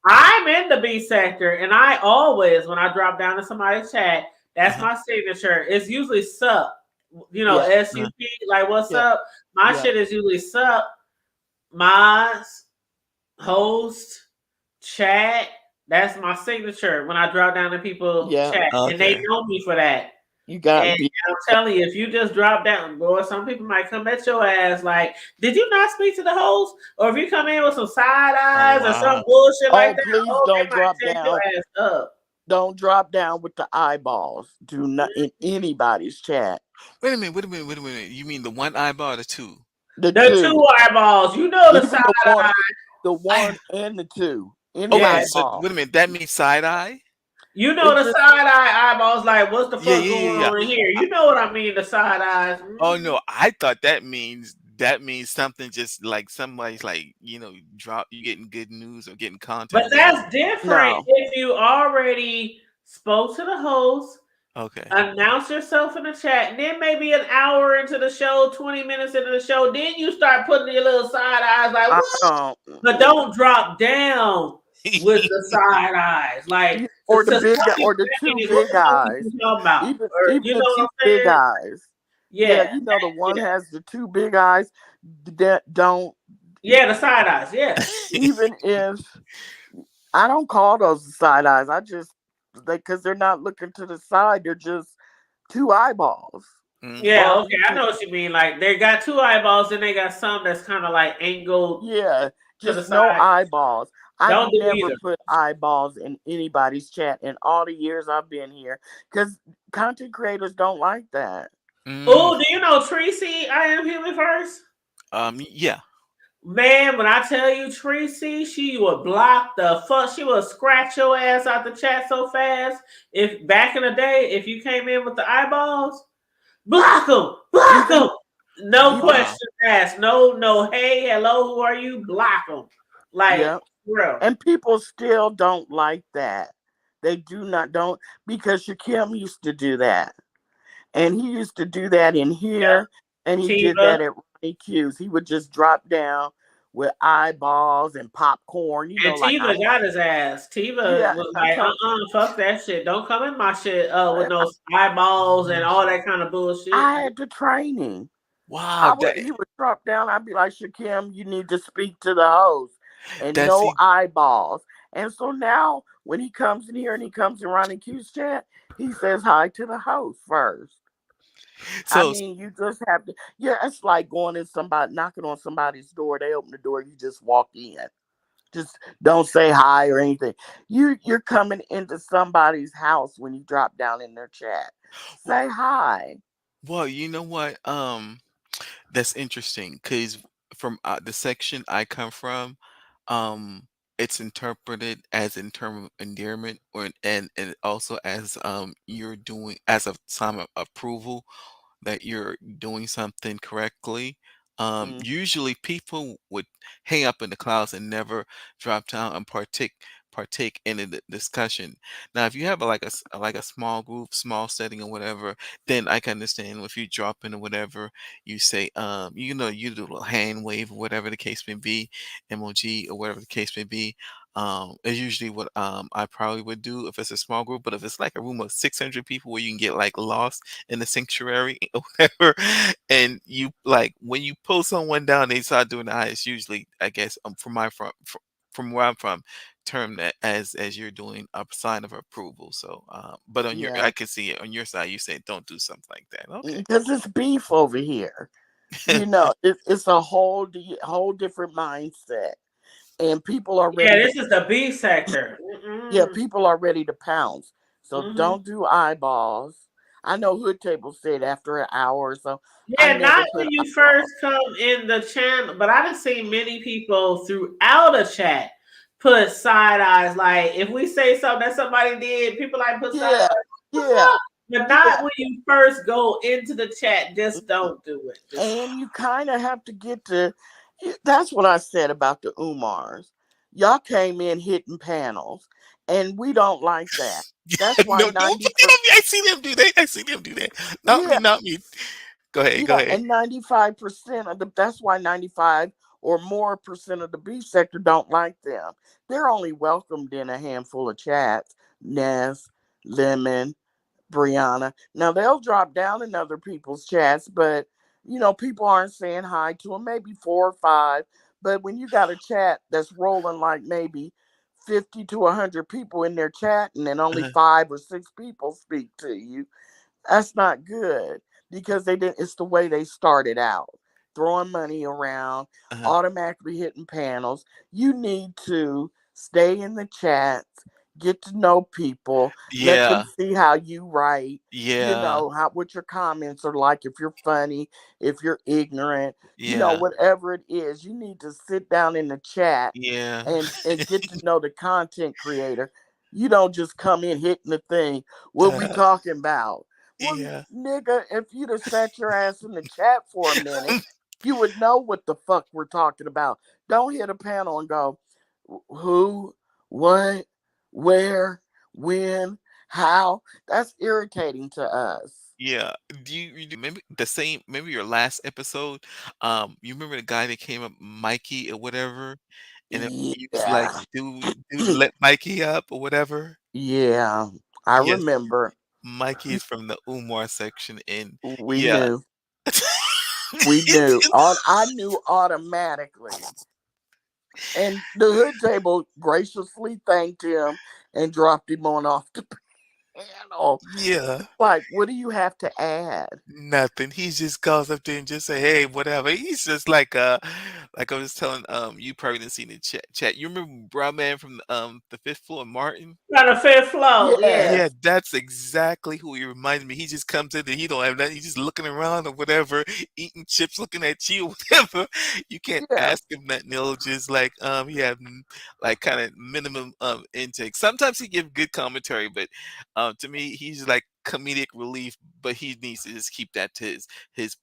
S3: I'm in the B sector, and I always, when I drop down to somebody's chat, that's my signature. It's usually sup, SUP, like what's up. My shit is usually sup, mods, host, chat. That's my signature when I drop down to people's chat, and they know me for that.
S5: You got
S3: and I'm telling you, if you just drop down, boy, some people might come at your ass like, did you not speak to the host? Or if you come in with some side eyes or some bullshit like that,
S5: please don't drop down.
S3: Your ass up.
S5: Don't drop down with the eyeballs. Do not in anybody's chat.
S9: Wait a minute. You mean the one eyeball or the two?
S5: The
S3: two eyeballs. You know the side eye.
S5: The one and the two.
S9: Okay, so wait a minute. That means side eye?
S3: You know the side eye eyeballs, like what's the fuck going on in here? You know what I mean, the side eyes.
S9: Oh no, I thought that means something just like somebody's like, you getting good news or getting content.
S3: But that's different if you already spoke to the host.
S9: Okay.
S3: Announce yourself in the chat, and then maybe an hour into the show, 20 minutes into the show, then you start putting your little side eyes like, what? But don't drop down with the side eyes, like
S5: or the two big eyes. Even
S3: you
S5: the
S3: know
S5: two big eyes. Yeah, the one has the two big eyes that don't.
S3: Yeah, the side eyes. Yeah.
S5: Even if I don't call those the side eyes, I just because they're not looking to the side, they're just two eyeballs.
S3: Yeah, okay, I know what you mean. Like they got two eyeballs, and they got some that's kind of like angled.
S5: Yeah, just no eyeballs. I never put eyeballs in anybody's chat in all the years I've been here because content creators don't like that.
S3: Oh, do you know Tracy? I Am Human First.
S9: Yeah.
S3: Man, when I tell you Tracy, she would block the fuck. She would scratch your ass out the chat so fast. If back in the day, if you came in with the eyeballs, block them. No questions asked. No. Hey, hello, who are you? Block them. Like. Bro.
S5: And people still don't like that. They don't because Shakim used to do that. And he used to do that in here. And he did that at Ronnie Q's. He would just drop down with eyeballs and popcorn.
S3: And Tiva got his ass. Tiva was like, fuck that shit. Don't come in my shit with no eyeballs and all that kind of bullshit.
S5: I had the training.
S9: Wow.
S5: He would drop down. I'd be like, Shakim, you need to speak to the host. And no eyeballs. And so now when he comes in here and he comes in Ronnie Q's chat, he says hi to the host first. So I mean, you just have to. Yeah, it's like going in knocking on somebody's door. They open the door, you just walk in. Just don't say hi or anything. You're coming into somebody's house when you drop down in their chat. Say hi.
S9: Well, you know what? That's interesting because from the section I come from, um, it's interpreted as in term of endearment, or and also as you're doing as a sign of approval that you're doing something correctly.
S5: Mm.
S9: Usually people would hang up in the clouds and never drop down and partake in the discussion. Now, if you have like a small group, small setting or whatever, then I can understand if you drop in or whatever, you say, you do a little hand wave or whatever the case may be, emoji or whatever the case may be. Is usually what I probably would do if it's a small group. But if it's like a room of 600 people where you can get like lost in the sanctuary or whatever, and you like when you pull someone down, they start doing the eyes. Usually, I guess from where I'm from, term that as you're doing a sign of approval. So, but on your,
S5: Yeah,
S9: I can see it on your side. You say don't do something like that. Okay.
S5: because it's beef over here. It's a whole different mindset, and people are
S3: Yeah,
S5: ready to
S3: this is the B sector.
S5: people are ready to pounce. So
S3: Mm-hmm.
S5: don't do eyeballs. I know Hood Table said after an hour or so. I
S3: Yeah,
S5: never
S3: not
S5: put
S3: when you
S5: eyeballs.
S3: first come in the channel, but I done seen many people throughout a chat put side eyes. Like if we say something that somebody did, people like put side
S5: Yeah,
S3: eyes.
S5: yeah,
S3: But
S5: yeah.
S3: not when you first go into the chat. Just don't do it. Just
S5: And you kind of have to get to. That's what I said about the Umars. Y'all came in hitting panels, and we don't like that. That's why
S9: No, don't
S5: 90
S9: put that
S5: per,
S9: on me. I see them do that. I see them do that. Not me.
S5: yeah,
S9: Not me. Go ahead. Go
S5: yeah,
S9: ahead.
S5: and 95% of the that's why 95 or more percent of the beef sector don't like them. They're only welcomed in a handful of chats. Ness, Lemon, Brianna. Now they'll drop down in other people's chats, but people aren't saying hi to them. Maybe 4 or 5. But when you got a chat that's rolling like maybe 50 to 100 people in their chat, and then only
S9: Uh-huh.
S5: 5 or 6 people speak to you, that's not good because they didn't. It's the way they started out, throwing money around,
S9: Uh-huh.
S5: automatically hitting panels. You need to stay in the chats, get to know people, let them
S9: Yeah.
S5: see how you write.
S9: Yeah.
S5: How what your comments are like. If you're funny, if you're ignorant,
S9: Yeah.
S5: whatever it is, you need to sit down in the chat
S9: Yeah.
S5: and get to know the content creator. You don't just come in hitting the thing. What we
S9: Uh,
S5: talking about? Well,
S9: yeah.
S5: nigga, if you'd have sat your ass in the chat for a minute, you would know what the fuck we're talking about. Don't hit a panel and go, who, what, where, when, how. That's irritating to us.
S9: Yeah. Do you maybe the same, maybe your last episode? You remember the guy that came up, Mikey or whatever, and you was like,
S5: Yeah.
S9: dude, let Mikey up or whatever.
S5: Yeah. I
S9: Yes,
S5: remember.
S9: Mikey is from the Umar section, and
S5: We
S9: yeah.
S5: knew. We knew. I knew automatically. And the Hood Table graciously thanked him and dropped him on off the panel.
S9: Yeah.
S5: Like, what do you have to add?
S9: Nothing. He just goes up there and just say, "Hey, whatever." He's just like I was telling you probably didn't see the chat. You remember Brown Man from the fifth floor, Martin?
S3: on the fifth floor.
S9: Yeah,
S3: Yes.
S9: that's exactly who he reminds me. He just comes in and he don't have nothing. He's just looking around or whatever, eating chips, looking at you, whatever. You can't
S5: Yeah.
S9: ask him nothing. He'll just like he have like kind of minimum intake. Sometimes he give good commentary, but to me he's like comedic relief. But he needs to just keep that to his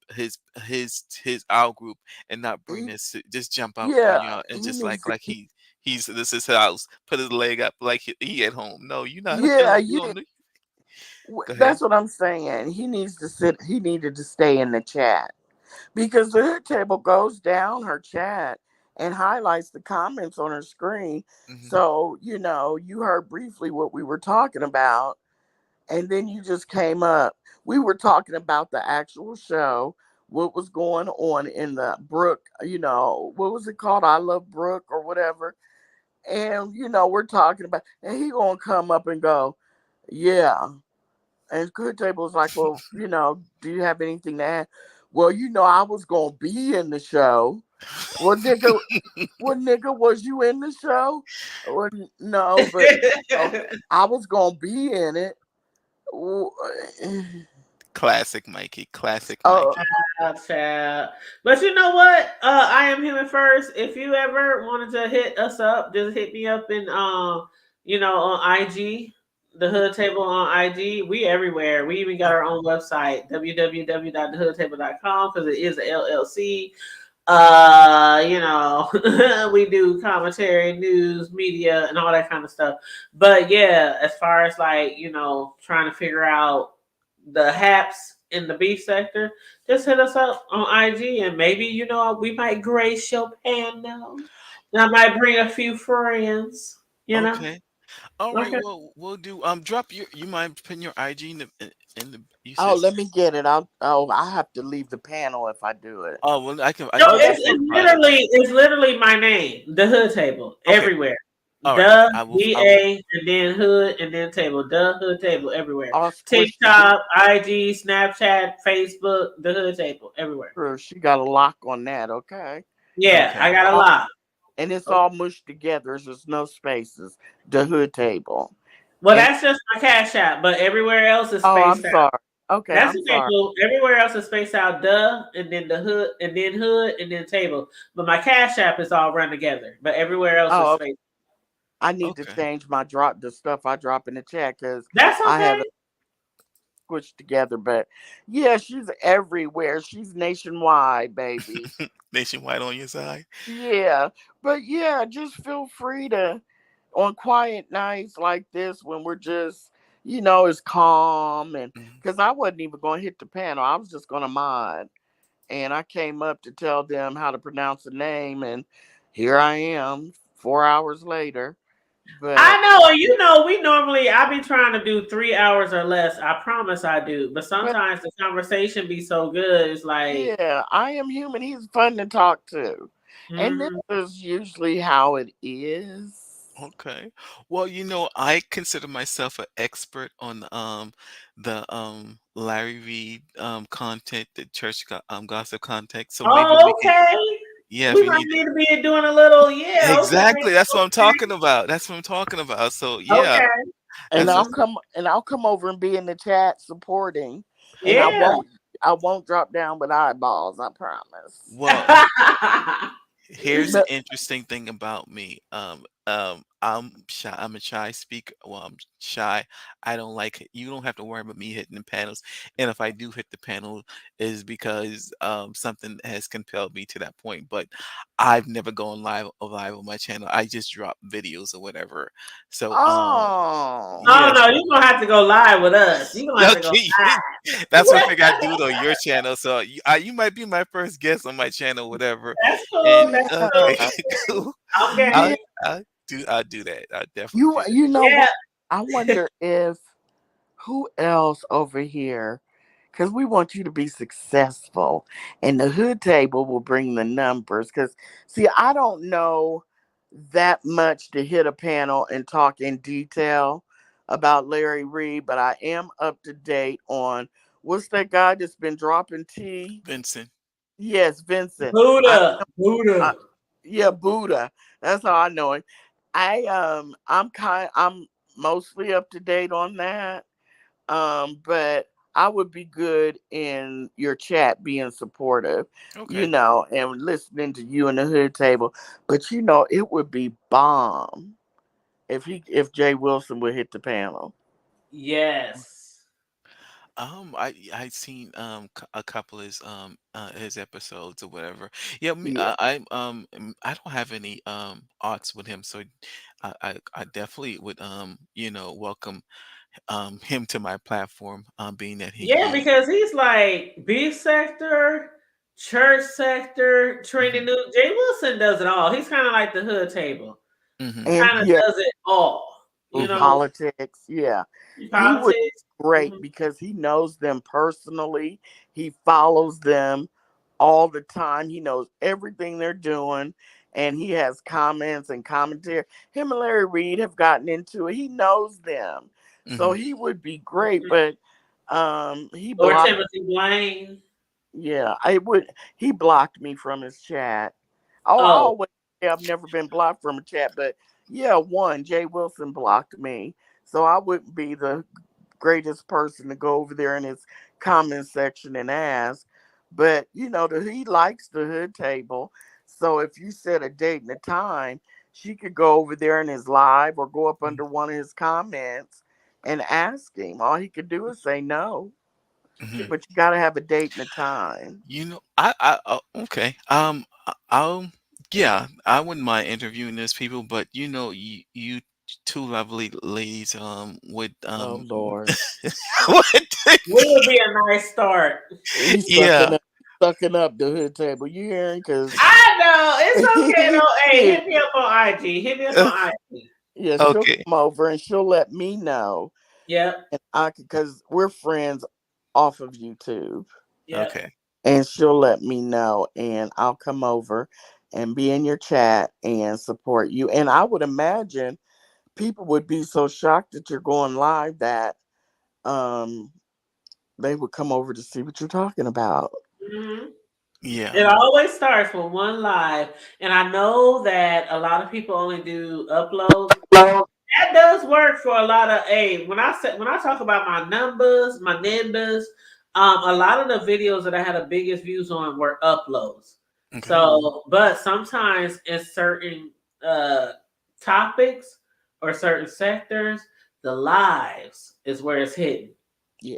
S9: our group and not bring
S5: He,
S9: this just jump out on
S5: yeah.
S9: y'all and
S5: He
S9: just
S5: needs to
S9: like
S5: keep.
S9: he's this is his house. Put his leg up like he at home. No, you not.
S5: Yeah,
S9: You don't. Go ahead.
S5: that's what I'm saying. He needs to sit. He needed to stay in the chat because the Hood Table goes down her chat and highlights the comments on her screen.
S9: Hmm.
S5: So you heard briefly what we were talking about, and then you just came up. We were talking about the actual show, what was going on in the Brook, what was it called? I Love Brook or whatever. And we're talking about, and he gonna come up and go, yeah. And Good Table was like, well, do you have anything to add? Well, I was gonna be in the show. Well, nigga, was you in the show? Well, no, but I was gonna be in it.
S9: Classic Mikey. Classic
S5: Oh,
S9: Mikey.
S3: Child. But you know what? I am human first. If you ever wanted to hit us up, just hit me up in on IG, the Hood Table on IG. We everywhere. We even got our own website, www.thehoodtable.com, because it is a LLC. We do commentary, news, media, and all that kind of stuff. But yeah, as far as like, trying to figure out the haps in the beef sector, just hit us up on IG and maybe, we might grace your panel. And I might bring a few friends,
S9: Okay. All right.
S3: Okay.
S9: Well, we'll do. Drop your. You mind putting your IG in the. You
S5: oh,
S9: said.
S5: let me get it. I have to leave the panel if I do it.
S9: Oh well, I can. I
S3: No,
S9: can
S3: it's,
S9: put it in
S3: it's
S9: private.
S3: literally my name, the Hood Table,
S9: Okay.
S3: everywhere.
S9: All right.
S3: The
S9: I will.
S3: DA and then Hood and then Table. The Hood Table everywhere.
S5: All squished
S3: TikTok, IG, Snapchat, Facebook, the Hood Table everywhere.
S5: together. She got a lock on that. Okay.
S3: Yeah,
S9: Okay.
S3: I got a
S5: All-
S3: lot.
S5: And it's all mushed together. There's no spaces. The Hood Table.
S3: Well,
S5: And
S3: that's just my Cash App, but everywhere else is
S5: oh, I'm
S3: spaced out.
S5: sorry. Okay,
S3: That's
S5: I'm
S3: okay,
S5: sorry.
S3: cool. Everywhere else is spaced out, and then the Hood, and then Table. But my Cash App is all run together. But everywhere else is
S5: Oh,
S3: spaced.
S5: I need to
S9: Okay.
S5: change the stuff I drop in the chat because
S3: That's
S5: I have
S3: okay.
S5: it squished together. But yeah, she's everywhere. She's nationwide, baby.
S9: Nationwide on your side.
S5: Yeah, but yeah, just feel free to on quiet nights like this when we're just, it's calm and
S9: Mhm.
S5: because I wasn't even going to hit the panel, I was just going to mod, and I came up to tell them how to pronounce the name, and here I am 4 hours later. But
S3: I know, I be trying to do 3 hours or less. I promise I do. But sometimes the conversation be so good, it's like,
S5: yeah, I am human. He's fun to talk to, and this is usually how it is.
S9: Okay. Well, I consider myself an expert on Larry Reed content, the church gossip content. So maybe we can.
S3: okay.
S9: Yeah, if
S3: We
S9: you
S3: might
S9: need.
S3: need to be doing a little, okay.
S9: Exactly. That's what I'm talking about. That's what I'm talking about. So yeah,
S3: Okay.
S5: And
S9: that's
S5: I'll come over and be in the chat supporting, and
S3: Yeah.
S5: I won't drop down with eyeballs. I promise.
S9: well. Here's the interesting thing about me. I'm shy. I'm a shy speaker. Well, I'm shy. I don't like it. You don't have to worry about me hitting the panels. And if I do hit the panel, is because something has compelled me to that point. But I've never gone live on my channel. I just drop videos or whatever. So
S5: Oh.
S3: Oh
S9: yes.
S3: no, you're gonna have to go live with us. You're gonna have to go
S9: Okay.
S3: live.
S9: That's what I think I do it on your channel. So you might be my first guest on my channel, whatever.
S3: That's cool.
S9: And
S3: That's
S9: okay,
S3: cool.
S9: cool.
S3: Okay.
S9: I'll do that. I'll definitely do that.
S5: You know
S3: Yeah.
S5: what? I wonder if who else over here, because we want you to be successful, and the Hood Table will bring the numbers. Because see, I don't know that much to hit a panel and talk in detail about Larry Reed, but I am up to date on what's that guy that's been dropping tea?
S9: Vincent.
S5: Yes, Vincent.
S3: Buddha.
S5: Yeah, Buddha. That's how I know him. I'm mostly up to date on that. But I would be good in your chat being supportive,
S9: Okay.
S5: and listening to you and the Hood Table. But it would be bomb if Jay Wilson would hit the panel.
S3: Yes.
S9: I seen a couple of his episodes or whatever. Yeah,
S5: Yeah.
S9: I don't have any arts with him, so I definitely would welcome him to my platform, being that he
S3: Yeah, because he's like beef sector, church sector, Trinity News. Jay Wilson does it all. He's kind of like the Hood Table.
S9: Mhm.
S5: And
S3: Kind of
S5: yeah,
S3: does it all.
S5: politics. Yeah. He would be
S3: Politics.
S5: great because he knows them personally. He follows them all the time. He knows everything they're doing. And he has comments and commentary. Him and Larry Reed have gotten into it. He knows them. So
S9: Mhm.
S5: he would be great. But he
S3: Or
S5: blocked.
S3: Timothy Blaine.
S5: Yeah, he blocked me from his chat. I
S3: Oh,
S5: always say I've never been blocked from a chat, but yeah, Jay Wilson blocked me. So I wouldn't be the greatest person to go over there in his comment section and ask. But you know, he likes the hood table. So if you set a date and a time, she could go over there in his live or go up under one of his comments and ask him. All he could do is say no. But you got to have a date and a time.
S9: You know, okay. Yeah, I wouldn't mind interviewing those people, but you know, you two lovely ladies, would
S5: Oh Lord,
S3: would be a nice start.
S5: He's sucking up the hood table. You hearing? Because
S3: I know it's okay. No, hey, hit me up on IG. Hit me up on IG.
S5: Yeah, she'll come over and she'll let me know.
S3: Yeah,
S5: and I because we're friends off of YouTube.
S3: Yeah.
S9: Okay.
S5: And she'll let me know, and I'll come over and be in your chat and support you. And I would imagine people would be so shocked that you're going live that they would come over to see what you're talking about.
S3: Mm-hmm.
S9: Yeah.
S3: It always starts with one live. And I know that a lot of people only do uploads. That does work for a lot of when I talk about my numbers, a lot of the videos that I had the biggest views on were uploads. Okay. So, but sometimes in certain topics or certain sectors, the lives is where it's hidden.
S5: Yeah.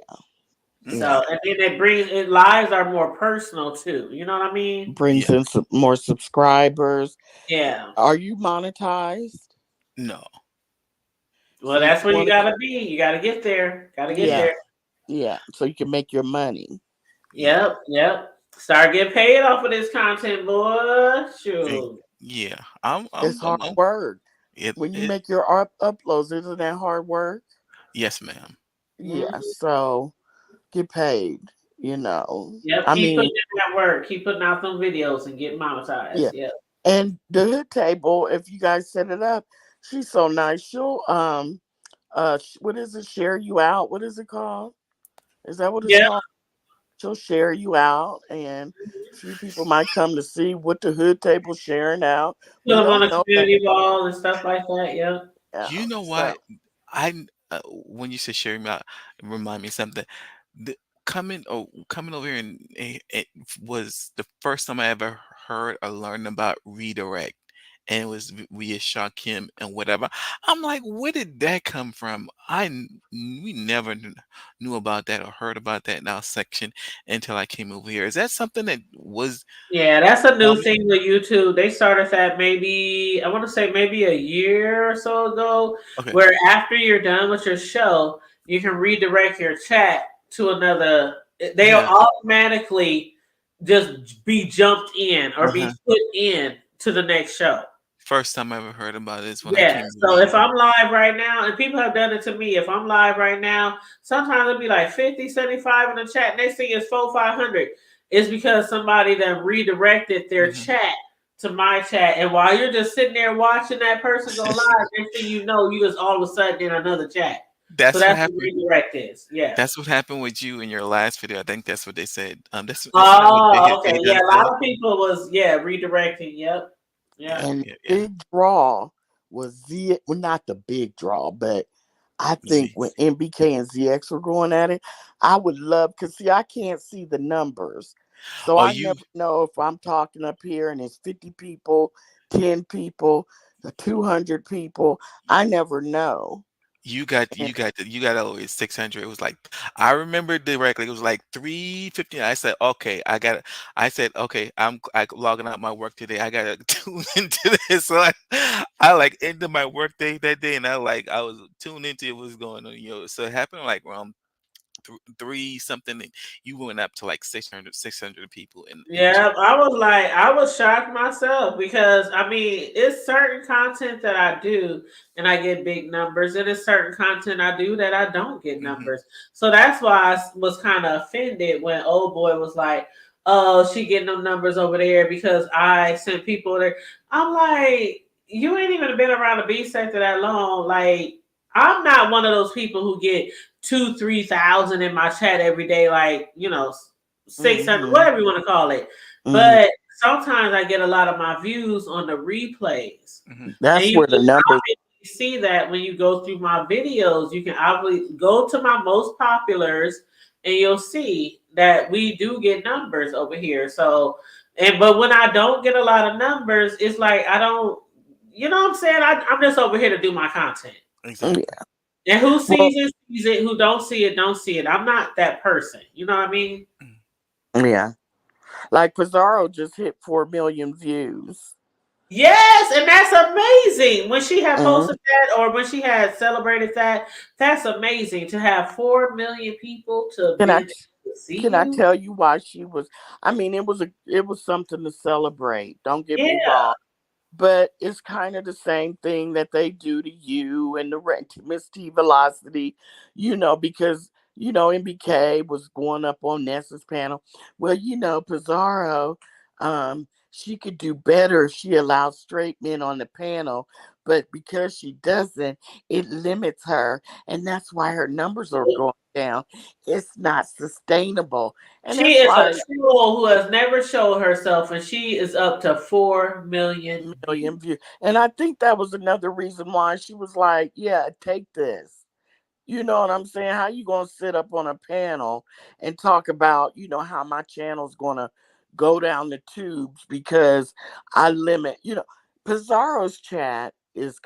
S3: So, and then lives are more personal too. You know what I mean?
S5: Brings in some more subscribers.
S3: Yeah.
S5: Are you monetized?
S9: No.
S3: Well, that's where you gotta be. You gotta get there. There.
S5: Yeah. So you can make your money.
S3: Yep. Start getting paid off of this content, boy. Sure.
S9: Yeah.
S5: It's hard work. When you make your uploads, isn't that hard work?
S9: Yes, ma'am.
S5: Yeah. Mm-hmm. So get paid. You know.
S3: Yep. Keep putting in that work. Keep putting out some videos and get monetized. Yeah. Yep.
S5: And the hood table, if you guys set it up, she's so nice. She'll what is it? Share you out. What is it called? Is that what it's called? She'll share you out, and a few people might come to see what the hood table's sharing out.
S3: Put them on a community wall and stuff like that. Yeah.
S9: You know what? When you said sharing out, it remind me of something. Coming over here, and it was the first time I ever heard or learned about redirect. And it was via Shakim and whatever. I'm like, where did that come from? We never knew about that or heard about that in our section until I came over here. Is that something that was?
S3: Yeah, that's a new thing with YouTube. They started that maybe a year or so ago, where after you're done with your show, you can redirect your chat to another. They'll automatically just be jumped in or be put in to the next show.
S9: First time I ever heard about this.
S3: So if I'm live right now, and people have done it to me, if I'm live right now, sometimes it'll be like 50, 75 in the chat. Next thing is 400-500. It's because somebody then redirected their chat to my chat. And while you're just sitting there watching that person go live, next thing you know, you just all of a sudden in another chat.
S9: That's
S3: what happened. Redirect is. Yeah.
S9: That's what happened with you in your last video. I think that's what they said.
S3: That's okay. Yeah, a lot of people was redirecting. Yep. Yeah.
S5: And big draw was not the big draw, but I think when MBK and ZX were going at it, I would love, because see, I can't see the numbers. So I never know if I'm talking up here and it's 50 people, 10 people, 200 people. I never know.
S9: You got always 600. It was like, I remember directly. It was like 350. I said, okay, I'm logging out my work today. I gotta tune into this. So I like ended my work day that day, and I was tuned into what's going on. So it happened like around 3 something, and you went up to like 600 people.
S3: I was shocked myself, because I mean, it's certain content that I do and I get big numbers, and it's certain content I do that I don't get numbers. So that's why I was kind of offended when old boy was like, oh, she getting them numbers over there because I sent people there. I'm like, you ain't even been around the B sector that long. Like, I'm not one of those people who get 2,000-3,000 in my chat every day, 600, whatever you want to call it. But sometimes I get a lot of my views on the replays.
S5: That's where the numbers
S3: see that when you go through my videos. You can obviously go to my most populars, and you'll see that we do get numbers over here. So, but when I don't get a lot of numbers, it's like I don't. You know what I'm saying? I'm just over here to do my content.
S9: Exactly.
S3: And who
S5: Well,
S3: sees it, sees it. Who don't see it, don't see it. I'm not that person. You know what I mean?
S5: yeah. Like Pizarro just hit 4 million views.
S3: Yes, and that's amazing. When she had
S5: Mhm.
S3: posted that, or when she had celebrated that, that's amazing to have 4 million people to
S5: Can I
S3: be able to see
S5: can I
S3: you.
S5: tell you why she was? I mean, it was something to celebrate. Don't get me
S3: Yeah.
S5: wrong. But it's kind of the same thing that they do to you and Miss T Velocity, because MBK was going up on Nessa's panel. Well, Pizarro, she could do better if she allows straight men on the panel, but because she doesn't, it limits her, and that's why her numbers are going down. It's not sustainable, and
S3: She
S5: it's
S3: is a
S5: like
S3: troll who has never showed herself, and she is up to 4 million.
S5: million views. And I think that was another reason why she was like, yeah, take this. You know what I'm saying? How you gonna sit up on a panel and talk about, how my channel's gonna go down the tubes because I limit, Pizarro's chat is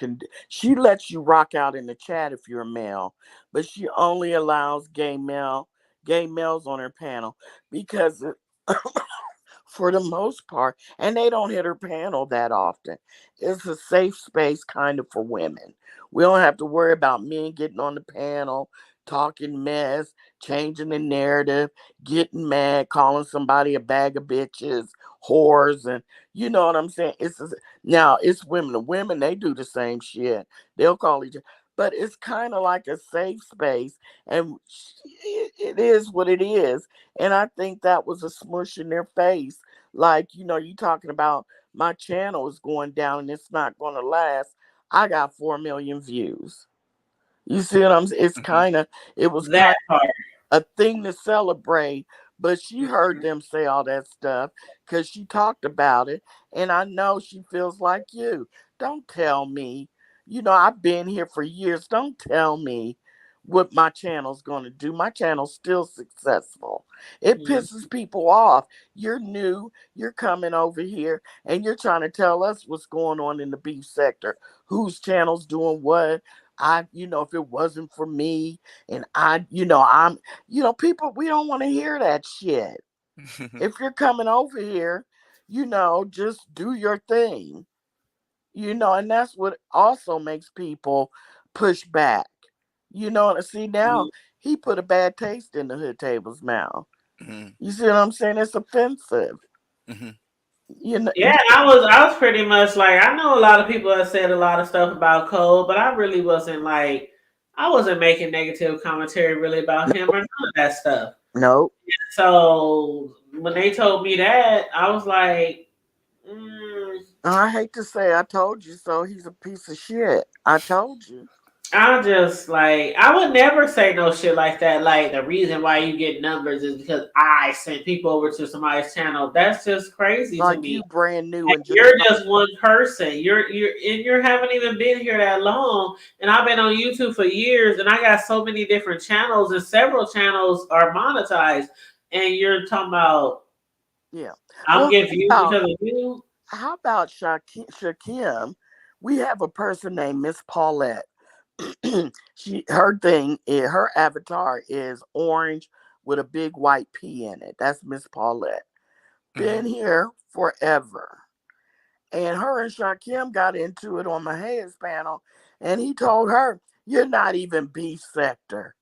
S5: she lets you rock out in the chat if you're a male, but she only allows gay males on her panel because for the most part, and they don't hit her panel that often. It's a safe space kind of for women. We don't have to worry about men getting on the panel, talking mess, changing the narrative, getting mad, calling somebody a bag of bitches, whores, and you know what I'm saying? Now it's women. The women, they do the same shit. They'll call each other. But it's kind of like a safe space, and it is what it is. And I think that was a smush in their face. Like, you talking about my channel is going down and it's not going to last. I got 4 million views. You see what I'm saying? It's it was kind
S3: That part.
S5: of a thing to celebrate. But she heard them say all that stuff because she talked about it. And I know she feels like you. Don't tell me. I've been here for years. Don't tell me what my channel's going to do. My channel's still successful. It pisses people off. You're new. You're coming over here and you're trying to tell us what's going on in the beef sector. Whose channel's doing what? If it wasn't for me and people, we don't want to hear that shit. If you're coming over here, just do your thing. And that's what also makes people push back. See now he put a bad taste in the Hood Table's mouth. You see what I'm saying? It's offensive.
S3: Yeah, I was pretty much like, I know a lot of people have said a lot of stuff about Cole, but I really wasn't like, I wasn't making negative commentary really about him or none of that stuff.
S5: Nope.
S3: So when they told me that, I was like,
S5: I hate to say I told you so. He's a piece of shit. I told you.
S3: I'm just like, I would never say no shit like that. Like, the reason why you get numbers is because I sent people over to somebody's channel. That's just crazy
S5: like
S3: to me.
S5: You brand new and
S3: you're just one person. You haven't even been here that long. And I've been on YouTube for years, and I got so many different channels, and several channels are monetized. And you're talking about, I'm getting views because of you.
S5: How about Shakim? We have a person named Miss Paulette. Her avatar is orange with a big white P in it. That's Miss Paulette. Been here forever. And her and Shakim got into it on Mahea's panel, and he told her, "You're not even beef sector."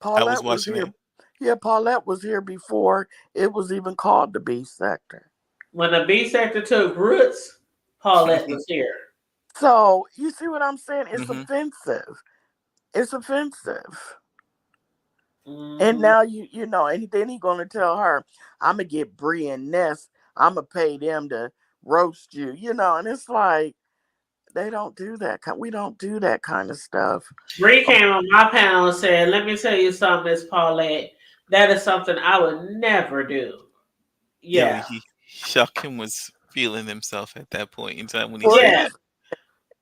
S5: Paulette was here. Yeah, Paulette was here before it was even called the beef sector.
S3: When the beef sector took roots, Paulette was here.
S5: So you see what I'm saying? It's offensive. It's offensive. And now and then he's gonna tell her, "I'm gonna get Bree and Ness. I'm gonna pay them to roast you." And it's like they don't do that. We don't do that kind of stuff.
S3: Bree came on my panel and said, "Let me tell you something, Miss Paulette. That is something I would never do." Yeah.
S9: Shakim was feeling himself at that point in time when he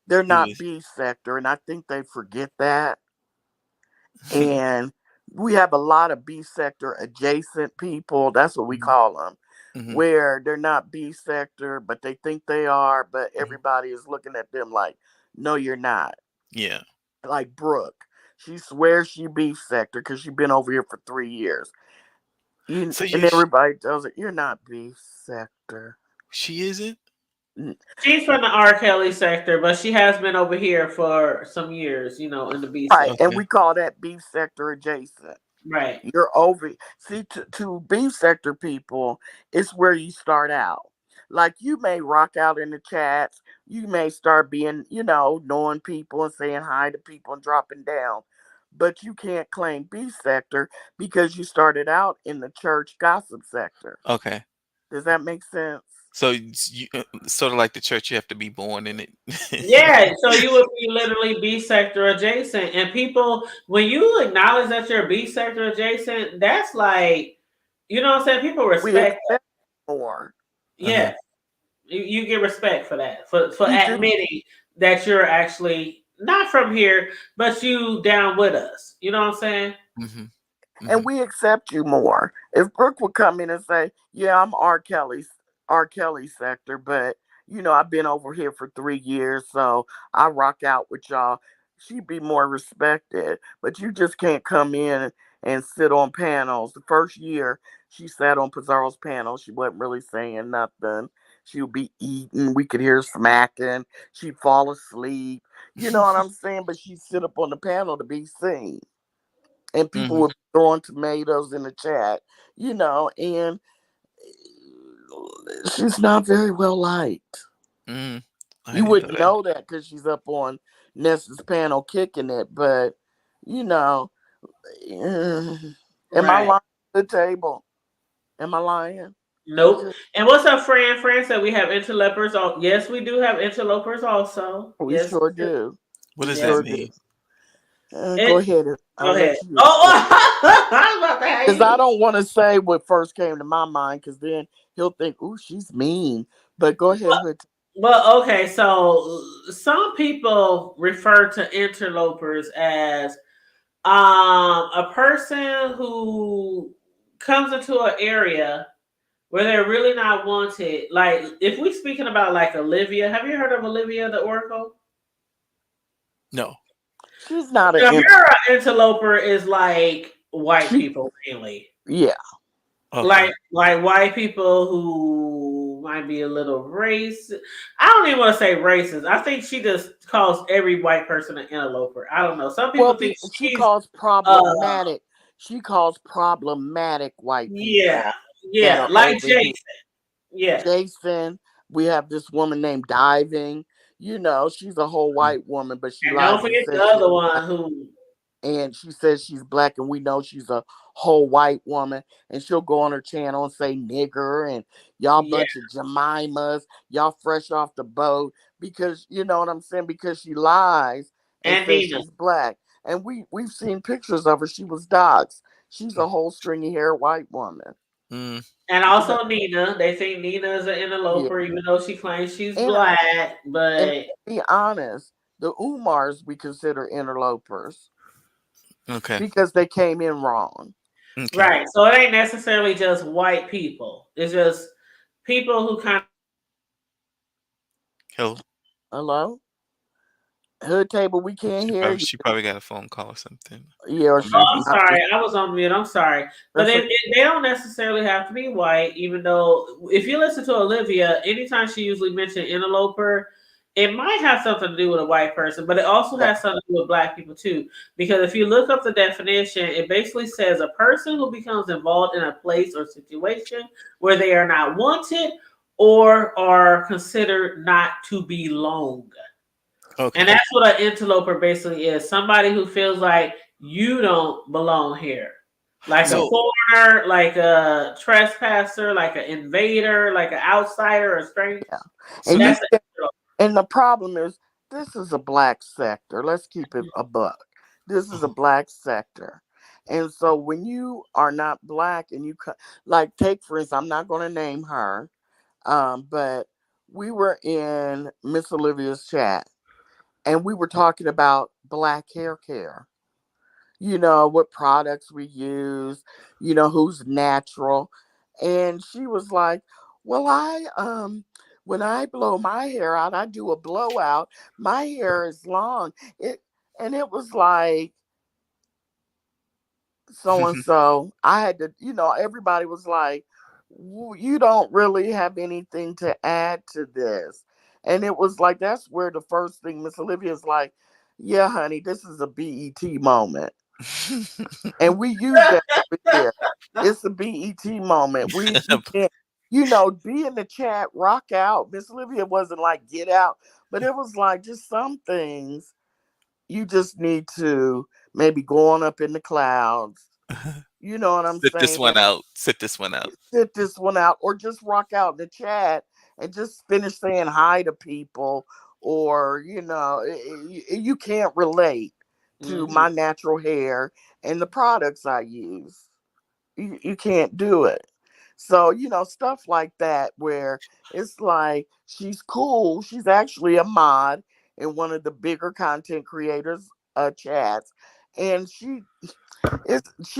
S5: They're
S9: Who
S5: not
S9: is?
S5: B sector, and I think they forget that. And we have a lot of B sector adjacent people. That's what we call them,
S9: Mm-hmm.
S5: where they're not B sector, but they think they are. But
S9: Mm-hmm.
S5: everybody is looking at them like, no, you're not.
S9: Yeah.
S5: Like Brooke, she swears she B sector because she's been over here for 3 years.
S9: So
S5: And everybody tells her, you're not B sector.
S9: she isn't?
S3: She's from the R. Kelly sector, but she has been over here for some years, in the B
S5: Right,
S3: sector.
S5: and we call that B sector adjacent.
S3: Right.
S5: You're over. See, to B sector people, it's where you start out. Like you may rock out in the chats. You may start being, knowing people and saying hi to people and dropping down. But you can't claim B sector because you started out in the church gossip sector.
S9: Okay.
S5: Does that make sense?
S9: So you sort of like the church, you have to be born in it.
S3: Yeah, so you would be literally B sector adjacent. And people, when you acknowledge that you're B sector adjacent, that's like, you know what I'm saying? People
S5: We
S3: respect that.
S5: expect more.
S3: Yeah. You get respect for that, for
S5: You do.
S3: admitting that you're actually not from here, but you down with us. You know what I'm saying?
S9: Mm-hmm.
S5: And we accept you more. If Brooke would come in and say, "Yeah, I'm R. Kelly sector, but I've been over here for 3 years, so I rock out with y'all," she'd be more respected. But you just can't come in and sit on panels. The first year she sat on Pizarro's panel, she wasn't really saying nothing. She would be eating. We could hear smacking. She'd fall asleep. You know what I'm saying? But she'd sit up on the panel to be seen. And people were throwing tomatoes in the chat, and she's not very well liked. You wouldn't know that because she's up on Nessa's panel kicking it, but am I lying at the table? Am I lying?
S3: Nope. And what's up, Fran? Fran said we have interlopers. Yes, we do have interlopers also.
S5: We
S3: Yes,
S5: sure do.
S9: What does that mean?
S5: Go ahead.
S3: Go ahead.
S5: Because I don't want to say what first came to my mind, because then he'll think, "Ooh, she's mean." But go ahead.
S3: Well, okay. So some people refer to interlopers as a person who comes into an area where they're really not wanted. Like if we're speaking about like Olivia, have you heard of Olivia the Oracle?
S9: No.
S5: She's not
S3: an interloper. Is like white people mainly.
S5: Yeah.
S3: Okay. Like white people who might be a little racist. I don't even want to say racist. I think she just calls every white person an interloper. I don't know. Some people think
S5: she calls problematic. She calls problematic white people.
S3: Yeah, like Jason. Yeah,
S5: Jason. We have this woman named Diving. She's a whole white woman, but she lies.
S3: Don't forget the other one who.
S5: And she says she's black, and we know she's a whole white woman. And she'll go on her channel and say nigger and y'all bunch of Jemimas, y'all fresh off the boat, because you know what I'm saying? Because she lies and says she's black. And we've seen pictures of her. She was doxxed. She's a whole stringy hair white woman.
S3: And also Nina. They think Nina is an interloper, even though she claims she's black. But
S5: to be honest, the Umars we consider interlopers.
S9: Okay.
S5: Because they came in wrong.
S9: Okay.
S3: Right. So it ain't necessarily just white people. It's just people who kind
S9: of.
S5: Hello? Hood table, we can't hear you.
S9: She probably got a phone call or something.
S5: Yeah.
S3: I'm sorry. I was on mute. I'm sorry. But they don't necessarily have to be white, even though if you listen to Olivia, anytime she usually mentions interloper, it might have something to do with a white person, but it also has something to do with black people too. Because if you look up the definition, it basically says a person who becomes involved in a place or situation where they are not wanted or are considered not to belong. Okay. And that's what an interloper basically is. Somebody who feels like you don't belong here. Like a foreigner, like a trespasser, like an invader, like an outsider, a stranger. Yeah. So that's
S5: and the problem is, this is a black sector. Let's keep it a buck. This is a black sector. And so when you are not black and you like, take for instance, I'm not going to name her, but we were in Miss Olivia's chat and we were talking about black hair care. You know, what products we use, you know, who's natural. And she was like, well, when I blow my hair out, I do a blowout. My hair is long. It was like so and so. I had to, you know, everybody was like, you don't really have anything to add to this. And it was like, that's where the first thing Miss Olivia's like, yeah, honey, this is a BET moment. And we use that over here. It's a BET moment. We can't, you know, be in the chat, rock out. Miss Olivia wasn't like get out, but it was like just some things you just need to maybe go on up in the clouds. You know what I'm
S9: Sit
S5: saying?
S9: this one out. Sit this one out.
S5: Sit this one out, or just rock out in the chat and just finish saying hi to people, or you know, you can't relate to my natural hair and the products I use. You can't do it. So, you know, stuff like that where it's like she's cool. She's actually a mod in one of the bigger content creators chats. And she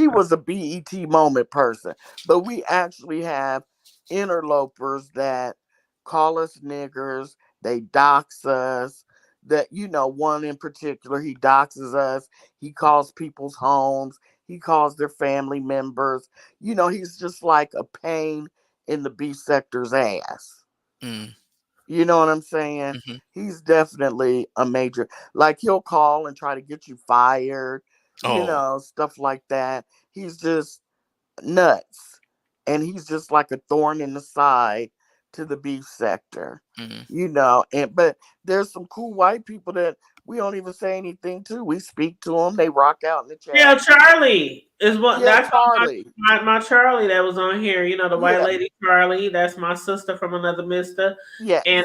S5: was a BET moment person. But we actually have interlopers that call us niggers. They dox us. That, you know, one in particular, he doxes us. He calls people's homes. He calls their family members. You know, he's just like a pain in the B sector's ass.
S9: Mm.
S5: You know what I'm saying?
S9: Mm-hmm.
S5: He's definitely a major, like he'll call and try to get you fired, you know, stuff like that. He's just nuts. And he's just like a thorn in the side to the beef sector, you know. But there's some cool white people that we don't even say anything to. We speak to them. They rock out in the chat.
S3: Yeah, Charlie is what.
S5: Yeah,
S3: that's
S5: Charlie.
S3: My Charlie that was on here. You know, the white lady Charlie. That's my sister from another mister.
S5: Yeah,
S3: and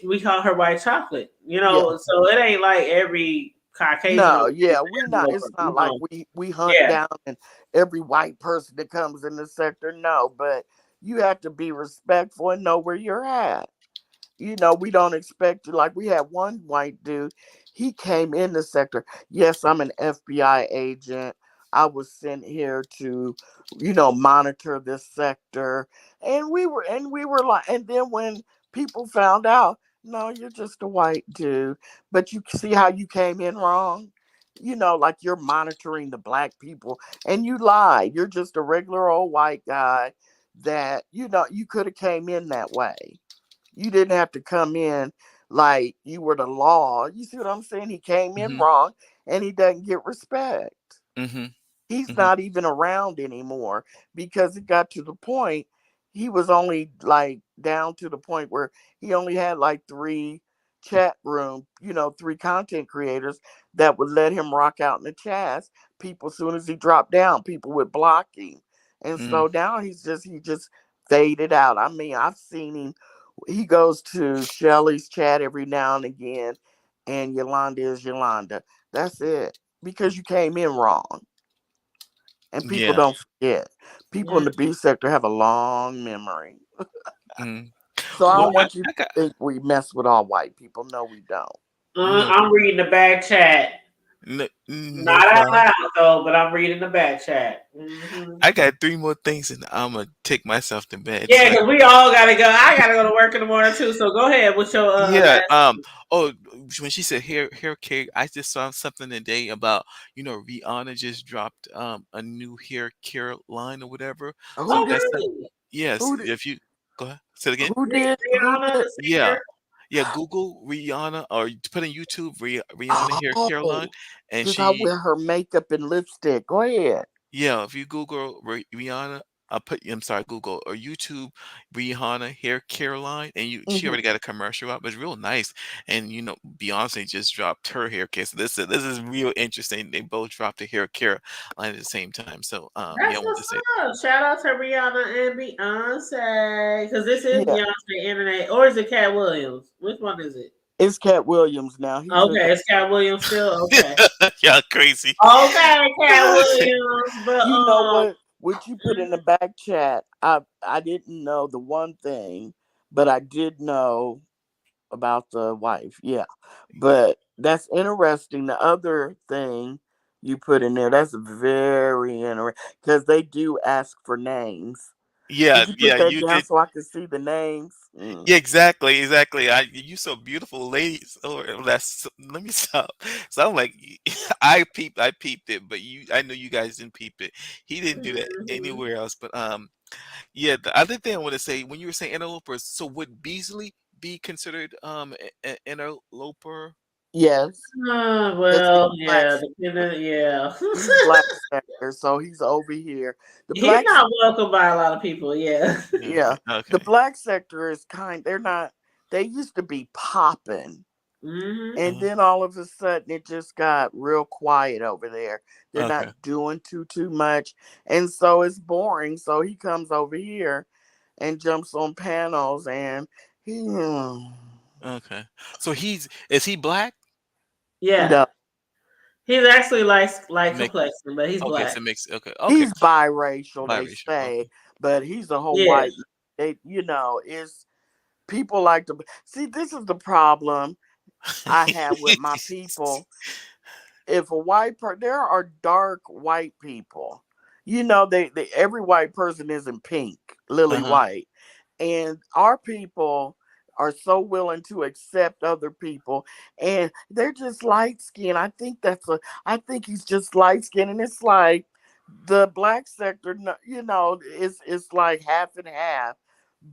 S3: we call her White Chocolate. You know, so it ain't like every Caucasian.
S5: No, yeah, we're not. It's not like we hunt down and every white person that comes in the sector. No, but you have to be respectful and know where you're at. You know, we don't expect you. Like we had one white dude. He came in the sector. Yes, I'm an FBI agent. I was sent here to, you know, monitor this sector. And we were like, and then when people found out, no, you're just a white dude. But you see how you came in wrong? You know, like you're monitoring the black people and you lied. You're just a regular old white guy that, you know, you could have came in that way. You didn't have to come in like you were the law. You see what I'm saying? He came in wrong and he doesn't get respect. He's not even around anymore because it got to the point he was only like down to the point where he only had like 3 chat room, you know, 3 content creators that would let him rock out in the chats. People, as soon as he dropped down, people would block him. And so now he just faded out. I mean, I've seen him. He goes to Shelly's chat every now and again, and Yolanda is Yolanda. That's it. Because you came in wrong. And people don't forget. People in the B sector have a long memory. So I don't want you to think we mess with all white people. No, we don't.
S3: I'm reading the back chat. Not out loud though, but I'm reading the back chat.
S9: I got 3 more things, and I'm gonna take myself to bed.
S3: Yeah, because we all gotta go. I gotta go to work in the morning too. So go ahead with your.
S9: When she said hair care, I just saw something today about, you know, Rihanna just dropped a new hair care line or whatever.
S5: Oh, really?
S9: Yes. If you go ahead, say it again.
S5: Who did?
S9: Yeah, Google Rihanna or put in YouTube Rihanna hair care line, and
S5: she wear her makeup and lipstick. Go ahead.
S9: Yeah, if you Google Rihanna, Google or YouTube Rihanna hair care line, and she already got a commercial out, but it's real nice. And you know, Beyonce just dropped her hair care, so this is real interesting. They both dropped a hair care line at the same time. So
S3: that's what's up. Shout out to Rihanna and Beyonce, because this is Beyonce Internet, or is it Cat Williams? Which one is it?
S5: It's Cat Williams now.
S3: Okay, it's Cat Williams still. Okay,
S9: y'all crazy.
S3: Okay, Cat Williams, but
S5: you know what you put in the back chat, I didn't know the one thing, but I did know about the wife. Yeah. But that's interesting. The other thing you put in there, that's very interesting because they do ask for names.
S9: Yeah,
S5: Could you put
S9: yeah,
S5: that
S9: you
S5: down
S9: did.
S5: so I can see the names?
S9: Yeah, exactly, exactly. You so beautiful, ladies. Oh, let me stop. So I'm like, I peeped it, but I know you guys didn't peep it. He didn't do that
S3: Mhm.
S9: anywhere else. But yeah. The other thing I want to say when you were saying interlopers, so would Beasley be considered an interloper?
S5: Yes. Because
S3: Well, yeah, yeah.
S5: he's black sector, so he's over here. The
S3: He's
S5: black
S3: not welcome by a lot of people. Yeah.
S5: Yeah.
S9: Okay.
S5: The black sector is they're not, they used to be popping.
S3: Mm-hmm.
S5: And then all of a sudden it just got real quiet over there. They're
S9: Okay.
S5: not doing too much. And so it's boring. So he comes over here and jumps on panels and he
S9: Okay. So is he black?
S3: Yeah.
S5: no,
S3: He's actually like
S9: Mix.
S3: complexion, but he's
S9: Okay,
S3: black.
S9: so mix. Okay, okay.
S5: he's biracial, they
S9: Biracial.
S5: say,
S9: Okay.
S5: but he's a whole
S3: Yeah.
S5: white. Is people like to see, this is the problem I have with my people. If a white person, there are dark white people, they every white person isn't pink, lily
S9: Uh-huh.
S5: white, and our people are so willing to accept other people, and they're just light skinned. I think he's just light skinned, and it's like the black sector, it's like half and half,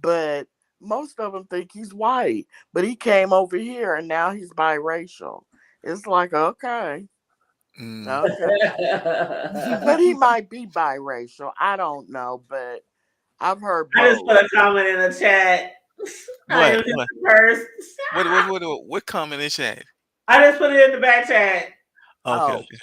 S5: but most of them think he's white, but he came over here and now he's biracial. It's like, okay. Okay. But he might be biracial. I don't know, but I've heard
S3: I just
S5: both.
S3: put a comment in the chat. I am
S9: What?
S3: just the first.
S9: What comment in chat?
S3: I just put it in the back chat.
S9: Okay.
S5: Oh.
S9: Okay.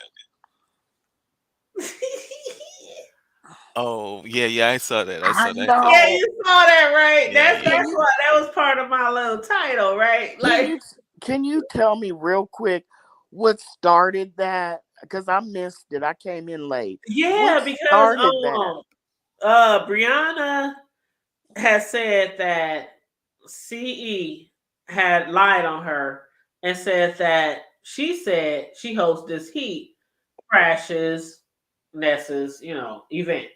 S9: Oh, yeah, I saw that. I saw that.
S5: know.
S3: Yeah, you saw that, right?
S9: Yeah,
S3: That's what that was part of my little title, right? Like,
S5: Can you tell me real quick what started that? Because I missed it. I came in late.
S3: yeah,
S5: What
S3: because
S5: started that?
S3: Brianna has said that CE had lied on her and said that she said she hosts this Heat crashes Nessa's, event.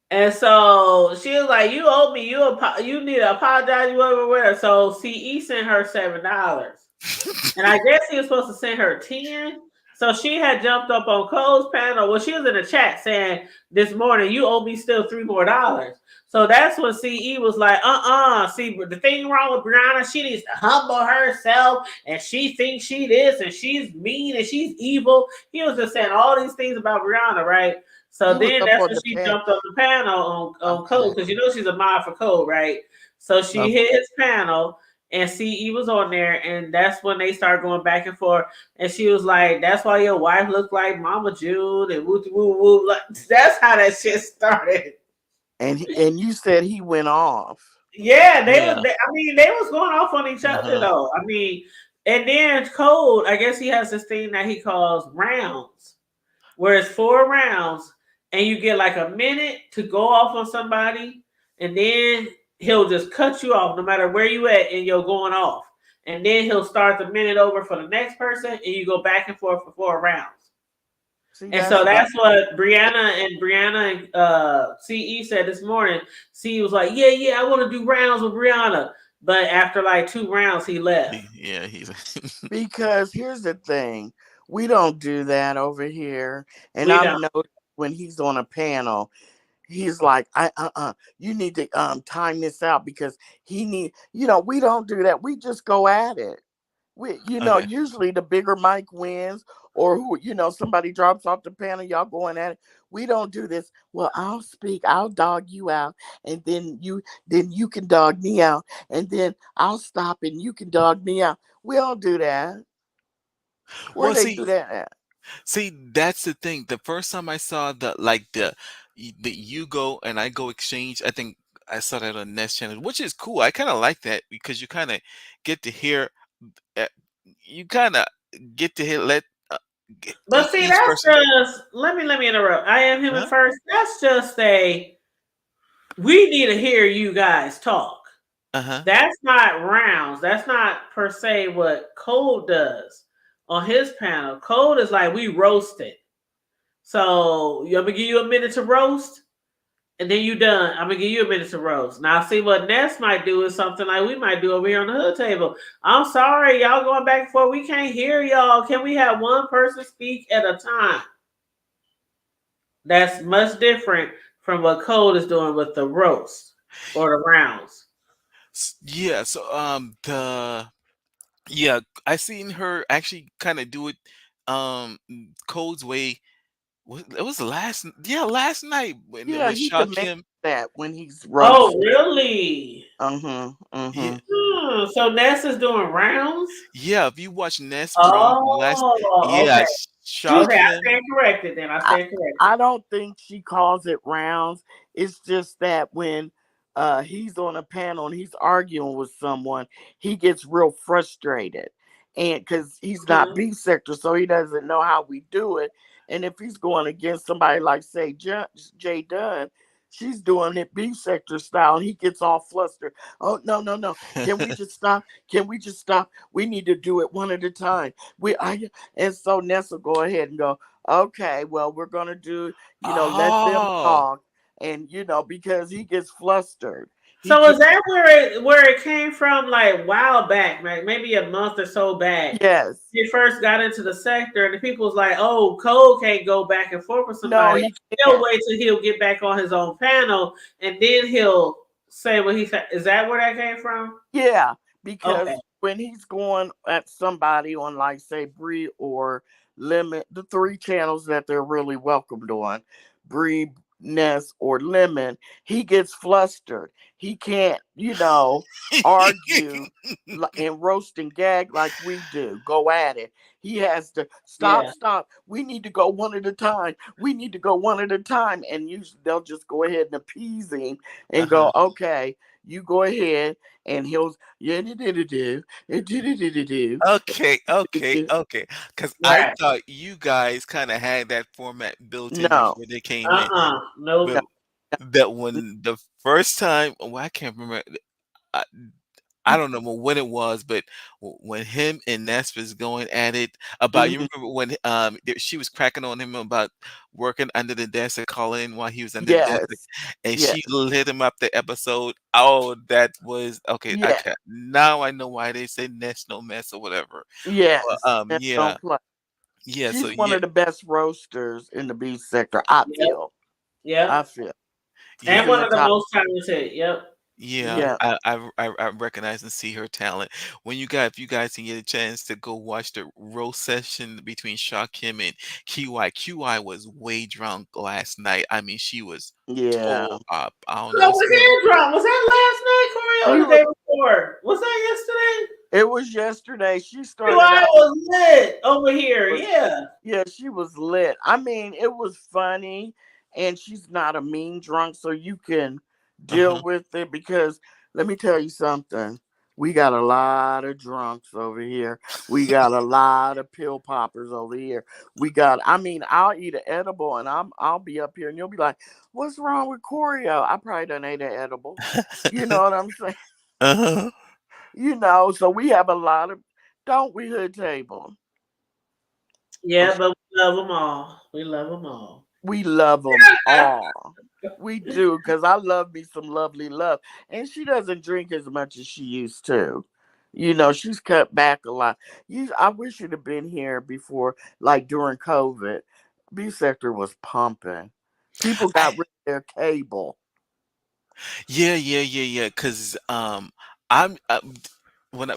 S3: And so she was like, "You owe me. You need to apologize. Whatever." So CE sent her $7, and I guess he was supposed to send her 10. So she had jumped up on Cole's panel. Well, she was in the chat saying this morning, "You owe me still $3 more." So that's when CE was like, See, the thing wrong with Brianna, she needs to humble herself, and she thinks she this, and she's mean, and she's evil. He was just saying all these things about Brianna, right? So then that's when she jumped on the panel on Code, because she's a mod for Code, right? So she hit his panel, and CE was on there, and that's when they started going back and forth. And she was like, "That's why your wife looked like Mama June," and woo woo woo. Like, that's how that shit started.
S5: And you said he went off.
S3: Yeah, they was going off on each other though. And then Code, I guess he has this thing that he calls rounds, where it's 4 rounds, and you get like a minute to go off on somebody, and then he'll just cut you off no matter where you at, and you're going off. And then he'll start the minute over for the next person, and you go back and forth for 4 rounds. So that's what Brianna and CE said this morning. CE was like, yeah, I want to do rounds with Brianna. But after like 2 rounds, he left.
S9: Yeah,
S5: because here's the thing. We don't do that over here. And I know when he's on a panel, he's like, you need to time this out because we don't do that. We just go at it. Usually the bigger mic wins, or somebody drops off the panel, y'all going at it. We don't do this. Well, I'll speak, I'll dog you out, and then you can dog me out, and then I'll stop and you can dog me out. We don't do that. Where they do that at?
S9: See, that's the thing. The first time I saw the you go and I go exchange, I think I saw that on Nest channel, which is cool. I kind of like that because you kind of get to hear,
S3: But see, that's just let me interrupt. I am human first. That's just we need to hear you guys talk.
S9: Uh-huh.
S3: That's not rounds. That's not per se what Code does on his panel. Code is like we roast it. So I'm gonna give you a minute to roast, and then you done. I'm gonna give you a minute to roast. Now, see what Ness might do is something like we might do over here on the hood table. I'm sorry, y'all going back and forth. We can't hear y'all. Can we have one person speak at a time? That's much different from what Code is doing with the roast or the rounds.
S9: Yeah, so yeah, I seen her actually kind of do it Code's way. It was last night when it
S5: Yeah,
S9: was
S5: he can make
S9: Shakim.
S5: that when he's
S3: Oh,
S5: roasting.
S3: really?
S9: Yeah,
S3: So Ness is doing rounds?
S9: yeah. If you watch Nest drop last,
S3: Oh,
S9: yeah,
S3: okay. Okay, I
S9: Shakim.
S3: stand corrected then. I
S5: I,
S3: stand corrected.
S5: I don't think she calls it rounds. It's just that when he's on a panel and he's arguing with someone, he gets real frustrated. And because he's not
S3: Mhm.
S5: B sector, so he doesn't know how we do it. And if he's going against somebody like, say, Jay Dunn, she's doing it B sector style. He gets all flustered. Oh, no, no, no. Can we just stop? Can we just stop? We need to do it one at a time. And so Ness will go ahead and go, okay, well, we're going to do, let them
S9: Oh,
S5: talk. And, because he gets flustered. He
S3: So
S5: can,
S3: is that where it came from like while back, like maybe a month or so back?
S5: yes.
S3: He first got into the sector and the people was like, oh, Cole can't go back and forth with
S5: No,
S3: somebody.
S5: he
S3: He'll
S5: can't.
S3: wait till he'll get back on his own panel and then he'll say what he said. Is that where that came from?
S5: Yeah, because
S3: Okay.
S5: when he's going at somebody on, like, say, Bree or Lemon, the three channels that they're really welcomed on, Bree, Ness, or Lemon, he gets flustered. He can't, argue and roast and gag like we do. Go at it. He has to
S3: Yeah.
S5: stop. We need to go one at a time. We need to go one at a time. And usually they'll just go ahead and appease him and
S9: uh-huh.
S5: go, okay, you go ahead. And he'll do.
S9: Okay, okay. Because I
S3: Right.
S9: thought you guys kind of had that format built in
S5: No,
S9: before they came in.
S3: Nope.
S5: no.
S9: But that when the first time, well, I can't remember. I, I don't know when it was, but when him and Ness was going at it about, you
S5: Mhm.
S9: remember when she was cracking on him about working under the desk and calling while he was under the desk,
S5: Yes.
S9: and
S5: Yes.
S9: she lit him up the episode. Oh, that was okay. I
S5: Yes.
S9: can't now. I know why they say Ness no mess or whatever. But
S5: Yes. And
S9: yeah,
S5: don't play.
S9: yeah. So
S5: She's one
S9: yeah,
S5: of the best roasters in the B sector, I
S3: Yep.
S5: feel. I
S3: Yep.
S5: feel. She's
S3: And
S9: yeah.
S5: in
S3: one
S5: the
S3: of the
S5: top.
S3: most talented. Yep.
S9: Yeah,
S5: Yeah.
S9: I recognize and see her talent. If you guys can get a chance to go watch the roast session between Shakim and QI. QI was way drunk last night. I mean, she was
S5: Yeah.
S9: tore up. I don't
S3: So
S9: know.
S3: was he drunk? Was that last night, Corey,
S5: She
S3: or the
S5: was,
S3: day before? Was that yesterday?
S5: it was yesterday. She started
S3: QI
S5: out
S3: was lit over here.
S5: was
S3: Yeah.
S5: yeah, she was lit. I mean, it was funny, and she's not a mean drunk, so you can deal
S9: Uh-huh.
S5: with it. Because let me tell you something, we got a lot of drunks over here. We got a lot of pill poppers over here. I mean, I'll eat an edible and I'll be up here and you'll be like, what's wrong with Choreo? I probably done ate an edible. You know what I'm saying?
S9: Uh-huh.
S5: So we have a lot of, don't we, Hood Table?
S3: Yeah, but we love them all. We love them all.
S5: We love them all. We do, because I love me some lovely love. And she doesn't drink as much as she used to. She's cut back a lot. I wish you'd have been here before, like during COVID. B sector was pumping. People got rid of their cable.
S9: Yeah. Because I'm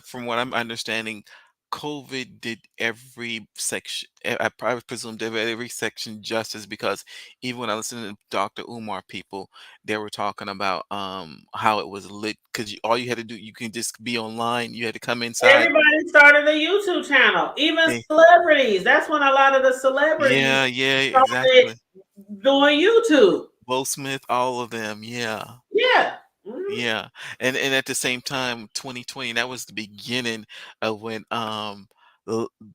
S9: from what I'm understanding, COVID did every section. I probably presume did every section justice because even when I listened to Dr. Umar people, they were talking about how it was lit because all you had to do, you can just be online. You had to come inside.
S3: Everybody started a YouTube channel, even
S9: Eh,
S3: celebrities. That's when a lot of the celebrities
S9: Yeah,
S3: started
S9: exactly.
S3: doing YouTube.
S9: Will Smith, all of them. Yeah.
S3: Yeah. Mhm.
S9: Yeah, and at the same time, 2020, that was the beginning of when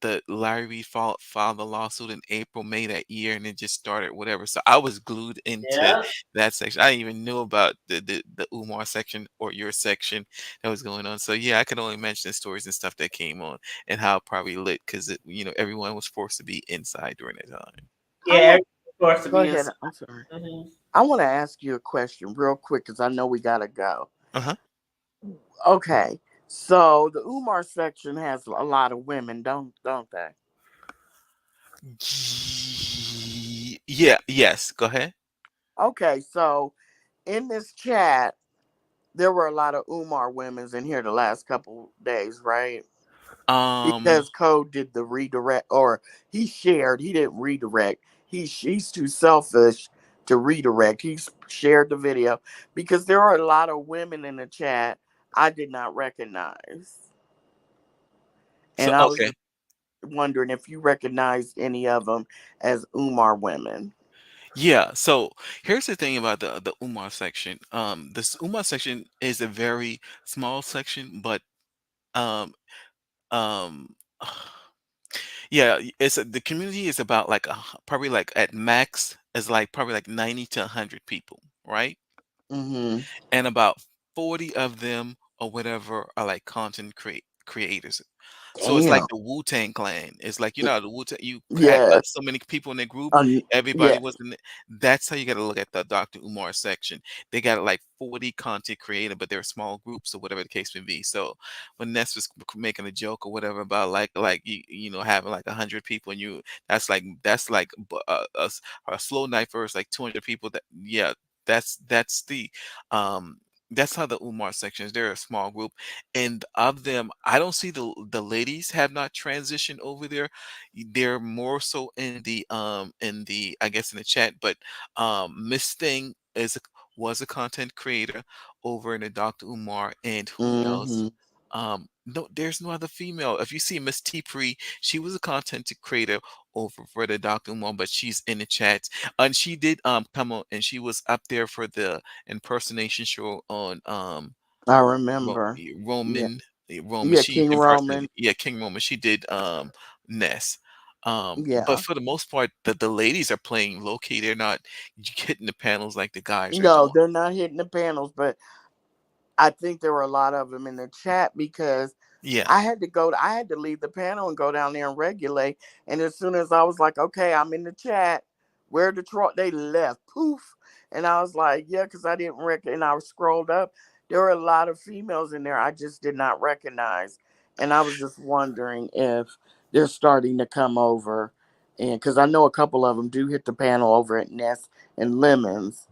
S9: the Larry Reid filed the lawsuit in April, May that year, and it just started whatever. So I was glued into
S3: Yeah.
S9: that section. I didn't even know about the Umar section or your section that was going on. So yeah, I could only mention the stories and stuff that came on and how it probably lit because everyone was forced to be inside during that time.
S5: I
S3: Yeah,
S5: want,
S3: of course to
S5: go
S3: be
S5: ahead.
S3: inside.
S5: I'm sorry.
S3: Mhm.
S5: I want to ask you a question real quick because I know we gotta go.
S9: Uh-huh.
S5: Okay, so the Umar section has a lot of women, don't they?
S9: Yeah, yes, go ahead.
S5: Okay, so in this chat, there were a lot of Umar women's in here the last couple days, right?
S9: Um,
S5: Because Code did the redirect, or he shared. He didn't redirect. He's too selfish to redirect. Shared the video because there are a lot of women in the chat I did not recognize,
S9: so
S5: and I was
S9: okay.
S5: just wondering if you recognized any of them as Umar women.
S9: Yeah, so here's the thing about the Umar section. This Umar section is a very small section, but um um yeah, the community is about like probably like at max is like probably like 90 to 100 people, right?
S5: Mm-hmm.
S9: And about 40 of them or whatever are like creators. So it's like
S5: Damn.
S9: the Wu-Tang Clan. It's like, how the Wu-Tang, you had
S5: Yeah.
S9: so many people in their group,
S5: Um,
S9: everybody
S5: yeah.
S9: was in it. That's how you got to look at the Dr. Umar section. They got like 40 content creator, but they're small groups or whatever the case may be. So when Ness was making a joke or whatever about like having like 100 people and that's like a slow night versus like 200 people. That's the um that's how the Umar section is. They're a small group, and of them, I don't see the ladies have not transitioned over there. They're more so in the I guess in the chat, but Miss Thing was a content creator over in the Dr. Umar, and who else?
S5: Mm-hmm.
S9: No, there's no other female. If you see Miss T Pre, she was a content creator over for the Dr. Umar, but she's in the chat, and she did come on, and she was up there for the impersonation show on
S5: I
S9: Ro-
S5: remember. Yeah.
S9: Roman Roman.
S5: Yeah.
S9: She
S5: King
S9: impersonated,
S5: Roman.
S9: yeah, King Roman. She did Ness. But
S5: Yeah.
S9: for the most part, the ladies are playing low key. They're not hitting the panels like the guys are
S5: No,
S9: doing.
S5: they're not hitting the panels, but I think there were a lot of them in the chat because
S9: Yeah.
S5: I had to leave the panel and go down there and regulate. And as soon as I was like, okay, I'm in the chat, where Detroit, they left, poof. And I was like, yeah, because I didn't recognize. And I scrolled up. There were a lot of females in there I just did not recognize. And I was just wondering if they're starting to come over. And because I know a couple of them do hit the panel over at Nest and Lemons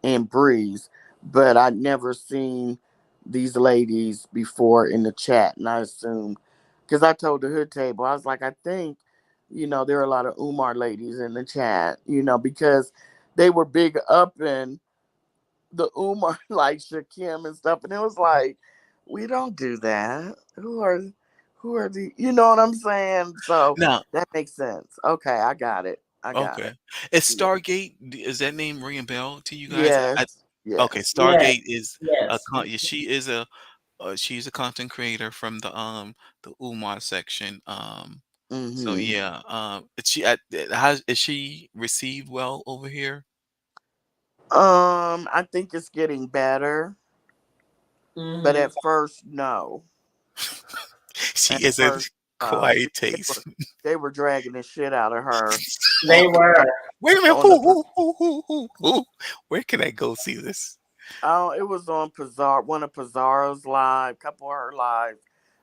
S5: and Breeze, but I'd never seen these ladies before in the chat. And I assumed, because I told the hood table, I was like, I think, there are a lot of Umar ladies in the chat, because they were big up in the Umar, like Shakim and stuff. And it was like, we don't do that. Who are the, you know what I'm saying? So
S9: Now,
S5: that makes sense. Okay, I got it. I got
S9: okay.
S5: it.
S9: Is
S5: Yeah.
S9: Stargate, is that name ringing a bell to you guys?
S5: Yes.
S9: Okay,
S5: Yes.
S3: Yes.
S9: Stargate is
S3: Yes.
S9: yeah, she's a content creator from the Umar section. So
S5: Mm-hmm.
S9: yeah, has is she received well over here?
S5: I think it's getting better, but
S3: Hmm.
S5: at first, no.
S9: She
S5: At
S9: is a
S5: first, no.
S9: quiet
S5: They
S9: taste.
S5: were, they were dragging the shit out of her
S3: They
S5: on
S3: were.
S9: Wait a minute,
S5: on the
S9: who? Where can I go see this?
S5: oh, it was on one of Pizarro's live, couple of her lives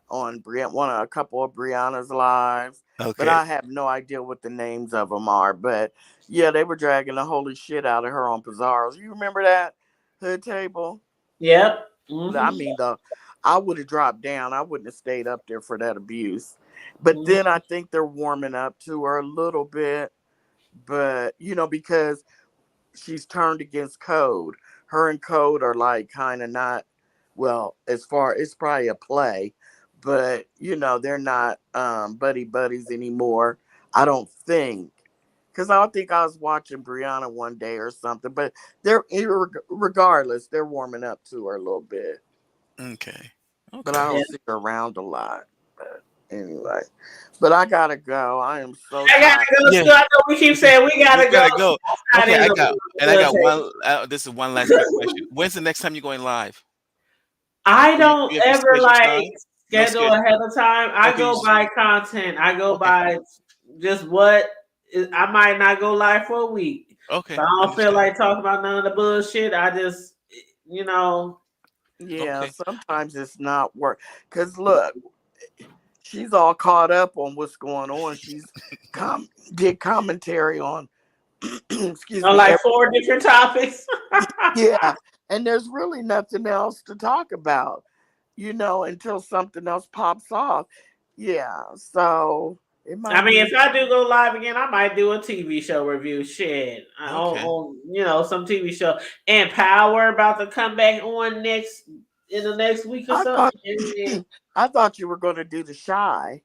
S5: on a couple of Brianna's lives, but
S9: Okay.
S5: I have no idea what the names of them are. But yeah, they were dragging the holy shit out of her on Pizarro's. You remember that hood table?
S3: Yep.
S5: I
S3: Hmm.
S5: mean, I would have dropped down. I wouldn't have stayed up there for that abuse. But then I think they're warming up to her a little bit. But because she's turned against Code. Her and Code are like kind of not well. As far it's probably a play, but they're not buddy buddies anymore. I don't think. Because I think I was watching Brianna one day or something, but regardless, they're warming up to her a little bit.
S9: Okay.
S5: But I
S9: Okay.
S3: Yeah.
S5: don't see her around a lot. But. Anyway, but I gotta go. I am so
S3: I gotta
S5: tired.
S3: go.
S9: Yeah.
S3: So I know we keep saying we gotta
S9: You
S3: go.
S9: gotta go.
S3: That's
S9: Okay,
S3: not
S9: I
S3: in
S9: got
S3: the
S9: one. This is one last quick question. When's the next time you're going live?
S3: I
S9: Do
S3: don't
S9: you have a
S3: ever
S9: schedule
S3: like
S9: time? No
S3: schedule
S9: schedule.
S3: ahead of time. I
S9: Okay, you
S3: go
S9: just
S3: by content. I go
S9: okay.
S3: by just what I might not go live for a week.
S9: Okay,
S3: If I
S9: I
S3: don't feel
S9: understand.
S3: like talking about none of the bullshit, I just, you know.
S5: Yeah,
S9: Okay.
S5: sometimes it's not work. Cause look, she's all caught up on what's going on. She's did commentary on excuse
S3: On
S5: me,
S3: like 4 different topics.
S5: yeah. And there's really nothing else to talk about, until something else pops off. Yeah. So it
S3: I
S5: might
S3: mean,
S5: be
S3: if I do go live again, I might do a TV show review. Shit,
S9: Okay.
S3: on some TV show. And Power about to come back on in the next week or
S5: I
S3: so.
S5: thought I thought you were gonna do The Shy.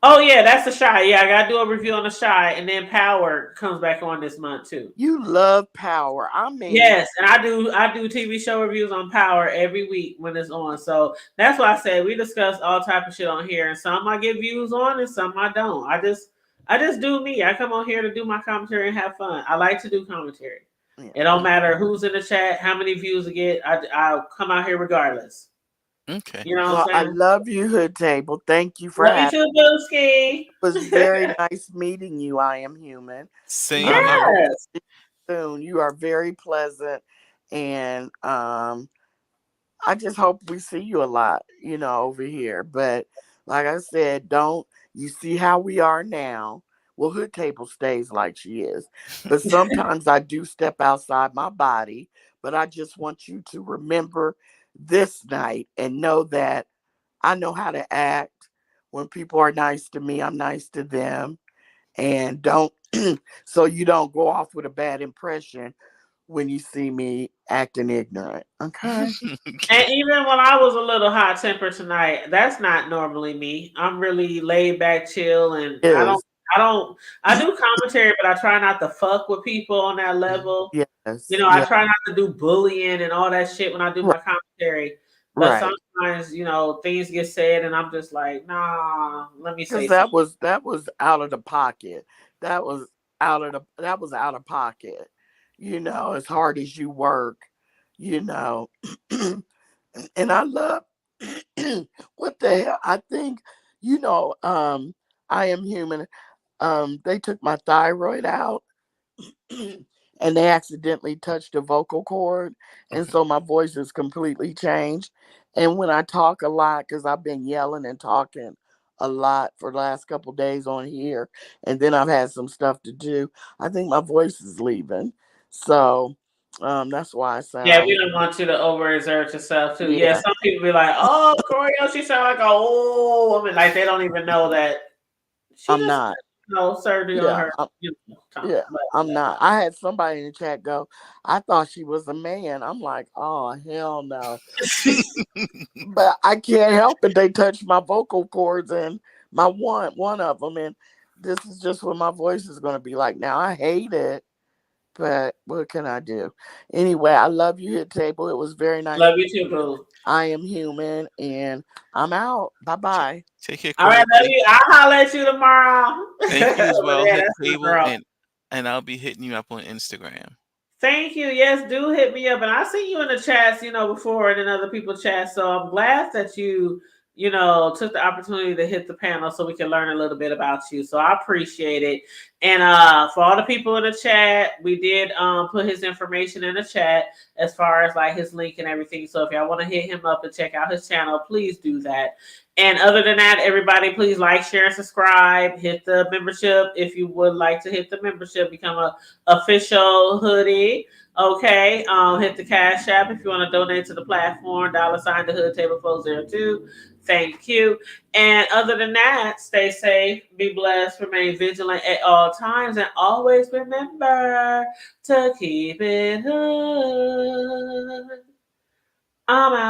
S3: Oh yeah, that's the Shy. Yeah, I gotta do a review on the Shy, and then Power comes back on this month too.
S5: You love Power. I mean,
S3: Yes, and I do TV show reviews on Power every week when it's on. So that's why I say we discuss all type of shit on here, and some I get views on, and some I don't. I just do me. I come on here to do my commentary and have fun. I like to do commentary.
S5: yeah.
S3: It don't matter who's in the chat, how many views I get. I'll come out here regardless.
S9: Okay.
S3: You know
S5: Well,
S3: what
S5: I
S3: I'm saying?
S5: love you, Hood Table. Thank you for
S3: Love you
S5: having
S3: too, Booski.
S5: It was very nice meeting you. I am human.
S9: Same
S5: I
S9: here.
S5: hope to
S3: Yes.
S5: see you soon. You are very pleasant, and I just hope we see you a lot, over here. But like I said, you see how we are now? Well, Hood Table stays like she is, but sometimes I do step outside my body. But I just want you to remember this night and know that I know how to act. When people are nice to me, I'm nice to them. And don't, so you don't go off with a bad impression when you see me acting ignorant. Okay.
S3: And even when I was a little hot tempered tonight, that's not normally me. I'm really laid back, chill, and
S5: Yes.
S3: I do commentary, but I try not to fuck with people on that level.
S5: Yes.
S3: I
S5: Yeah.
S3: try not to do bullying and all that shit when I do my commentary. But
S5: Right.
S3: sometimes, things get said, and I'm just like, nah, let me say
S5: Because
S3: something.
S5: that was out of the pocket. That was out of pocket. As hard as you work, you know. And I love what the hell I think, I am human. They took my thyroid out and they accidentally touched the vocal cord. And
S9: Okay.
S5: so my voice has completely changed. And when I talk a lot, because I've been yelling and talking a lot for the last couple days on here, and then I've had some stuff to do, I think my voice is leaving. So that's why I
S3: Yeah, we
S5: sound,
S3: don't want you to overexert yourself too. Yeah,
S5: yeah,
S3: some people be like, "Oh, Corio, she sound like a old woman." Like they don't even know that she
S5: I'm
S3: just
S5: not.
S3: surgery on
S5: Yeah,
S3: her. Time.
S5: yeah,
S3: But
S5: I'm not. I had somebody in the chat go, I thought she was a man. I'm like, oh, hell no. But I can't help it. They touched my vocal cords and my one of them. And this is just what my voice is going to be like. Now, I hate it, but what can I do? Anyway, I love you, Hit Table. It was very nice.
S3: love you too, boo.
S5: I am human and I'm out. Bye-bye.
S9: Take care,
S3: All right,
S9: Corey.
S3: love you. I'll holler at you tomorrow.
S9: Thank you as well,
S3: Yeah,
S9: Hit
S3: that's my
S9: Table,
S3: girl.
S9: and I'll be hitting you up on Instagram.
S3: Thank you. Yes, do hit me up. And I see you in the chats, before and in other people's chats. So I'm glad that you, took the opportunity to hit the panel so we can learn a little bit about you. So I appreciate it. And for all the people in the chat, we did put his information in the chat as far as like his link and everything. So if y'all want to hit him up and check out his channel, please do that. And other than that, everybody, please like, share, and subscribe. Hit the membership if you would like to hit the membership. Become a official hoodie. Okay. Hit the Cash App if you want to donate to the platform. $, the Hood Table 402. Thank you. And other than that, stay safe, be blessed, remain vigilant at all times, and always remember to keep it hood. I'm out.